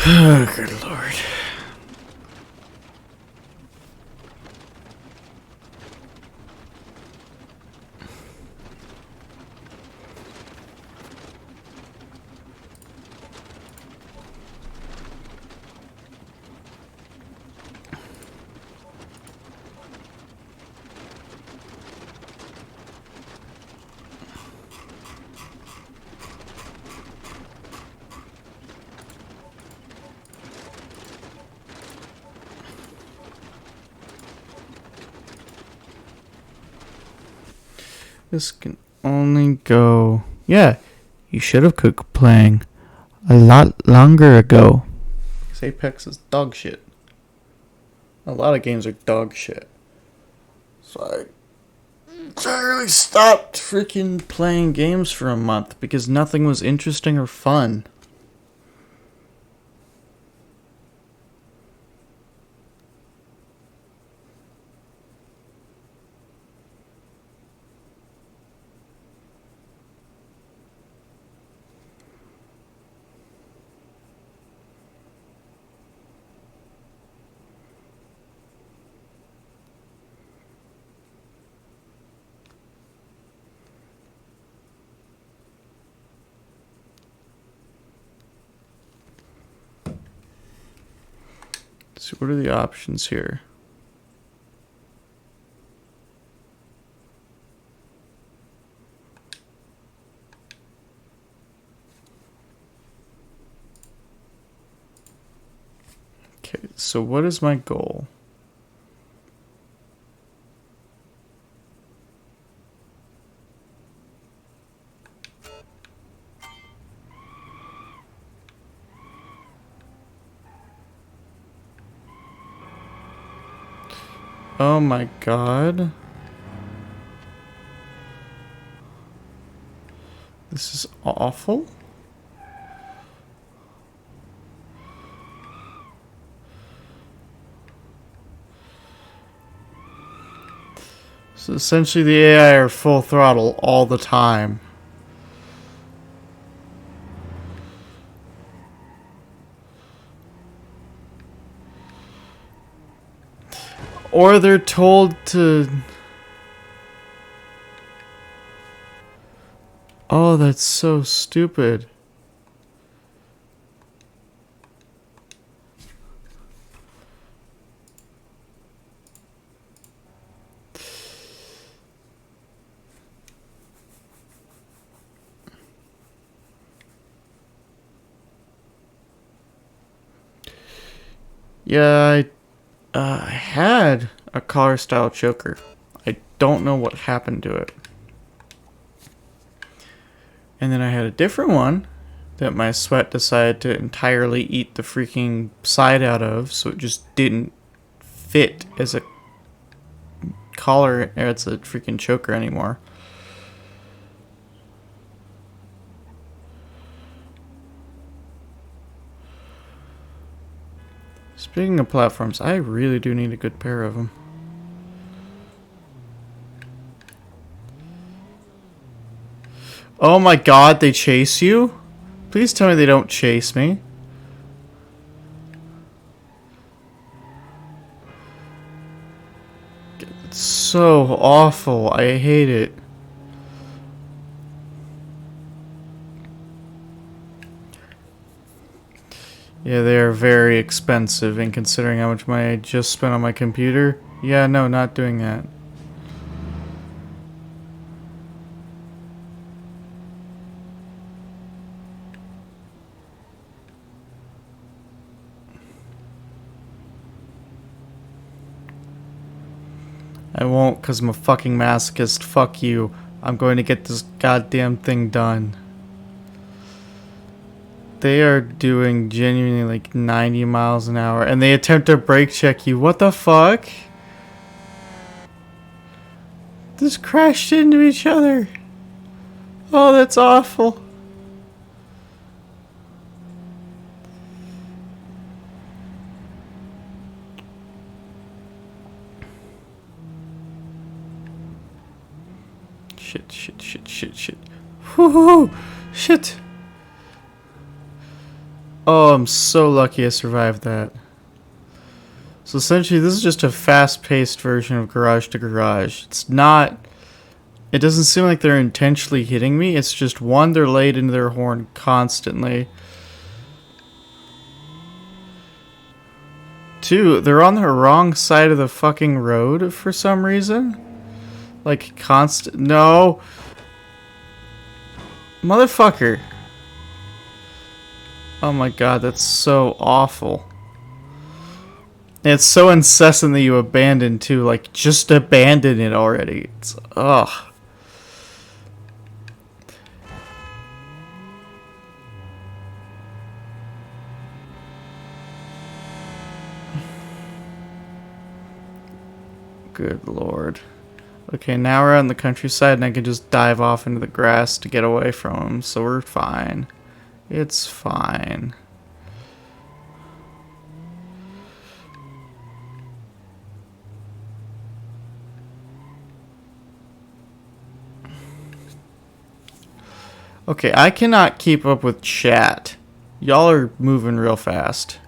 Oh, good lord. This can only go... Yeah, you should have quit playing a lot longer ago. Because Apex is dog shit. A lot of games are dog shit. So I really stopped freaking playing games for a month because nothing was interesting or fun. So what are the options here? Okay, so what is my goal? Oh my god. This is awful. So essentially the AI are full throttle all the time. Or they're told to... Oh, that's so stupid. Yeah, I had a collar style choker. I don't know what happened to it. And then I had a different one that my sweat decided to entirely eat the freaking side out of, so it just didn't fit as a collar, or it's a freaking choker anymore. Speaking of platforms, I really do need a good pair of them. Oh my god, they chase you? Please tell me they don't chase me. It's so awful. I hate it. Yeah, they are very expensive, and considering how much money I just spent on my computer, yeah, no, not doing that. I won't, because I'm a fucking masochist. Fuck you. I'm going to get this goddamn thing done. They are doing genuinely like 90 miles an hour, and they attempt to brake check you. What the fuck? Just crashed into each other. Oh, that's awful. Shit, shit, shit, shit, shit. Whoo, shit. Oh, I'm so lucky I survived that. So essentially, this is just a fast-paced version of Garage to Garage. It's not... It doesn't seem like they're intentionally hitting me. It's just, one, they're laid into their horn constantly. Two, they're on the wrong side of the fucking road for some reason. Like, constant... No! Motherfucker! Oh my god, that's so awful. And it's so incessant that you abandon, too. Like, just abandon it already. It's... Ugh. Good lord. Okay, now we're on the countryside and I can just dive off into the grass to get away from them, so we're fine. It's fine. Okay, I cannot keep up with chat. Y'all are moving real fast.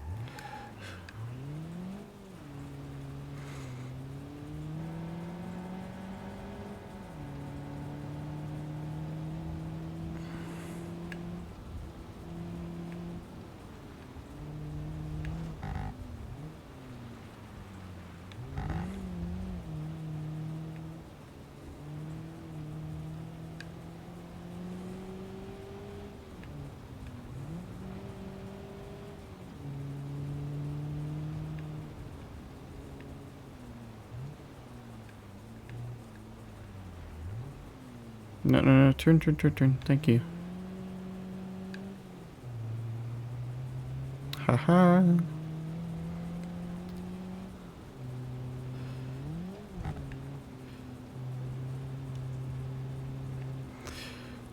No, no, no, turn, turn, turn, turn. Thank you. Haha.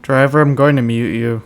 Driver, I'm going to mute you.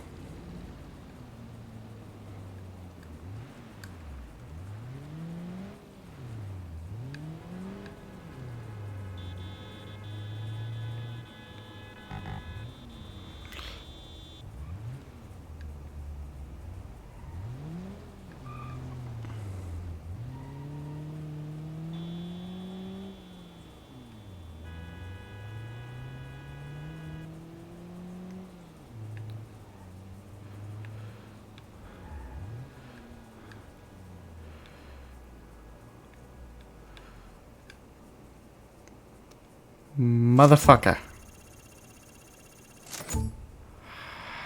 Motherfucker.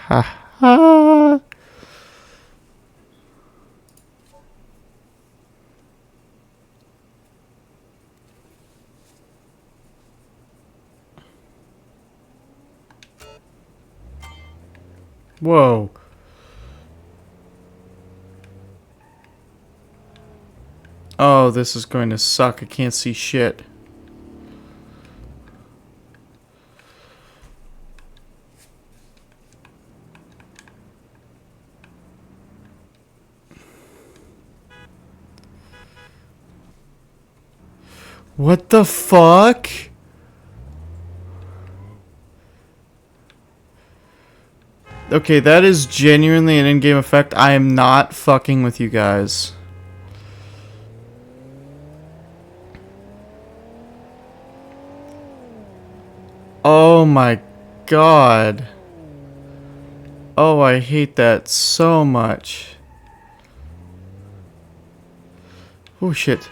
Ha ha. Whoa. Oh, this is going to suck. I can't see shit. What the fuck? Okay, that is genuinely an in-game effect. I am not fucking with you guys. Oh my god. Oh, I hate that so much. Oh shit.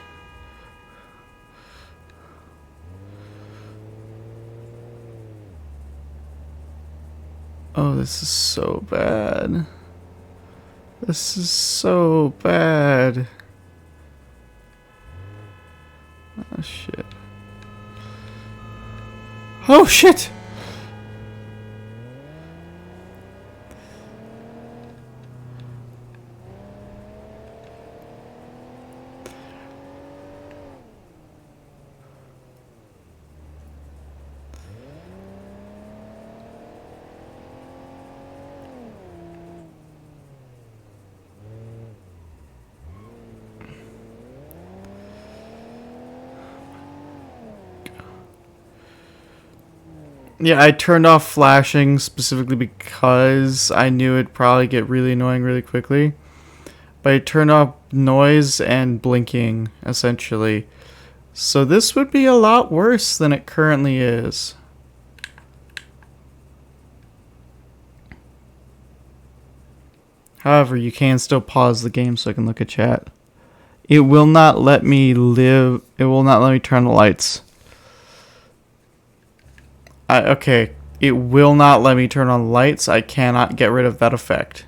Oh, this is so bad. This is so bad. Oh shit. Oh shit! Yeah, I turned off flashing specifically because I knew it'd probably get really annoying really quickly. But I turned off noise and blinking, essentially. So this would be a lot worse than it currently is. However, you can still pause the game so I can look at chat. It will not let me live. It will not let me turn the lights. Okay, it will not let me turn on lights. I cannot get rid of that effect.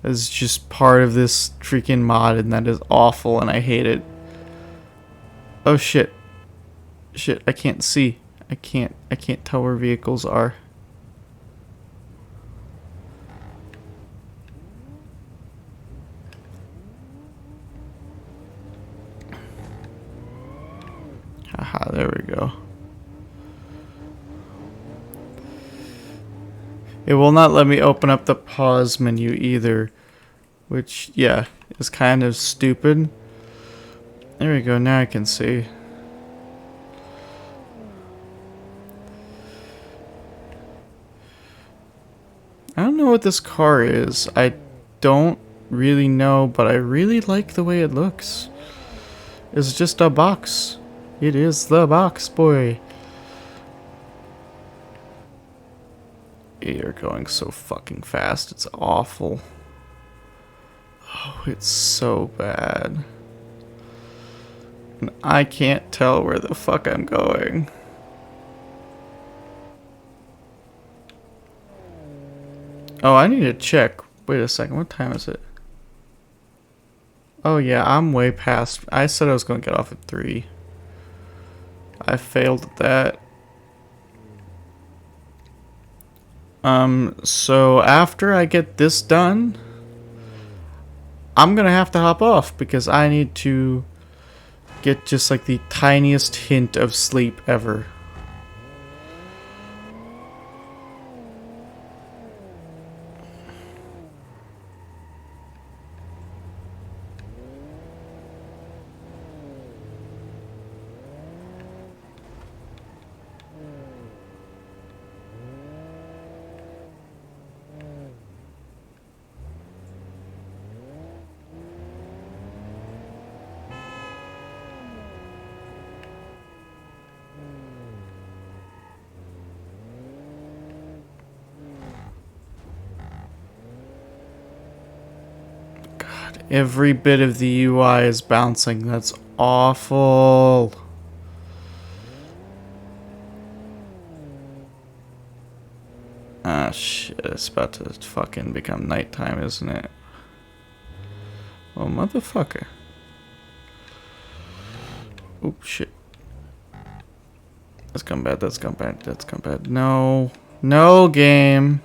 It's just part of this freaking mod, and that is awful, and I hate it. Oh shit. Shit, I can't see. I can't tell where vehicles are. Haha, there we go. It will not let me open up the pause menu either, which, yeah, is kind of stupid. There we go, now I can see. I don't know what this car is. I don't really know, but I really like the way it looks. It's just a box. It is the box, boy. You're going so fucking fast. It's awful. Oh, it's so bad. And I can't tell where the fuck I'm going. Oh, I need to check. Wait a second. What time is it? Oh, yeah. I'm way past. I said I was going to get off at 3. I failed at that. So after I get this done, I'm gonna have to hop off because I need to get just like the tiniest hint of sleep ever. Every bit of the UI is bouncing. That's awful. shit, it's about to fucking become nighttime, isn't it? Oh, motherfucker. Oh, shit. That's come bad, that's come bad, that's come bad. No. No, game.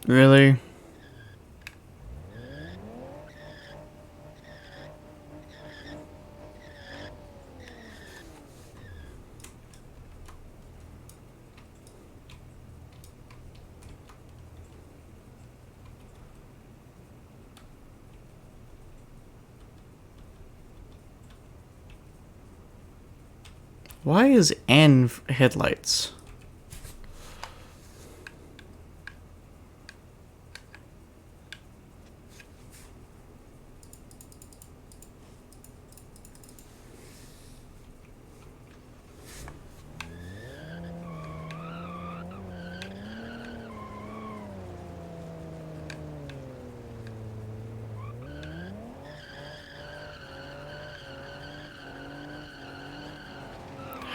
Really? Why is N headlights?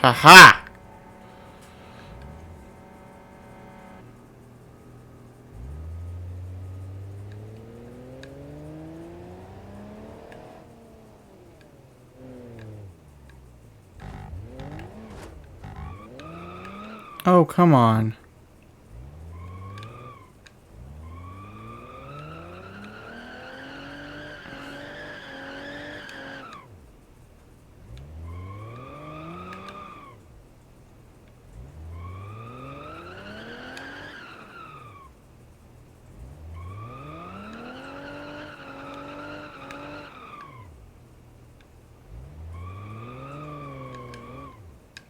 Haha! Oh, come on.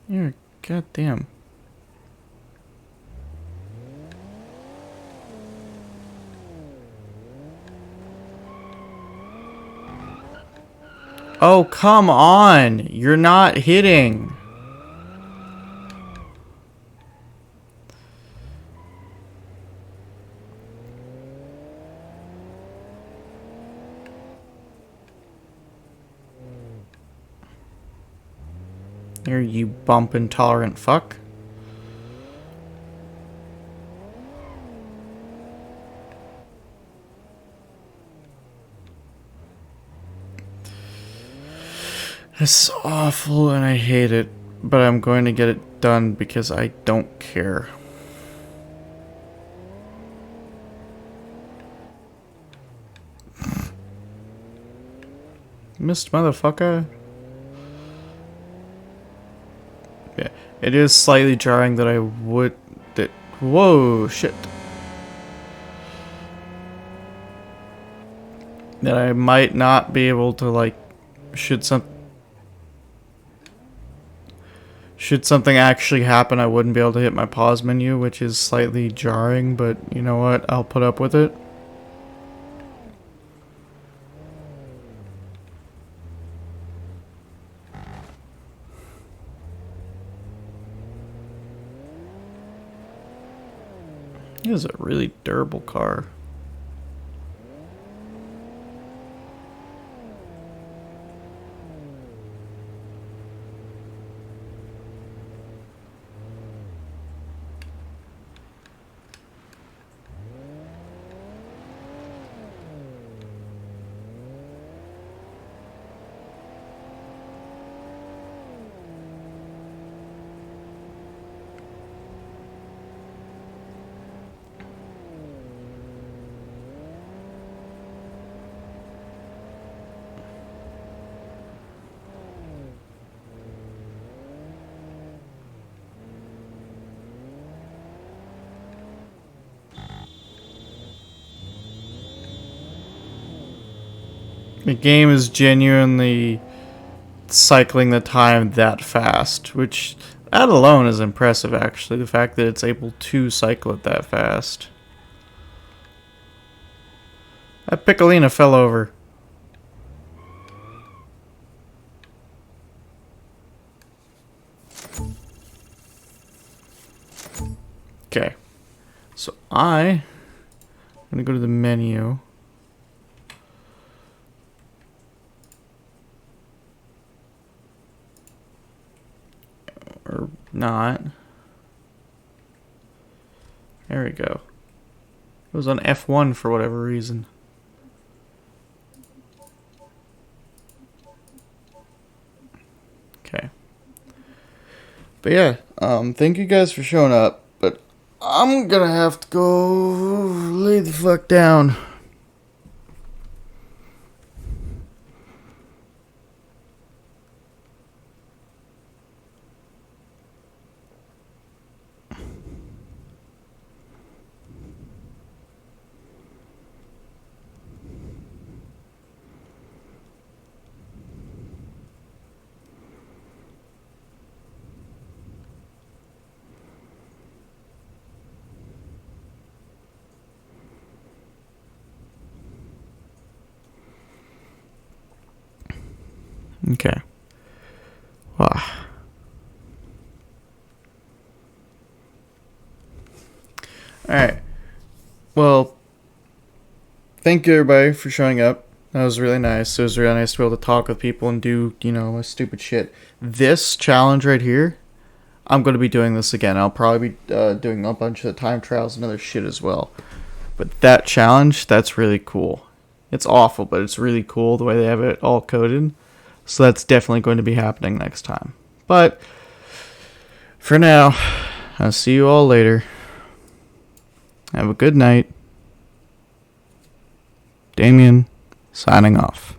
You're goddamn. Oh, come on! You're not hitting! Here, you bump intolerant fuck. It's awful and I hate it, but I'm going to get it done because I don't care. Missed motherfucker. Yeah, it is slightly jarring that I would... that. Whoa, shit. That I might not be able to, like, should something actually happen, I wouldn't be able to hit my pause menu, which is slightly jarring, but you know what? I'll put up with it. It is a really durable car. The game is genuinely cycling the time that fast, which that alone is impressive, actually. The fact that it's able to cycle it that fast. That Piccolina fell over. Okay. So I'm going to go to the menu. Or not. There we go. It was on F1 for whatever reason. Okay. But yeah, thank you guys for showing up. But I'm gonna have to go lay the fuck down. Okay. Wow. Alright. Well, thank you everybody for showing up. That was really nice. It was really nice to be able to talk with people and do, my stupid shit. This challenge right here, I'm going to be doing this again. I'll probably be doing a bunch of time trials and other shit as well. But that challenge, that's really cool. It's awful, but it's really cool the way they have it all coded. So that's definitely going to be happening next time. But for now, I'll see you all later. Have a good night. Damien, signing off.